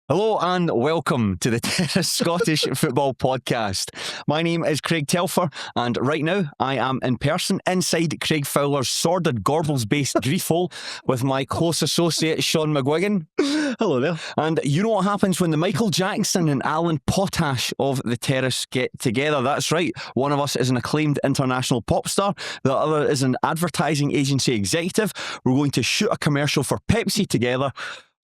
Hello and welcome to the Terrace Scottish Football Podcast. My name is Craig Telfer and right now I am in person inside Craig Fowler's sordid Gorbals-based grief hole with my close associate Shaughan McGuigan. Hello there. And you know what happens when the Michael Jackson and Alan Potash of the Terrace get together. That's right, one of us is an acclaimed international pop star, the other is an advertising agency executive. We're going to shoot a commercial for Pepsi together.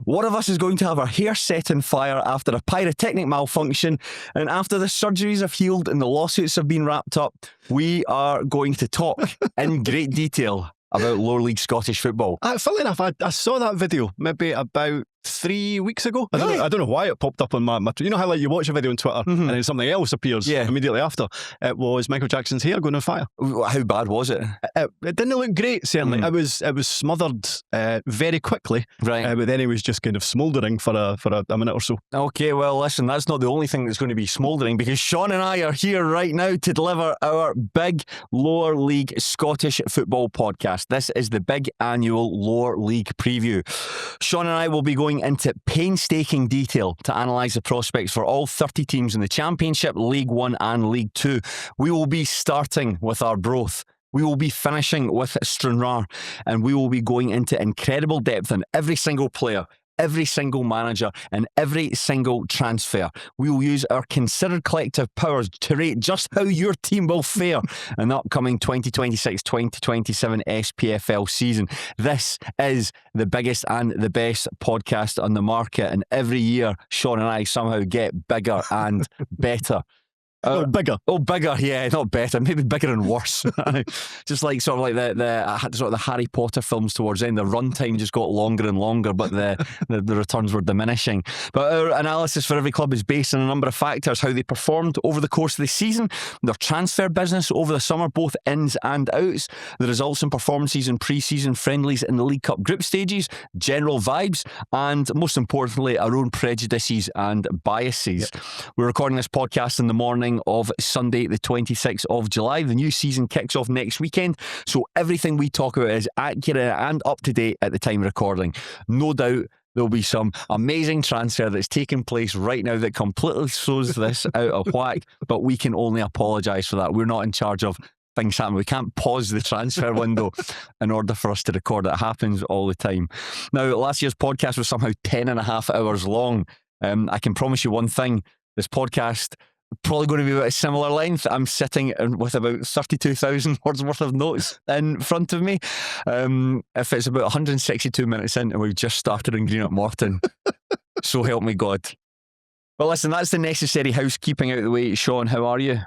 One of us is going to have our hair set on fire after a pyrotechnic malfunction, and after the surgeries have healed and the lawsuits have been wrapped up, we are going to talk in great detail about lower league Scottish football. Funnily enough, I saw that video maybe about 3 weeks ago. I don't know why it popped up on my you know how like you watch a video on Twitter and then something else appears immediately after. It was Michael Jackson's hair going on fire. How bad was it? It didn't look great, certainly. It was smothered very quickly, right? But then it was just kind of smouldering for a minute or so. Okay, well listen, that's not the only thing that's going to be smouldering, because Shaughan and I are here right now to deliver our big lower league Scottish football podcast. This is the big annual lower league preview. Shaughan and I will be going into painstaking detail to analyse the prospects for all 30 teams in the Championship, League 1 and League 2. We will be starting with Arbroath. We will be finishing with Stranraer, and we will be going into incredible depth on every single player, every single manager and every single transfer. We will use our considered collective powers to rate just how your team will fare in the upcoming 2026-2027 SPFL season. This is the biggest and the best podcast on the market, and every year Shaughan and I somehow get bigger and better. Bigger. Oh, bigger, yeah, not better, maybe bigger and worse. Just like sort of like the Harry Potter films towards the end, the runtime just got longer and longer, but the returns were diminishing. But our analysis for every club is based on a number of factors: how they performed over the course of the season, their transfer business over the summer, both ins and outs, the results and performances in pre-season friendlies in the League Cup group stages, general vibes, and most importantly, our own prejudices and biases. Yep. We're recording this podcast in the morning of Sunday the 26th of July. The new season kicks off next weekend, so everything we talk about is accurate and up to date at the time of recording. No doubt there'll be some amazing transfer that's taking place right now that completely throws this out of whack, but we can only apologise for that. We're not in charge of things happening. We can't pause the transfer window in order for us to record. It happens all the time. Now, last year's podcast was somehow 10.5 hours long. I can promise you one thing: this podcast probably going to be about a similar length. I'm sitting with about 32,000 words worth of notes in front of me. If it's about 162 minutes in and we've just started in Greenock Morton, so help me God. But listen, that's the necessary housekeeping out of the way. Shaughan, how are you?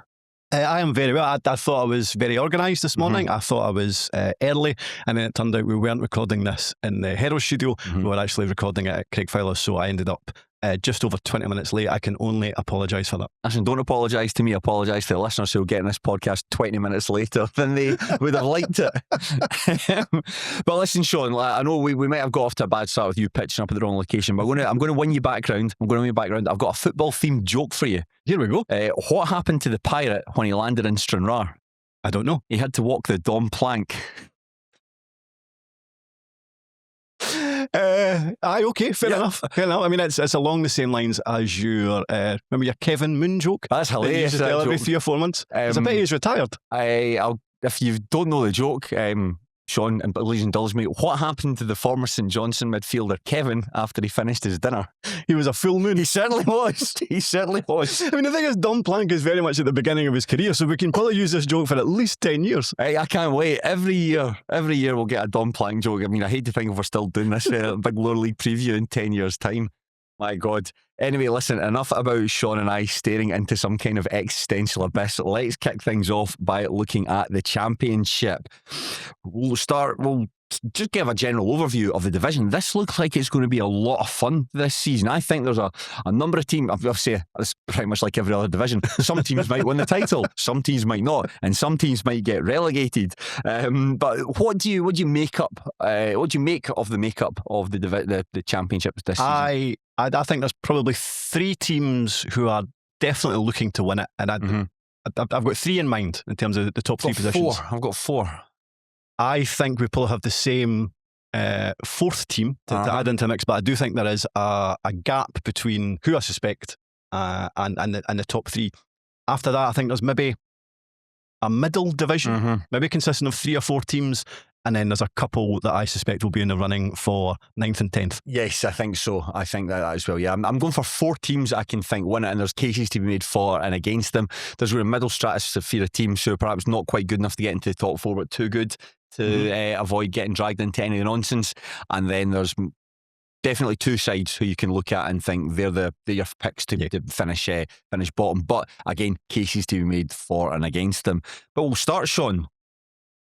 I am very well. I thought I was very organised this morning. I thought I was early, and then it turned out we weren't recording this in the Herald studio. We were actually recording it at Craig Fowler's, so I ended up just over 20 minutes late. I can only apologise for that. Listen, don't apologise to me, apologise to the listeners who are getting this podcast 20 minutes later than they would have liked it. But listen, Shaughan, I know we might have got off to a bad start with you pitching up at the wrong location, but I'm going to win you back round. I've got a football themed joke for you. Here we go. What happened to the pirate when he landed in Stranraer? I don't know. He had to walk the Dom plank. Okay, fair enough. I mean, it's along the same lines as your remember your Kevin Moon joke? That's hilarious. That every 3 or 4 months. It's a bit he's retired. If you don't know the joke, Shaughan, and please indulge me, what happened to the former St Johnstone midfielder Kevin after he finished his dinner? He was a full moon. He certainly was. He certainly was. I mean, the thing is, Dom Plank is very much at the beginning of his career, so we can probably use this joke for at least 10 years. I can't wait. Every year we'll get a Dom Plank joke. I mean, I hate to think if we're still doing this big lower league preview in 10 years' time. My God. Anyway, listen, enough about Shaughan and I staring into some kind of existential abyss. Let's kick things off by looking at the Championship. We'll just give a general overview of the division. This looks like it's going to be a lot of fun this season. I think there's a number of teams. I'll say it's pretty much like every other division. Some teams might win the title, some teams might not, and some teams might get relegated. But what do you make up? What do you make of the makeup of the Championship this season? I think there's probably 3 teams who are definitely looking to win it, and I've got 3 in mind in terms of the top 3 positions. I've got 4. I think we probably have the same fourth team to add into the mix, but I do think there is a gap between who I suspect and the top three. After that, I think there's maybe a middle division, maybe consisting of 3 or 4 teams, and then there's a couple that I suspect will be in the running for 9th and 10th. Yes, I think so. I think that as well. Yeah, I'm going for 4 teams I can think win it, and there's cases to be made for and against them. There's a middle stratosphere of teams who are perhaps not quite good enough to get into the top 4, but too good to avoid getting dragged into any of the nonsense. And then there's definitely 2 sides who you can look at and think they're your picks to finish bottom. But again, cases to be made for and against them. But we'll start, Shaughan,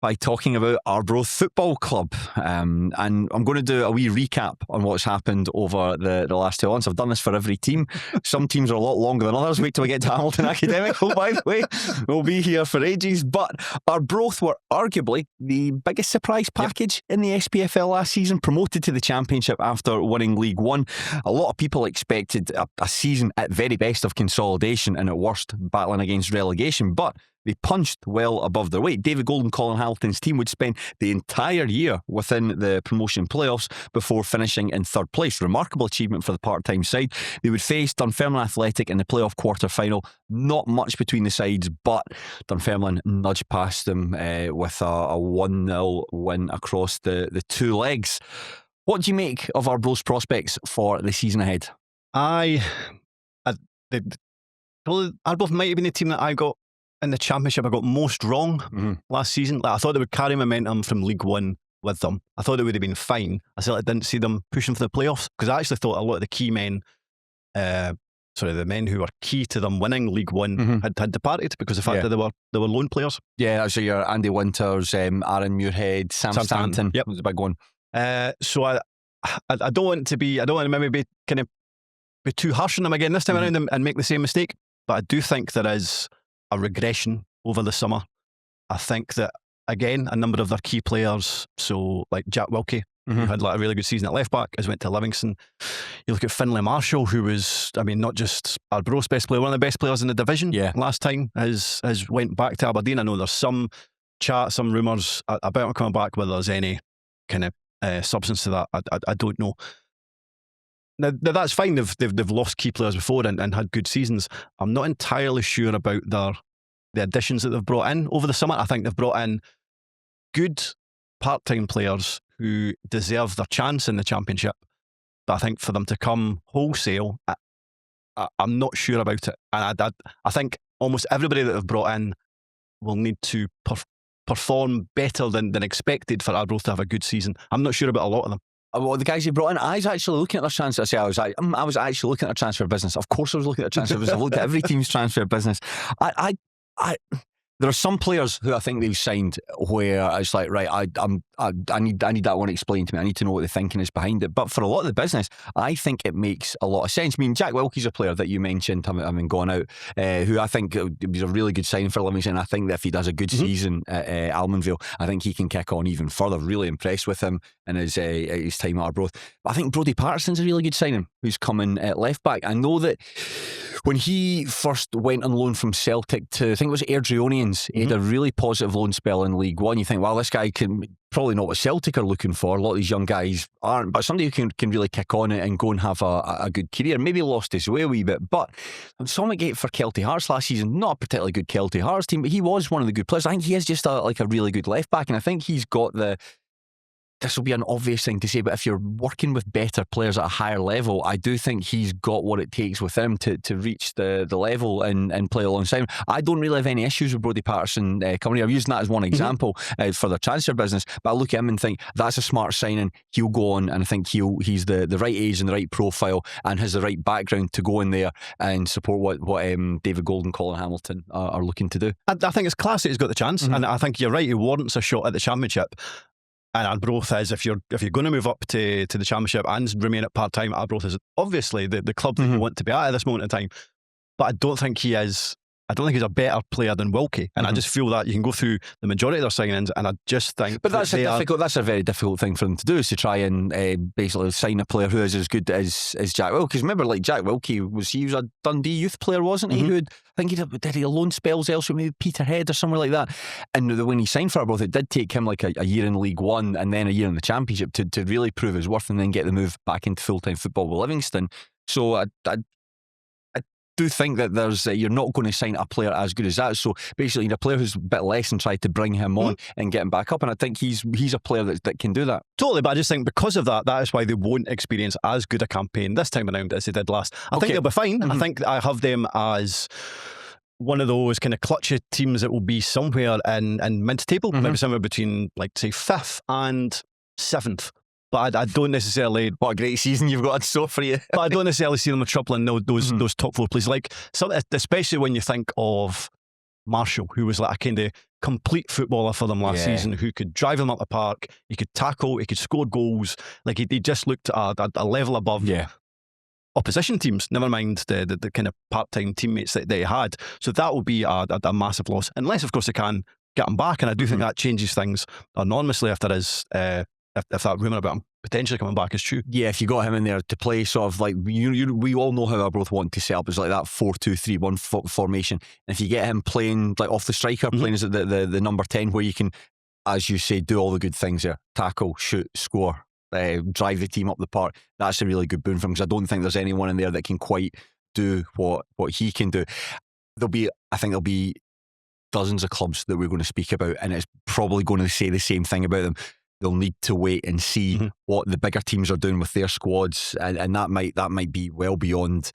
by talking about Arbroath Football Club. And I'm going to do a wee recap on what's happened over the last 2 months. I've done this for every team. Some teams are a lot longer than others. Wait till we get to Hamilton Academical, by the way. We'll be here for ages. But Arbroath were arguably the biggest surprise package in the SPFL last season, promoted to the Championship after winning League One. A lot of people expected a season at very best of consolidation and at worst battling against relegation. But they punched well above their weight. David Golden, Colin Hamilton's team would spend the entire year within the promotion playoffs before finishing in 3rd place. Remarkable achievement for the part-time side. They would face Dunfermline Athletic in the playoff quarter-final. Not much between the sides, but Dunfermline nudged past them with a 1-0 win across the 2 legs. What do you make of Arbroath's prospects for the season ahead? Arbroath might have been the team that I got in the Championship I got most wrong last season. I thought they would carry momentum from League One with them. I thought it would have been fine. I certainly didn't see them pushing for the playoffs, because I actually thought a lot of the key men, the men who were key to them winning League One had departed because of the fact that they were loan players. Yeah, so your Andy Winters, Aaron Muirhead, Sam Stanton. Yep, was a big one. So I don't want to maybe be kind of be too harsh on them again this time around and make the same mistake. But I do think there is a regression over the summer. I think that, again, a number of their key players, so like Jack Wilkie, who had like a really good season at left back, has went to Livingston. You look at Finlay Marshall, who was, not just Arbroath's best player, one of the best players in the division last time, has went back to Aberdeen. I know there's some chat, some rumours about him coming back, whether there's any kind of substance to that, I don't know. Now, that's fine. They've lost key players before and had good seasons. I'm not entirely sure about the additions that they've brought in over the summer. I think they've brought in good part-time players who deserve their chance in the Championship. But I think for them to come wholesale, I'm not sure about it. And I think almost everybody that they've brought in will need to perform better than expected for Arbroath to have a good season. I'm not sure about a lot of them. Well, the guys he brought in, I was actually looking at their transfer. I was actually looking at their transfer business. Of course, I was looking at their transfer business. I've looked at every team's transfer business. There are some players who I think they've signed where it's like, right, I need that one explained to me. I need to know what the thinking is behind it. But for a lot of the business, I think it makes a lot of sense. I mean, Jack Wilkie's a player that you mentioned having gone out, who I think was a really good signing for Livingston. I think that if he does a good season at Almonville, I think he can kick on even further. Really impressed with him in his time at Arbroath. But I think Brodie Patterson's a really good signing, who's coming at left back. I know that when he first went on loan from Celtic to, I think it was Airdrieonians, he had a really positive loan spell in League One. You think, well, this guy can probably not what Celtic are looking for. A lot of these young guys aren't, but somebody who can really kick on it and go and have a good career. Maybe lost his way a wee bit, but I saw him get for Kelty Hearts last season. Not a particularly good Kelty Hearts team, but he was one of the good players. I think he is just a really good left back, and I think he's got this will be an obvious thing to say, but if you're working with better players at a higher level, I do think he's got what it takes with him to reach the level and play alongside him. I don't really have any issues with Brodie Patterson coming here. I'm using that as one example for their transfer business, but I look at him and think that's a smart signing. He'll go on, and I think he's the right age and the right profile and has the right background to go in there and support what David Gold and Colin Hamilton are looking to do. I think it's classy he's got the chance, and I think you're right, he warrants a shot at the Championship. And Arbroath is, if you're going to move up to the Championship and remain at part-time, Arbroath is obviously the club that you want to be at this moment in time. But I don't think he is I don't think he's a better player than Wilkie, and I just feel that you can go through the majority of their signings, and I just think. But that's that's a very difficult thing for them to do, is to try and basically sign a player who is as good as Jack Wilkie. Because remember, like Jack Wilkie was a Dundee youth player, wasn't he? Who I think did he loan spells elsewhere, maybe Peterhead or somewhere like that. And when he signed for Arbroath, it did take him like a year in League One and then a year in the Championship to really prove his worth and then get the move back into full-time football with Livingston. So I do think that there's you're not going to sign a player as good as that. So basically, you're a player who's a bit less and try to bring him on and get him back up. And I think he's a player that can do that. Totally, but I just think because of that is why they won't experience as good a campaign this time around as they did last. I think they'll be fine. I think I have them as one of those kind of clutchy teams that will be somewhere in mid-table, maybe somewhere between, like, say, 5th and 7th. But I don't necessarily. What a great season you've got in store for you. But I don't necessarily see them troubling those top 4 places. Like, especially when you think of Marshall, who was like a kind of complete footballer for them last season, who could drive them up the park, he could tackle, he could score goals. Like, he just looked at a level above opposition teams, never mind the kind of part-time teammates that they had. So that will be a massive loss, unless, of course, they can get him back. And I do think that changes things enormously if there is. If that rumour about him potentially coming back is true. Yeah, if you got him in there to play sort of like, we all know how Arbroath want to set up. It's like that 4-2-3-1 formation. And if you get him playing like off the striker, playing as the number 10, where you can, as you say, do all the good things there, tackle, shoot, score, drive the team up the park, that's a really good boon for him, because I don't think there's anyone in there that can quite do what he can do. I think there'll be dozens of clubs that we're going to speak about, and it's probably going to say the same thing about them. They'll need to wait and see what the bigger teams are doing with their squads, and that might be well beyond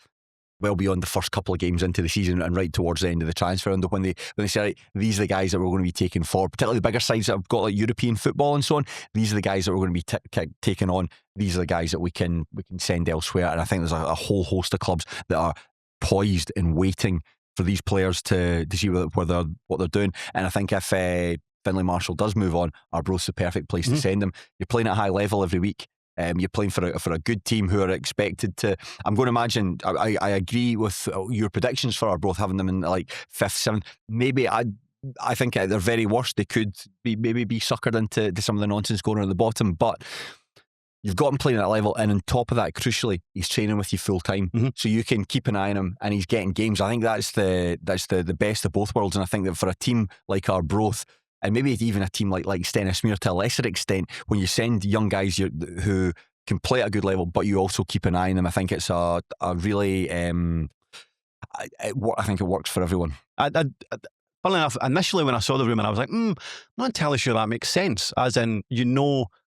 the first couple of games into the season and right towards the end of the transfer window, when they say, right, these are the guys that we're going to be taking forward, particularly the bigger sides that have got like European football and so on. These are the guys that we're going to be taking on. These are the guys that we can send elsewhere. And I think there's a whole host of clubs that are poised and waiting for these players to see what they're doing. And I think if Finlay Marshall does move on, Arbroath's the perfect place to send him. You're playing at a high level every week. You're playing for a good team who are expected to. I'm going to imagine. I agree with your predictions for Arbroath, having them in like 5th, 7th. Maybe I think at their very worst they could be suckered into some of the nonsense going on at the bottom. But you've got him playing at that level, and on top of that, crucially, he's training with you full time, so you can keep an eye on him, and he's getting games. I think that's the best of both worlds. And I think that for a team like Arbroath, and maybe even a team like Stennismuir to a lesser extent, when you send young guys who can play at a good level, but you also keep an eye on them, I think it's a really I think it works for everyone. Funnily enough, initially when I saw the rumour, I was like, I'm not entirely sure that makes sense. As in,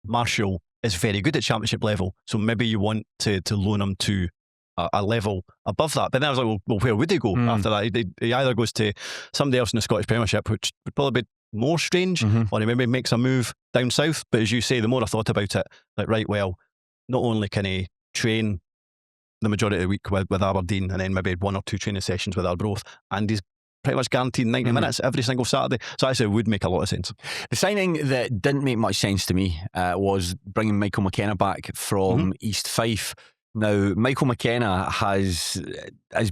Marshall is very good at championship level, so maybe you want to loan him to a level above that. But then I was like, well, where would he go after that? He either goes to somebody else in the Scottish Premiership, which would probably be more strange, or he maybe makes a move down south. But as you say, the more I thought about it, like, right, well, not only can he train the majority of the week with Aberdeen, and then maybe 1 or 2 training sessions with Arbroath, and he's pretty much guaranteed 90 minutes every single Saturday. So actually it would make a lot of sense. The signing that didn't make much sense to me was bringing Michael McKenna back from East Fife. Now, Michael McKenna has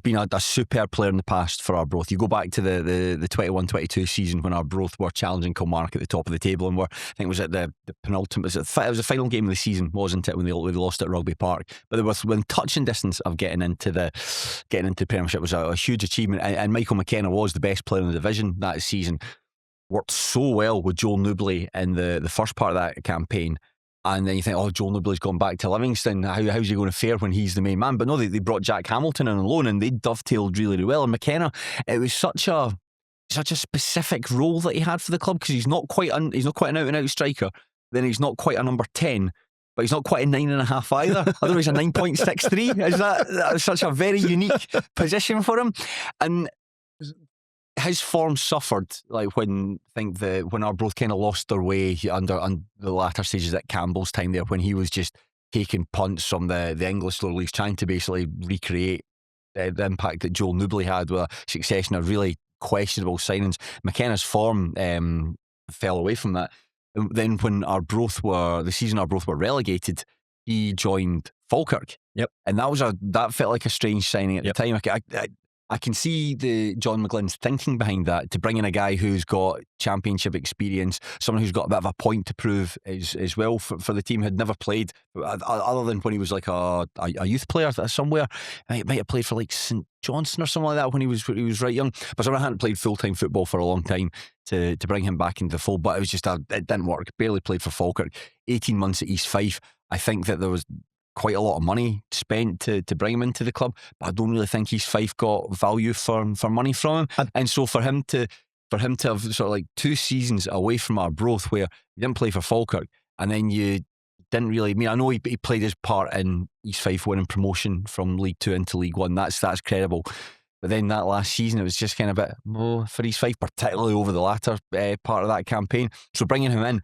been a superb player in the past for Arbroath. You go back to the 21-22 season when Arbroath were challenging Kilmarnock at the top of the table, and I think it was at the penultimate. It was the final game of the season, wasn't it, when they lost at Rugby Park? But they were within touching distance of getting into the Premiership. Was a huge achievement, and Michael McKenna was the best player in the division that season. Worked so well with Joel Newbley in the first part of that campaign. And then you think, Joel Newbley's gone back to Livingston. How's he going to fare when he's the main man? But no, they brought Jack Hamilton in on loan, and they dovetailed really, really well. And McKenna, it was such a specific role that he had for the club, because he's not quite an out-and-out striker. Then he's not quite a number 10, but he's not quite a 9.5 either. Otherwise, a 9.63. Is that such a very unique position for him? And his form suffered, like when Arbroath kind of lost their way under the latter stages at Campbell's time there, when he was just taking punts from the English lower leagues, trying to basically recreate the impact that Joel Newbley had with a succession of really questionable signings. McKenna's form fell away from that. And then when the season Arbroath were relegated, he joined Falkirk. Yep. And that felt like a strange signing at the time. I can see the John McGlynn's thinking behind that, to bring in a guy who's got championship experience, someone who's got a bit of a point to prove as well for the team, had never played other than when he was like a youth player somewhere. He might have played for like St Johnstone or something like that when he was right young, but someone hadn't played full-time football for a long time to bring him back into the fold. But it was just it didn't work. Barely played for Falkirk. 18 months at East Fife. I think that there was quite a lot of money spent to bring him into the club, but I don't really think East Fife got value for money from him. And so for him to have sort of like 2 seasons away from Arbroath where he didn't play for Falkirk, and then you didn't really, I mean, I know he played his part in East Fife winning promotion from League 2 into League 1, that's credible. But then that last season, it was just kind of a bit for East Fife, particularly over the latter part of that campaign. So bringing him in,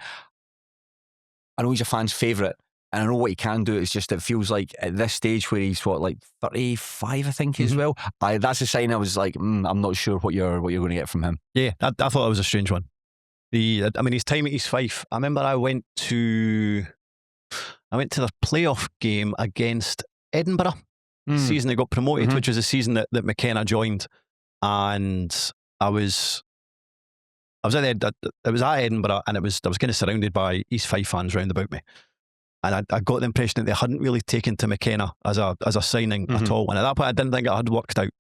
I know he's a fan's favourite, and I know what he can do. It's just, it feels like at this stage where he's like 35, I think, as well. That's a sign I was like, I'm not sure what you're going to get from him. Yeah, I thought it was a strange one. I mean, his time at East Fife, I remember I went to the playoff game against Edinburgh. The season they got promoted, which was the season that McKenna joined, and I was at Edinburgh, and I was kind of surrounded by East Fife fans round about me, and I got the impression that they hadn't really taken to McKenna as a signing at all. And at that point, I didn't think it had worked out.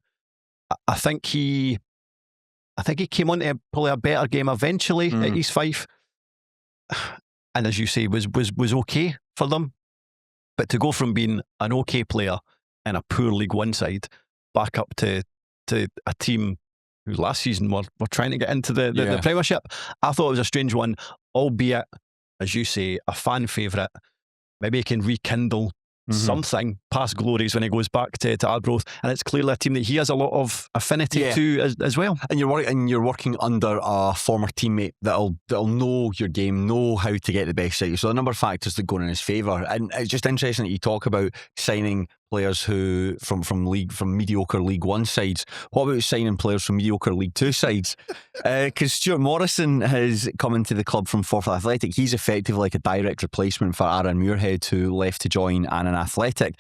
I think he came on to probably a better game eventually at East Fife, and as you say, was okay for them. But to go from being an okay player in a poor League One side back up to a team who last season were trying to get into the Premiership, I thought it was a strange one, albeit, as you say, a fan favourite. Maybe he can rekindle something past glories when he goes back to Arbroath, and it's clearly a team that he has a lot of affinity to as well. And you're working under a former teammate that'll know your game, know how to get the best out of you. So a number of factors that go in his favour, and it's just interesting that you talk about signing players who from mediocre League One sides. What about signing players from mediocre League Two sides? Because Stuart Morrison has come into the club from Forfar Athletic. He's effectively like a direct replacement for Aaron Muirhead, who left to join Annan Athletic.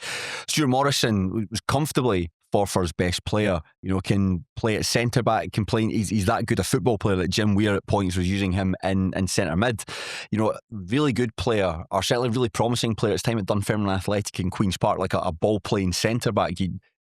Stuart Morrison was comfortably Forfar's best player, can play at centre back, can play. He's that good a football player that Jim Weir at points was using him in centre mid. Really good player, or certainly really promising player. It's time at Dunfermline Athletic in Queen's Park, like a ball playing centre back.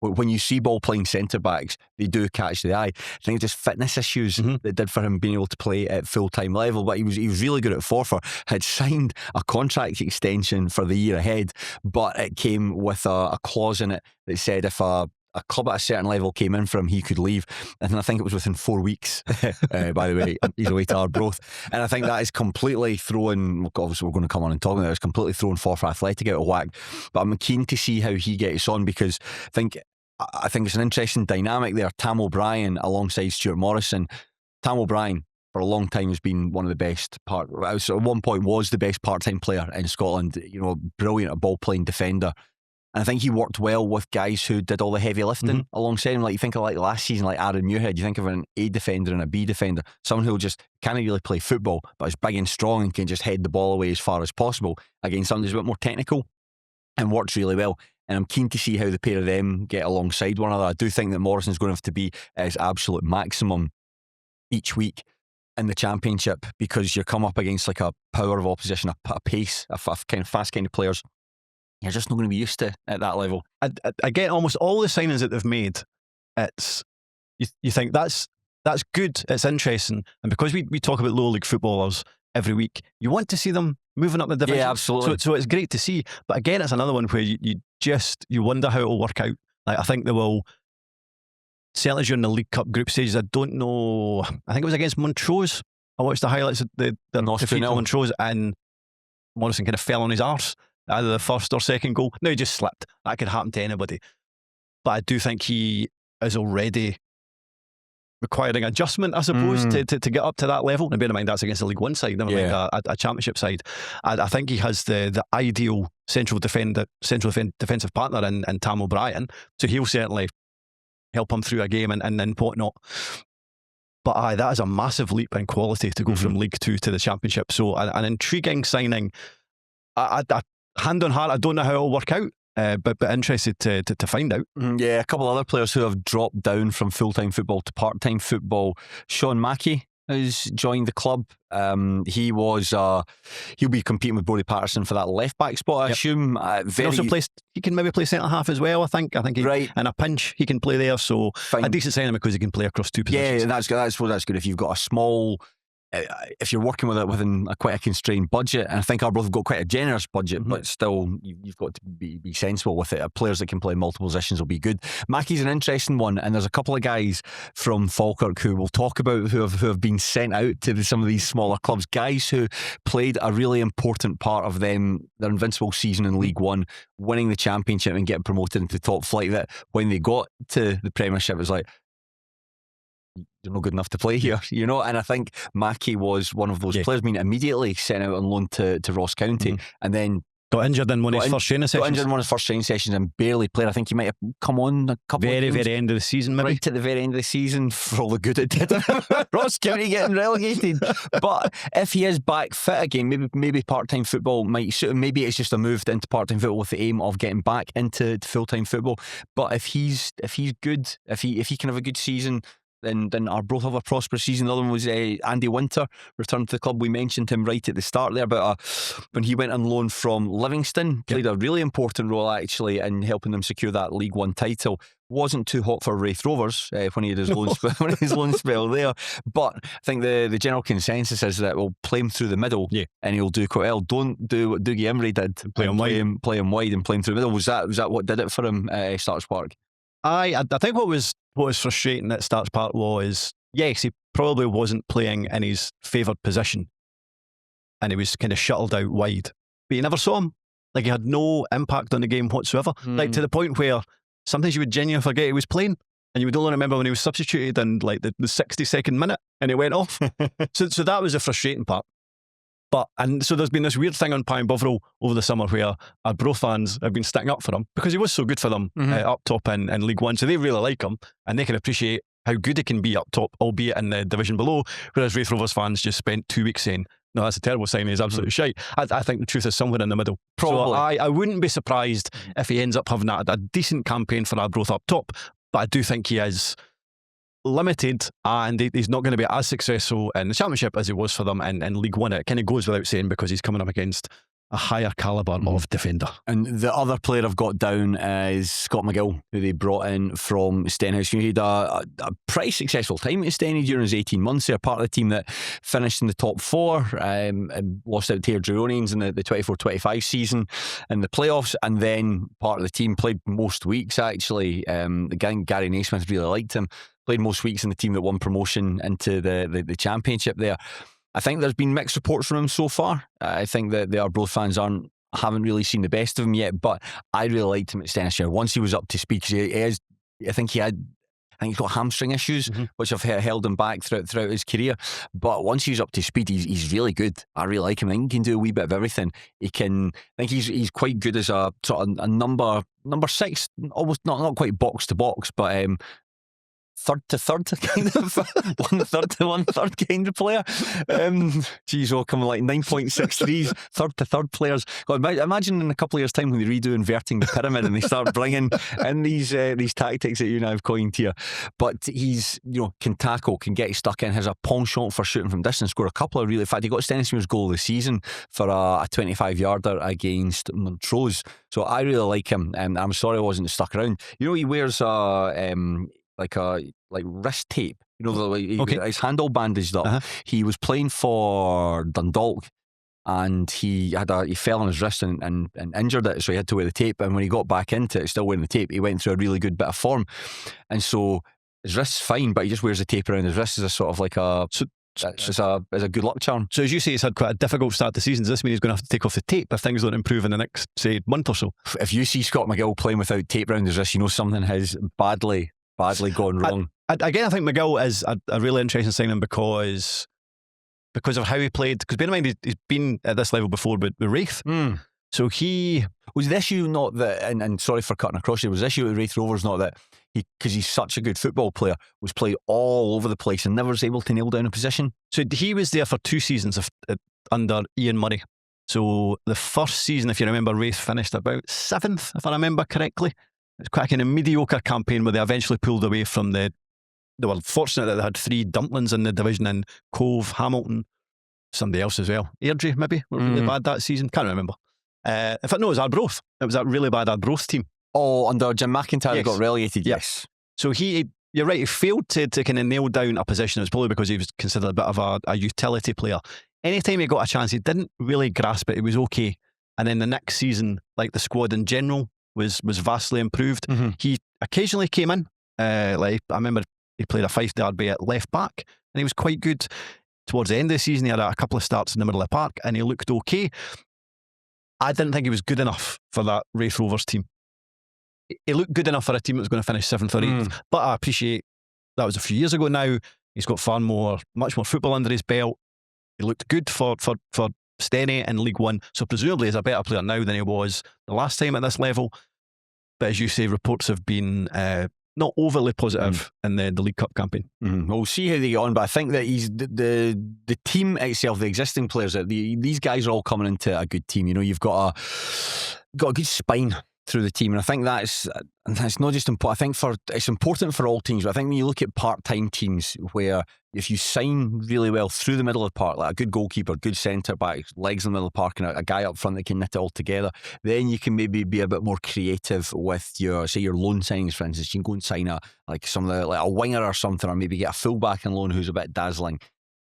When you see ball playing centre backs, they do catch the eye. I think just fitness issues that did for him being able to play at full time level, but he was really good at Forfar. Had signed a contract extension for the year ahead, but it came with a clause in it that said if a club at a certain level came in for him, he could leave. And I think it was within 4 weeks, by the way, he's away to Arbroath. And I think that is completely throwing, obviously we're going to come on and talk about it, it's completely throwing Forfar Athletic out of whack. But I'm keen to see how he gets on, because I think it's an interesting dynamic there. Tam O'Brien alongside Stuart Morrison. Tam O'Brien for a long time has been one of the best at one point was the best part-time player in Scotland. Brilliant at ball playing defender. And I think he worked well with guys who did all the heavy lifting alongside him. Like you think of like last season, like Aaron Muirhead, you think of an A defender and a B defender, someone who just can't really play football, but is big and strong and can just head the ball away as far as possible against someone who's a bit more technical and works really well. And I'm keen to see how the pair of them get alongside one another. I do think that Morrison's going to have to be at his absolute maximum each week in the Championship, because you come up against like a power of opposition, a pace, a kind of fast kind of players you're just not going to be used to at that level. I get almost all the signings that they've made. It's you think that's good, it's interesting, and because we talk about lower league footballers every week, you want to see them moving up the division. Yeah, absolutely. So it's great to see. But again, it's another one where you wonder how it will work out. Like I think they will. Certainly during the League Cup group stages, I don't know. I think it was against Montrose. I watched the highlights of the defeat of Montrose, and Morrison kind of fell on his arse. Either the first or second goal. No, he just slipped. That could happen to anybody. But I do think he is already requiring adjustment, I suppose, to get up to that level. And bear in mind, that's against a League One side, never mind a Championship side. I think he has the ideal central defensive partner in Tam O'Brien. So he'll certainly help him through a game and whatnot. But that is a massive leap in quality to go from League Two to the Championship. So an intriguing signing. I hand on heart, I don't know how it'll work out. but interested to find out. Yeah, a couple other players who have dropped down from full-time football to part-time football. Shaughan has joined the club. He'll be competing with Bodie Patterson for that left back spot, I assume. He can maybe play centre half as well. I think right. In a pinch he can play there. So fine. A decent signing because he can play across two positions. Yeah, that's good. If you've got a small. If you're working with it within quite a constrained budget, and I think Arbroath have got quite a generous budget, but still you've got to be sensible with it. Players that can play in multiple positions will be good. Mackie's an interesting one, and there's a couple of guys from Falkirk who we'll talk about who have been sent out to some of these smaller clubs, guys who played a really important part of their invincible season in League One, winning the championship and getting promoted into top flight, that when they got to the Premiership it was like, you're not good enough to play here, and I think Mackie was one of those players being immediately sent out on loan to Ross County, and then got injured in one of his first training sessions and barely played. I think he might have come on a couple very end of the season, maybe right at the very end of the season for all the good it did. Ross County getting relegated, but if he is back fit again, maybe part-time football might suit him. Maybe it's just a move into part-time football with the aim of getting back into full-time football. But if he's good, if he can have a good season, then Arbroath have a prosperous season. The other one was Andy Winter returned to the club. We mentioned him right at the start there, but when he went on loan from Livingston, played a really important role actually in helping them secure that League One title. Wasn't too hot for Wraith Rovers when he had his loan spell there, but I think the general consensus is that we'll play him through the middle, and he'll do quite well. Don't do what Dougie Emery did, play him wide and play him through the middle. Was that what did it for him at Starks Park? I think what was frustrating at Starks Park was, yes, he probably wasn't playing in his favoured position and he was kind of shuttled out wide, but you never saw him. Like, he had no impact on the game whatsoever, like to the point where sometimes you would genuinely forget he was playing, and you would only remember when he was substituted in like the 62nd minute and he went off. so that was a frustrating part. And so there's been this weird thing on Pine Bovril over the summer where Arbroath fans have been sticking up for him because he was so good for them up top in League One. So they really like him and they can appreciate how good he can be up top, albeit in the division below. Whereas Wraith Rovers fans just spent 2 weeks saying, no, that's a terrible sign, he's absolutely shite. I think the truth is somewhere in the middle. Probably. So I wouldn't be surprised if he ends up having a decent campaign for Arbroath up top. But I do think he is limited and he's not going to be as successful in the Championship as he was for them in League One. It kind of goes without saying because he's coming up against a higher calibre of defender. And the other player I've got down is Scott McGill, who they brought in from Stenhouse. He had a pretty successful time at Stenhouse during his 18 months. They're part of the team that finished in the top four, and lost out to Airdrieonians in the 24-25 season in the playoffs, and then part of the team played most weeks actually. Gary Naismith really liked him. Played most weeks in the team that won promotion into the Championship there. I think there's been mixed reports from him so far. I think that the Arbroath fans haven't really seen the best of him yet, but I really liked him at Stenhouse once he was up to speed, because I think he's got hamstring issues, which have held him back throughout his career. But once he's up to speed, he's really good. I really like him. I think he can do a wee bit of everything. I think he's quite good as a sort of a number six, almost not quite box to box, but third to third kind of 1/3 to 1/3 kind of player. Coming like 9.63s, third to third players. God, imagine in a couple of years' time when they redo inverting the pyramid and they start bringing in these tactics that you now have coined here. But he's can tackle, can get stuck in, has a penchant for shooting from distance. Scored a couple of in fact he got Stenhouse's goal of the season for a 25-yarder against Montrose. So I really like him, and I'm sorry I wasn't stuck around. He wears like wrist tape, his handle bandaged up. He was playing for Dundalk and he fell on his wrist and injured it, so he had to wear the tape, and when he got back into it, still wearing the tape, he went through a really good bit of form, and so his wrist's fine, but he just wears the tape around his wrist as a sort of like as a good luck charm. So as you say, he's had quite a difficult start to the season. Does this mean he's going to have to take off the tape if things don't improve in the next, say, month or so? If you see Scott McGill playing without tape around his wrist, something has badly gone wrong. Again, I think McGill is a really interesting signing because of how he played. Because bear in mind, he's been at this level before with Wraith. So he was the issue not that, and sorry for cutting across you, was the issue with Wraith Rovers not that because he's such a good football player, was played all over the place and never was able to nail down a position. So he was there for 2 seasons under Ian Murray. So the first season, if you remember, Wraith finished about 7th, if I remember correctly. It's quite a kind of mediocre campaign where they eventually pulled away from they were fortunate that they had 3 dumplings in the division in Cove, Hamilton, somebody else as well. Airdrie, maybe, were really bad that season. Can't remember. In fact, no, it was Arbroath. It was that really bad Arbroath team. Oh, under Jim McIntyre, they got relegated, yes. So you're right, he failed to kind of nail down a position. It was probably because he was considered a bit of a utility player. Anytime he got a chance, he didn't really grasp it. It was okay. And then the next season, like the squad in general was vastly improved. He occasionally came in. Like I remember he played a Fife derby at left back and he was quite good. Towards the end of the season, he had a couple of starts in the middle of the park and he looked okay. I didn't think he was good enough for that Wraith Rovers team. He looked good enough for a team that was going to finish 7th or 8th. But I appreciate that was a few years ago now. He's got much more football under his belt. He looked good for Steny in League One. So presumably he's a better player now than he was the last time at this level. But as you say, reports have been not overly positive in the League Cup campaign. We'll see how they get on, but I think that he's the team itself, the existing players, these guys are all coming into a good team. You know, you've got a good spine through the team, and I think that's not just important. I think it's important for all teams, but I think when you look at part-time teams where if you sign really well through the middle of the park, like a good goalkeeper, good centre back, legs in the middle of the park, and a guy up front that can knit it all together, then you can maybe be a bit more creative with your loan signings. For instance, you can go and sign a winger or something, or maybe get a fullback on loan who's a bit dazzling.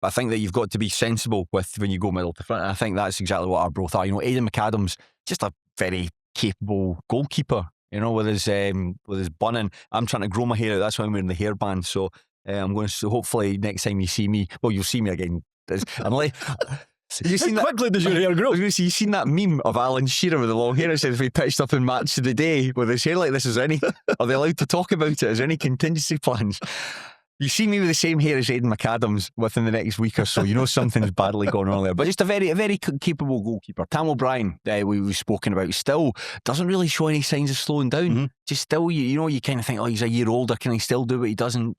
But I think that you've got to be sensible with when you go middle to front, and I think that's exactly what Arbroath are. You know, Aidan McAdams, just a very capable goalkeeper, you know, with his bunning. I'm trying to grow my hair out, that's why I'm wearing the hairband. So I'm going to hopefully next time you see me, well, you'll see me again. Unless you seen that quickly does your hair grow? You seen that meme of Alan Shearer with the long hair? It says if he pitched up in Match of the Day with his hair like this, are they allowed to talk about it? Is there any contingency plans? You see me with the same hair as Aidan McAdams within the next week or so, you know something's badly going on there. But just a very capable goalkeeper. Tam O'Brien, we've spoken about, still doesn't really show any signs of slowing down. Just still, you kind of think, oh, he's a year older, can he still do what he does? And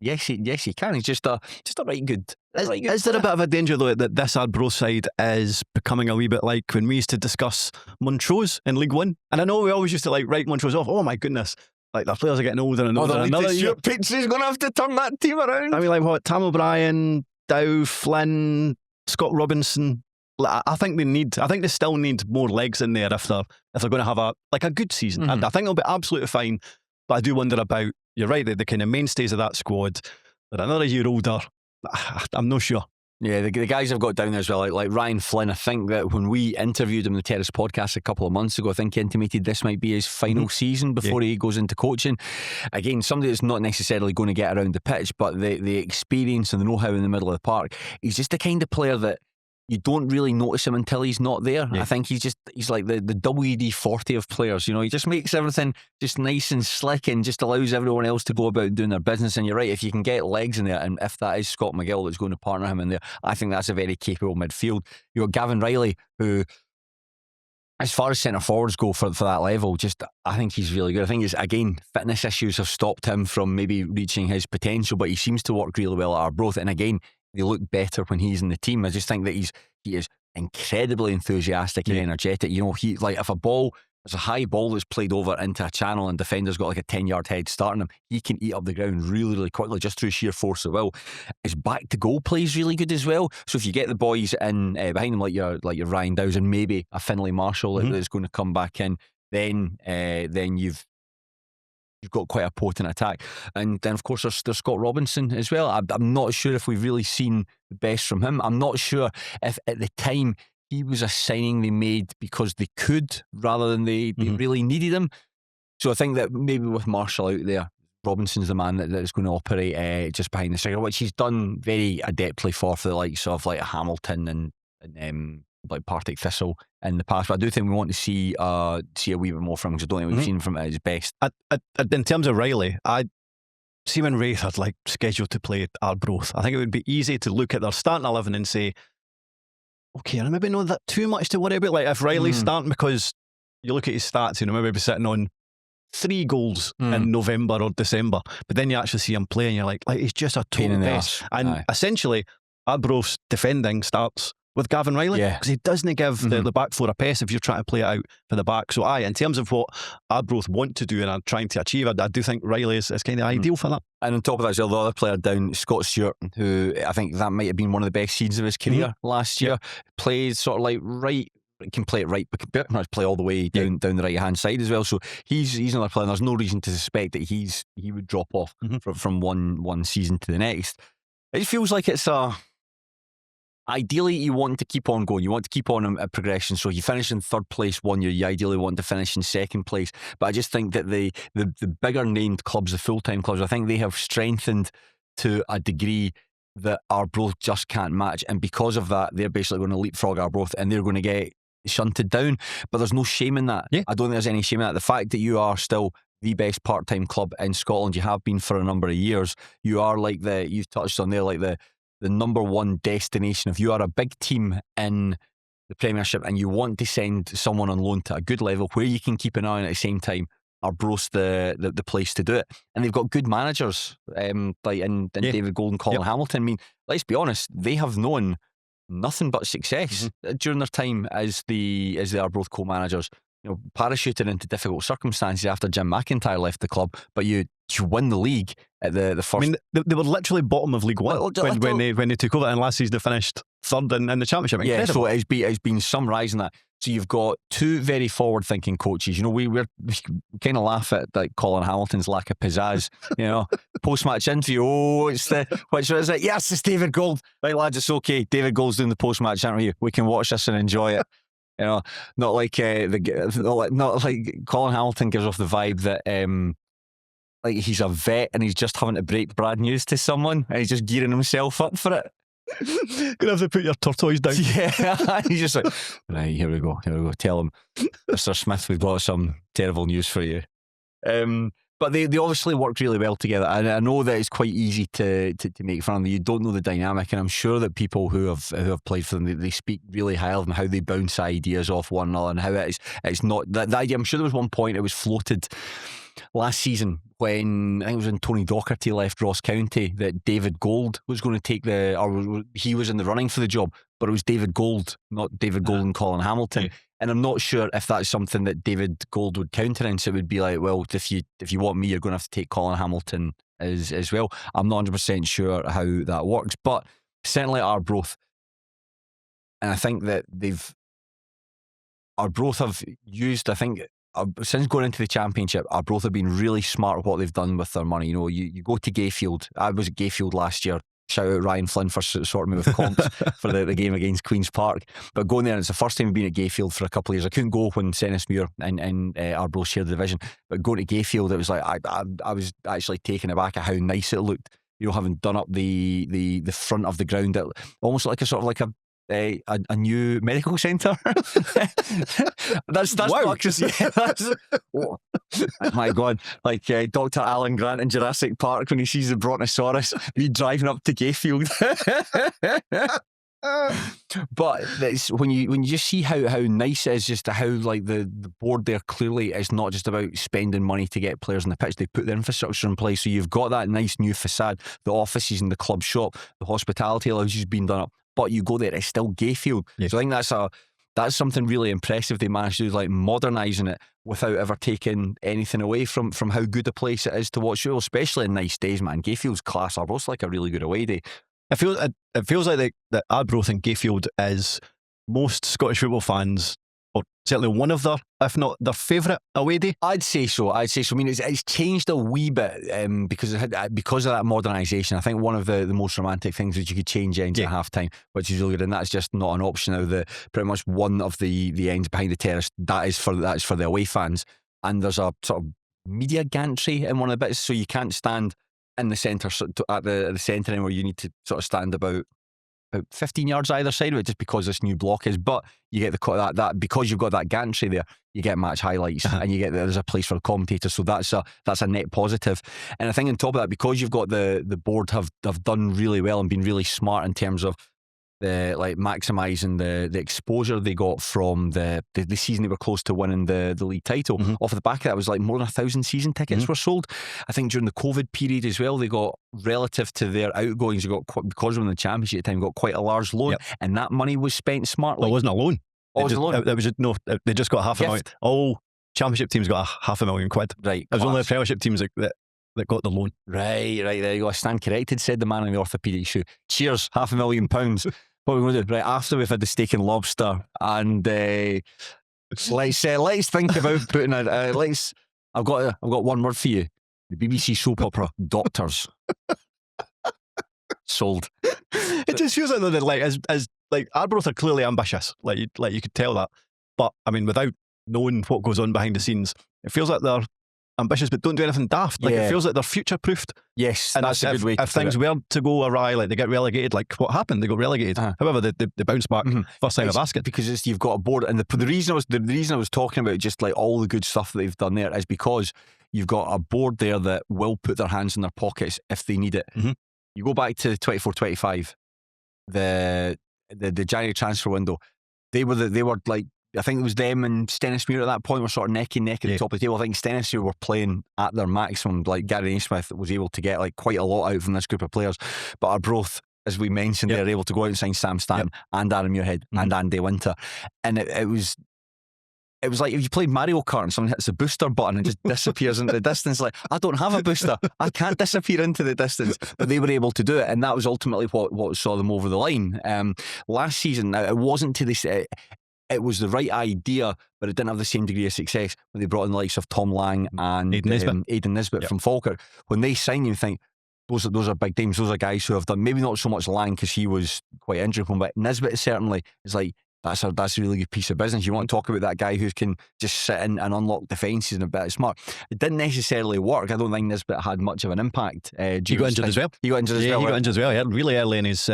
yes, he can. He's just a right good. Is there a bit of a danger though that this Arbroath side is becoming a wee bit like when we used to discuss Montrose in League One? And I know we always used to write Montrose off. Oh my goodness. Like their players are getting older and older. Another year, Pitchley's going to have to turn that team around. I mean, like what? Tam O'Brien, Dow, Flynn, Scott Robinson. I think they still need more legs in there if they're going to have a good season. And I think they'll be absolutely fine. But I do wonder about, you're right, the kind of mainstays of that squad. They're another year older. I'm not sure. Yeah, the guys I've got down there as well, like Ryan Flynn. I think that when we interviewed him in the Terrace podcast a couple of months ago, I think he intimated this might be his final season before he goes into coaching. Again, somebody that's not necessarily going to get around the pitch, but the experience and the know-how in the middle of the park. He's just the kind of player that you don't really notice him until he's not there. I think he's like the WD-40 of players. You know, he just makes everything just nice and slick and just allows everyone else to go about doing their business. And you're right, if you can get legs in there, and if that is Scott McGill that's going to partner him in there, I think that's a very capable midfield. You got Gavin Riley, who, as far as centre forwards go for that level, I think he's really good. I think again, fitness issues have stopped him from maybe reaching his potential, but he seems to work really well at Arbroath. And again, they look better when he's in the team. I just think that he is incredibly enthusiastic and energetic. You know, if there's a high ball that's played over into a channel and defender's got like a 10-yard head starting him, he can eat up the ground really, really quickly just through sheer force of will. His back to goal play is really good as well. So if you get the boys in behind him like your Ryan Dowes and maybe a Finlay Marshall that's going to come back in, then you've got quite a potent attack. And then of course there's Scott Robinson as well. I'm not sure if we've really seen the best from him. I'm not sure if at the time he was a signing they made because they could rather than they really needed him. So I think that maybe with Marshall out there, Robinson's the man that is going to operate just behind the striker, which he's done very adeptly for the likes of like Hamilton and like Partick Thistle in the past. But I do think we want to see a wee bit more from him, because I don't think we've seen him from at his best. In terms of Riley, I see when Wraith had scheduled to play at Arbroath, I think it would be easy to look at their starting 11 and say, okay, I maybe not that too much to worry about. Like if Riley's starting, because you look at his stats, maybe be sitting on 3 goals in November or December, but then you actually see him play and you're like he's just a total mess. And essentially Arbroath's defending starts with Gavin Riley, Yeah. because he doesn't give the back four a pace if you're trying to play it out for the back. So in terms of what Arbroath want to do and are trying to achieve, I do think Riley is kind of ideal for that. And on top of that, the other player down, Scott Stewart, who I think that might have been one of the best seasons of his career last year. Plays sort of like right, can play it right, but can pretty much play all the way down the right hand side as well. So he's another player. And there's no reason to suspect that he would drop off from one season to the next. It feels like it's ideally, you want to keep on going. You want to keep on a progression. So you finish in third place one year, you ideally want to finish in second place. But I just think that the bigger named clubs, the full-time clubs, I think they have strengthened to a degree that Arbroath just can't match. And because of that, they're basically going to leapfrog Arbroath and they're going to get shunted down. But there's no shame in that. I don't think there's any shame in that. The fact that you are still the best part-time club in Scotland, you have been for a number of years. You are like you've touched on there, like the number one destination. If you are a big team in the Premiership and you want to send someone on loan to a good level where you can keep an eye on at the same time, Arbroath's the place to do it. And they've got good managers like in David Gold and Colin Hamilton. I mean, let's be honest, they have known nothing but success during their time as the Arbroath co-managers. You know, parachuting into difficult circumstances after Jim McIntyre left the club, but you win the league at the first. I mean, they were literally bottom of League One when they took over, and last season they finished third in the Championship. Incredible. So it's been some rise in that. So you've got two very forward-thinking coaches. You know, we kind of laugh at like Colin Hamilton's lack of pizzazz. You know, post-match interview. Which is it? Yes, it's David Gold. Right, lads, it's okay. David Gold's doing the post-match interview. We can watch this and enjoy it. You know, not like Colin Hamilton gives off the vibe that like he's a vet and he's just having to break bad news to someone and he's just gearing himself up for it. Gonna have to put your tortoise down. Yeah, he's just like, right, here we go. Tell him, Mr. Smith, we've got some terrible news for you. But they obviously worked really well together, and I know that it's quite easy to make fun of them. You don't know the dynamic, and I'm sure that people who have played for them, they speak really high of them, how they bounce ideas off one another, and how it's not that idea. I'm sure there was one point it was floated last season when I think it was when Tony Docherty left Ross County that David Gold was going to take he was in the running for the job, but it was David Gold, not David Gold and Colin Hamilton. And I'm not sure if that's something that David Gold would countenance. It would be like, well, if you want me, you're going to have to take Colin Hamilton as well. I'm not 100% sure how that works, but certainly Arbroath, and I think that Arbroath have used, I think, since going into the Championship, Arbroath have been really smart with what they've done with their money. You know, you go to Gayfield. I was at Gayfield last year. Shout out Ryan Flynn for sorting me with comps for the game against Queen's Park. But going there, and it's the first time I've been at Gayfield for a couple of years. I couldn't go when Senismuir and Arbroath shared the division. But going to Gayfield, it was like I was actually taken aback at how nice it looked. You know, having done up the front of the ground, it almost like a sort of like a new medical centre. that's wow. not just, oh my God, like Dr. Alan Grant in Jurassic Park when he sees the Brontosaurus be driving up to Gayfield. But when you just see how nice it is, just how like the board there clearly is not just about spending money to get players on the pitch. They put the infrastructure in place, so you've got that nice new facade, the offices and the club shop, the hospitality lounges being done up. But you go there, it's still Gayfield. Yeah. So I think that's something really impressive they managed to do, like modernising it without ever taking anything away from how good a place it is to watch, especially in nice days, man. Gayfield's class. Arbroath's like a really good away day. It feels like that Arbroath and Gayfield is most Scottish football fans, or certainly one of their, if not their favourite away day. I'd say so. I mean, it's changed a wee bit because of that modernisation. I think one of the most romantic things is you could change ends at half time, which is really good, and that's just not an option now. Pretty much one of the ends behind the terrace that's for the away fans, and there's a sort of media gantry in one of the bits, so you can't stand in the centre at the centre anymore. You need to sort of stand about 15 yards either side of it, just because this new block is. But you get that because you've got that gantry there, you get match highlights, and you get there's a place for the commentators. So that's a net positive. And I think on top of that, because you've got the board have done really well and been really smart in terms of like maximising the exposure they got from the season they were close to winning the league title. Off the back of that, it was like more than 1,000 season tickets were sold. I think during the COVID period as well, they got, relative to their outgoings, they got because of the championship at the time, got quite a large loan, and that money was spent smartly. Well, it wasn't a loan. Oh, it was a loan. It was just, no, they just got £500,000. All championship teams got £500,000. Right. It was only the Premiership teams that got the loan. Right, there you go. I stand corrected, said the man in the orthopaedic shoe. Cheers, £500,000. What are we going to do? Right, after we've had the steak and lobster, and let's think about putting I've got one word for you. The BBC soap opera Doctors. Sold. It just feels like they're like, as like Arbroath are clearly ambitious. Like you could tell that. But I mean, without knowing what goes on behind the scenes, it feels like they're ambitious but don't do anything daft. Like it feels like they're future proofed. Yes, and that's a good way. If things were to go awry, like they get relegated, like what happened? They got relegated. However, they bounce back first time a basket, because you've got a board, and the reason I was talking about just like all the good stuff that they've done there is because you've got a board there that will put their hands in their pockets if they need it. You go back to 24-25, the January transfer window. They were like, I think it was them and Stennismuir at that point were sort of neck and neck at the top of the table. I think Stennismuir were playing at their maximum. Like Gary Naismith was able to get like quite a lot out from this group of players. But Arbroath, as we mentioned, they're able to go out and sign Sam Stanton and Aaron Muirhead and Andy Winter. And it was like if you played Mario Kart and someone hits the booster button and just disappears into the distance. Like, I don't have a booster. I can't disappear into the distance. But they were able to do it. And that was ultimately what saw them over the line. Last season, it wasn't to this... It was the right idea, but it didn't have the same degree of success when they brought in the likes of Tom Lang and Aidan Nisbet from Falkirk. When they sign you, think those are big names. Those are guys who have done, maybe not so much Lang because he was quite injury prone, but Nisbet certainly is like, that's a really good piece of business. You want to talk about that guy who can just sit in and unlock defences and a bit smart. It didn't necessarily work. I don't think Nisbet had much of an impact. He got injured as well. He got injured as well. He got injured as well. Yeah, really early in his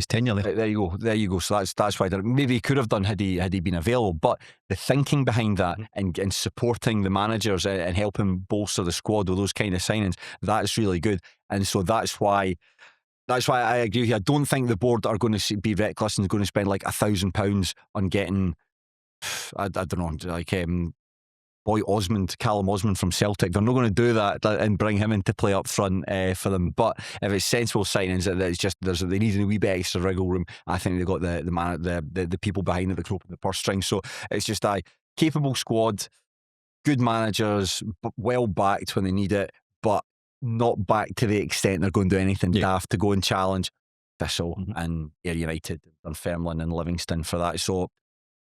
tenure. There you go. So that's why maybe he could have done had he been available. But the thinking behind that and supporting the managers and helping bolster the squad with those kind of signings, that's really good. And so that's why I agree with you. I don't think the board are going to be reckless and going to spend like £1,000 on getting, I don't know, like Callum Osmond from Celtic. They're not going to do that and bring him in to play up front for them. But if it's sensible signings, it's just they need a wee bit extra wriggle room. I think they've got the people behind it that can open the purse string. So it's just a capable squad, good managers, but well backed when they need it, but not back to the extent they're going to do anything daft to go and challenge Thistle and Ayr United, Dunfermline and Livingston for that. So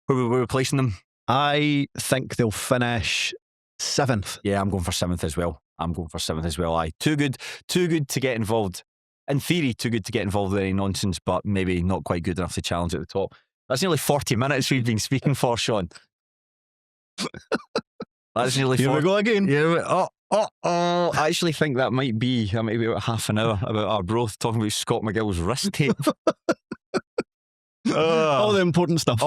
we're replacing them. I think they'll finish 7th. Yeah, I'm going for 7th as well. Aye, too good to get involved. In theory, too good to get involved with any nonsense, but maybe not quite good enough to challenge at the top. That's nearly 40 minutes we've been speaking for, Shaughan. That's nearly. Here we go again. Yeah. I actually think that might be about half an hour about Arbroath talking about Scott McGill's wrist tape. All the important stuff.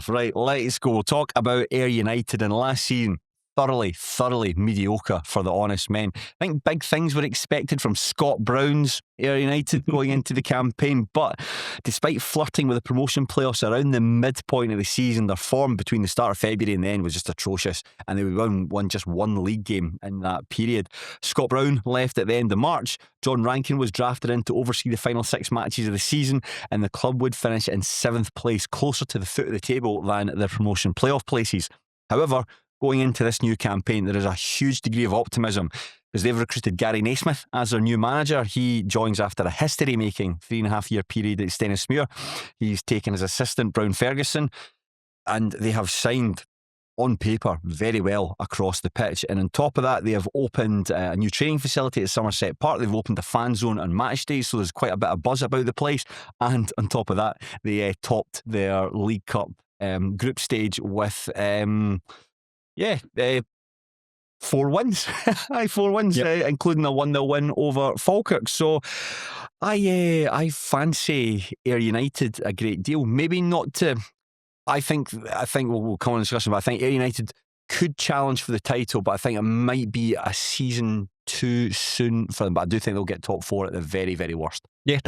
Right, let's go. We'll talk about Ayr United. And last season, thoroughly mediocre for the honest men. I think big things were expected from Scott Brown's Ayr United going into the campaign, but despite flirting with the promotion playoffs around the midpoint of the season, their form between the start of February and the end was just atrocious, and they won just one league game in that period. Scott Brown left at the end of March. John Rankin was drafted in to oversee the final 6 matches of the season, and the club would finish in 7th place, closer to the foot of the table than their promotion playoff places. However, going into this new campaign, there is a huge degree of optimism because they've recruited Gary Naismith as their new manager. He joins after a history-making 3.5-year period at Stennismuir. He's taken as assistant Brown Ferguson, and they have signed on paper very well across the pitch. And on top of that, they have opened a new training facility at Somerset Park. They've opened a fan zone on match days, so there's quite a bit of buzz about the place. And on top of that, they topped their League Cup group stage with 4 wins. 4 wins, including a 1-0 win over Falkirk. So I fancy Ayr United a great deal. Maybe not to. I think we'll come on and discuss it, but I think Ayr United could challenge for the title, but I think it might be a season too soon for them. But I do think they'll get top 4 at the very, very worst. Yeah,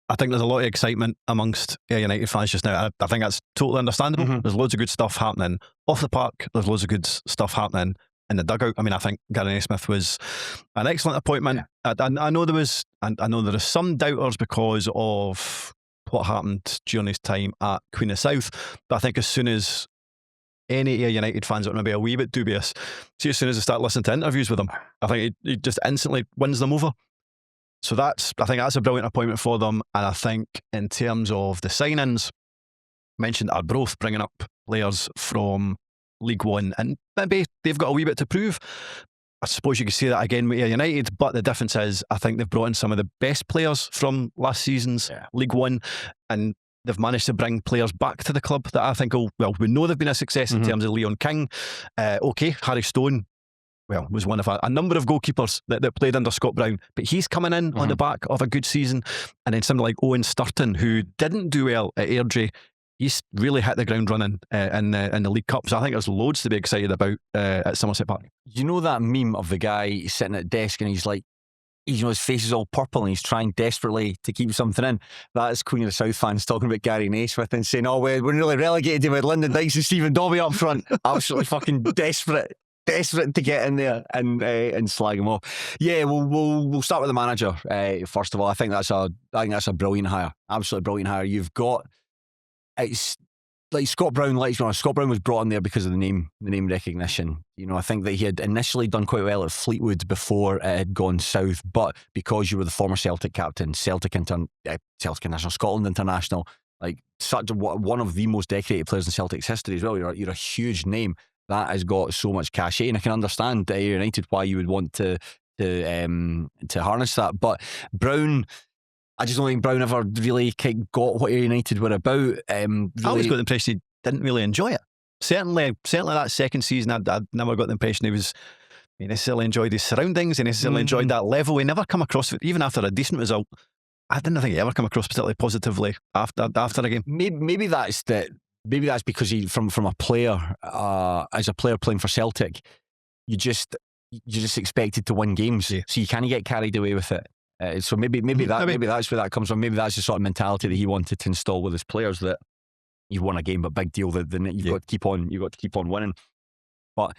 I think there's a lot of excitement amongst Ayr United fans just now. I think that's totally understandable. Mhm. There's loads of good stuff happening off the park. There's loads of good stuff happening in the dugout. I mean, I think Gary Naismith was an excellent appointment. I know there are some doubters because of what happened during his time at Queen of South. But I think as soon as any Ayr United fans that are maybe a wee bit dubious, see, as soon as they start listening to interviews with him, I think he just instantly wins them over. So I think that's a brilliant appointment for them. And I think in terms of the signings, mentioned Arbroath bringing up players from League One, and maybe they've got a wee bit to prove. I suppose you could say that again with Ayr United, but the difference is I think they've brought in some of the best players from last season's League One, and they've managed to bring players back to the club that I think we know they've been a success in terms of Leon King. Harry Stone, was one of a number of goalkeepers that played under Scott Brown, but he's coming in on the back of a good season. And then somebody like Owen Sturton, who didn't do well at Airdrie, he's really hit the ground running in the League Cup. So I think there's loads to be excited about at Somerset Park. You know that meme of the guy sitting at the desk and he's like, his face is all purple and he's trying desperately to keep something in. That is Queen of the South fans talking about Gary Naismith and saying, we're really relegated with Lyndon Dykes and Stephen Dobbie up front. Absolutely fucking desperate to get in there and slag him off. Yeah, we'll start with the manager first of all. I think that's a brilliant hire, absolutely brilliant hire. You've got, it's like Scott Brown. Let's be honest, Scott Brown was brought in there because of the name recognition. I think that he had initially done quite well at Fleetwood before it had gone south, but because you were the former Celtic captain, Celtic International, Scotland International, like such one of the most decorated players in Celtic's history as well. You're a huge name. That has got so much cachet, and I can understand Ayr United why you would want to harness that. But Brown, I just don't think Brown ever really got what Ayr United were about. I always got the impression he didn't really enjoy it. Certainly that second season, I never got the impression he necessarily enjoyed his surroundings. He necessarily enjoyed that level. He never come across it, even after a decent result. I didn't think he ever come across particularly positively after a game. Maybe that's because he, from a player, as a player playing for Celtic, you're just expected to win games, so you kind of get carried away with it. So maybe that's where that comes from. Maybe that's the sort of mentality that he wanted to install with his players, that you've won a game, but big deal. That you've got to keep on winning. But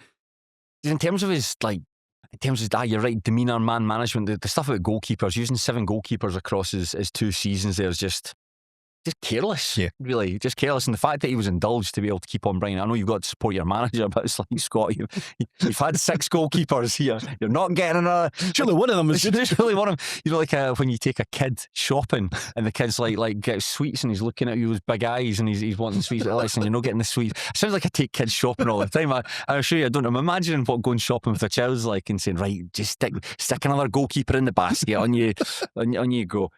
in terms of his you're right, demeanour, man management, the stuff about goalkeepers, using 7 goalkeepers across his 2 seasons there is just careless, really, just careless. And the fact that he was indulged to be able to keep on bringing, I know you've got to support your manager, but it's like, Scott, you've had 6 goalkeepers here, you're not getting another. Surely one of them is surely one of them. Like when you take a kid shopping and the kid's like gets sweets and he's looking at you with big eyes and he's wanting sweets. Listen, you're not getting the sweets. It sounds like I take kids shopping all the time. I'm sure you don't. I'm imagining what going shopping with a child's like and saying, right, just stick another goalkeeper in the basket, on you go.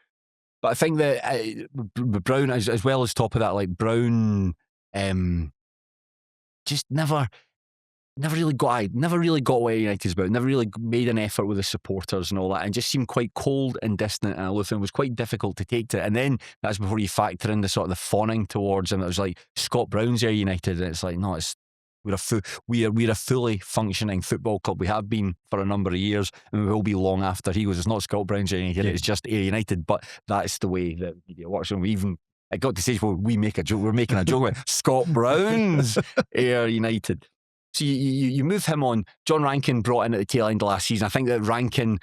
But I think that Brown, as well as top of that, like Brown, just never really got what United's about. Never really made an effort with the supporters and all that, and just seemed quite cold and distant. And I thought it was quite difficult to take to. And then that's before you factor in the sort of the fawning towards him. It was like Scott Brown's Ayr United, and it's like, no, we're a fully functioning football club. We have been for a number of years, and we will be long after he goes. It's not Scott Brown's Ayr United, it's just Ayr United. But that's the way that media works. And it got to the stage where we make a joke. We're making a joke with Scott Brown's Ayr United. So you move him on. John Rankin brought in at the tail end of last season. I think that Rankin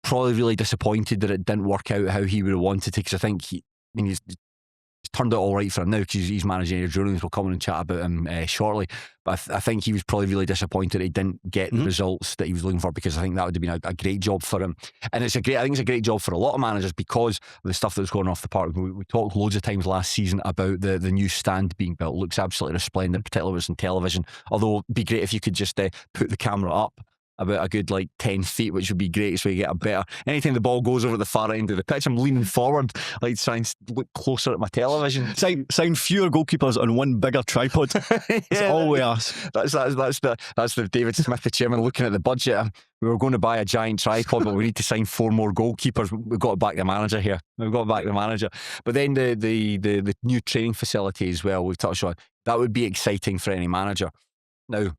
probably really disappointed that it didn't work out how he would have wanted to, because I think he's turned out all right for him now, because he's managing Ayr Juniors. We'll come on and chat about him shortly. But I think he was probably really disappointed he didn't get the results that he was looking for, because I think that would have been a great job for him. And I think it's a great job for a lot of managers because of the stuff that was going off the park. We talked loads of times last season about the new stand being built. It looks absolutely resplendent, particularly when it's on television. Although it'd be great if you could just put the camera up about a good 10 feet, which would be great, so you get a better. Anytime the ball goes over the far end of the pitch, I'm leaning forward, trying to look closer at my television. Sign fewer goalkeepers on one bigger tripod. That's all we ask. That's the David Smith, the chairman, looking at the budget. We were going to buy a giant tripod, but we need to sign 4 more goalkeepers. We've got to back the manager here. But then the new training facility as well, we've touched on. That would be exciting for any manager. Now,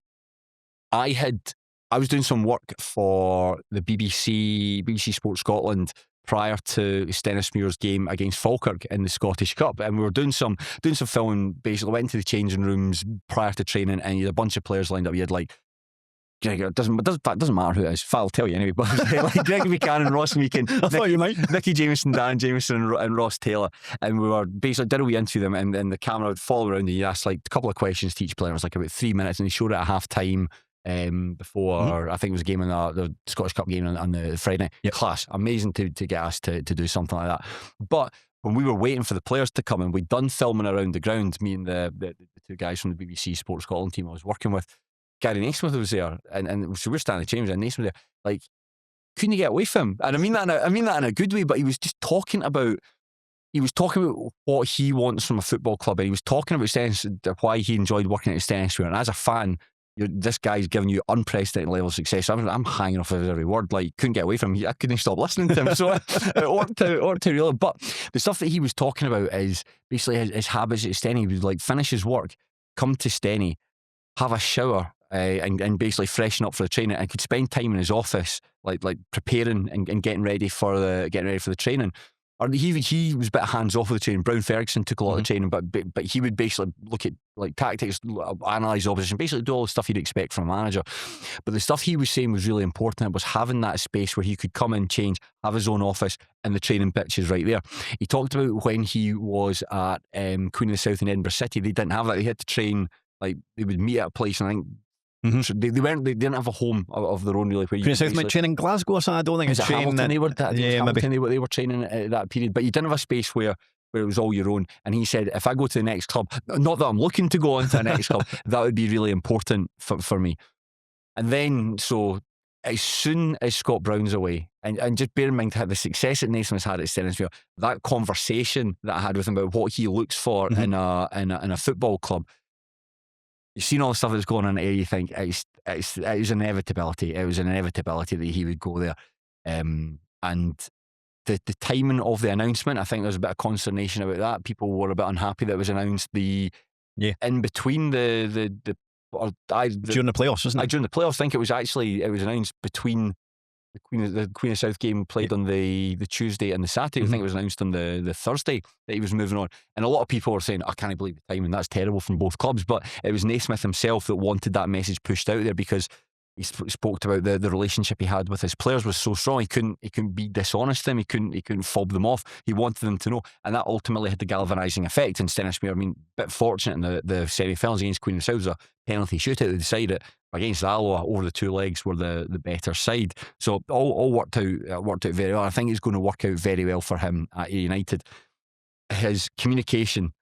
I was doing some work for the BBC Sports Scotland prior to Stennismuir's game against Falkirk in the Scottish Cup, and we were doing some filming. Basically, went into the changing rooms prior to training, and you had a bunch of players lined up. You had like, it doesn't matter who it is. I'll tell you anyway. But like Gregory Buchanan, Ross Meakin, I thought you might. Nicky Jameson, Dan Jameson, and Ross Taylor, and we were basically did a wee interview them, and the camera would follow around, and you asked like a couple of questions to each player. It was like about 3 minutes, and they showed it at half time. Before I think it was a game in the Scottish Cup game on the Friday night. Yep. Class, amazing to get asked to do something like that. But when we were waiting for the players to come in, we'd done filming around the ground. Me and the two guys from the BBC Sports Scotland team I was working with, Gary Naismith was there, and so we're standing in the chambers, and Naismith was there. Like, couldn't you get away from him? And I mean that in a good way. But he was just talking about. He was talking about what he wants from a football club, and he was talking about why he enjoyed working at Stennismuir. And as a fan, this guy's giving you unprecedented level of success. So I'm hanging off of every word. Like, couldn't get away from him. I couldn't stop listening to him. So it worked out really. But the stuff that he was talking about is basically his habits at Stenny. He would like finish his work, come to Stenny, have a shower, and basically freshen up for the training, and could spend time in his office, like preparing and getting ready for the training. Or he was a bit hands off with the training. Brown Ferguson took a lot of the training, but he would basically look at like tactics, analyse opposition, basically do all the stuff you'd expect from a manager. But the stuff he was saying was really important. It was having that space where he could come in, change, have his own office, and the training pitch is right there. He talked about when he was at Queen of the South in Edinburgh City, they didn't have that. They had to train, like they would meet at a place, and I think so they didn't have a home of their own really. Where Queen of South might train in Glasgow or something. I don't think it's training. They were training at that period, but you didn't have a space where it was all your own. And he said, if I go to the next club, not that I'm looking to go on to the next club, that would be really important for me. And then, so as soon as Scott Brown's away, and just bear in mind the success that Naismith's had at Stennismuir, that conversation that I had with him about what he looks for in a football club. You've seen all the stuff that's going on here. You think it was inevitability. It was an inevitability that he would go there, and the timing of the announcement, I think there was a bit of consternation about that. People were a bit unhappy that it was announced in between during the playoffs, wasn't it? During the playoffs, I think it was announced between the Queen of South game played on the Tuesday and the Saturday. I think it was announced on the Thursday that he was moving on, and a lot of people were saying, I can't believe the timing, that's terrible from both clubs. But it was Naismith himself that wanted that message pushed out there, because he spoke about the relationship he had with his players was so strong. He couldn't be dishonest to them. He couldn't fob them off. He wanted them to know, and that ultimately had the galvanising effect. And Stennismuir, I mean, a bit fortunate in the semi-finals against Queen of South, a penalty shootout to decide it. Against Alloa, over the two legs were the better side. So all worked out very well. I think it's going to work out very well for him at Ayr United. His communication,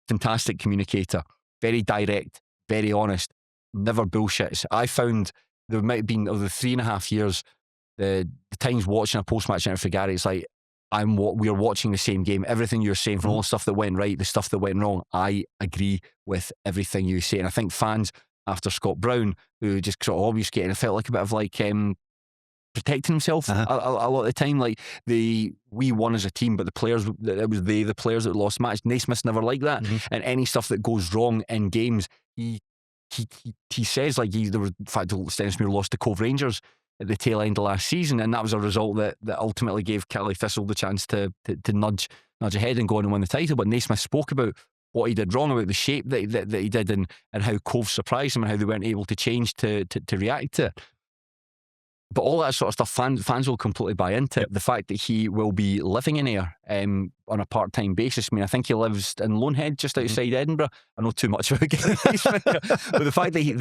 fantastic communicator, very direct, very honest, never bullshits. I found there might have been, over the 3.5 years, the times watching a post-match interview for Gary, it's like, we're watching the same game. Everything you're saying, from all the stuff that went right, the stuff that went wrong, I agree with everything you say. And I think fans, after Scott Brown, who just sort of obviously getting, it felt like a bit of like protecting himself a lot of the time. Like we won as a team, but the players, it was the players that lost match. Naismith's never like that, and any stuff that goes wrong in games, he says, like there was, in fact, Stennismuir lost to Cove Rangers at the tail end of last season, and that was a result that ultimately gave Kelly Thistle the chance to nudge ahead and go on and win the title. But Naismith spoke about what he did wrong, about the shape that he did, and how Cove surprised him, and how they weren't able to change to react to it. But all that sort of stuff, fans will completely buy into it. The fact that he will be living in Ayr on a part-time basis. I mean, I think he lives in Lonehead, just outside Edinburgh. I know too much about Gary, but the fact that he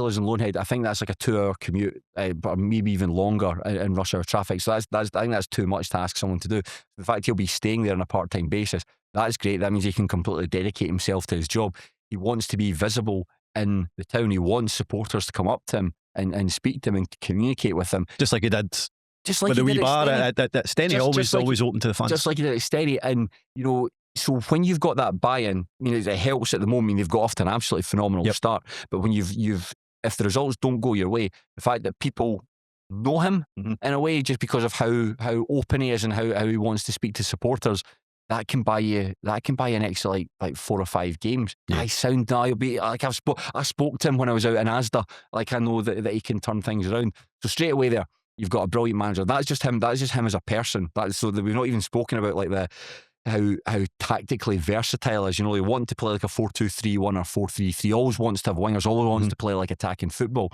lives in Lonehead, I think that's like a 2-hour commute, but maybe even longer in rush hour traffic. So I think that's too much to ask someone to do. The fact he'll be staying there on a part-time basis, that's great. That means he can completely dedicate himself to his job. He wants to be visible in the town. He wants supporters to come up to him and speak to him and communicate with him, just like he did. Just like with he the wee did bar at at Stenny, always open to the fans. Just like he did at Stenny. And so when you've got that buy-in, I mean, it helps at the moment. I mean, they've got off to an absolutely phenomenal start. But when if the results don't go your way, the fact that people know him in a way, just because of how open he is and how he wants to speak to supporters, that can buy you an extra like 4 or 5 games. I'll be like, I spoke to him when I was out in Asda. Like, I know that he can turn things around. So straight away there, You've got a brilliant manager. That's just him. That's just him as a person. That's so that we've not even spoken about like how tactically versatile is. He wants to play like a 4-2-3-1 or 4-3-3. Always wants to have wingers. Always wants to play like attacking football.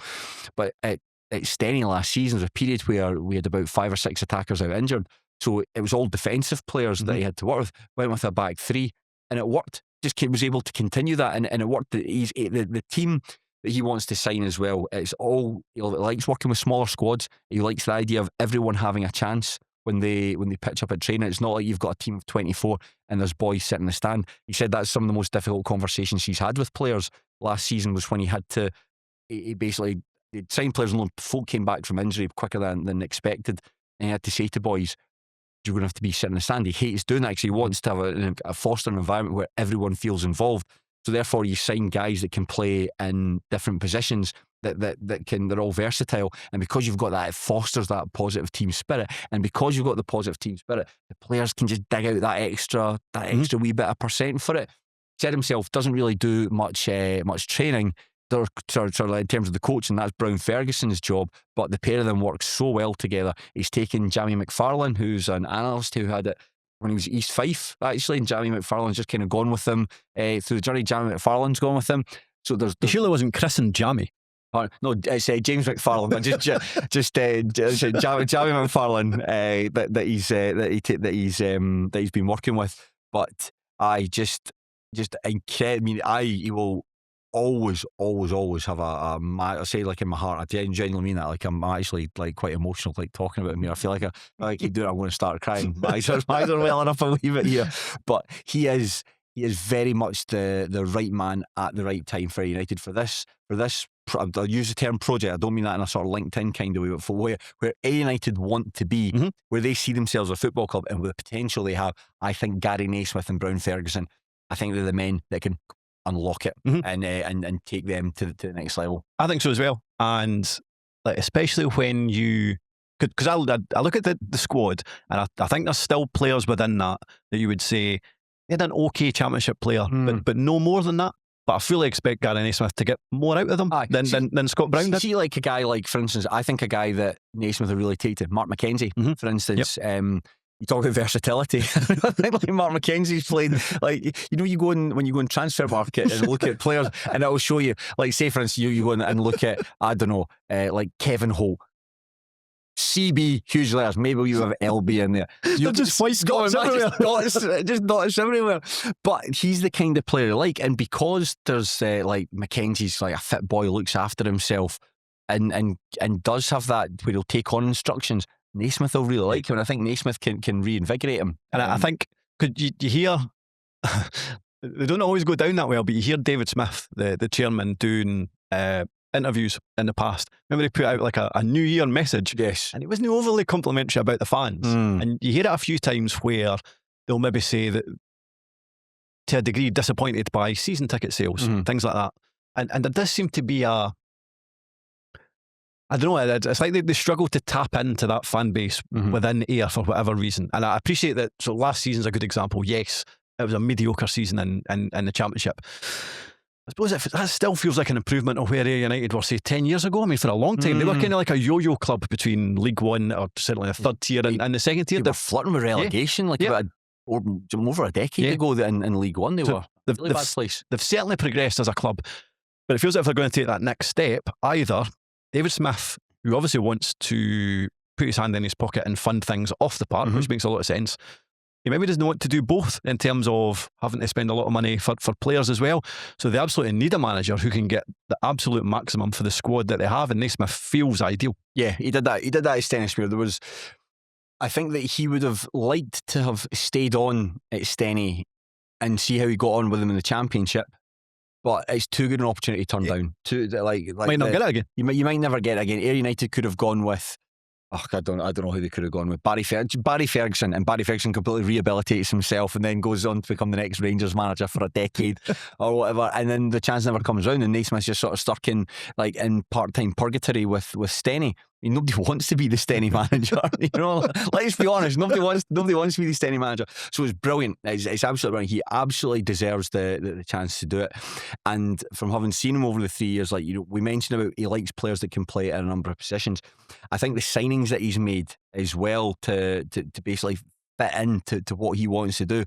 But at Steny last season was a period where we had about 5 or 6 attackers out injured. So it was all defensive players that he had to work with. Went with a back 3, and it worked. Just was able to continue that, and it worked. The team that he wants to sign as well, it's all, he likes working with smaller squads. He likes the idea of everyone having a chance when they pitch up at training. It's not like you've got a team of 24 and there's boys sitting in the stand. He said that's some of the most difficult conversations he's had with players last season, was when he had to, he basically signed players and folk came back from injury quicker than expected, and he had to say to boys, you're going to have to be sitting in the stand. He hates doing that because he wants to have a foster an environment where everyone feels involved. So therefore you sign guys that can play in different positions, they're all versatile, and because you've got that, it fosters that positive team spirit, and because you've got the positive team spirit, the players can just dig out that extra wee bit of percent for it. He said himself doesn't really do much training in terms of the coaching. That's Brown Ferguson's job, but the pair of them work so well together. He's taken Jamie McFarlane, who's an analyst who had it when he was at East Fife, actually, and Jamie McFarlane's just kind of gone with him through the journey. Jamie McFarlane's gone with him. So there's You sure it wasn't Chris and Jamie? No, it's James McFarlane, but just Jamie McFarlane that he's been working with. But I just incredible. I mean, he will always have I say, like, in my heart, I genuinely mean that. Like, I'm actually like quite emotional, like, talking about him here. I feel like I keep doing it, I'm going to start crying. My eyes are welling up a wee bit here. But he is very much the right man at the right time for United for this. I'll use the term project. I don't mean that in a sort of LinkedIn kind of way, but for where United want to be, where they see themselves as a football club, and with the potential they have. I think Gary Naismith and Brown Ferguson, I think they're the men that can unlock it and take them to the next level. I think so as well. And like, especially when you, because I look at the squad, and I think there's still players within that you would say they had an okay championship player, but no more than that. But I fully expect Gary Naismith to get more out of them than Scott Brown did. See, like a guy like, for instance, I think a guy that Naismith would really take to, Mark McKenzie, for instance. You talk about versatility. I think like Mark McKenzie's played, like, you go in, when you go in transfer market and look at players, and it will show you, like, say for instance, you go in and look at, I don't know, like Kevin Holt, CB, huge letters. Maybe you have LB in there. You're just white Scots everywhere. Just dots everywhere. But he's the kind of player I like, and because there's like Mackenzie's like a fit boy, looks after himself, and does have that where he'll take on instructions. Naismith will really like him, and I think Naismith can reinvigorate him. And I think, could you hear? They don't always go down that well, but you hear David Smith, the chairman, doing interviews in the past. Remember, he put out like a New Year message. Yes. And he wasn't overly complimentary about the fans. And you hear it a few times where they'll maybe say that, to a degree, disappointed by season ticket sales, things like that. And there does seem to be I don't know, it's like they struggle to tap into that fan base within Ayr for whatever reason. And I appreciate that. So last season's a good example. Yes, it was a mediocre season in the championship. I suppose that still feels like an improvement of where Ayr United were, say, 10 years ago. I mean, for a long time, they were kind of like a yo-yo club between League One, or certainly the third tier, and the second tier. They were flirting with relegation about over a decade ago in League One. They were a really bad place. They've certainly progressed as a club, but it feels like if they're going to take that next step, either David Smith, who obviously wants to put his hand in his pocket and fund things off the park, which makes a lot of sense, he maybe doesn't want to do both in terms of having to spend a lot of money for players as well. So they absolutely need a manager who can get the absolute maximum for the squad that they have, and Naismith feels ideal. Yeah, he did that. He did that at Stennismuir. I think that he would have liked to have stayed on at Steny and see how he got on with them in the championship. But it's too good an opportunity to turn down. Might not get it again. You might never get it again. Ayr United could have gone with, I don't know who they could have gone with. Barry Ferguson, and Barry Ferguson completely rehabilitates himself and then goes on to become the next Rangers manager for a decade or whatever. And then the chance never comes round, and Naismith's just sort of stuck in part-time purgatory with Steny. nobody wants to be the Steny manager. Let's be honest. Nobody wants to be the Steny manager. So it's brilliant. It's absolutely brilliant. He absolutely deserves the chance to do it. And from having seen him over the 3 years, we mentioned about he likes players that can play at a number of positions. I think the signings that he's made as well to basically fit into what he wants to do.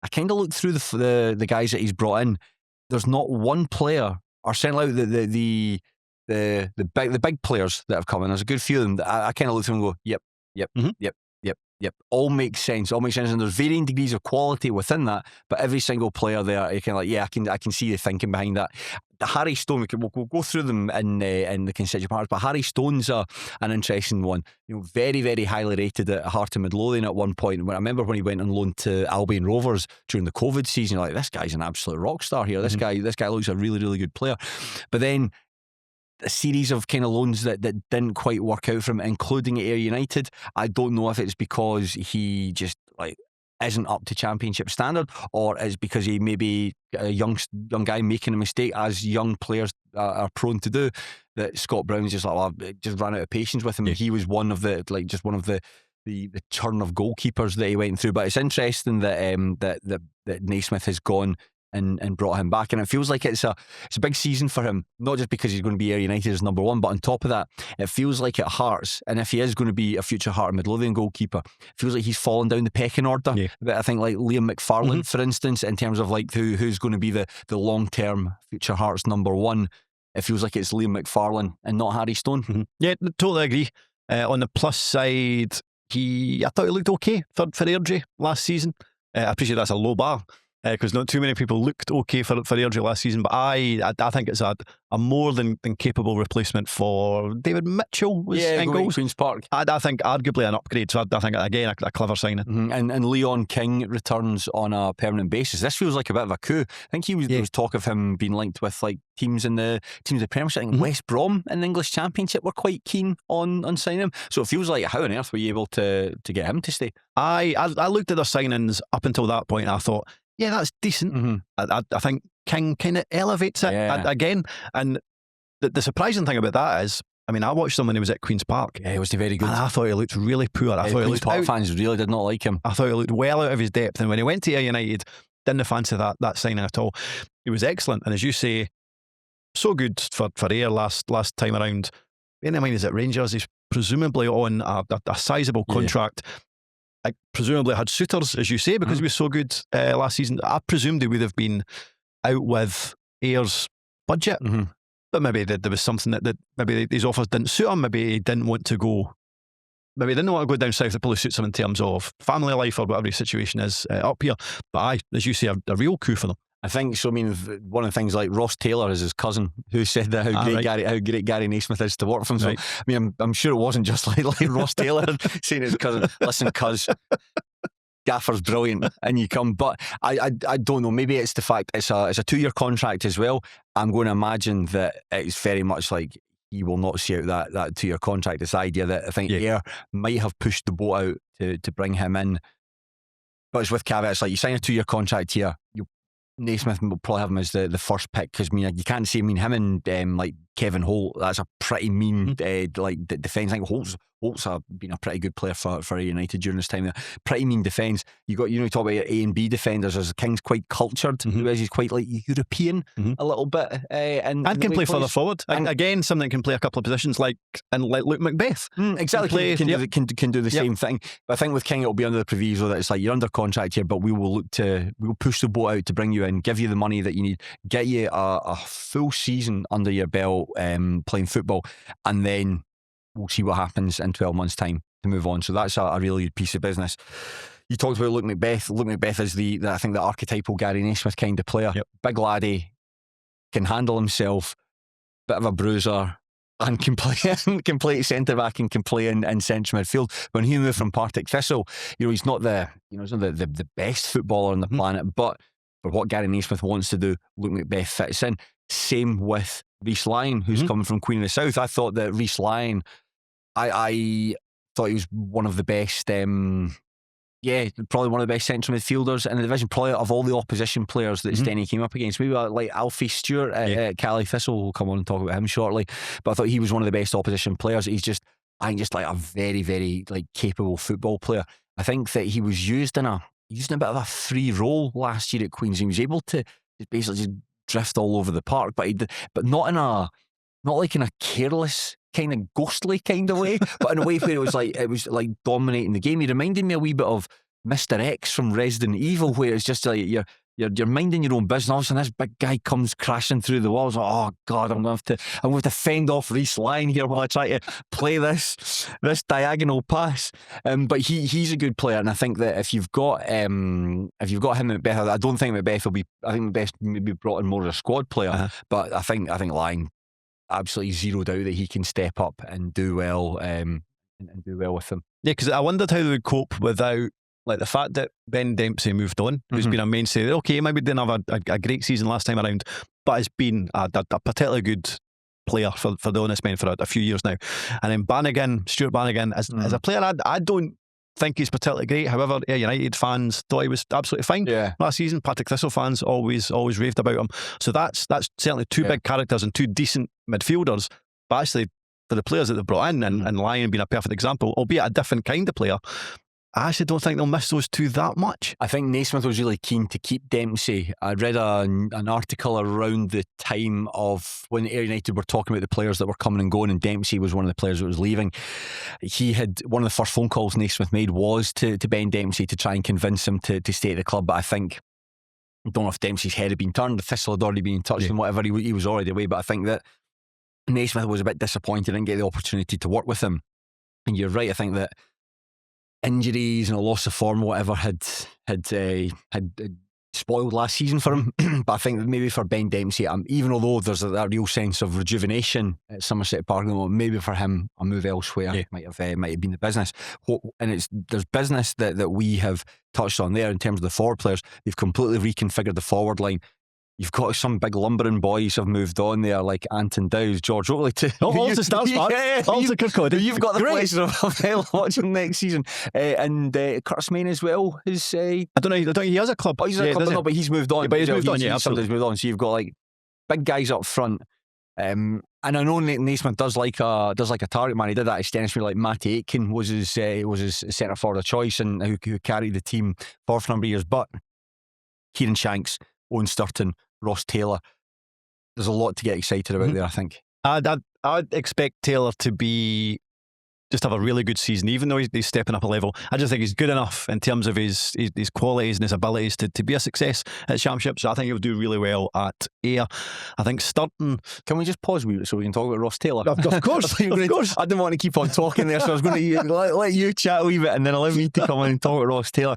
I kind of looked through the guys that he's brought in. There's not one player, or certainly out the big players that have come in. There's a good few of them that I kind of look through and go, yep. All makes sense. And there's varying degrees of quality within that. But every single player there, you kind of I can see the thinking behind that. The Harry Stone, we'll go through them in the constituent parts. But Harry Stone's an interesting one. Very, very highly rated at Heart of Midlothian at one point. I remember when he went on loan to Albion Rovers during the COVID season. You're like, this guy's an absolute rock star here. This guy looks a really, really good player. But then a series of kind of loans that didn't quite work out for him, including at Ayr United. I don't know if it's because he just isn't up to championship standard, or it's because he may be a young guy making a mistake, as young players are prone to do, that Scott Brown's just just ran out of patience with him. Yeah. He was one of the churn of goalkeepers that he went through. But it's interesting that Naismith has gone and brought him back, and it feels like it's a big season for him, not just because he's going to be Ayr United's number one, but on top of that, it feels like at Hearts, and if he is going to be a future Heart of Midlothian goalkeeper, it feels like he's fallen down the pecking order. Yeah. But I think like Liam McFarlane, for instance, in terms of who's going to be the long-term future Hearts number one, it feels like it's Liam McFarlane and not Harry Stone. Yeah, totally agree. On the plus side, I thought he looked okay for Airdrie last season. I appreciate that's a low bar, because not too many people looked okay for Airdrie last season, but I think it's a more than capable replacement for David Mitchell in goals. Queen's Park. I think arguably an upgrade, so I think again a clever signing. And Leon King returns on a permanent basis. This feels like a bit of a coup. I think there was talk of him being linked with teams in the Premiership. I think West Brom in the English Championship were quite keen on signing him. So it feels like, how on earth were you able to get him to stay? I looked at their signings up until that point and I thought, yeah, that's decent. I think King kind of elevates it again. And the surprising thing about that is, I watched him when he was at Queen's Park. Yeah, he was very good. And I thought he looked really poor. I thought Queen's Park fans really did not like him. I thought he looked well out of his depth. And when he went to Ayr United, didn't fancy that signing at all. He was excellent. And as you say, so good for Ayr last time around. Bearing in mind he's at Rangers, he's presumably on a sizable contract. I presumably had suitors, as you say, because he was so good last season. I presumed he would have been out with Ayer's budget, but maybe there was something that maybe these offers didn't suit him. Maybe he didn't want to go. Maybe he didn't want to go down south. It probably suits him in terms of family life or whatever his situation is up here. But as you say, a real coup for them. I think so. One of the things, like Ross Taylor is his cousin, who said that how great Gary Naismith is to work for him. So I'm sure it wasn't just like Ross Taylor saying his cousin, listen, cuz Gaffer's brilliant and you come. But I don't know, maybe it's the fact it's a 2-year contract as well. I'm going to imagine that it's very much like he will not see out that 2-year contract. It's the idea that I think Ayr might have pushed the boat out to bring him in, but it's with caveats. Like, you sign a 2-year contract here, Naismith will probably have him as the first pick, because you can't see him and like Kevin Holt, that's a pretty mean defence. I think Holt's been a pretty good player for Ayr United during this time. Pretty mean defence. You talk about A and B defenders. As King's quite cultured, whereas he's quite like European a little bit, and can play further forward. And again, something that can play a couple of positions, like Luke Macbeth. Exactly, can do the same thing. But I think with King, it'll be under the proviso that it's like, you're under contract here, but we will push the boat out to bring you in, give you the money that you need, get you a full season under your belt playing football, and then we'll see what happens in 12 months' time to move on. So that's a really good piece of business. You talked about Luke Macbeth. Luke Macbeth is I think the archetypal Gary Naismith kind of player. Big laddie, can handle himself, bit of a bruiser, and can play centre back and can play in central midfield. When he moved from Partick Thistle, he's not the best footballer on the planet, but for what Gary Naismith wants to do, Luke Macbeth fits in. Same with Reece Lyon, who's coming from Queen of the South. I thought that Reece Lyon, I thought he was one of the best, probably one of the best central midfielders in the division, probably of all the opposition players that Steny came up against. Maybe like Alfie Stewart at Cali Thistle. We'll come on and talk about him shortly. But I thought he was one of the best opposition players. He's just I think just like a very, very like capable football player. I think that he was used in a bit of a free role last year at Queen's. He was able to basically just drift all over the park, but but not like in a careless kind of ghostly kind of way, but in a way where it was like dominating the game. He reminded me a wee bit of Mr. X from Resident Evil, where it's just like you're minding your own business. All of a sudden, this big guy comes crashing through the walls. Oh God, I'm going to have to fend off Reece Lyon here while I try to play this diagonal pass. But he's a good player, and I think that if you've got him at Macbeth, I don't think Macbeth will be. I think Macbeth maybe brought in more of a squad player, but I think Lyon absolutely zero doubt that he can step up and do well, and do well with them. Yeah, because I wondered how they would cope without. Like the fact that Ben Dempsey moved on, who's been a mainstay. Okay, maybe didn't have a great season last time around, but has been a particularly good player for the Honest Men for a few years now. And then Stuart Bannigan, as a player, I don't think he's particularly great. However, United fans thought he was absolutely fine last season. Partick Thistle fans always raved about him. So that's certainly two big characters and two decent midfielders. But actually, for the players that they've brought in, and Lyon being a perfect example, albeit a different kind of player, I actually don't think they'll miss those two that much. I think Naismith was really keen to keep Dempsey. I read an article around the time of when Ayr United were talking about the players that were coming and going, and Dempsey was one of the players that was leaving. He had one of the first phone calls Naismith made was to Ben Dempsey to try and convince him to stay at the club. But I don't know if Dempsey's head had been turned, the Thistle had already been in touch and whatever, he was already away. But I think that Naismith was a bit disappointed and didn't get the opportunity to work with him. And you're right, I think that injuries and a loss of form, whatever, had spoiled last season for him. But I think that maybe for Ben Dempsey, even although there's a real sense of rejuvenation at Somerset Park, maybe for him a move elsewhere might have been the business. And there's business that we have touched on there in terms of the forward players. They've completely reconfigured the forward line. You've got some big lumbering boys have moved on there, like Anton Dowes, George Oakley. Also starts back. Also Kirkcaldy. You've got the pleasure of watching next season. And Curtis Main as well. I don't know. He has a club. Oh, he's a club, but he's moved on. Yeah, but he's moved on. Absolutely moved on. So you've got like big guys up front. And I know Naismith does like a target man. He did that at Stennismere. Like Matty Aitken was his centre forward of choice, and who carried the team for a number of years. But Kieran Shanks, Owen Sturton, Ross Taylor, there's a lot to get excited about there, I think. I'd expect Taylor to just have a really good season, even though he's stepping up a level. I just think he's good enough in terms of his qualities and his abilities to be a success at Championship. So I think he'll do really well at Ayr. I think Sturton. Can we just pause a wee bit so we can talk about Ross Taylor? Of course, of course. I didn't want to keep on talking there, so I was going to let you chat a wee bit and then allow me to come in and talk about Ross Taylor.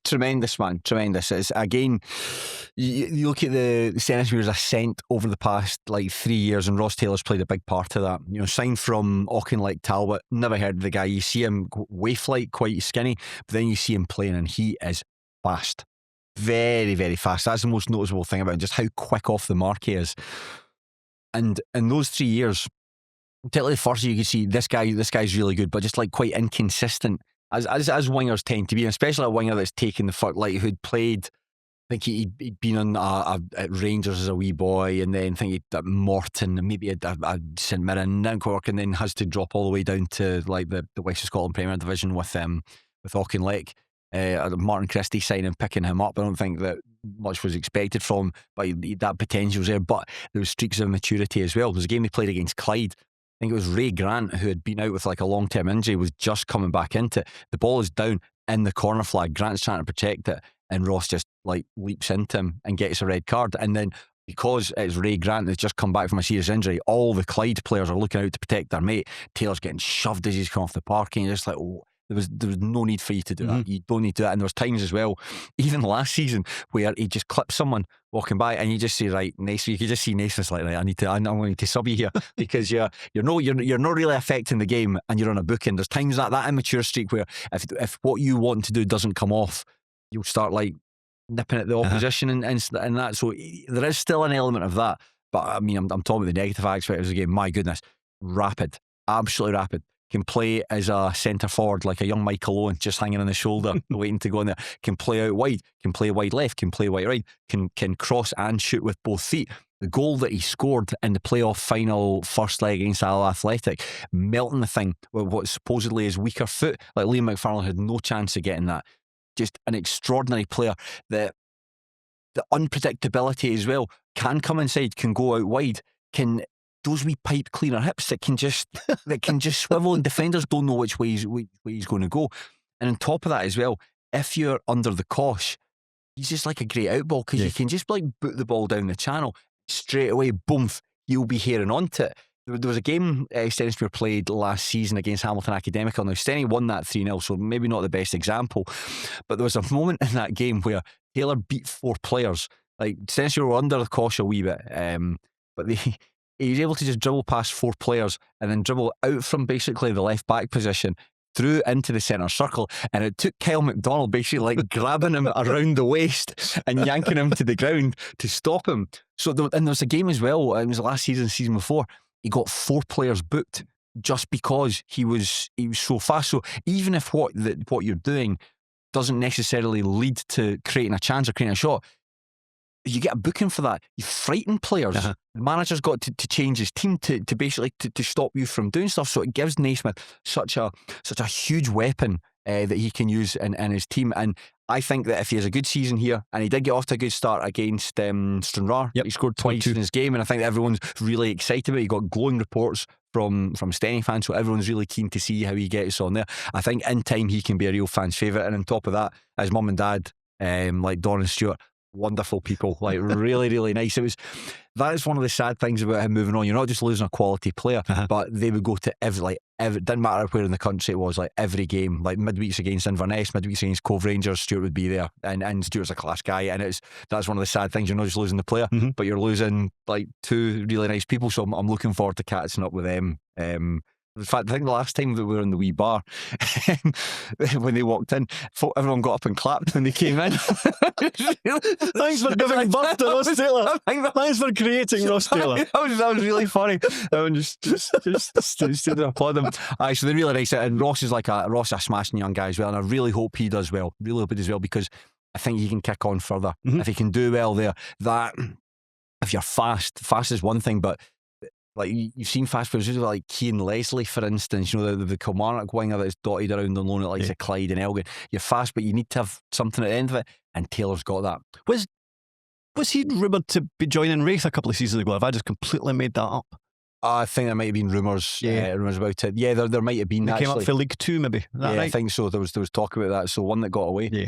Tremendous, man, tremendous. It's again, you look at the Stennismere's ascent over the past 3 years, and Ross Taylor's played a big part of that. Signed from Auchinleck Talbot, never heard of the guy. You see him waif-like, quite skinny, but then you see him playing and he is fast, very, very fast. That's the most noticeable thing about him, just how quick off the mark he is. And in those 3 years, particularly the first year, you can see this guy's really good, but just quite inconsistent. As wingers tend to be, and especially a winger that's taken the foot, who'd played. I think he'd been on at Rangers as a wee boy, and then I think he'd at Morton, and maybe at St Mirren, didn't quite work, and then has to drop all the way down to the West of Scotland Premier Division with Auchinleck. Martin Christie signing, picking him up. I don't think that much was expected from him, but that potential was there. But there was streaks of maturity as well. There was a game they played against Clyde. I think it was Ray Grant, who had been out with a long-term injury, was just coming back into it. The ball is down in the corner flag. Grant's trying to protect it, and Ross just leaps into him and gets a red card. And then because it's Ray Grant that's just come back from a serious injury, all the Clyde players are looking out to protect their mate. Taylor's getting shoved as he's come off the park, and you're just there was no need for you to do that. You don't need to do that. And there was times as well, even last season, where he just clipped someone walking by, and you just say, right, Naismith. You could just see Naismith's right, I'm going to sub you here because you're not really affecting the game, and you're on a booking. There's times that immature streak where if what you want to do doesn't come off, you'll start nipping at the opposition and that. So there is still an element of that. But I mean, I'm talking about the negative aspect of the game. My goodness, rapid, absolutely rapid. Can play as a centre forward like a young Michael Owen, just hanging on the shoulder, waiting to go in there. Can play out wide, can play wide left, can play wide right, can cross and shoot with both feet. the goal that he scored in the playoff final first leg against Al Athletic, melting the thing with what supposedly is weaker foot, like Liam McFarlane had no chance of getting that. Just an extraordinary player. The unpredictability as well, can come inside, can go out wide, can those wee pipe cleaner hips that can just swivel, and defenders don't know which way he's going to go. And on top of that as well, if you're under the cosh, he's just like a great outball, because you can just like boot the ball down the channel straight away, boom, you'll be hearing onto it. There was a game Stensmere played last season against Hamilton Academical. Now Steny won that 3-0, so maybe not the best example, but there was a moment in that game where Taylor beat 4 players. Like Stensmere were under the cosh a wee bit, but he was able to just dribble past 4 players and then dribble out from basically the left back position through into the centre circle, and it took Kyle McDonald basically like grabbing him around the waist and yanking him to the ground to stop him. So and there's a game as well, it was last season before, he got 4 players booked just because he was so fast. So even if what you're doing doesn't necessarily lead to creating a chance or creating a shot, you get a booking for that. You frighten players. The manager's got to change his team to basically to stop you from doing stuff. So it gives Naismith such a huge weapon that he can use in his team. And I think that if he has a good season here, and he did get off to a good start against Stranraer, he scored twice in his game, and I think that everyone's really excited about it. He got glowing reports from Steny fans, so everyone's really keen to see how he gets on there. I think in time he can be a real fan's favourite. And on top of that, his mum and dad, like Don and Stuart, wonderful people, like really, really nice. That is one of the sad things about him moving on. You're not just losing a quality player, but they would go to every, it didn't matter where in the country it was, like every game, like midweeks against Inverness, midweeks against Cove Rangers, Stuart would be there, and Stuart's a class guy, and that's one of the sad things. You're not just losing the player, but you're losing like 2 really nice people. So I'm looking forward to catching up with them. In fact, I think the last time that we were in the wee bar, when they walked in, everyone got up and clapped when they came in. Thanks for giving birth to Ross Taylor. Thanks for creating Ross Taylor. That was really funny. Everyone just stood and applaud them. So they're really nice. And Ross is a smashing young guy as well, and I really hope he does well. Really hope he does well, because I think he can kick on further. If he can do well there. That if you're fast is one thing, but like you've seen fast players like Cian Leslie, for instance, you know, the Kilmarnock winger that's dotted around on loan at like Clyde and Elgin. You're fast, but you need to have something at the end of it, and Taylor's got that. Was he rumoured to be joining Wraith a couple of seasons ago? Have I just completely made that up? I think there might have been rumours about it. Yeah, there might have been. They came up for League 2 maybe. Right? I think so. There was talk about that. So one that got away. Yeah.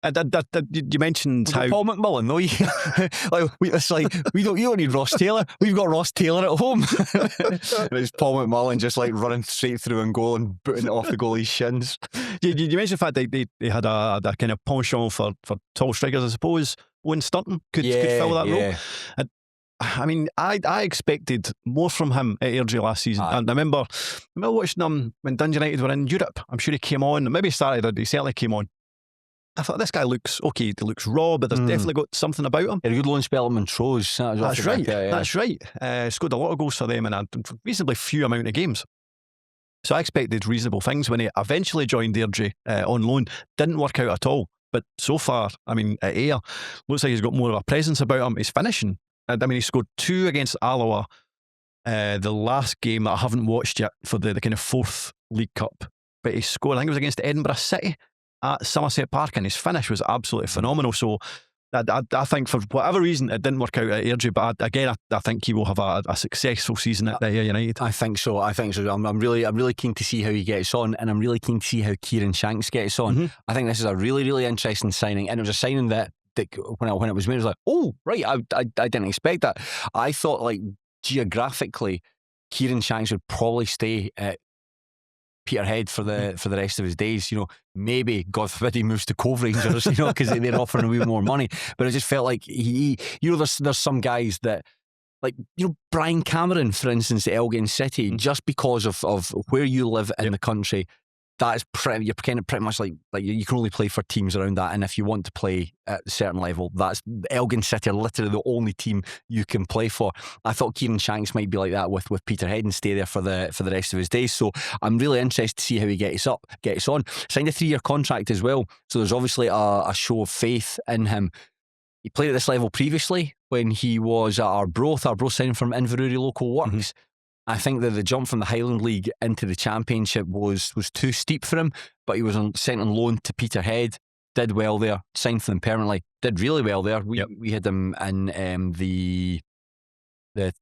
You mentioned how Paul McMullen, though. You don't need Ross Taylor. We've got Ross Taylor at home. And it's Paul McMullen just like running straight through and goal and booting it off the goalie's shins. You mentioned the fact they had a kind of penchant for tall strikers, I suppose. Owen Sturton could fill that role. And, I mean, I expected more from him at Airdrie last season. And I remember watching him when Dundee United were in Europe. I'm sure he came on. Maybe he certainly came on. I thought, this guy looks okay. He looks raw, but there's definitely got something about him. He had a good loan spell at Montrose. That's right. That's right. Scored a lot of goals for them in a reasonably few amount of games. So I expected reasonable things when he eventually joined Airdrie on loan. Didn't work out at all. But so far, I mean, at Ayr, looks like he's got more of a presence about him. He's finishing. I mean, he scored 2 against Alloa. The last game that I haven't watched yet for the kind of 4th League Cup. But he scored, I think it was against Edinburgh City at Somerset Park, and his finish was absolutely phenomenal. So I think for whatever reason it didn't work out at Airdrie, but again I think he will have a successful season at Ayr United. I think so. I'm really keen to see how he gets on, and I'm really keen to see how Kieran Shanks gets on. I think this is a really, really interesting signing, and it was a signing that when it was made, I was like, oh right, I didn't expect that. I thought like geographically Kieran Shanks would probably stay at Peterhead for the rest of his days. You know, maybe God forbid he moves to Cove Rangers, you know, because they're offering a wee more money. But it just felt like there's some guys that, like, you know, Brian Cameron, for instance, at Elgin City, just because of where you live in the country, that's you're kind of pretty much like you can only play for teams around that, and if you want to play at a certain level, that's Elgin City are literally the only team you can play for. I thought Kieran Shanks might be like that with Peterhead and stay there for the rest of his days. So I'm really interested to see how he gets on. Signed a 3-year contract as well, so there's obviously a show of faith in him. he played at this level previously when he was at Arbroath signed from Inverurie Local Works. I think that the jump from the Highland League into the Championship was too steep for him, but he was sent on loan to Peterhead, did well there, signed for them permanently, did really well there. We had him in the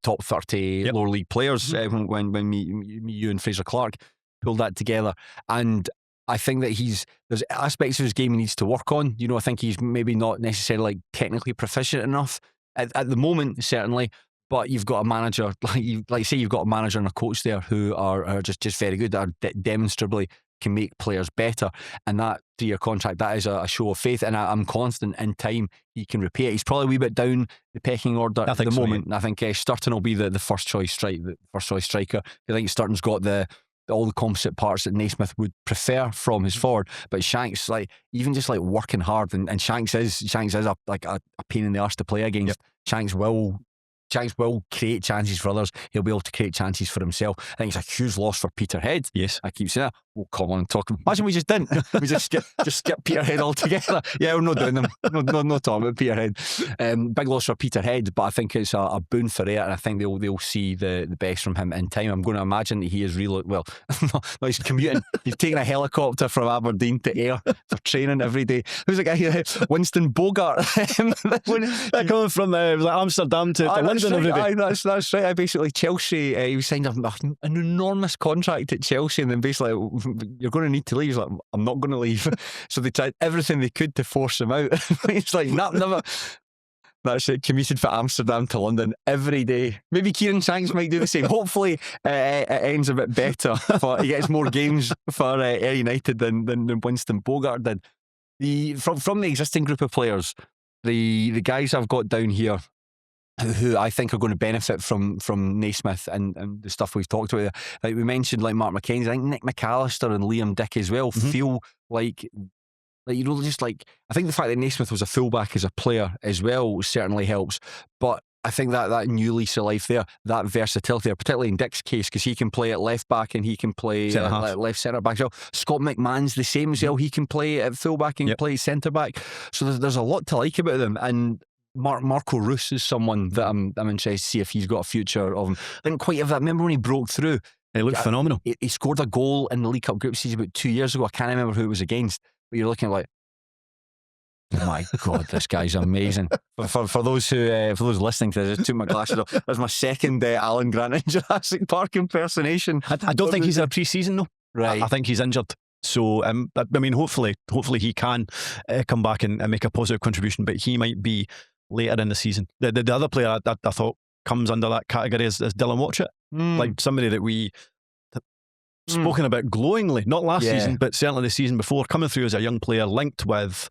top 30 lower league players when you and Fraser Clark pulled that together. And I think that there's aspects of his game he needs to work on. You know, I think he's maybe not necessarily like technically proficient enough at the moment, certainly. But you've got a manager, say you've got a manager and a coach there who are just very good, that are demonstrably can make players better. And that 3-year contract, that is a show of faith. And I'm confident in time he can repay it. He's probably a wee bit down the pecking order at the moment. And I think Sturton will be the first choice striker. I think Sturton's got all the composite parts that Naismith would prefer from his forward, but Shanks, like, even just like working hard, and Shanks is a pain in the arse to play against. Shanks will create chances for others. He'll be able to create chances for himself. I think it's a huge loss for Peterhead. Yes, I keep saying that. Oh, come on, imagine we just didn't. We just skip Peterhead altogether. Yeah, we're not doing them. No talking about Peterhead. Big loss for Peterhead, but I think it's a boon for Ayr, and I think they'll see the best from him in time. I'm going to imagine that he is really no, he's commuting. He's taking a helicopter from Aberdeen to Ayr for training every day. Who's the guy? Winston Bogart. Coming from Amsterdam to London every day. That's right. I basically Chelsea. He signed an enormous contract at Chelsea, and then basically, you're going to need to leave. He's like, I'm not going to leave. So they tried everything they could to force him out. It's like, never. That's it. Commuted from Amsterdam to London every day. Maybe Kieran Shanks might do the same. Hopefully, it ends a bit better. He gets more games for Ayr United than Winston Bogart did. From the existing group of players, the guys I've got down here, who I think are going to benefit from Naismith and the stuff we've talked about. Like we mentioned, like Mark McKenzie, I think Nick McAllister and Liam Dick as well feel like you know, just like, I think the fact that Naismith was a fullback as a player as well certainly helps. But I think that new lease of life there, that versatility there, particularly in Dick's case, because he can play at left back and he can play left centre back as well. Scott McMahon's the same as well. He can play at fullback and play centre back. So there's a lot to like about them. And Marco Roos is someone that I'm interested to see if he's got a future of him. I didn't quite have that. Remember when he broke through? He looked phenomenal. He scored a goal in the League Cup group stage about 2 years ago. I can't remember who it was against, but you're looking like, oh my God, this guy's amazing. For those listening to this, I just took my glasses off. That's my second Alan Grant in Jurassic Park impersonation. I don't think he's in a pre-season though. Right. I think he's injured. So I mean, hopefully he can come back and make a positive contribution, but he might be later in the season. The other player I thought comes under that category is Dylan Watchett, like somebody that we spoken about glowingly, not last season, but certainly the season before, coming through as a young player linked with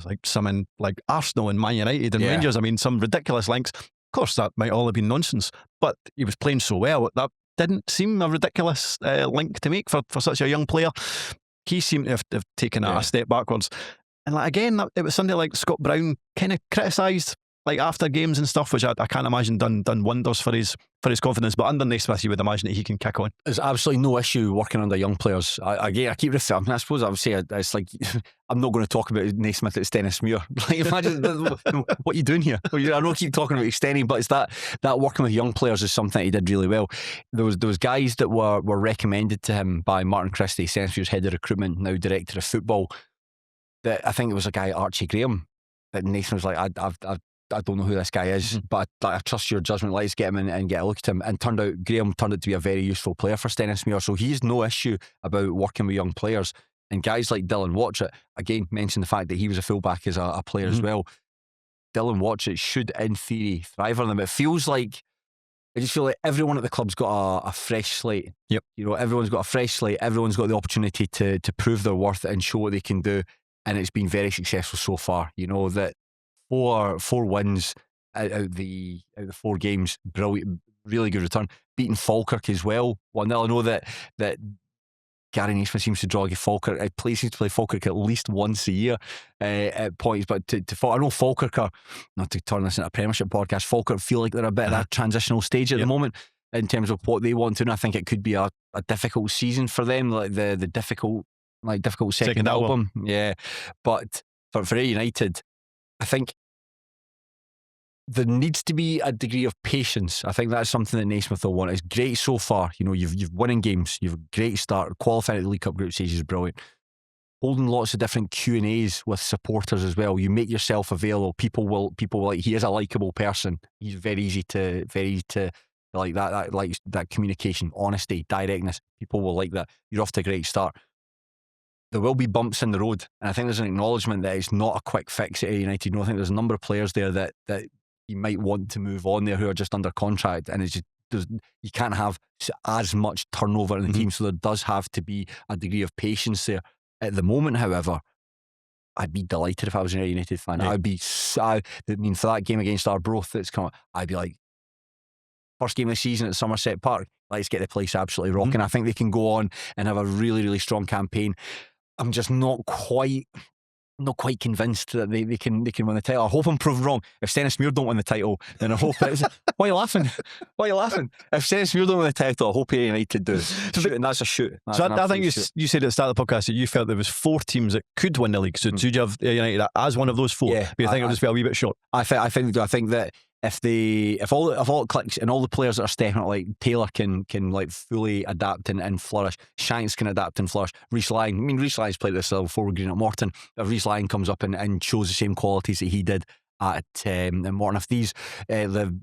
like someone like Arsenal and Man United and Rangers. I mean, some ridiculous links. Of course, that might all have been nonsense, but he was playing so well that didn't seem a ridiculous link to make for such a young player. He seemed to have taken a step backwards. And like, again, it was somebody like Scott Brown kind of criticised like after games and stuff, which I can't imagine done wonders for his confidence. But under Naismith, you would imagine that he can kick on. There's absolutely no issue working under young players. I keep referring. I suppose I would say it's like, I'm not going to talk about Naismith at Stennismuir. Like, imagine what you doing here. I don't keep talking about extending, but it's that working with young players is something he did really well. There was guys that were recommended to him by Martin Christie, Stennismuir's head of recruitment, now director of football. That I think it was a guy, Archie Graham, that Nathan was like, I don't know who this guy is, but I trust your judgment. Let's get him in and get a look at him. And Graham turned out to be a very useful player for Stennismuir. So he's no issue about working with young players. And guys like Dylan Watchett, again, mentioned the fact that he was a fullback as a player as well. Dylan Watchett should, in theory, thrive on them. It feels like, I just feel like everyone at the club's got a fresh slate. Yep. You know, everyone's got a fresh slate. Everyone's got the opportunity to prove their worth and show what they can do. And it's been very successful so far. You know, that four wins out of the 4 games, brilliant, really good return. Beating Falkirk as well, 1-0. I know that Gary Naismith seems to draw Falkirk. He seems to play Falkirk at least once a year at points, but I know Falkirk are, not to turn this into a Premiership podcast, Falkirk feel like they're a bit of that transitional stage at the moment in terms of what they want to, and I think it could be a difficult season for them, like the difficult second album. Yeah, but for Ayr United, I think there needs to be a degree of patience. I think that's something that Naismith will want. It's great so far. You know, you've winning games. You've a great start. Qualifying at the League Cup group stage is brilliant. Holding lots of different Q&As with supporters as well. You make yourself available. People will like. He is a likable person. He's very easy to like that. Like that communication, honesty, directness. People will like that. You're off to a great start. There will be bumps in the road, and I think there's an acknowledgement that it's not a quick fix at United. You know, I think there's a number of players there that you might want to move on there who are just under contract, and it's just you can't have as much turnover in the team, so there does have to be a degree of patience there. At the moment, however, I'd be delighted if I was a United fan. Yeah. I'd be I mean, for that game against Arbroath that's come up, I'd be like, first game of the season at Somerset Park, let's get the place absolutely rocking. I think they can go on and have a really, really strong campaign. I'm just not quite convinced that they can win the title. I hope I'm proven wrong. If Stennismuir don't win the title, then I hope it's why are you laughing? Why are you laughing? If Stennismuir don't win the title, I hope United do. And that's a shoot. So I think you said at the start of the podcast that you felt there was 4 teams that could win the league. So did you have United as one of those 4? Yeah, but you think it would just be a wee bit short? I think that if all it clicks and all the players that are stepping up, like Taylor can like fully adapt and flourish, Shanks can adapt and flourish, Reece Lang, I mean Reece Lang's played this before with Green at Morton. If Reece Lang comes up and shows the same qualities that he did at Morton, if these the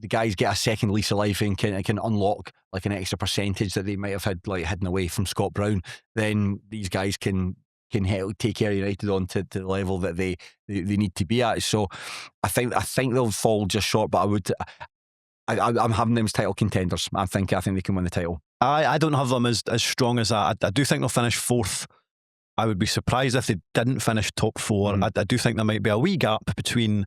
guys get a second lease of life and can unlock like an extra percentage that they might have had like hidden away from Scott Brown, then these guys can help take care of United on to the level that they need to be at. So I think they'll fall just short, but I'm having them as title contenders. I think they can win the title. I don't have them as strong as that. I do think they'll finish 4th. I would be surprised if they didn't finish top 4. I do think there might be a wee gap between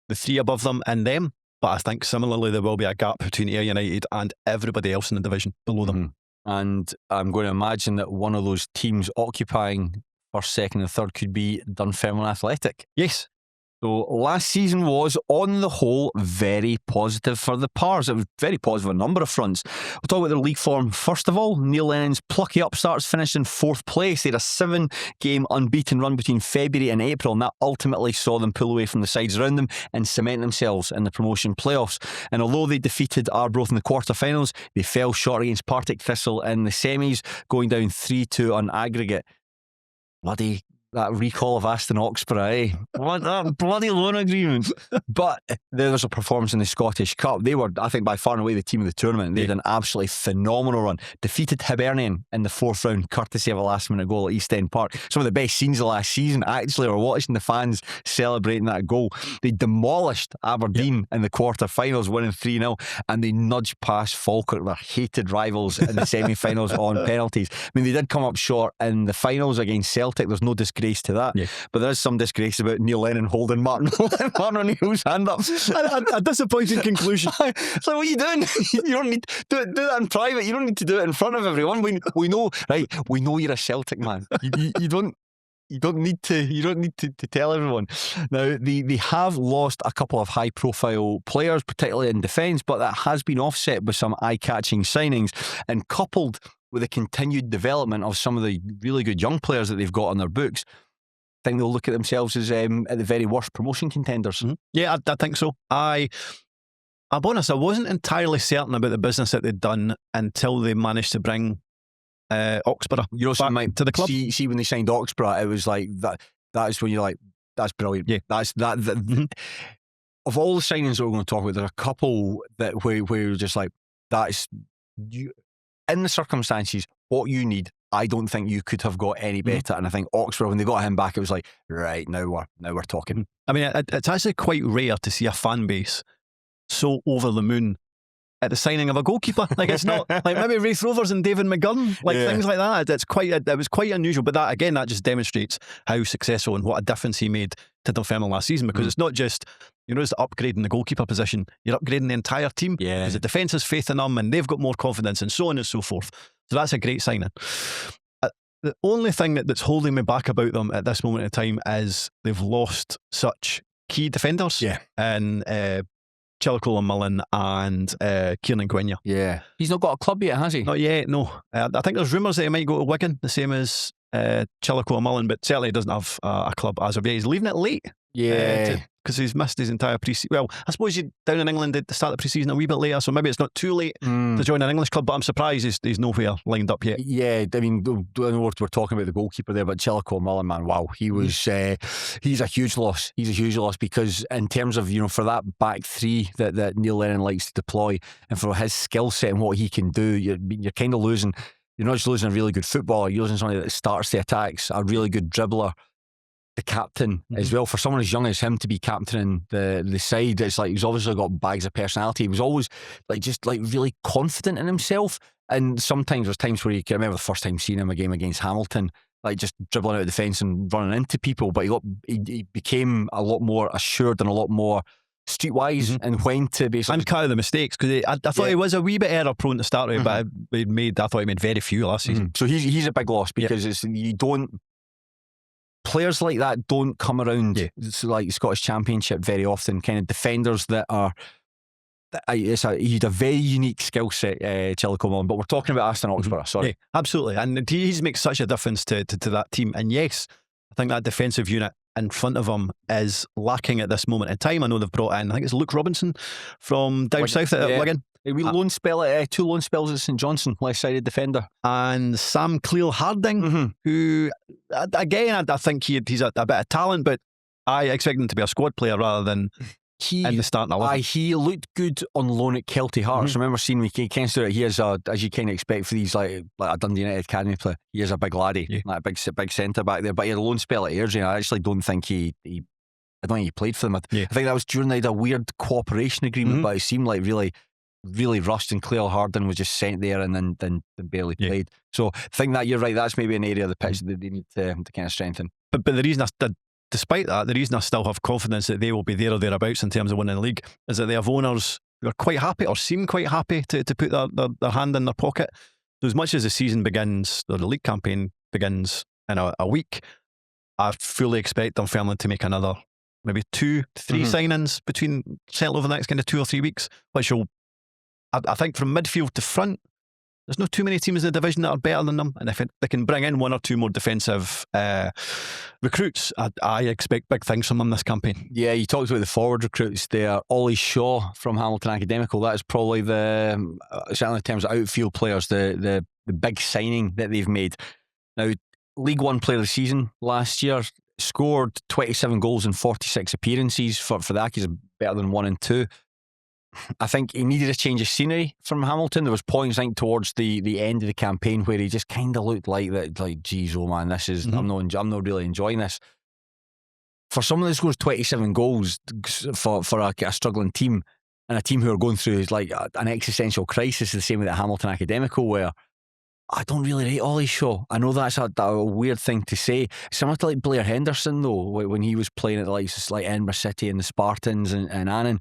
the 3 above them and them, but I think similarly there will be a gap between Ayr United and everybody else in the division below them. And I'm going to imagine that one of those teams occupying first, second and third could be Dunfermline Athletic. Yes. So last season was, on the whole, very positive for the Pars. It was very positive on a number of fronts. We'll talk about their league form. First of all, Neil Lennon's plucky upstarts finished in 4th place. They had a 7-game unbeaten run between February and April, and that ultimately saw them pull away from the sides around them and cement themselves in the promotion playoffs. And although they defeated Arbroath in the quarterfinals, they fell short against Partick Thistle in the semis, going down 3-2 on aggregate. Bloody that recall of Aston Oxborough, eh? What that bloody loan agreement. But there was a performance in the Scottish Cup. They were, I think, by far and away the team of the tournament. They had an absolutely phenomenal run. Defeated Hibernian in the 4th round, courtesy of a last-minute goal at East End Park. Some of the best scenes of last season, actually, were watching the fans celebrating that goal. They demolished Aberdeen in the quarter-finals, winning 3-0, and they nudged past Falkirk, their hated rivals, in the semi-finals on penalties. I mean, they did come up short in the finals against Celtic. There's no disgrace to that, but there is some disgrace about Neil Lennon holding Martin O'Neill's hand up. A disappointing conclusion. So what are you doing? You don't need to do that in private. You don't need to do it in front of everyone. We know, right? We know you're a Celtic man. You don't need to tell everyone. Now they have lost a couple of high profile players, particularly in defence, but that has been offset by some eye-catching signings, and coupled with the continued development of some of the really good young players that they've got on their books, I think they'll look at themselves as at the very worst promotion contenders. Yeah, I think so. I'll be honest, I wasn't entirely certain about the business that they'd done until they managed to bring Oxborough back to the club. See, when they signed Oxborough, it was like that. That's when you're like, that's brilliant. Yeah, that's that. Of all the signings that we're going to talk about, there are a couple that where you're just like, that's you. In the circumstances, what you need, I don't think you could have got any better. And I think Oxford, when they got him back, it was like, right, now we're talking. I mean, it's actually quite rare to see a fan base so over the moon at the signing of a goalkeeper. Like, it's not like maybe Raith Rovers and David McGuigan, things like that. It was quite unusual. But that, again, that just demonstrates how successful and what a difference he made to Dunfermline last season, because it's not just, it's upgrading the goalkeeper position, you're upgrading the entire team, because the defence has faith in them and they've got more confidence, and so on and so forth. So that's a great signing. The only thing that's holding me back about them at this moment in time is they've lost such key defenders. And Chilicola Mullen and Kieran Gwenya. Yeah. He's not got a club yet, has he? Not yet, no. I think there's rumours that he might go to Wigan, the same as Chilicola Mullen, but certainly he doesn't have a club as of yet. He's leaving it late. because he's missed his entire pre-season. Well, I suppose you down in England at the start of the pre-season a wee bit later, so maybe it's not too late to join an English club, but I'm surprised he's nowhere lined up yet. Yeah, I mean, I know we're talking about the goalkeeper there, but Chillico Mullen, man, wow, he was he's a huge loss. He's a huge loss because in terms of, for that back three that Neil Lennon likes to deploy, and for his skill set and what he can do, you're kind of losing. You're not just losing a really good footballer, you're losing somebody that starts the attacks, a really good dribbler, the captain as well. For someone as young as him to be captaining the side, it's like he's obviously got bags of personality. He was always just really confident in himself. And sometimes there's times where I remember the first time seeing him a game against Hamilton, just dribbling out of defence and running into people. But he became a lot more assured and a lot more streetwise and when to basically and cut out the mistakes, because I thought he was a wee bit error prone to start with, but I thought he made very few last season. So he's a big loss because players like that don't come around like Scottish Championship very often. Kind of defenders that are. He's a very unique skill set, Chillico Mullen. But we're talking about Aston Oxford. Sorry, yeah, absolutely, and he's makes such a difference to that team. And yes, I think that defensive unit in front of him is lacking at this moment in time. I know they've brought in, I think it's Luke Robinson from down south at Wigan. We two loan spells at St Johnstone, left-sided defender, and Sam Cleal-Harding, who again I think he's a bit of talent, but I expect him to be a squad player rather than in the starting 11. He looked good on loan at Kelty Hearts. I remember seeing with Ken Stewart, he is as you kind of expect for these like a Dundee United academy player. He is a big laddie, like a big centre back there. But he had a loan spell at Airdrie. I actually don't think he played for them. I think that was during a weird cooperation agreement, but it seemed like really rushed, and Cleal-Harding was just sent there and then barely played. So I think that you're right, that's maybe an area of the pitch that they need to kind of strengthen. But the reason despite that, the reason I still have confidence that they will be there or thereabouts in terms of winning the league is that they have owners who are quite happy, or seem quite happy, to put their hand in their pocket. So as much as the season begins, or the league campaign begins in a week, I fully expect Dunfermline to make another maybe 2-3 signings between settle over the next kind of 2 or 3 weeks, which will, I think, from midfield to front, there's not too many teams in the division that are better than them, and if they can bring in 1 or 2 more defensive recruits, I expect big things from them this campaign. Yeah, you talked about the forward recruits there. Ollie Shaw from Hamilton Academical, that is probably certainly in terms of outfield players, the big signing that they've made. Now, League One Player of the Season last year, scored 27 goals in 46 appearances for the Accies, better than 1 and 2. I think he needed a change of scenery from Hamilton. There was points, I think, towards the end of the campaign where he just kind of looked like that. Like, geez, oh man, this is I'm not really enjoying this. For someone that scores 27 goals for a struggling team, and a team who are going through like an existential crisis, the same way that Hamilton Academical were. I don't really rate Ollie Shaw. I know that's a weird thing to say. Similar to like Blair Henderson though, when he was playing at the likes like Edinburgh City and the Spartans and Annan.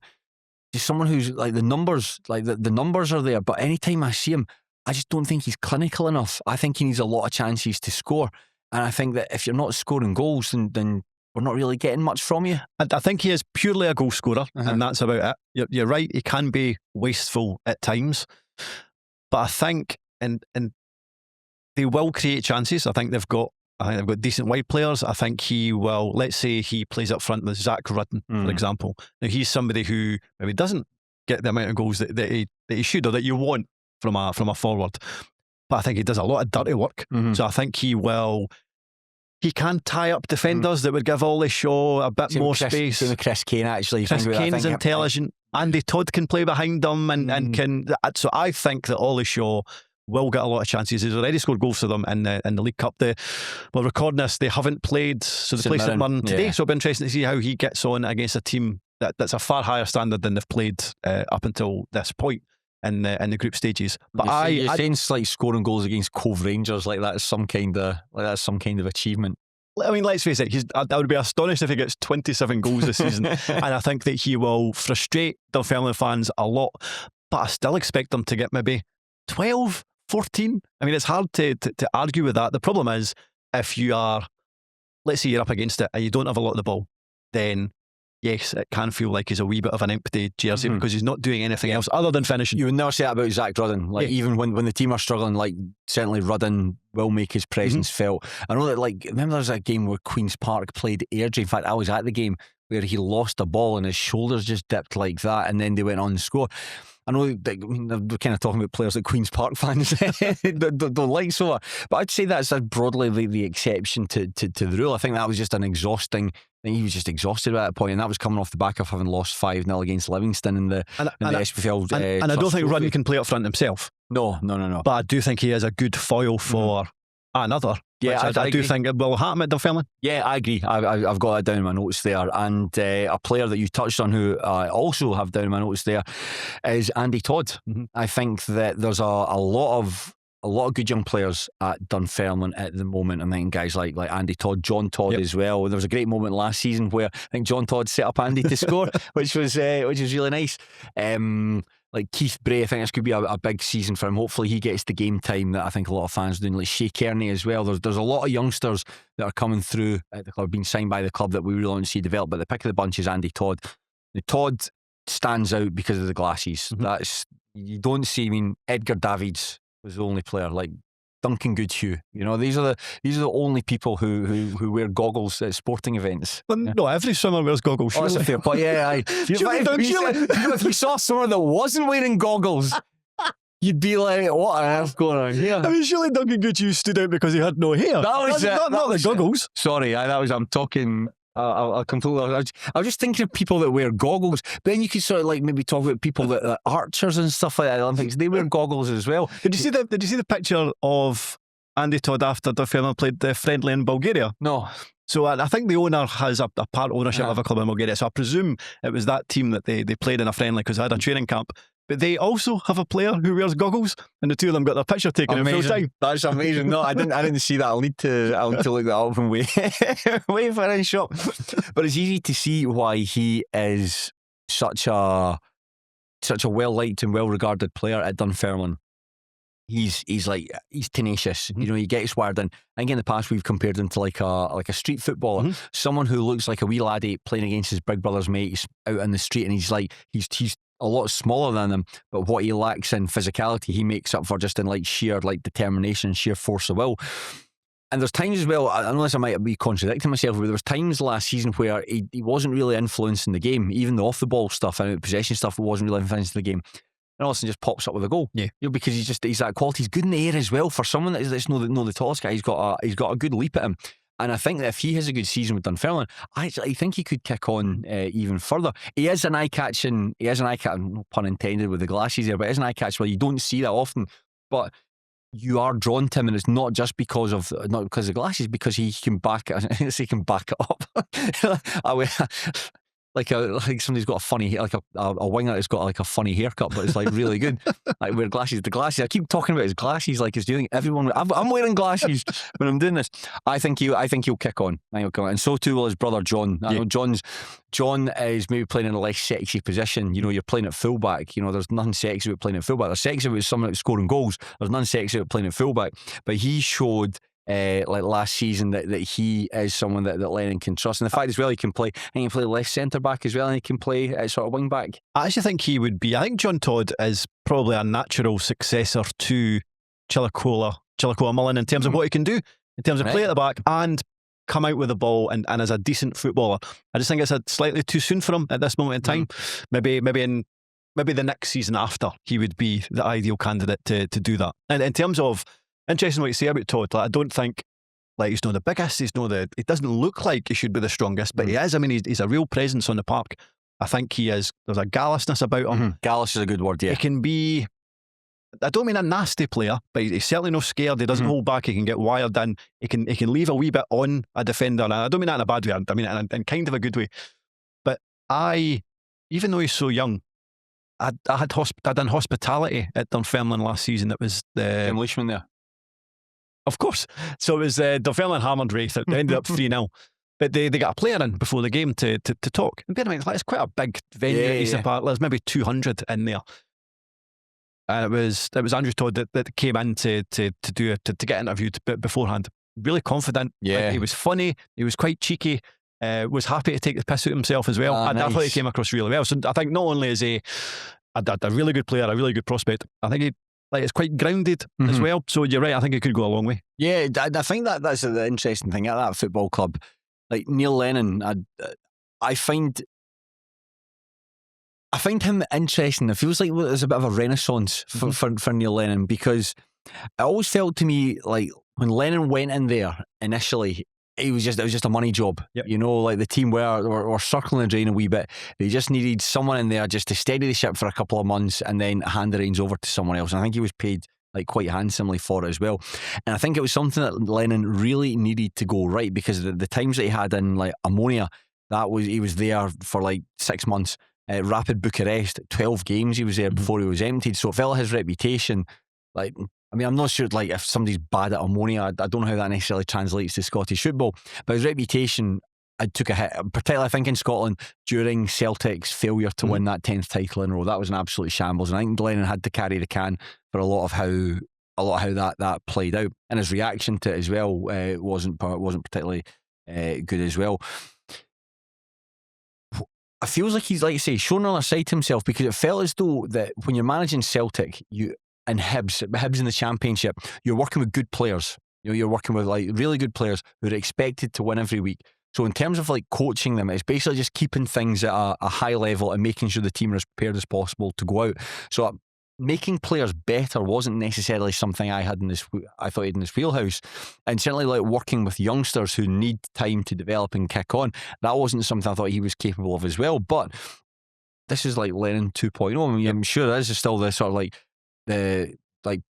Just someone who's like the numbers are there, but anytime I see him, I just don't think he's clinical enough. I think he needs a lot of chances to score, and I think that if you're not scoring goals, then we're not really getting much from you. I think he is purely a goal scorer, and that's about it. You're right, he can be wasteful at times, but I think and they will create chances. I think they've got decent wide players. I think he will, let's say he plays up front with Zach Rudden, for example. Now, he's somebody who maybe doesn't get the amount of goals that he should, or that you want from a forward. But I think he does a lot of dirty work. So I think he can tie up defenders that would give Ollie Shaw a bit more space. Chris Kane, actually. Chris Kane's intelligent. Andy Todd can play behind him and can. So I think that Ollie Shaw will get a lot of chances. He's already scored goals for them in the League Cup. We're recording this, they haven't played, so they play St Mirren today, so it'll be interesting to see how he gets on against a team that's a far higher standard than they've played up until this point in the group stages. But you're saying like scoring goals against Cove Rangers, like that's some kind of achievement. I mean, let's face it, I would be astonished if he gets 27 goals this season, and I think that he will frustrate Dunfermline fans a lot, but I still expect them to get maybe 12, 14. I mean, it's hard to argue with that. The problem is, if you are, let's say you're up against it and you don't have a lot of the ball, then yes, it can feel like he's a wee bit of an empty jersey because he's not doing anything else other than finishing. You would never say that about Zach Rudden. Like even when the team are struggling, like certainly Rudden will make his presence felt. I know that, like, remember there was a game where Queen's Park played Airdrie. In fact, I was at the game where he lost a ball and his shoulders just dipped like that, and then they went on to score. I know that, we're kind of talking about players that Queen's Park fans don't like so much, but I'd say that's broadly the exception to the rule. I think that was just an exhausting. I think he was just exhausted at that point, and that was coming off the back of having lost 5-0 against Livingston in the SPFL. And I don't think Rudden can play up front himself. No. But I do think he is a good foil for another. Yeah, I do think it will happen at Dunfermline. Yeah, I agree. I've got that down in my notes there. And a player that you touched on who I also have down in my notes there is Andy Todd. I think that there's a lot of good young players at Dunfermline at the moment. I think guys like Andy Todd, John Todd as well. There was a great moment last season where I think John Todd set up Andy to score, which was really nice. Like Keith Bray, I think this could be a big season for him. Hopefully he gets the game time that I think a lot of fans are doing. Like Shea Kearney as well. There's a lot of youngsters that are coming through at the club, being signed by the club, that we really want to see develop. But the pick of the bunch is Andy Todd. The Todd stands out because of the glasses. That's, you don't see. I mean, Edgar Davids was the only player. Like Duncan Goodhue, these are the only people who wear goggles at sporting events. Well, no, every swimmer wears goggles. Oh, that's a fair point. Yeah, if you saw someone that wasn't wearing goggles, you'd be like, "What on earth going on here?" I mean, surely Duncan Goodhue stood out because he had no hair. That was not the goggles. Sorry, I'm talking. I was just thinking of people that wear goggles, but then you could sort of like maybe talk about people that archers and stuff like that. Olympics, they wear goggles as well. Did you see the picture of Andy Todd after Dunfermline played the friendly in Bulgaria? No. So I think the owner has a part ownership of a club in Bulgaria. So I presume it was that team that they played in a friendly because they had a training camp. But they also have a player who wears goggles, and the two of them got their picture taken in full time. That's amazing. No, I didn't see that. I'll need to look that up and wait for a shot. But it's easy to see why he is such a well liked and well regarded player at Dunfermline. He's tenacious. He gets wired in. I think in the past we've compared him to like a street footballer, someone who looks like a wee laddie playing against his big brother's mates out in the street, and he's a lot smaller than them, but what he lacks in physicality, he makes up for just in like sheer like determination, sheer force of will. And there's times as well, I know this, I might be contradicting myself, but there was times last season where he wasn't really influencing the game, even the off the ball stuff and possession stuff wasn't really influencing the game. And all of a sudden just pops up with a goal. Yeah, because he's that quality. He's good in the air as well. For someone that's not the tallest guy, he's got a good leap at him. And I think that if he has a good season with Dunfermline, I think he could kick on even further. He is an eye-catching, no pun intended with the glasses there, but he is an eye-catcher. Well, you don't see that often, but you are drawn to him, and it's not because of the glasses, because he can back it. He can back it up. Like somebody's got a funny, like a winger that's got like a funny haircut, but it's like really good. Like wear glasses. The glasses. I keep talking about his glasses like he's doing everyone. I'm wearing glasses when I'm doing this. I think he'll kick on. And so too will his brother John. I know John is maybe playing in a less sexy position. You're playing at fullback. There's nothing sexy about playing at fullback. There's sexy about someone that's scoring goals. There's nothing sexy about playing at fullback. But he showed like last season that he is someone that Lennon can trust, and the fact as well he can play left centre back as well, and he can play sort of wing back. I actually think he would be. I think John Todd is probably a natural successor to Chilakola Mullen in terms of what he can do, in terms of play at the back and come out with the ball and as a decent footballer. I just think it's slightly too soon for him at this moment in time. Maybe the next season after, he would be the ideal candidate to do that. And in terms of, interesting what you say about Todd. Like, I don't think he's not the biggest. He doesn't look like he should be the strongest, but he is. I mean, he's a real presence on the park. I think he is. There's a gallousness about him. Gallous is a good word. Yeah, he can be. I don't mean a nasty player, but he's certainly not scared. He doesn't hold back. He can get wired in. He can leave a wee bit on a defender. And I don't mean that in a bad way. I mean it in kind of a good way. But even though he's so young, I done hospitality at Dunfermline last season. It was the demolition there. Of course. So it was Dunfermline hammered Wraith. It ended up 3-0. But they got a player in before the game to talk. And bear in mind, it's quite a big venue at Easter Park. There's maybe 200 in there. And it was Andrew Todd that came in to get interviewed beforehand. Really confident. Yeah. He was funny. He was quite cheeky. was happy to take the piss out himself as well. I thought he came across really well. So I think not only is he a really good player, a really good prospect, I think he it's quite grounded as well. So you're right, I think it could go a long way. Yeah, I think that's the interesting thing at that football club. Like Neil Lennon, I find him interesting. It feels like there's a bit of a renaissance for Neil Lennon, because it always felt to me like when Lennon went in there initially, it was just a money job. Yep. You know, like the team were circling the drain a wee bit. They just needed someone in there just to steady the ship for a couple of months and then hand the reins over to someone else. And I think he was paid like quite handsomely for it as well. And I think it was something that Lennon really needed to go right, because the times that he had in like Ammonia, he was there for like 6 months. Rapid Bucharest, 12 games he was there before he was emptied. So it felt like his reputation, like, I mean, I'm not sure like if somebody's bad at Ammonia, I don't know how that necessarily translates to Scottish football, but his reputation took a hit, particularly I think in Scotland during Celtic's failure to win that 10th title in a row. That was an absolute shambles, and I think Lennon had to carry the can for a lot of how that played out, and his reaction to it as well wasn't particularly good as well. It feels like he's, like you say, shown another side to himself, because it felt as though that when you're managing Celtic, and Hibs in the Championship, you're working with good players. You know, you're working with like really good players who are expected to win every week. So in terms of like coaching them, it's basically just keeping things at a high level and making sure the team are as prepared as possible to go out. So making players better wasn't necessarily something I thought he had in his wheelhouse. And certainly like working with youngsters who need time to develop and kick on, that wasn't something I thought he was capable of as well. But this is like Lennon 2.0. I mean, I'm sure this is still the sort of like the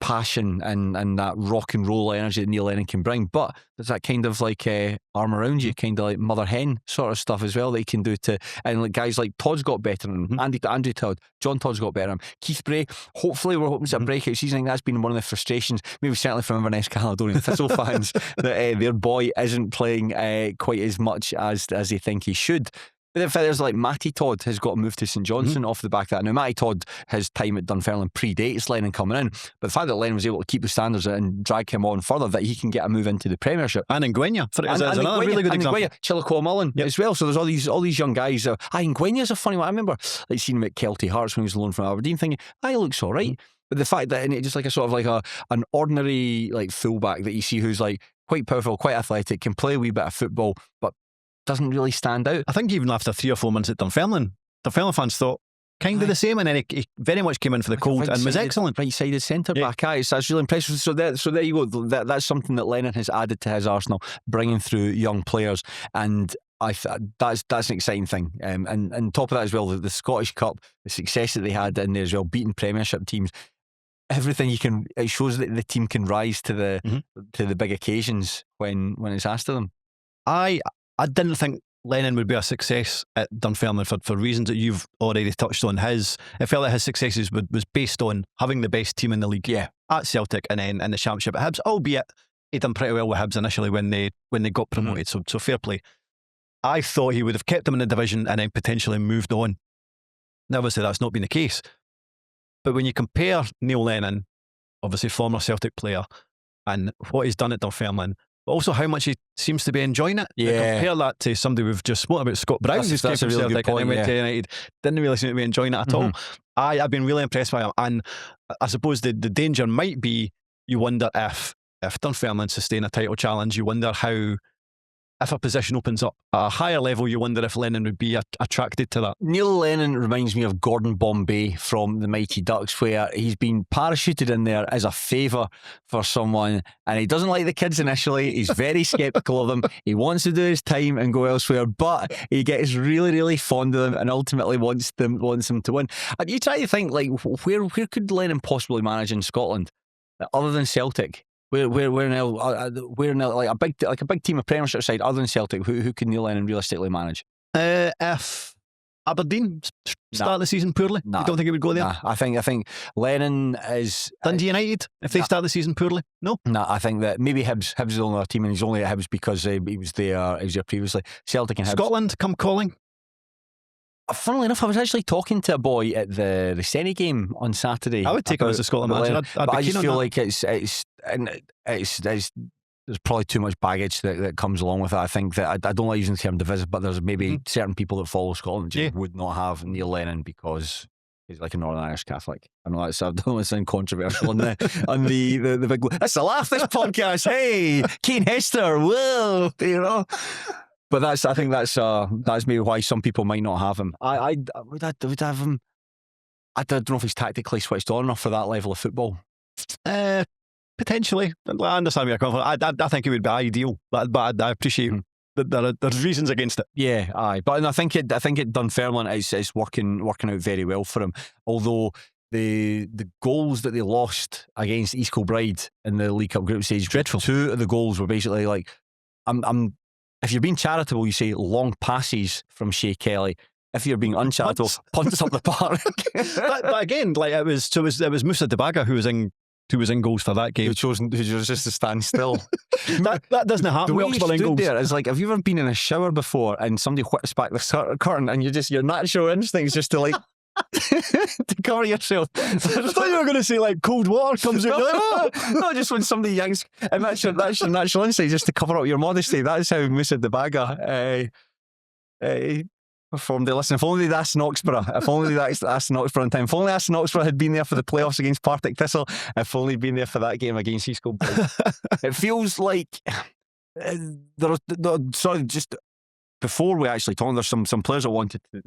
passion and that rock and roll energy that Neil Lennon can bring, but there's that kind of like arm around you, kind of like mother hen sort of stuff as well that he can do and like guys like Todd's got better than him, Andrew Todd, John Todd's got better than him, Keith Bray. Hopefully we're hoping it's a breakout season. I think that's been one of the frustrations, maybe certainly from Inverness Caledonian Thistle fans, that their boy isn't playing quite as much as they think he should. But in fact, there's like Matty Todd has got moved to St Johnstone off the back of that. Now, Matty Todd, his time at Dunfermline predates Lennon coming in, but the fact that Lennon was able to keep the standards and drag him on further, that he can get a move into the Premiership. And Ngwenya, another really good example. Chillico Mullen as well. So there's all these young guys. Ngwenya's a funny one. I remember like seeing him at Kelty Hearts when he was loaned from Aberdeen, thinking, he looks all right. But the fact that, and it's just like a sort of like an ordinary like fullback that you see who's like quite powerful, quite athletic, can play a wee bit of football, but doesn't really stand out. I think even after 3 or 4 months at Dunfermline fans thought kind of the same, and then he very much came in for the cold and was excellent. Right-sided centre-back, that's really impressive. So there you go. That's something that Lennon has added to his arsenal, bringing through young players, and that's an exciting thing. And on top of that as well, the Scottish Cup, the success that they had in there as well, beating Premiership teams, everything it shows that the team can rise to the big occasions when it's asked of them. I didn't think Lennon would be a success at Dunfermline for reasons that you've already touched on. It felt like his successes was based on having the best team in the league at Celtic and then in the Championship at Hibs, albeit he done pretty well with Hibs initially when they got promoted, so fair play. I thought he would have kept them in the division and then potentially moved on. Now obviously that's not been the case, but when you compare Neil Lennon, obviously former Celtic player, and what he's done at Dunfermline, but also how much he seems to be enjoying it. Compare that to somebody we've just spoken about, Scott Brown, who's came from Celtic and then went to United, didn't really seem to be enjoying it at all. I've been really impressed by him, and I suppose the danger might be, you wonder if Dunfermline sustain a title challenge, you wonder how, if a position opens up at a higher level, you wonder if Lennon would be attracted to that. Neil Lennon reminds me of Gordon Bombay from the Mighty Ducks, where he's been parachuted in there as a favour for someone, and he doesn't like the kids initially. He's very sceptical of them. He wants to do his time and go elsewhere, but he gets really, really fond of them and ultimately wants them to win. And you try to think, like, where could Lennon possibly manage in Scotland other than Celtic? We're now like a big team of Premiership side other than Celtic. Who can Neil Lennon realistically manage? If Aberdeen start the season poorly, you don't think he would go there? Nah, I think Lennon is Dundee United if they start the season poorly. No, I think that maybe Hibs is the only other team, and he's only at Hibs because he was there previously. Celtic and Hibs. Scotland come calling. Funnily enough, I was actually talking to a boy at the Senny game on Saturday. I would take him as a Scotland manager. I just feel like it's there's probably too much baggage that comes along with it. I think that I don't like using the term divisive, but there's maybe certain people that follow Scotland just would not have Neil Lennon because he's like a Northern Irish Catholic. I know I don't want to sound controversial on the big. That's the laugh. This podcast. Hey, Kane Hester. Whoa, But I think that's maybe why some people might not have him. I would have him. I don't know if he's tactically switched on enough for that level of football. Potentially. I understand where you're coming from. I think it would be ideal, but I appreciate that there's reasons against it. Yeah, aye. But I think at Dunfermline is working out very well for him. Although the goals that they lost against East Kilbride in the League Cup group stage, dreadful. 2 of the goals were basically like, if you're being charitable, you say long passes from Shea Kelly. If you're being uncharitable, punts up the park. but again, like it was Moussa Debaga who was in goals for that game. Who chose just to stand still. that doesn't happen. The way you stood there is like, have you ever been in a shower before and somebody whips back the curtain and your natural instinct is just to like to cover yourself. I thought you were going to say like cold water comes out. No, just when somebody yanks, and that's your natural instinct just to cover up your modesty. That's how Moussa Debaga performed. Listen, if only that's Knoxborough. If only that's Knoxborough in time. If only that's Knoxborough had been there for the playoffs against Partick Thistle. If only been there for that game against East Kilbride. It feels like just before we actually talk, there's some players that wanted to.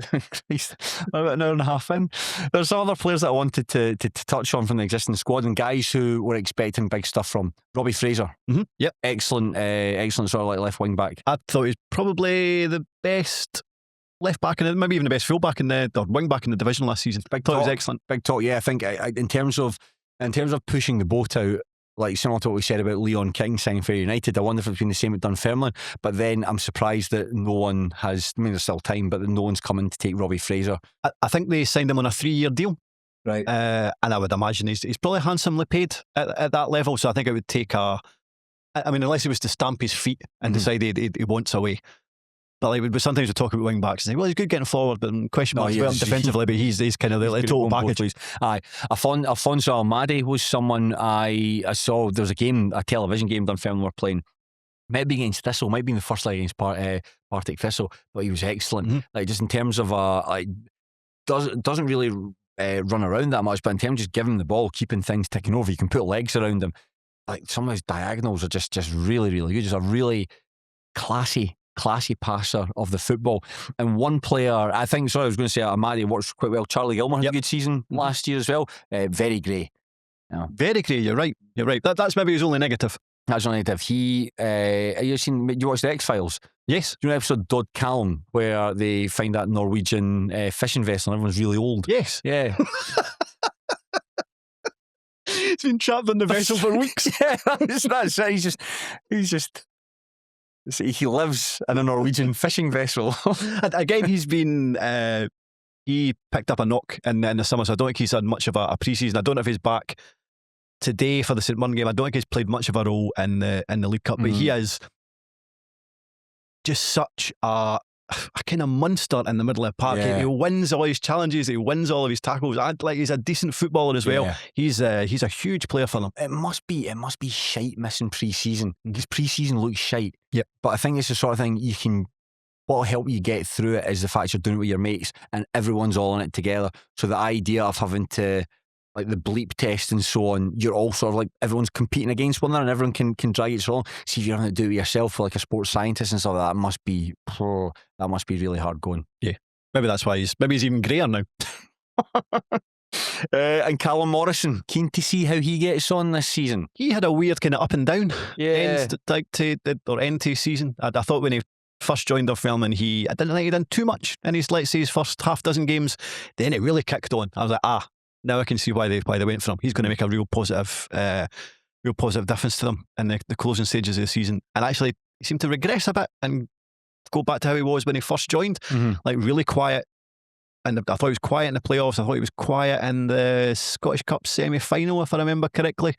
About an hour and a half in. There's some other players that I wanted to touch on from the existing squad and guys who were expecting big stuff from. Robbie Fraser. Mm-hmm. Yep. Excellent sort of like left wing back. I thought he was probably the best left back and maybe even the best full back or wing back in the division last season. Big talk. It was excellent. Big talk. Yeah, I think in terms of pushing the boat out, like similar to what we said about Leon King signing for United, I wonder if it's been the same at Dunfermline. But then I'm surprised that no one has. I mean, there's still time, but no one's coming to take Robbie Fraser. I think they signed him on a 3-year deal, right? And I would imagine he's probably handsomely paid at that level. So I think it would take unless he was to stamp his feet and decide he wants away. But like sometimes we talk about wing backs and say, well, he's good getting forward, but question marks well defensively. But he's kind of the total package. Aye, Alfonso Almadi was someone I saw. There was a television game Dunfermline were playing. Might be against Thistle, might be in the first leg against Partick Thistle, but he was excellent. Mm-hmm. Like just in terms of doesn't really run around that much, but in terms of just giving the ball, keeping things ticking over, you can put legs around him. Like some of his diagonals are just really, really good. Just a really classy passer of the football. And one player, I think, I was going to say Amadi works quite well. Charlie Gilmore had a good season last year as well. Very grey. Yeah. Very grey, you're right. That's maybe his only negative. That's only negative. You watched the X-Files? Yes. Do you know episode Dod Callum where they find that Norwegian fishing vessel and everyone's really old? Yes. Yeah. He's been trapped in the vessel for weeks. Yeah, that's it. He lives in a Norwegian fishing vessel. Again, he picked up a knock in the summer, so I don't think he's had much of a pre-season. I don't know if he's back today for the St Mirren game. I don't think he's played much of a role in the League Cup, but he is just such a kind of monster in the middle of the park. He wins all his challenges, he wins all of his tackles. He's a decent footballer as well. He's a huge player for them. It must be shite missing pre-season, because pre-season looks shite. Yep. But I think it's the sort of thing what'll help you get through it is the fact you're doing it with your mates and everyone's all in it together. So the idea of having to, like the bleep test and so on, you're all sort of like everyone's competing against one another and everyone can drag it along. See, if you're having to do it yourself for like a sports scientist and stuff like that, must be really hard going. Yeah, maybe that's why he's even greyer now. And Callum Morrison, keen to see how he gets on this season. He had a weird kind of up and down end to season. I thought when he first joined our film and I didn't think he'd done too much in his, let's say, his first half dozen games. Then it really kicked on. I was like, now I can see why they went for him. He's going to make a real positive difference to them in the closing stages of the season. And actually, he seemed to regress a bit and go back to how he was when he first joined, like really quiet. And I thought he was quiet in the playoffs. I thought he was quiet in the Scottish Cup semi-final, if I remember correctly.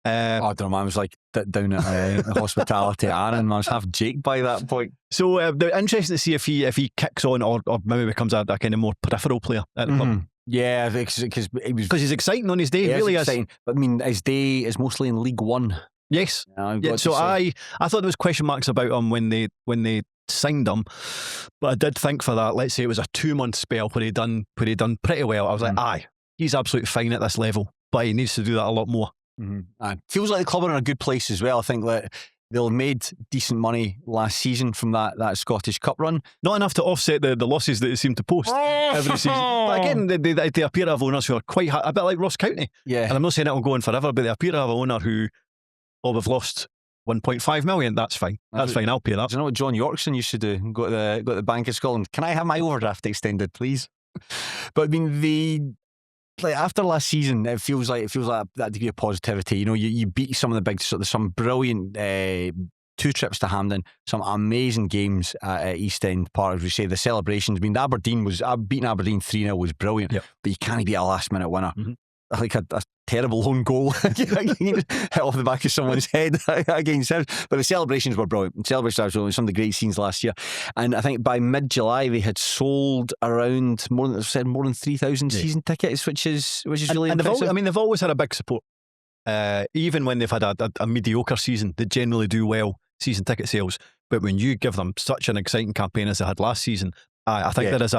I don't know, man. I was like down at Hospitality Aaron. I was half Jake by that point. So interesting to see if he kicks on or maybe becomes a kind of more peripheral player at the club. Yeah, because he's exciting on his day. He really is. But I mean, his day is mostly in League One. Yes. I've Yeah, got so to say. I thought there was question marks about him when they signed him, but I did think for that, let's say it was a 2-month spell where he done pretty well. I was like, aye, he's absolutely fine at this level, but he needs to do that a lot more. Aye. Feels like the club are in a good place as well. I think that they'll have made decent money last season from that Scottish Cup run. Not enough to offset the losses that they seem to post every season. But again, they appear to have owners who are quite a bit like Ross County. Yeah. And I'm not saying it will go on forever, but they appear to have an owner who, we've lost 1.5 million. That's fine. That's fine. I'll pay that. Do you know what John Yorkson used to do? Go to the Bank of Scotland. Can I have my overdraft extended, please? But I mean, after last season, it feels like that degree of positivity. You know, you beat some of the big, some brilliant 2 trips to Hampden, some amazing games at East End Park. As we say, the celebrations. I mean, beating Aberdeen 3-0 was brilliant, but you can't beat a last minute winner. Like a terrible lone goal hit off the back of someone's head against him. But the celebrations were brilliant. The celebrations were brilliant. Some of the great scenes last year. And I think by mid-July they had sold around more than 3,000 season tickets, which is really impressive. They've always had a big support. Even when they've had a mediocre season, they generally do well season ticket sales. But when you give them such an exciting campaign as they had last season, I think there's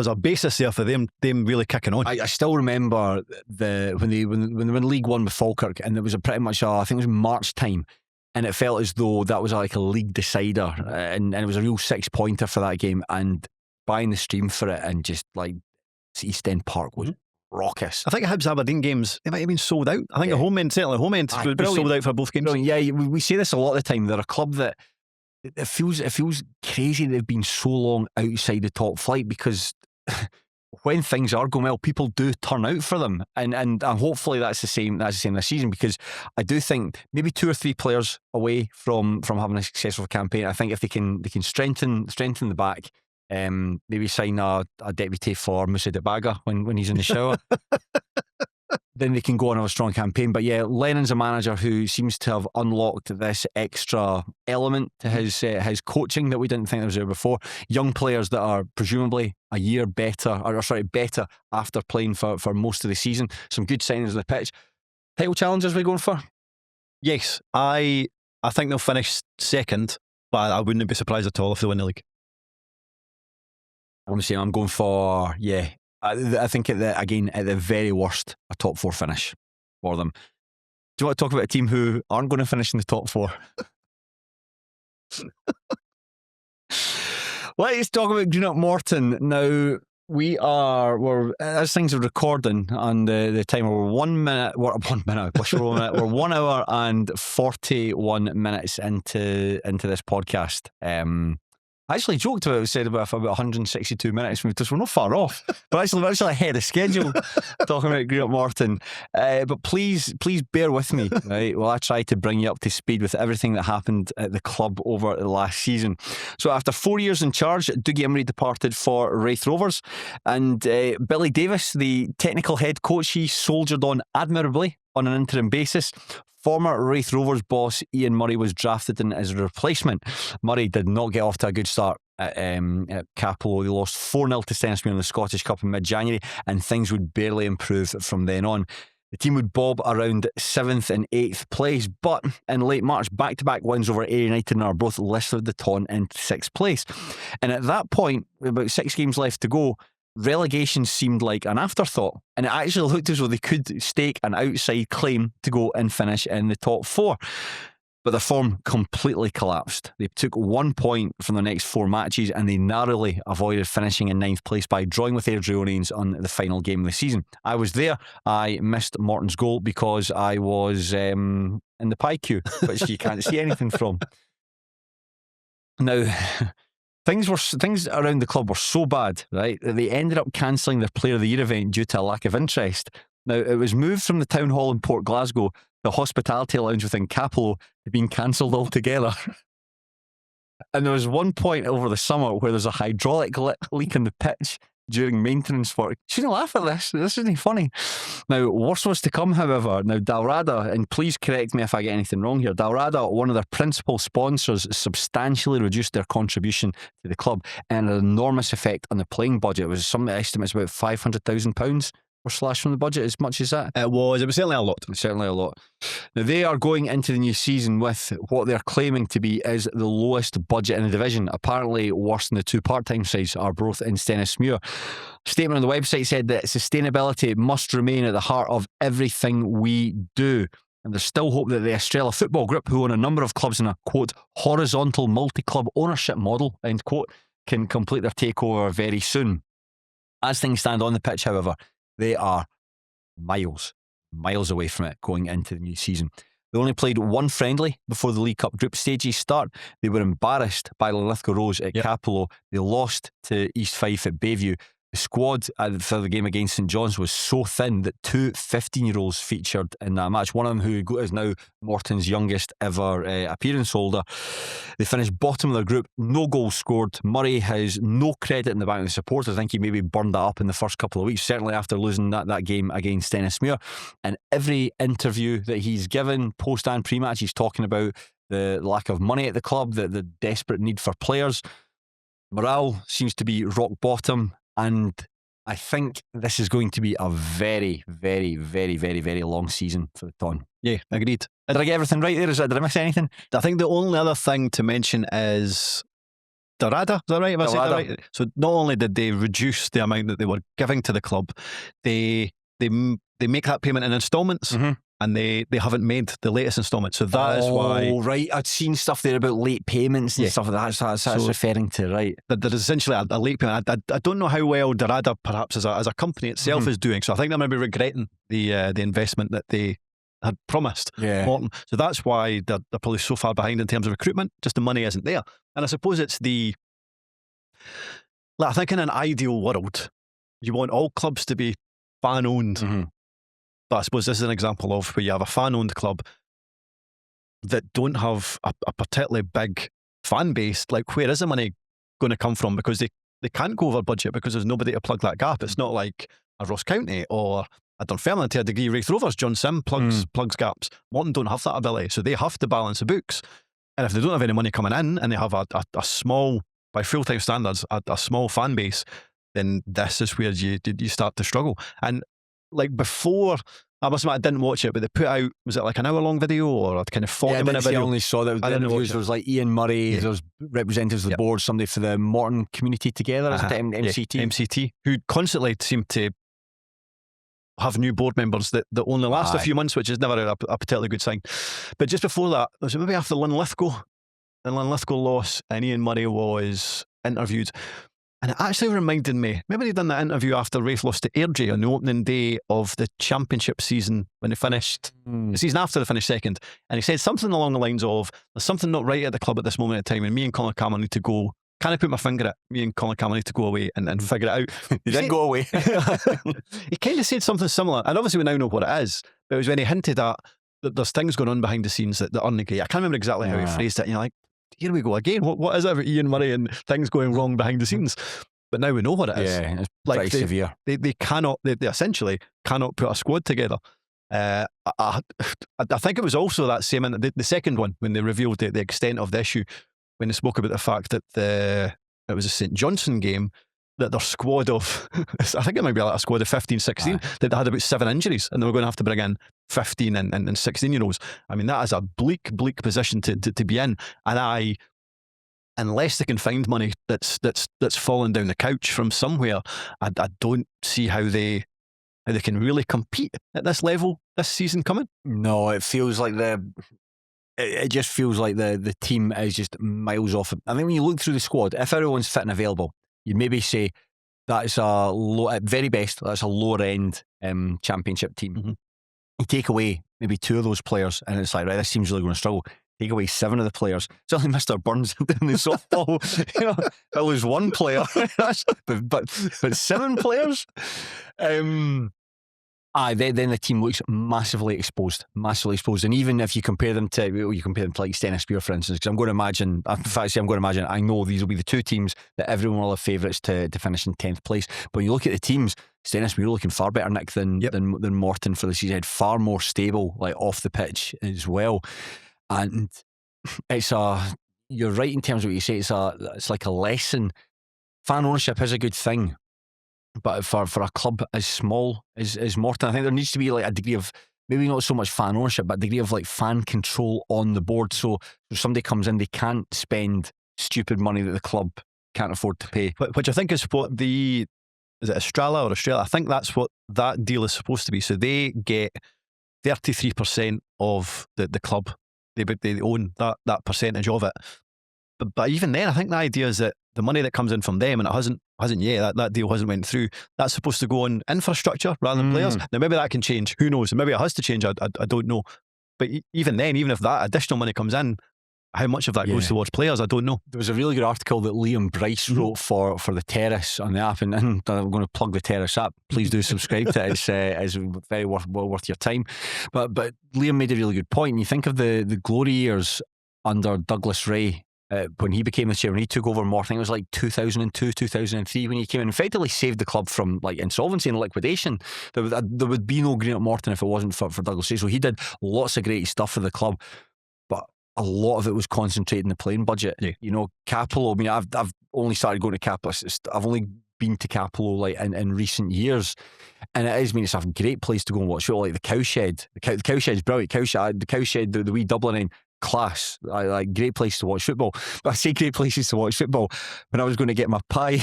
a basis there for them really kicking on. I still remember when they won League One with Falkirk, and it was pretty much I think it was March time, and it felt as though that was like a league decider, and it was a real 6-pointer for that game. And buying the stream for it, and just like East End Park was raucous. I think Hibs Aberdeen games, they might have been sold out. I think the home end would be sold out for both games. Brilliant. Yeah, we say this a lot of the time. They're a club that it feels crazy they've been so long outside the top flight, because when things are going well, people do turn out for them, and hopefully that's the same this season, because I do think maybe 2 or 3 players away from having a successful campaign. I think if they can strengthen the back, maybe sign a deputy for Moussa Debaga when he's in the shower. Then they can go on a strong campaign. But yeah, Lennon's a manager who seems to have unlocked this extra element to his coaching that we didn't think was there before. Young players that are presumably a year better after playing for most of the season. Some good signings on the pitch. Title challengers we're going for? Yes, I think they'll finish second, but I wouldn't be surprised at all if they win the league. I'm going for, I think at the very worst, a top 4 finish for them. Do you want to talk about a team who aren't going to finish in the top 4? Let's talk about Greenock Morton. Now, we're as things are recording, and the time we're 1 minute, we're 1 hour and 41 minutes into this podcast. I actually joked about it, said about 162 minutes. We're not far off, but we're actually ahead of schedule talking about Greenock Morton. But please bear with me, right? Well, I try to bring you up to speed with everything that happened at the club over the last season. So after 4 years in charge, Dougie Imrie departed for Raith Rovers, and Billy Davis, the technical head coach, he soldiered on admirably on an interim basis. Former Raith Rovers boss Ian Murray was drafted in as a replacement. Murray did not get off to a good start at Capello. They lost 4-0 to Stennismere in the Scottish Cup in mid-January, and things would barely improve from then on. The team would bob around 7th and 8th place, but in late March, back-to-back wins over Ayr United and Arbroath lifted the Taunton into 6th place. And at that point, with about 6 games left to go, relegation seemed like an afterthought, and it actually looked as though they could stake an outside claim to go and finish in the top 4. But their form completely collapsed. They took 1 point from their next 4 matches, and they narrowly avoided finishing in 9th place by drawing with Airdrieonians on the final game of the season. I was there. I missed Morton's goal because I was in the pie queue, which you can't see anything from. Now, Things around the club were so bad, right, that they ended up cancelling their Player of the Year event due to a lack of interest. Now, it was moved from the Town Hall in Port Glasgow, the Hospitality Lounge within Capello, to being cancelled altogether. And there was one point over the summer where there's a hydraulic leak in the pitch during maintenance work. You shouldn't laugh at this. This isn't funny. Now, worse was to come, however. Now, Dalrada, and please correct me if I get anything wrong here, Dalrada, one of their principal sponsors, substantially reduced their contribution to the club, and an enormous effect on the playing budget. It was some estimates about £500,000 were slashed from the budget. As much as that? It was certainly a lot. Certainly a lot. Now, they are going into the new season with what they're claiming to be is the lowest budget in the division, apparently worse than the two part-time sides are both in Stennismuir. Statement on the website said that sustainability must remain at the heart of everything we do. And there's still hope that the Estrella Football Group, who own a number of clubs in a, quote, horizontal multi-club ownership model, end quote, can complete their takeover very soon. As things stand on the pitch, however, they are miles away from it going into the new season. They only played one friendly before the League Cup group stages start. They were embarrassed by Linlithgow Rose at Capello. They lost to East Fife at Bayview. The squad for the game against St John's was so thin that two 15-year-olds featured in that match. One of them who is now Morton's youngest ever appearance holder. They finished bottom of their group, no goals scored. Murray has no credit in the back of the supporters. I think he maybe burned that up in the first couple of weeks, certainly after losing that game against Stennismuir. And every interview that he's given, post and pre-match, he's talking about the lack of money at the club, the desperate need for players. Morale seems to be rock bottom. And I think this is going to be a very, very, very, very, very long season for the Ton. Yeah, agreed. Did I get everything right there? Did I miss anything? I think the only other thing to mention is Dorada. Is that right? Have I said that right? So not only did they reduce the amount that they were giving to the club, they make that payment in instalments. And they haven't made the latest instalment. So that is why. Oh, right. I'd seen stuff there about late payments and stuff like that. So that's referring to, right. There is essentially a late payment. I don't know how well Dorada, perhaps, as a company itself is doing. So I think they might be regretting the investment that they had promised Morton. So that's why they're probably so far behind in terms of recruitment. Just the money isn't there. And I suppose it's I think in an ideal world, you want all clubs to be fan-owned. But I suppose this is an example of where you have a fan-owned club that don't have a particularly big fan base. Like, where is the money going to come from? Because they can't go over budget because there's nobody to plug that gap. It's not like a Ross County or a Dunfermline to a degree. Wraith Rovers, John Sim plugs gaps. Morton don't have that ability, so they have to balance the books. And if they don't have any money coming in and they have a small, by full-time standards, a small fan base, then this is where you start to struggle. And like before, I must admit I didn't watch it, but they put out, was it like an hour-long video or a kind of 40-minute video? I only saw that. There was like Ian Murray, there was representatives of the board, somebody for the Morton Community Together, MCT. MCT, who constantly seem to have new board members that only last a few months, which is never a particularly good sign. But just before that, was it maybe after Linlithgow loss, and Ian Murray was interviewed. And it actually reminded me, maybe they'd done that interview after Wraith lost to Airdrie on the opening day of the championship season when they finished, the season after they finished second. And he said something along the lines of, there's something not right at the club at this moment in time, and me and Colin Cameron need to go. Can I put my finger at me and Colin Cameron need to go away and figure it out? He did go away. He kind of said something similar. And obviously we now know what it is. But it was when he hinted at that there's things going on behind the scenes that aren't great. I can't remember exactly how he phrased it. And you're like, here we go again. What is it about Ian Murray and things going wrong behind the scenes? But now we know what it is. Yeah, it's pretty severe. They essentially cannot put a squad together. I think it was also that same, the second one, when they revealed the extent of the issue, when they spoke about the fact that it was a St Johnstone game, that their squad of, I think it might be like a squad of 15, 16, that they had about 7 injuries and they were going to have to bring in 15 and 16-year-olds. I mean, that is a bleak position to be in. And unless they can find money that's fallen down the couch from somewhere, I don't see how they can really compete at this level this season coming. No, it feels like it just feels like the team is just miles off. I think when you look through the squad, if everyone's fit and available, you'd maybe say that's at very best, that's a lower end championship team. You take away maybe 2 of those players and it's like, right, this team's really going to struggle. Take away 7 of the players. It's only Mr. Burns in the softball. I lose 1 player, but 7 players. Then the team looks massively exposed. And even if you compare them to like Stennismuir, for instance, because I'm going to imagine, I know these will be the 2 teams that everyone will have favourites to finish in 10th place. But when you look at the teams, Stennismuir looking far better, Nick, than Morton for the season. Far more stable, like off the pitch as well. And you're right in terms of what you say. It's like a lesson. Fan ownership is a good thing. But for a club as small as Morton, I think there needs to be like a degree of maybe not so much fan ownership, but a degree of like fan control on the board. So if somebody comes in, they can't spend stupid money that the club can't afford to pay. Which I think is what is it Australia or Australia? I think that's what that deal is supposed to be. So they get 33% of the club. They own that percentage of it. But even then, I think the idea is that the money that comes in from them, and it hasn't yet, that deal hasn't went through, that's supposed to go on infrastructure rather than players. Now maybe that can change, who knows, maybe it has to change, I don't know. But even then, even if that additional money comes in, how much of that goes towards players, I don't know. There was a really good article that Liam Bryce wrote for the Terrace on the app, and I'm going to plug the Terrace app. Please do subscribe to it. It's very worth your time. But Liam made a really good point. You think of the glory years under Douglas Ray, when he became the chair, when he took over more, I think it was like 2002, 2003, when he came in, effectively saved the club from like insolvency and liquidation. There would be no Green at Morton if it wasn't for Douglas Ray. So he did lots of great stuff for the club, but a lot of it was concentrated in the playing budget. You know, Capello, I mean, I've only started going to Capello. I've only been to Capello like in recent years, and it's a great place to go and watch football. Like the Cowshed, the Cowshed's brilliant. The Cowshed, the wee Dublin end, class. Like great place to watch football. But I say great places to watch football. When I was going to get my pie,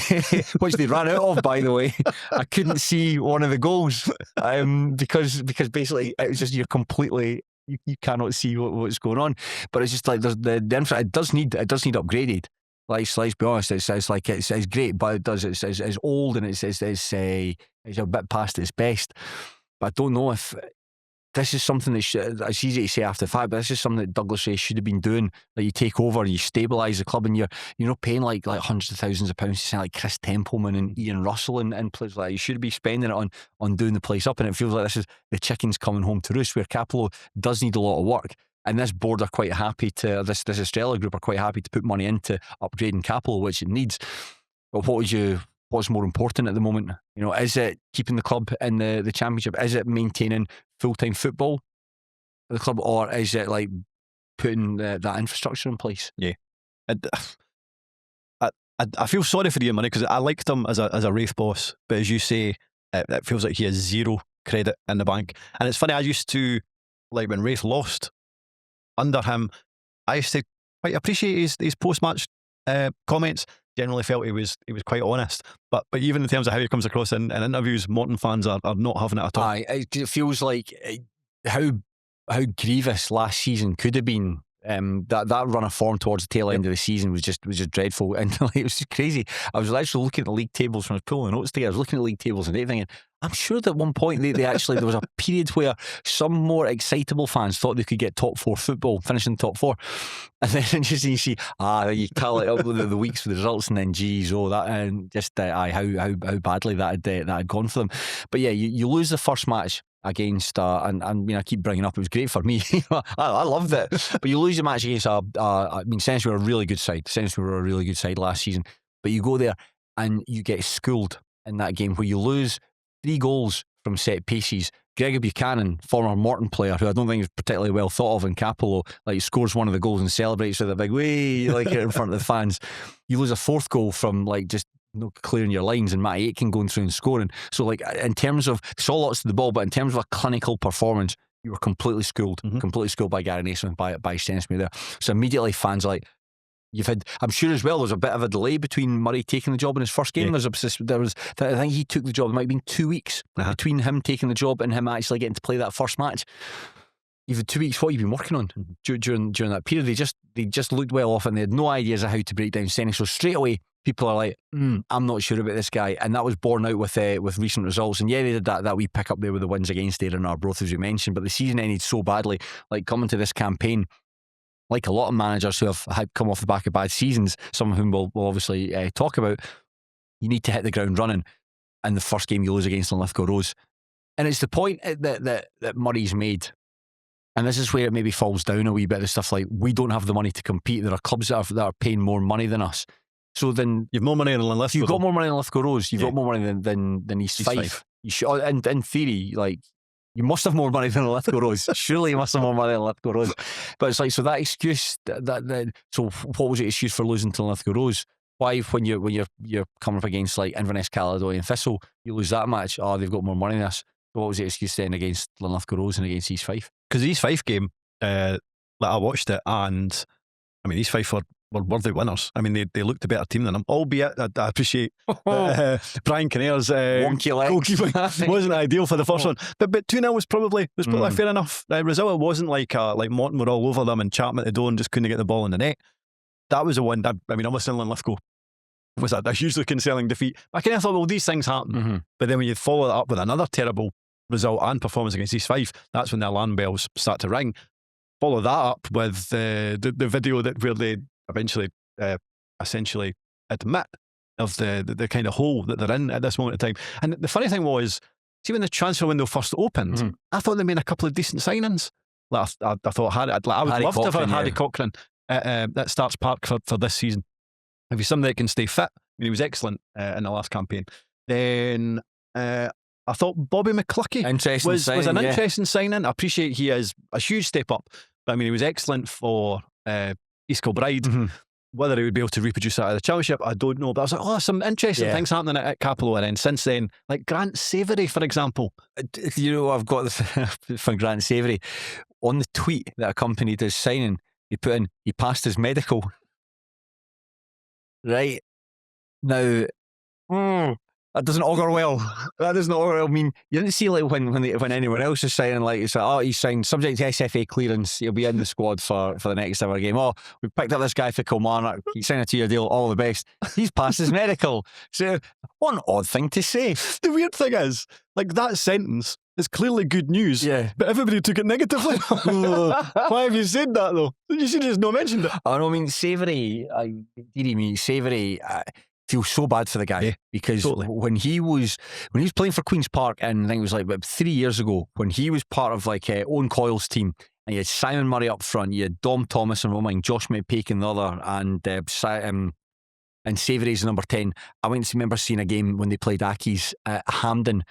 which they ran out of, by the way, I couldn't see one of the goals because basically it was just you're completely. You cannot see what's going on, but it's just like there's the infra. It does need upgraded. Like, let's be honest, it's great, but it's old and it's a bit past its best. But I don't know if this is something that it's easy to say after the fact, but this is something that Douglas Ray should have been doing. Like you take over and you stabilise the club, and you're not paying like hundreds of thousands of pounds to say like Chris Templeman and Ian Russell and players like that. You should be spending it on doing the place up, and it feels like this is the chickens coming home to roost, where Capello does need a lot of work. And this board are quite happy to, this Australia group are quite happy to put money into upgrading Capello, which it needs. But what's more important at the moment? You know, is it keeping the club in the championship? Is it maintaining full-time football at the club, or is it like putting that infrastructure in place? Yeah, I feel sorry for Ian Money because I liked him as a Wraith boss, but as you say, it feels like he has zero credit in the bank. And it's funny, I used to, like when Wraith lost under him, I used to quite appreciate his post-match comments. Generally felt he was quite honest, but even in terms of how he comes across in interviews, Morton fans are not having it at all. It feels like how grievous last season could have been. That run of form towards the tail end of the season was just dreadful, and like, it was just crazy. I was actually looking at the league tables when I was pulling the notes together. I was looking at league tables and thinking, I'm sure that at one point they actually there was a period where some more excitable fans thought they could get top four football, finishing top four, and then just you see you tally up the weeks with the results, and then how badly that had gone for them. But yeah, you lose the first match against and I keep bringing up it was great for me. I loved it, but you lose a match against Saints were a really good side. Saints were a really good side last season, but you go there and you get schooled in that game where you lose 3 goals from set pieces. Gregor Buchanan, former Morton player, who I don't think is particularly well thought of in Capello, like scores one of the goals and celebrates with a big way, like in front of the fans. You lose a 4th goal from like just clearing your lines, and Matt Aitken going through and scoring. So like in terms of saw lots of the ball, but in terms of a clinical performance, you were completely schooled, completely schooled by Gary Naismith, by Stensby there. So immediately fans are like, you've had, I'm sure as well, there's a bit of a delay between Murray taking the job in his first game. I think he took the job, it might have been 2 weeks between him taking the job and him actually getting to play that first match. You've had 2 weeks. What have you been working on during that period? They just looked well off, and they had no ideas of how to break down Steny. So straight away, people are like, I'm not sure about this guy, and that was borne out with recent results. And yeah, they did that wee pick up there with the wins against Ayr and Arbroath, as we mentioned. But the season ended so badly. Like coming to this campaign, like a lot of managers who have had come off the back of bad seasons, some of whom we'll obviously talk about, you need to hit the ground running. And the first game you lose against Linlithgow Rose, and it's the point that Murray's made. And this is where it maybe falls down a wee bit of stuff like, we don't have the money to compete. There are clubs that are paying more money than us. So then you've more money than Linlithgow. You've got more money than Linlithgow Rose. You've got more money than East Fife. You should, in theory, like you must have more money than Linlithgow Rose. Surely you must have more money than Linlithgow Rose. But it's like, so that excuse so what was the excuse for losing to Linlithgow Rose? Why, when you're coming up against like Inverness, Caledonian, Thistle, you lose that match? Oh, they've got more money than us. What was the excuse then against Linlithgow Rose and against East Fife? Because the East Fife game, I watched it, and I mean, East Fife were worthy winners. I mean, they looked a better team than them, albeit I appreciate Brian Kinnear's Wonky legs. goalkeeping wasn't ideal for the first one, but 2-0 was probably a fair enough result. It wasn't like Morton were all over them and Chapman at the door and just couldn't get the ball in the net. That was a win. I mean, obviously Linlithgow was a hugely concerning defeat. I kind of thought, well, these things happen, but then when you follow it up with another terrible result and performance against East Fife, that's when the alarm bells start to ring. Follow that up with the video where they eventually essentially admit of the kind of hole that they're in at this moment in time. And the funny thing was, see, when the transfer window first opened, I thought they made a couple of decent signings. Like I thought I would love to have had Harry Cochrane at Starts Park for this season. If he's somebody that can stay fit, I mean, he was excellent in the last campaign. Then I thought Bobby McCluckey was an interesting signing. I appreciate he is a huge step up, but I mean, he was excellent for East Kilbride. Whether he would be able to reproduce that at the Championship, I don't know. But I was like, oh, some interesting things happening at Capello. And then since then, like Grant Savoury, for example. You know, I've got this from Grant Savoury. On the tweet that accompanied his signing, he put in, he passed his medical. Right. Now, that doesn't augur well. That doesn't augur well. I mean, you didn't see like when anyone else is signing, like it's like, oh, he's signed subject to SFA clearance, he'll be in the squad for the next ever game. Oh, we picked up this guy for Kilmarnock, he's signed a 2-year deal, all the best. He's passed his medical. So, what an odd thing to say. The weird thing is, like, that sentence is clearly good news, but everybody took it negatively. Why have you said that though? You should have just not mentioned it. I mean, Savoury, Savoury, feel so bad for the guy because when he was playing for Queen's Park, and I think it was like about 3 years ago, when he was part of like Owen Coyle's team, and you had Simon Murray up front, you had Dom Thomas and Romine, Josh McPake and the other, and Savoury's number 10. I went to remember seeing a game when they played Accies at Hampden,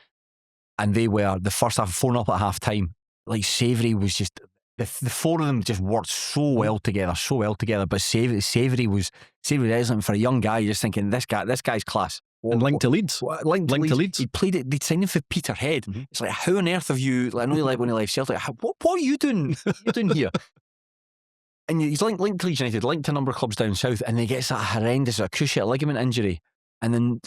and they were the first half 4-0 at half time. Like Savoury was just, the four of them just worked so well together. But Savoury was excellent for a young guy. You're just thinking, this guy's class. And linked to Leeds. Linked to Leeds. He played it. They'd signed him for Peterhead. It's like, how on earth have you? Like, I know you like when he left Celtic. What are you doing? What are you doing here? And he's linked to Leeds United, linked to a number of clubs down south, and he gets that horrendous cruciate ligament injury, and then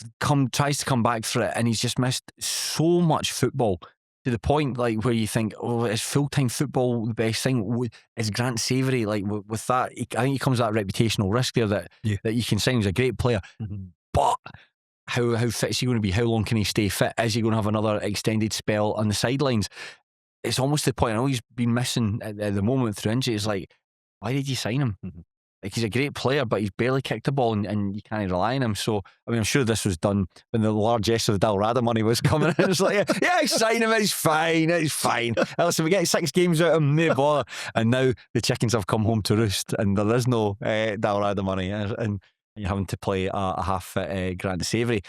tries to come back for it, and he's just missed so much football. To the point, like, where you think, oh, is full-time football the best thing? Is Grant Savoury, like, with that, I think he comes at that reputational risk there that you can sign. He's a great player, but how fit is he going to be? How long can he stay fit? Is he going to have another extended spell on the sidelines? It's almost the point. I know he's been missing at the moment through injury. It's like, why did you sign him? Like, he's a great player, but he's barely kicked the ball, and you can't rely on him. So, I mean, I'm sure this was done when the largesse of the Dalrada money was coming in. It's like, sign him, it's fine. Listen, we get 6 games out of him, no bother. And now the chickens have come home to roost, and there is no Dalrada money, and you're having to play a half-fit Grant Savoury.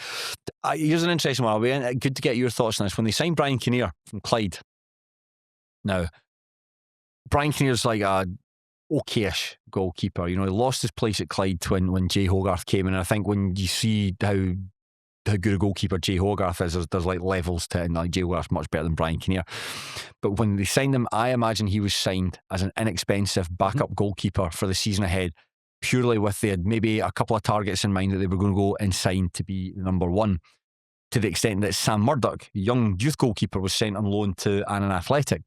Here's an interesting one. It'll be good to get your thoughts on this. When they signed Brian Kinnear from Clyde, now, Brian Kinnear's like a okayish goalkeeper. You know, he lost his place at Clyde when Jay Hogarth came in. And I think when you see how good a goalkeeper Jay Hogarth is, there's like levels to it, and like Jay Hogarth's much better than Brian Kinnear. But when they signed him, I imagine he was signed as an inexpensive backup goalkeeper for the season ahead, purely with they had maybe a couple of targets in mind that they were going to go and sign to be the number one. To the extent that Sam Murdoch, young youth goalkeeper, was sent on loan to Annan Athletic.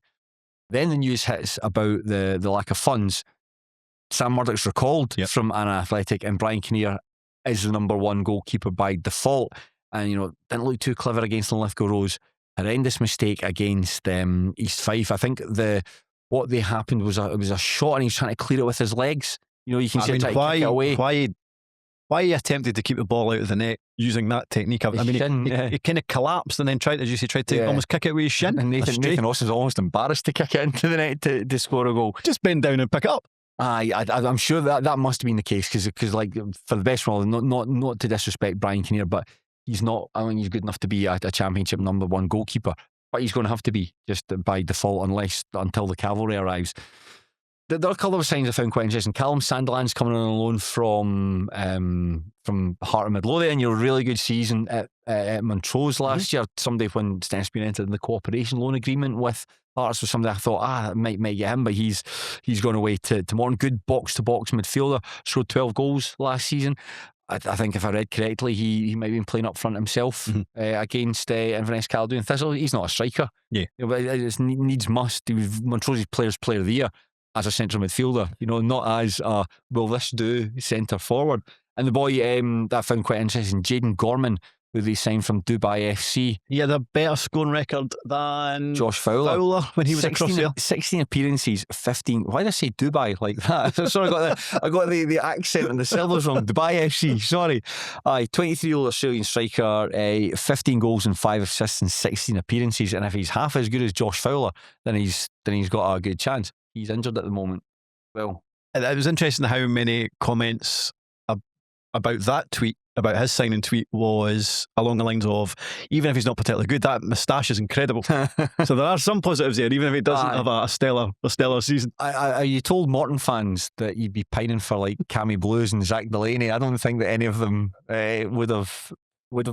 Then the news hits about the lack of funds. Sam Murdoch's recalled from Annan Athletic, and Brian Kinnear is the number one goalkeeper by default. And, you know, didn't look too clever against Linlithgow Rose. Horrendous mistake against East Fife. I think what happened was it was a shot, and he was trying to clear it with his legs. You know, you can see him trying to kick it away. Why he attempted to keep the ball out of the net using that technique? I mean, he kind of collapsed and then tried to almost kick it with his shin. And Nathan Ross is almost embarrassed to kick it into the net to score a goal. Just bend down and pick it up. I'm sure that must have been the case, because like, for the best one, not to disrespect Brian Kinnear, but he's not. I mean, he's good enough to be a championship number one goalkeeper, but he's going to have to be just by default until the cavalry arrives. There are a couple of signs I found quite interesting. Callum Sandilands coming on loan from Heart of Midlothian. Your really good season at at Montrose last year. Somebody when Stensby entered in the cooperation loan agreement with Hearts was somebody I thought might get him, but he's gone away to Morton. Good box to box midfielder, scored 12 goals last season. I think if I read correctly, he might have been playing up front himself against Inverness Caledonian Thistle. He's not a striker. Yeah, but it's needs must. He was Montrose's Player of the Year as a central midfielder. Not as a will this do centre forward. And the boy that I found quite interesting, Jaden Gorman, who they signed from Dubai FC. He had a better scoring record than Josh Fowler when he was across there. 16 appearances, 15. Why did I say Dubai like that? Sorry, I got the accent and the syllables wrong. Dubai FC, sorry. 23-year-old Australian striker, 15 goals and 5 assists in 16 appearances. And if he's half as good as Josh Fowler, then he's got a good chance. He's injured at the moment. Well, it was interesting how many comments about that tweet, about his signing tweet, was along the lines of, even if he's not particularly good, that moustache is incredible. So there are some positives there, even if he doesn't have a stellar season. Are you told Morton fans that you'd be pining for like Cammy Blues and Zach Delaney? I don't think that any of them would have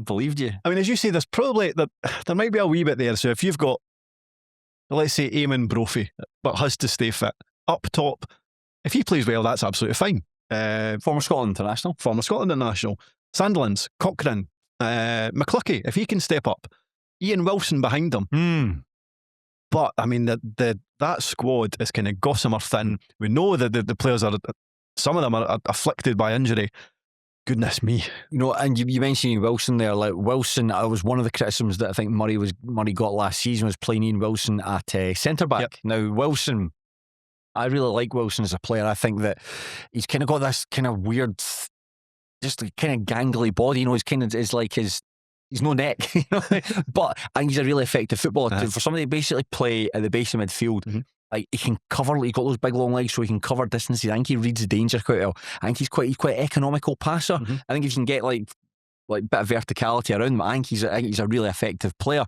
believed you. I mean, as you say, there's probably there might be a wee bit there. So if you've got, let's say, Eamon Brophy, but has to stay fit up top, if he plays well, that's absolutely fine. Former Scotland international. Sandilands, Cochrane, McCluckey, if he can step up, Ian Wilson behind him. But I mean, that squad is kind of gossamer thin. We know that the players some of them are afflicted by injury. Goodness me. And you mentioned Ian Wilson there. Like Wilson, I was one of the criticisms that I think Murray got last season was playing Ian Wilson at centre back. Yep. Now Wilson, I really like Wilson as a player. I think that he's kind of got this kind of weird, just kind of gangly body. He's no neck, but I think he's a really effective footballer. For somebody to basically play at the base of midfield, like he can cover. He's got those big long legs, so he can cover distances. I think he reads the danger quite well. I think he's quite economical passer. I think if you can get like bit of verticality around him, I think he's a really effective player.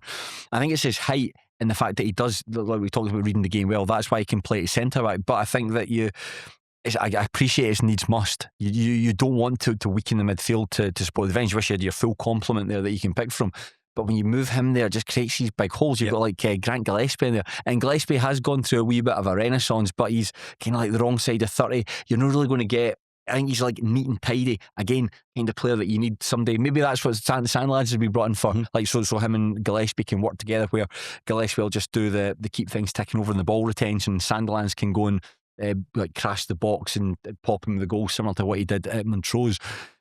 I think it's his height and the fact that he does, like we talked about, reading the game well. That's why he can play at centre back. But I think that I appreciate his needs must. You don't want to weaken the midfield to support the defence. You wish you had your full complement there that you can pick from. But when you move him there, it just creates these big holes. You've got like Grant Gillespie in there. And Gillespie has gone through a wee bit of a renaissance, but he's kind of like the wrong side of 30. You're not really going to get, I think he's like neat and tidy. Again, kind of player that you need someday. Maybe that's what Sandlads has been brought in for. Like so him and Gillespie can work together, where Gillespie will just do the keep things ticking over in the ball retention. Sandlands can go and like crash the box and pop him the goal, similar to what he did at Montrose.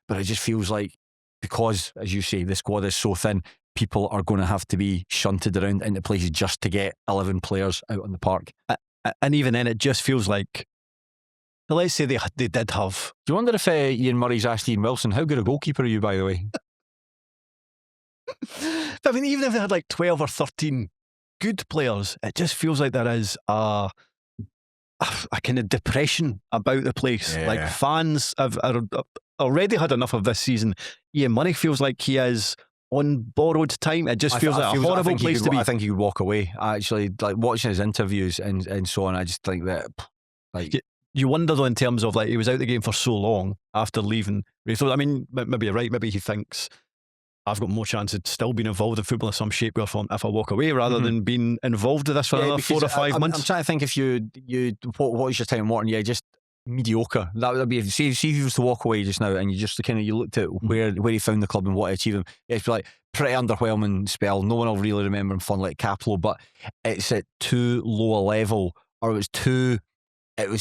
But it just feels like, because, as you say, the squad is so thin, people are going to have to be shunted around into places just to get 11 players out on the park. And even then, it just feels like, let's say they did have. Do you wonder if Ian Murray's asked Ian Wilson, how good a goalkeeper are you, by the way? I mean, even if they had like 12 or 13 good players, it just feels like there is a kind of depression about the place. Like fans have already had enough of this season. Ian Murray feels like he is on borrowed time. It just feels like a horrible place to be. I think he could walk away. Actually, like watching his interviews and so on, I just think that like. You wonder though, in terms of like, he was out the game for so long after leaving. So I mean, maybe you're right. Maybe he thinks I've got more chance of still being involved in football in some shape or form if I walk away, rather than being involved with this for another 4 or 5 months. I'm trying to think, if you what was your time in Morton? Yeah, just mediocre. That would be, see if he was to walk away just now and you just kind of, you looked at where he found the club and what he achieved him. Yeah, it's like pretty underwhelming spell. No one will really remember him fondly at Capello, but it's at too low a level, or it was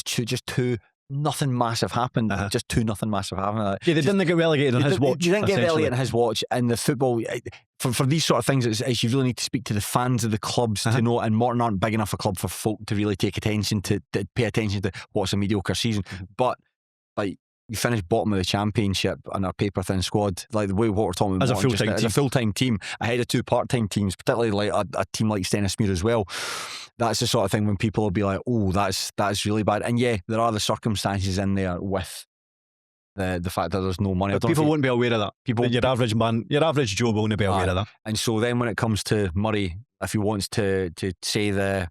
just too nothing massive happened. Just too nothing massive happened. Yeah, they didn't get relegated on his watch. You didn't get relegated on his watch. And the football, for these sort of things, it's you really need to speak to the fans of the clubs to know. And Morton aren't big enough a club for folk to really take attention to pay attention to what's a mediocre season. But like, you finished bottom of the championship on our paper thin squad, like the way what we're talking about as a full-time team ahead of 2 part-time teams, particularly like a team like Stennismuir as well. That's the sort of thing when people will be like, oh, that's really bad. And yeah, there are the circumstances in there with the fact that there's no money. But people won't be aware of that. Your average Joe won't be aware of that. And so then when it comes to Murray, if he wants to say the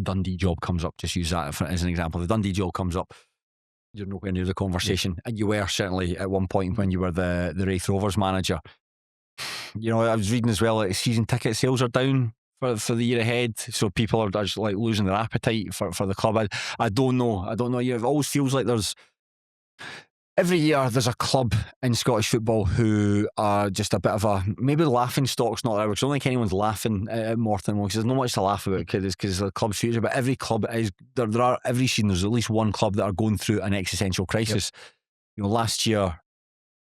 Dundee job comes up, just use that as an example. The Dundee job comes up, you're nowhere near the conversation. And you were certainly at one point when you were the Wraith Rovers manager. I was reading as well, like season ticket sales are down for the year ahead, so people are just like losing their appetite for the club. I don't know. It always feels like every year there's a club in Scottish football who are just a bit of a, maybe laughing stock's not there, because I don't think anyone's laughing at Morton, because there's not much to laugh about because the club's future. But every club is there are every season there's at least one club that are going through an existential crisis. Last year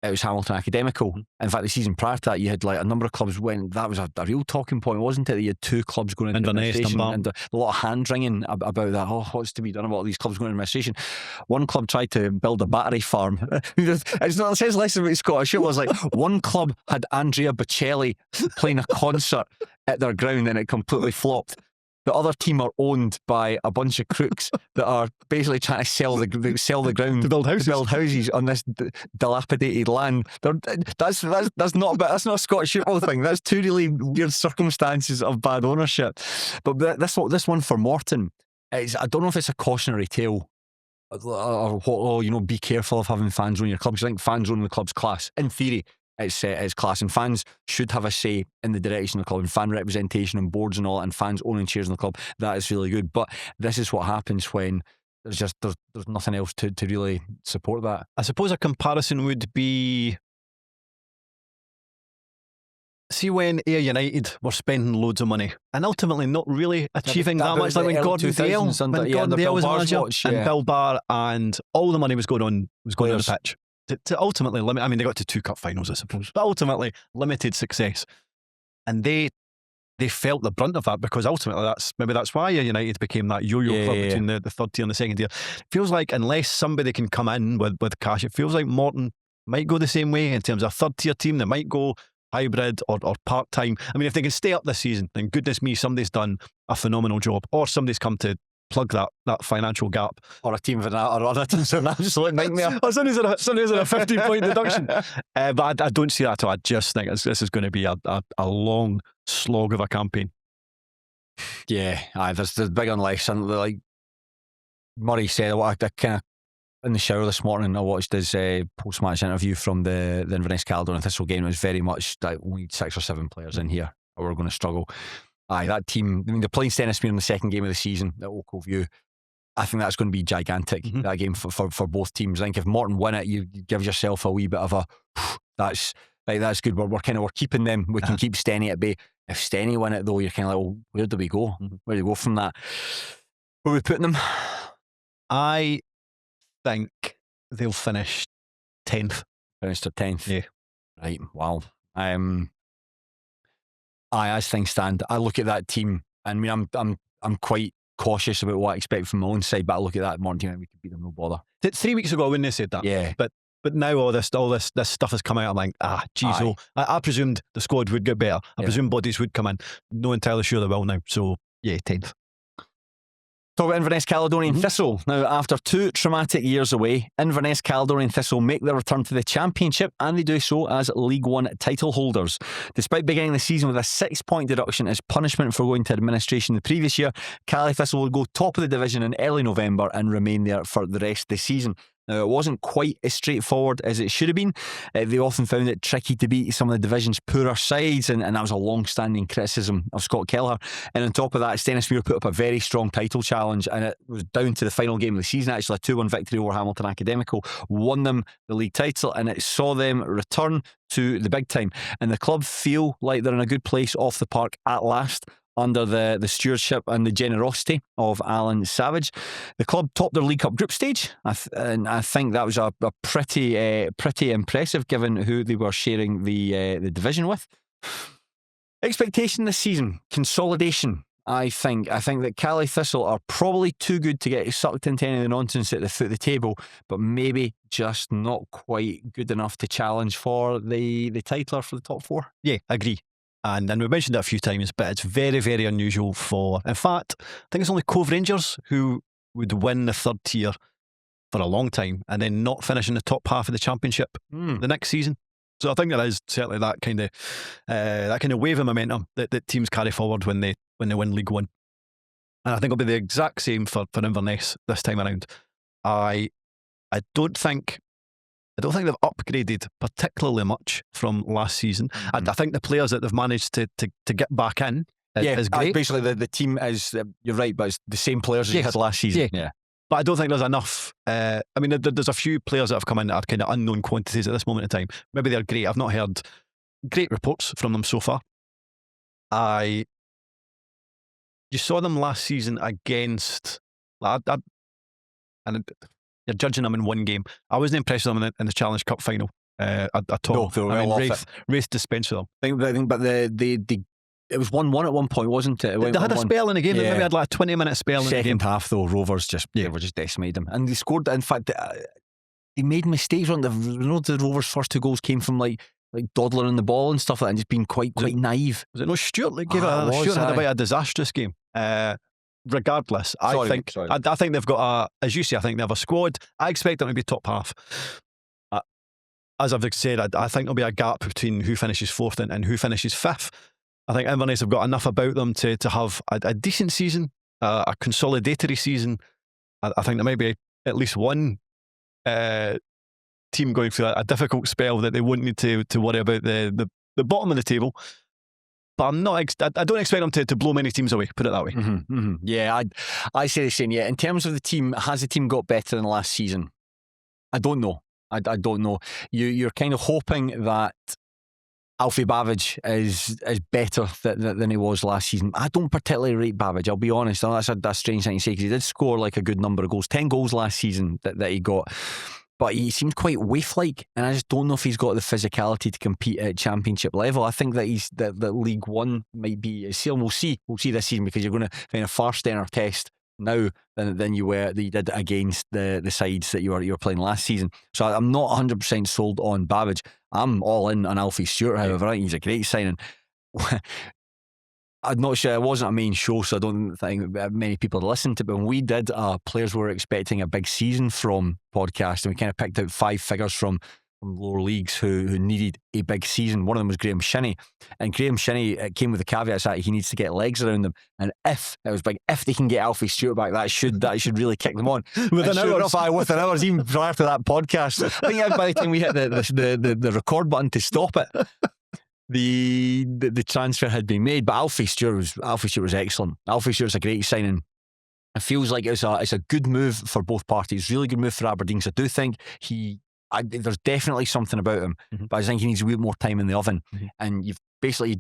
it was Hamilton Academical. In fact, the season prior to that, you had like a number of clubs when that was a real talking point, wasn't it? That you had two clubs going into administration, and a lot of hand wringing about that. Oh, what's to be done about all these clubs going into administration? One club tried to build a battery farm. It says less about Scottish. It was like one club had Andrea Bocelli playing a concert at their ground and it completely flopped. The other team are owned by a bunch of crooks that are basically trying to sell the ground to build houses on this dilapidated land. That's not a Scottish football thing. That's two really weird circumstances of bad ownership. But this one for Morton is, I don't know if it's a cautionary tale or be careful of having fans own your club, because I think fans own the club's class. In theory, it's class, and fans should have a say in the direction of the club, and fan representation and boards and all, and fans owning shares in the club. That is really good. But this is what happens when there's nothing else to really support that. I suppose a comparison would be, see when Ayr United were spending loads of money and ultimately not really achieving that much, like when Gordon Dale was manager, and Bill Barr, and all the money was going on the pitch. To ultimately limit, I mean, they got to 2 cup finals, I suppose, but ultimately limited success, and they felt the brunt of that, because ultimately that's why United became that yo-yo club between the third tier and the second tier. It feels like unless somebody can come in with cash, it feels like Morton might go the same way in terms of a third tier team. They might go hybrid or part time. I mean, if they can stay up this season, then goodness me, somebody's done a phenomenal job, or somebody's come to plug that financial gap, or a team of other teams are an absolute nightmare. Or somebody's in a 15-point deduction. But I don't see that at all. I just think this is going to be a long slog of a campaign. Yeah, there's the big unless, and like Murray said, I kind of in the shower this morning, I watched his post-match interview from the Inverness Caledonian Thistle game. It was very much like we need 6 or 7 players in here, or we're going to struggle. That team, I mean, they're playing Stennismere in the second game of the season at Oak View. I think that's going to be gigantic, that game for both teams. I think if Morton win it, you give yourself a wee bit of a that's good. We're keeping them. We can keep Stenny at bay. If Stenny win it though, you're kind of like, well, where do we go? Where do we go from that? Where are we putting them? I think they'll finish 10th. Finish to 10th. Yeah. Right. Wow. As things stand, I look at that team, and I mean, I'm quite cautious about what I expect from my own side, but I look at that Morton team and we could beat them, no bother. 3 weeks ago, I wouldn't have said that. Yeah. But now all this stuff has come out. I'm like, geez, I presumed the squad would get better. I presumed bodies would come in. No entirely sure they will now. So yeah, 10th. Talk about Inverness Caledonian Thistle. Now, after 2 traumatic years away, Inverness Caledonian Thistle make their return to the Championship, and they do so as League One title holders. Despite beginning the season with a 6-point deduction as punishment for going to administration the previous year, Cali Thistle will go top of the division in early November and remain there for the rest of the season. Now, it wasn't quite as straightforward as it should have been. They often found it tricky to beat some of the division's poorer sides, and that was a long-standing criticism of Scott Kelleher. And on top of that, Stennismere put up a very strong title challenge, and it was down to the final game of the season, actually, a 2-1 victory over Hamilton Academical, won them the league title, and it saw them return to the big time. And the club feel like they're in a good place off the park at last, under the stewardship and the generosity of Alan Savage. The club topped their League Cup group stage, and I think that was a pretty impressive given who they were sharing the division with. Expectation this season, consolidation. I think that Cali Thistle are probably too good to get sucked into any of the nonsense at the foot of the table, but maybe just not quite good enough to challenge for the titler for the top 4. Yeah, agree. And we mentioned it a few times, but it's very, very unusual in fact, I think it's only Cove Rangers who would win the third tier for a long time and then not finish in the top half of the Championship the next season. So I think there is certainly that kind of wave of momentum that teams carry forward when they win League One. And I think it'll be the exact same for Inverness this time around. I don't think I don't think they've upgraded particularly much from last season. I think the players that they've managed to get back in is great. Basically, the team is, you're right, but it's the same players as you had last season. Yeah. But I don't think there's enough. I mean, there's a few players that have come in that are kind of unknown quantities at this moment in time. Maybe they're great. I've not heard great reports from them so far. You saw them last season against, and you're judging them in one game. I wasn't impressed with them in the Challenge Cup final at all. No, they were well off Wraith dispensed with them. I think, but it was 1-1 at one point, wasn't it? They had a spell in the game. They maybe had like a 20-minute spell in the game. Second half, though, Rovers they were just decimated them, and they scored. In fact, they made mistakes on the Rovers' first 2 goals came from like dawdling the ball and stuff like that, and just being quite naive. Was it no Stewart that gave it? Stewart had a disastrous game. Regardless, I think they've got as you say, I think they have a squad. I expect them to be top half. As I've said, I think there'll be a gap between who finishes 4th and who finishes 5th. I think Inverness have got enough about them to have a decent season, a consolidatory season. I think there might be at least one team going through a difficult spell that they won't need to worry about the bottom of the table. But I don't expect them to blow many teams away, put it that way. Yeah, I say the same. Yeah, in terms of the team, has the team got better than last season? I don't know. I don't know. You're kind of hoping that Alfie Babbage is better than he was last season. I don't particularly rate Babbage, I'll be honest. I know that's a strange thing to say, because he did score like a good number of goals. 10 goals last season that he got. But he seemed quite waif-like, and I just don't know if he's got the physicality to compete at Championship level. I think that that League One might be a seal. We'll see this season, because you're going to find a far sterner test now than you did against the sides that you were playing last season. So I'm not 100% sold on Babbage. I'm all in on Alfie Stewart, however. I think he's a great signing. I'm not sure, it wasn't a main show, so I don't think many people had listened to it, but when we did players were expecting a big season from podcast, and we kind of picked out 5 figures from lower leagues who needed a big season. One of them was Graham Shinney, and Graham Shinney came with the caveats that he needs to get legs around them, and if they can get Alfie Stewart back, that should really kick them on. Within hours, even prior to that podcast, I think by the time we hit the record button to stop it, the transfer had been made. But Alfie Stewart was excellent. Alfie Stewart's a great signing. It feels like it's a good move for both parties. Really good move for Aberdeen. So I do think there's definitely something about him, but I think he needs a bit more time in the oven. And you've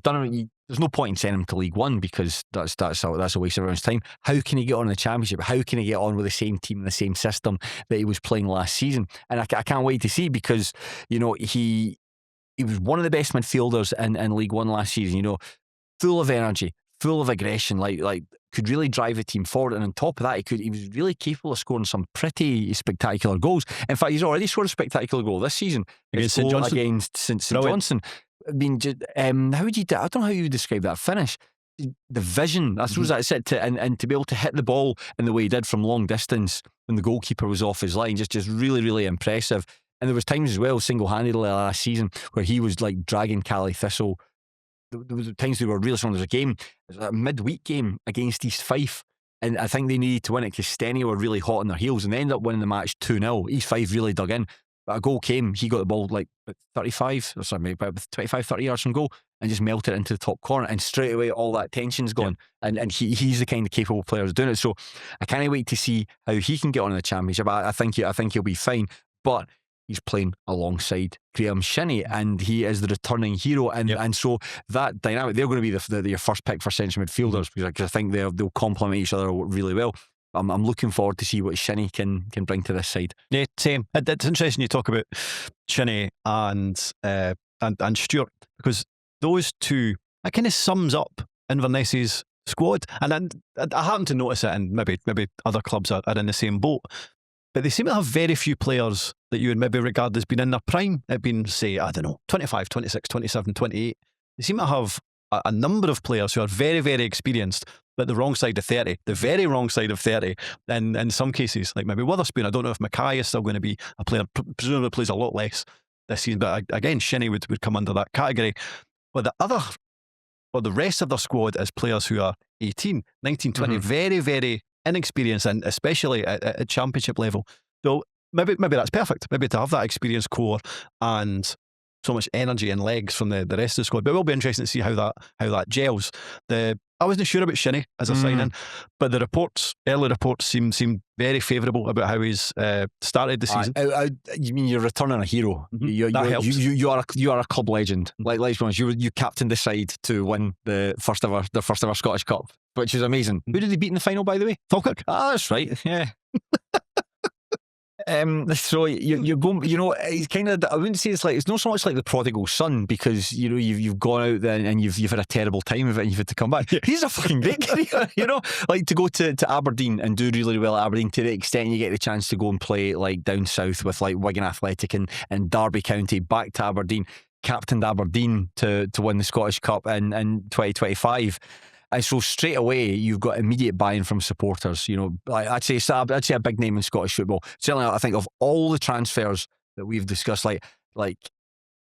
done it. There's no point in sending him to League One, because that's a waste of everyone's time. How can he get on in the Championship? How can he get on with the same team and the same system that he was playing last season? And I can't wait to see, because he was one of the best midfielders in League One last season. Full of energy, full of aggression, like could really drive the team forward. And on top of that, he was really capable of scoring some pretty spectacular goals. In fact, he's already scored a spectacular goal this season against St Johnstone. I mean, I don't know how you would describe that finish. The vision, I suppose that's it, and to be able to hit the ball in the way he did from long distance when the goalkeeper was off his line, just really, really impressive. And there was times as well, single-handedly last season, where he was like dragging Cally Thistle. There was times they were really strong. There was a game, a midweek game against East Fife, and I think they needed to win it because Steny were really hot on their heels, and they ended up winning the match 2-0. East Fife really dug in, but a goal came. He got the ball like 25, or sorry, about 25, 30 yards from goal, and just melted it into the top corner, and straight away all that tension's gone. And he's the kind of capable player doing it. So I can't wait to see how he can get on in the Championship. I think he'll be fine, but he's playing alongside Graham Shinney, and he is the returning hero, and so that dynamic, they're going to be your first pick for central midfielders, because I think they'll complement each other really well. I'm looking forward to see what Shinney can bring to this side. Yeah, same. It's interesting you talk about Shinney and Stewart, because those two, that kind of sums up Inverness's squad, and I happen to notice it, and maybe other clubs are in the same boat. But they seem to have very few players that you would maybe regard as being in their prime. They've been, say, 25, 26, 27, 28. They seem to have a number of players who are very, very experienced, but the wrong side of 30, the very wrong side of 30. And in some cases, like maybe Witherspoon, I don't know if Mackay is still going to be a player, presumably plays a lot less this season. But again, Shinney would come under that category. But the rest of their squad is players who are 18, 19, 20, very, very inexperienced, and especially at Championship level. So maybe that's perfect. Maybe to have that experienced core and so much energy and legs from the rest of the squad. But it will be interesting to see how that gels. I wasn't sure about Shinnie as a sign-in, but the early reports seem very favourable about how he's started the season. You mean you're returning a hero? That helps. You are a club legend. Like let's be honest, you captained the side to win the first ever Scottish Cup, which is amazing. Who did they beat in the final, by the way? Falkirk. Ah, that's right. Yeah. So you're going, it's kind of, I wouldn't say it's not so much like the prodigal son, because you've gone out there and you've had a terrible time of it and you've had to come back. He's a fucking great career, like to go to Aberdeen and do really well at Aberdeen, to the extent you get the chance to go and play like down south with like Wigan Athletic and Derby County, back to Aberdeen, captained Aberdeen to win the Scottish Cup in 2025. And so straight away you've got immediate buy-in from supporters. I'd say a big name in Scottish football. Certainly, I think of all the transfers that we've discussed, like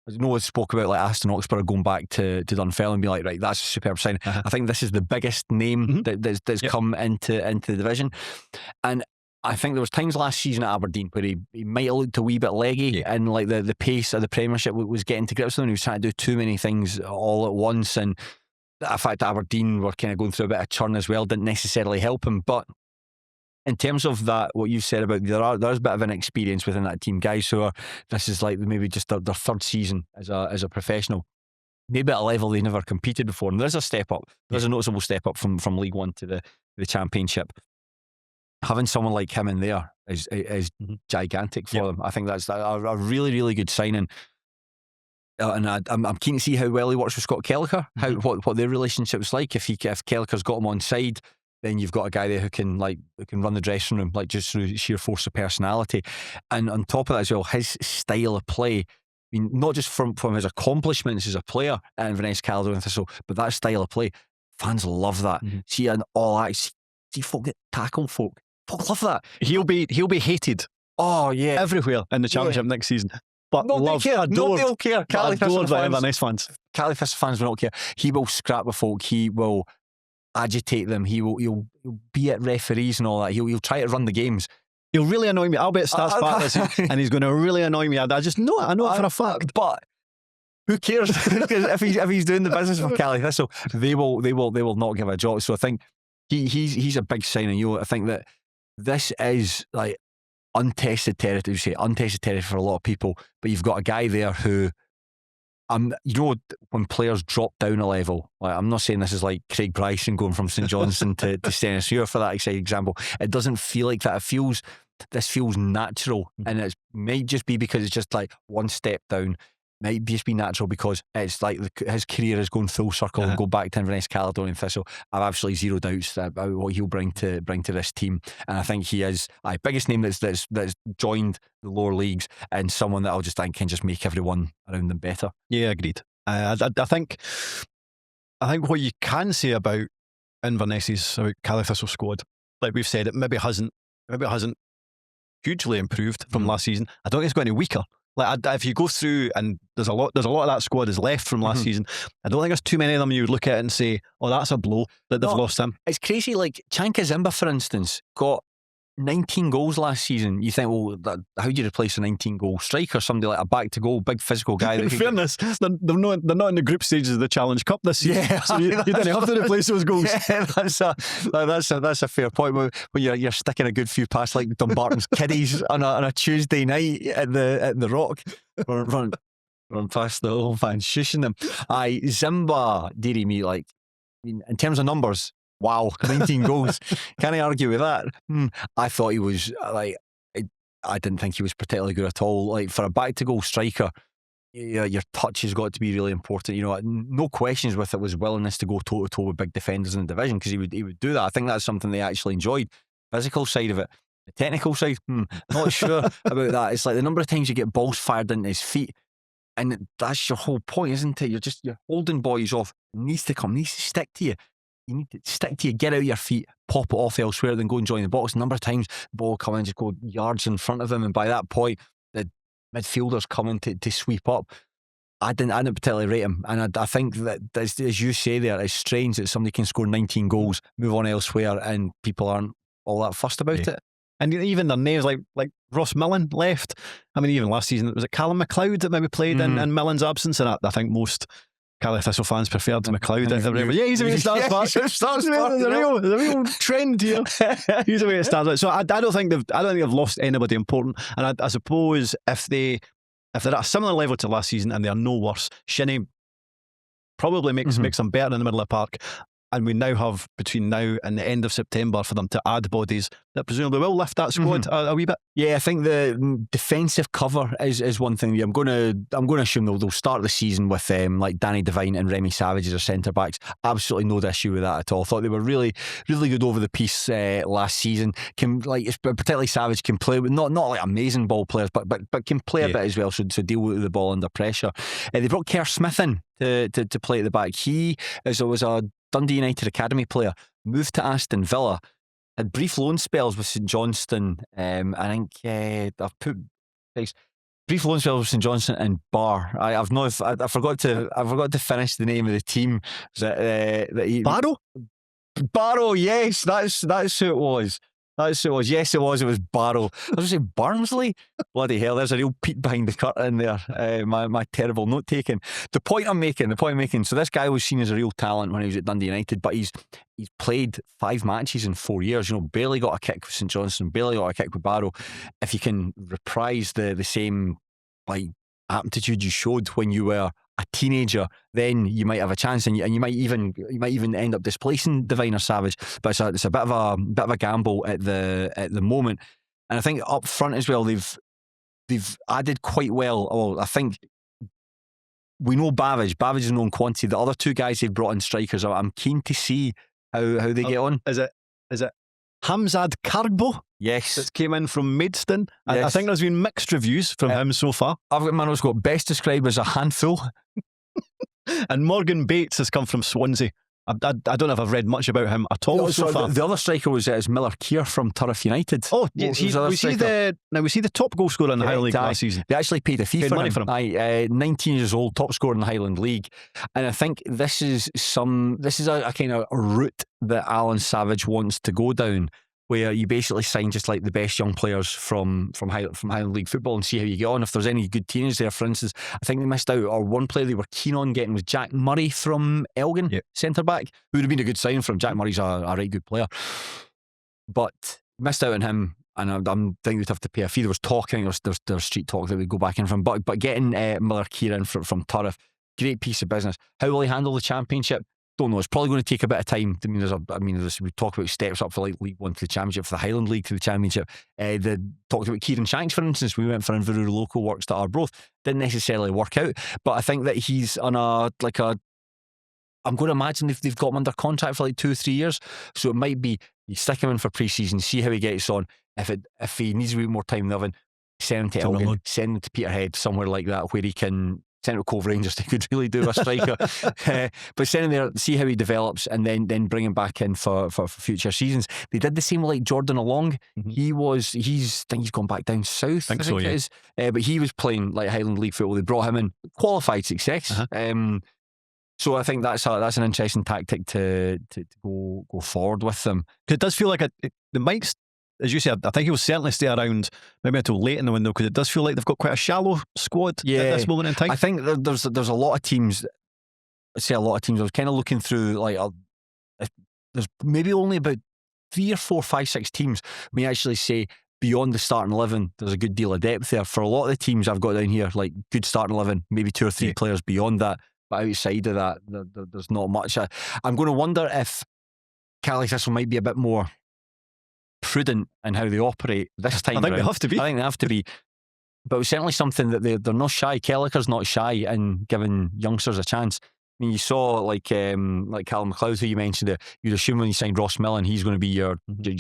no one spoke about like Aston Oxford going back to Dunfermline and be like, right, that's a superb sign. I think this is the biggest name that's come into the division. And I think there was times last season at Aberdeen where he might have looked a wee bit leggy, and like the pace of the Premiership was getting to grips with him. He was trying to do too many things all at once, and the fact that Aberdeen were kind of going through a bit of churn as well didn't necessarily help him. But in terms of that, what you said about there's a bit of an experience within that team, guys who this is like maybe just their third season as a professional, maybe at a level they never competed before, and there's a step up. There's a noticeable step up from League One to the Championship. Having someone like him in there is gigantic for them. I think that's a really, really good signing. And I'm keen to see how well he works with Scott Kelleher, what their relationship's like. If Kelleher's got him on side, then you've got a guy there who can run the dressing room, like just through sheer force of personality. And on top of that as well, his style of play, I mean, not just from his accomplishments as a player in Inverness, Caledonian and Thistle, but that style of play, fans love that. See an all out, see folk that tackle folk. Folk love that. He'll be hated. Oh yeah, everywhere in the Championship next season. But nobody will care. Adored by Inverness fans. Caley Thistle fans will not care. He will scrap with folk. He will agitate them. He'll be at referees and all that. He'll try to run the games. He'll really annoy me. I'll bet Stats back and he's going to really annoy me. I just know it. I know it for a fact. But who cares? Because if he's doing the business for Caley Thistle, they will not give a jot. So I think he's a big signing. I think that this is like untested territory. Untested territory for a lot of people. But you've got a guy there who, when players drop down a level, like I'm not saying this is like Craig Bryson going from St Johnstone to Stennis for that example. It doesn't feel like that. This feels natural, and it might just be because it's just like one step down. Might just be natural because it's like his career is going full circle and go back to Inverness, Caledonian Thistle. I've absolutely zero doubts about what he'll bring to this team, and I think he is a biggest name that's joined the lower leagues, and someone that I'll just think can just make everyone around them better. Yeah, agreed. I think what you can say about Inverness's Caley Thistle squad, like we've said, it maybe hasn't hugely improved from last season. I don't think it's got any weaker. Like if you go through, and there's a lot of that squad is left from last season. I don't think there's too many of them you would look at it and say, oh, that's a blow that they've lost him. It's crazy. Like Chanka Zimba, for instance, got 19 goals last season. You think, well, how do you replace a 19-goal striker? Somebody like a back-to-goal, big physical guy. In fairness, they're not in the group stages of the Challenge Cup this season. Yeah, so you didn't have to replace those goals. Yeah, that's a fair point. When you're sticking a good few past like Dumbarton's kiddies on a Tuesday night at the Rock, run past the whole fans, shushing them. Zimba, dearie me, like in terms of numbers. Wow, 19 goals. Can I argue with that? I thought he was like, I didn't think he was particularly good at all. Like for a back-to-goal striker, your touch has got to be really important. No questions with it was willingness to go toe-to-toe with big defenders in the division, because he would do that. I think that's something they actually enjoyed. Physical side of it. The technical side, not sure about that. It's like the number of times you get balls fired into his feet, and that's your whole point, isn't it? You're holding boys off. It needs to stick to you. You need to stick to you, get out your feet, pop it off elsewhere, then go and join the box. A number of times the ball come in, just go yards in front of him, and by that point the midfielders coming to sweep up. I didn't particularly rate him, and I think that as you say there, it's strange that somebody can score 19 goals, move on elsewhere, and people aren't all that fussed about it. And even their names like Ross Millen left. I mean, even last season, was it Callum McLeod that maybe played in Millen's absence? And I think most Caley Thistle fans preferred McLeod. Yeah, he's the way it starts back. There's a real trend here. He's the way it starts out. So I don't think they've lost anybody important. And I suppose if they're at a similar level to last season and they are no worse, Shinnie probably makes them better in the middle of the park. And we now have between now and the end of September for them to add bodies that presumably will lift that squad a wee bit. Yeah, I think the defensive cover is one thing. I'm going to assume they'll start the season with like Danny Devine and Remy Savage as their centre backs. Absolutely no issue with that at all. I thought they were really, really good over the piece last season. Particularly Savage can play with not like amazing ball players, but can play a bit as well. So deal with the ball under pressure. They brought Kerr Smith in to play at the back. He was a Dundee United Academy player, moved to Aston Villa, had brief loan spells with St Johnstone. I think I've put brief loan spells with St Johnstone and Bar. I forgot to finish the name of the team. Barrow, yes, that's who it was. Yes, it was. It was Barrow. I was going to say Barnsley. Bloody hell! There's a real peek behind the curtain there. My terrible note taking. The point I'm making. So this guy was seen as a real talent when he was at Dundee United, but he's played 5 matches in 4 years. Barely got a kick with St Johnstone, barely got a kick with Barrow. If you can reprise the same aptitude you showed when you were a teenager, then you might have a chance, and you might even end up displacing Devine or Savage. But it's a bit of a gamble at the moment. And I think up front as well, they've added quite well. Well, I think we know Babbage is a known quantity. The other 2 guys they've brought in strikers, I'm keen to see how they get on. Is it Hamzad Kargbo? Yes. That came in from Maidstone. Yes. I think there's been mixed reviews from him so far. I've got my notes got best described as a handful. And Morgan Bates has come from Swansea. I don't know if I've read much about him at all so far. The other striker was Miller Keir from Turriff United. Oh, yes, we see the top goal scorer in the Highland League last season. They actually paid a fee for him. 19 years old, top scorer in the Highland League. And I think this is a kind of route that Alan Savage wants to go down, where you basically sign just like the best young players from Highland League football and see how you get on. If there's any good teenagers there, for instance, I think they missed out, or one player they were keen on getting was Jack Murray from Elgin, centre back, who would have been a good sign from. Jack Murray's a right good player, but missed out on him. And I'm thinking we'd have to pay a fee. There was talking, there was street talk that we'd go back in from, but getting Miller Keir in from Turriff, great piece of business. How will he handle the Championship? Don't know. It's probably going to take a bit of time. We talk about steps up for like League One to the Championship, for the Highland League to the Championship. They talked about Kieran Shanks, for instance. We went for Inverurie local works to Arbroath. Didn't necessarily work out, but I think that he's on I'm going to imagine they've got him under contract for like 2 or 3 years. So it might be you stick him in for pre-season, see how he gets on. If he needs a bit more time than oven, send him to Elgin, send him to Peterhead, somewhere like that, where he can. Send him to Cove Rangers, they could really do a striker. But send him there, see how he develops, and then bring him back in for future seasons. They did the same with like Jordan Along. I think he's gone back down south. I think it is. But he was playing like Highland League football. They brought him in, qualified success. So I think that's an interesting tactic to go forward with them. Because it does feel like the might, as you said, I think he'll certainly stay around maybe until late in the window, because it does feel like they've got quite a shallow squad at this moment in time. I think there's a lot of teams. I say a lot of teams. I was kind of looking through there's maybe only about 3 or 4, 5, 6 teams. We actually say beyond the starting 11, there's a good deal of depth there. For a lot of the teams I've got down here, like good starting 11, maybe 2 or 3 players beyond that. But outside of that, there's not much. I'm going to wonder if Caley Thistle might be a bit more prudent in how they operate this time. I think they have to be. But it's certainly something that they're not shy. Kelliker's not shy in giving youngsters a chance. I mean, you saw like Callum McLeod, who you mentioned. You'd assume when you signed Ross Millen, he's going to be your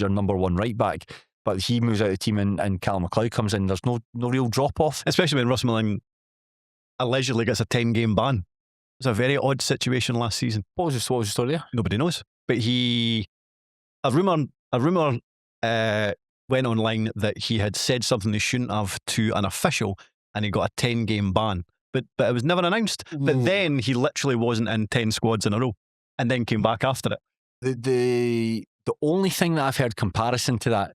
number 1 right back. But he moves out of the team and Callum McLeod comes in. There's no real drop off, especially when Ross Millen allegedly gets a 10-game ban. It was a very odd situation last season. What was the story there? Nobody knows. But a rumour went online that he had said something he shouldn't have to an official, and he got a 10-game ban. But it was never announced. But then he literally wasn't in 10 squads in a row, and then came back after it. The only thing that I've heard comparison to that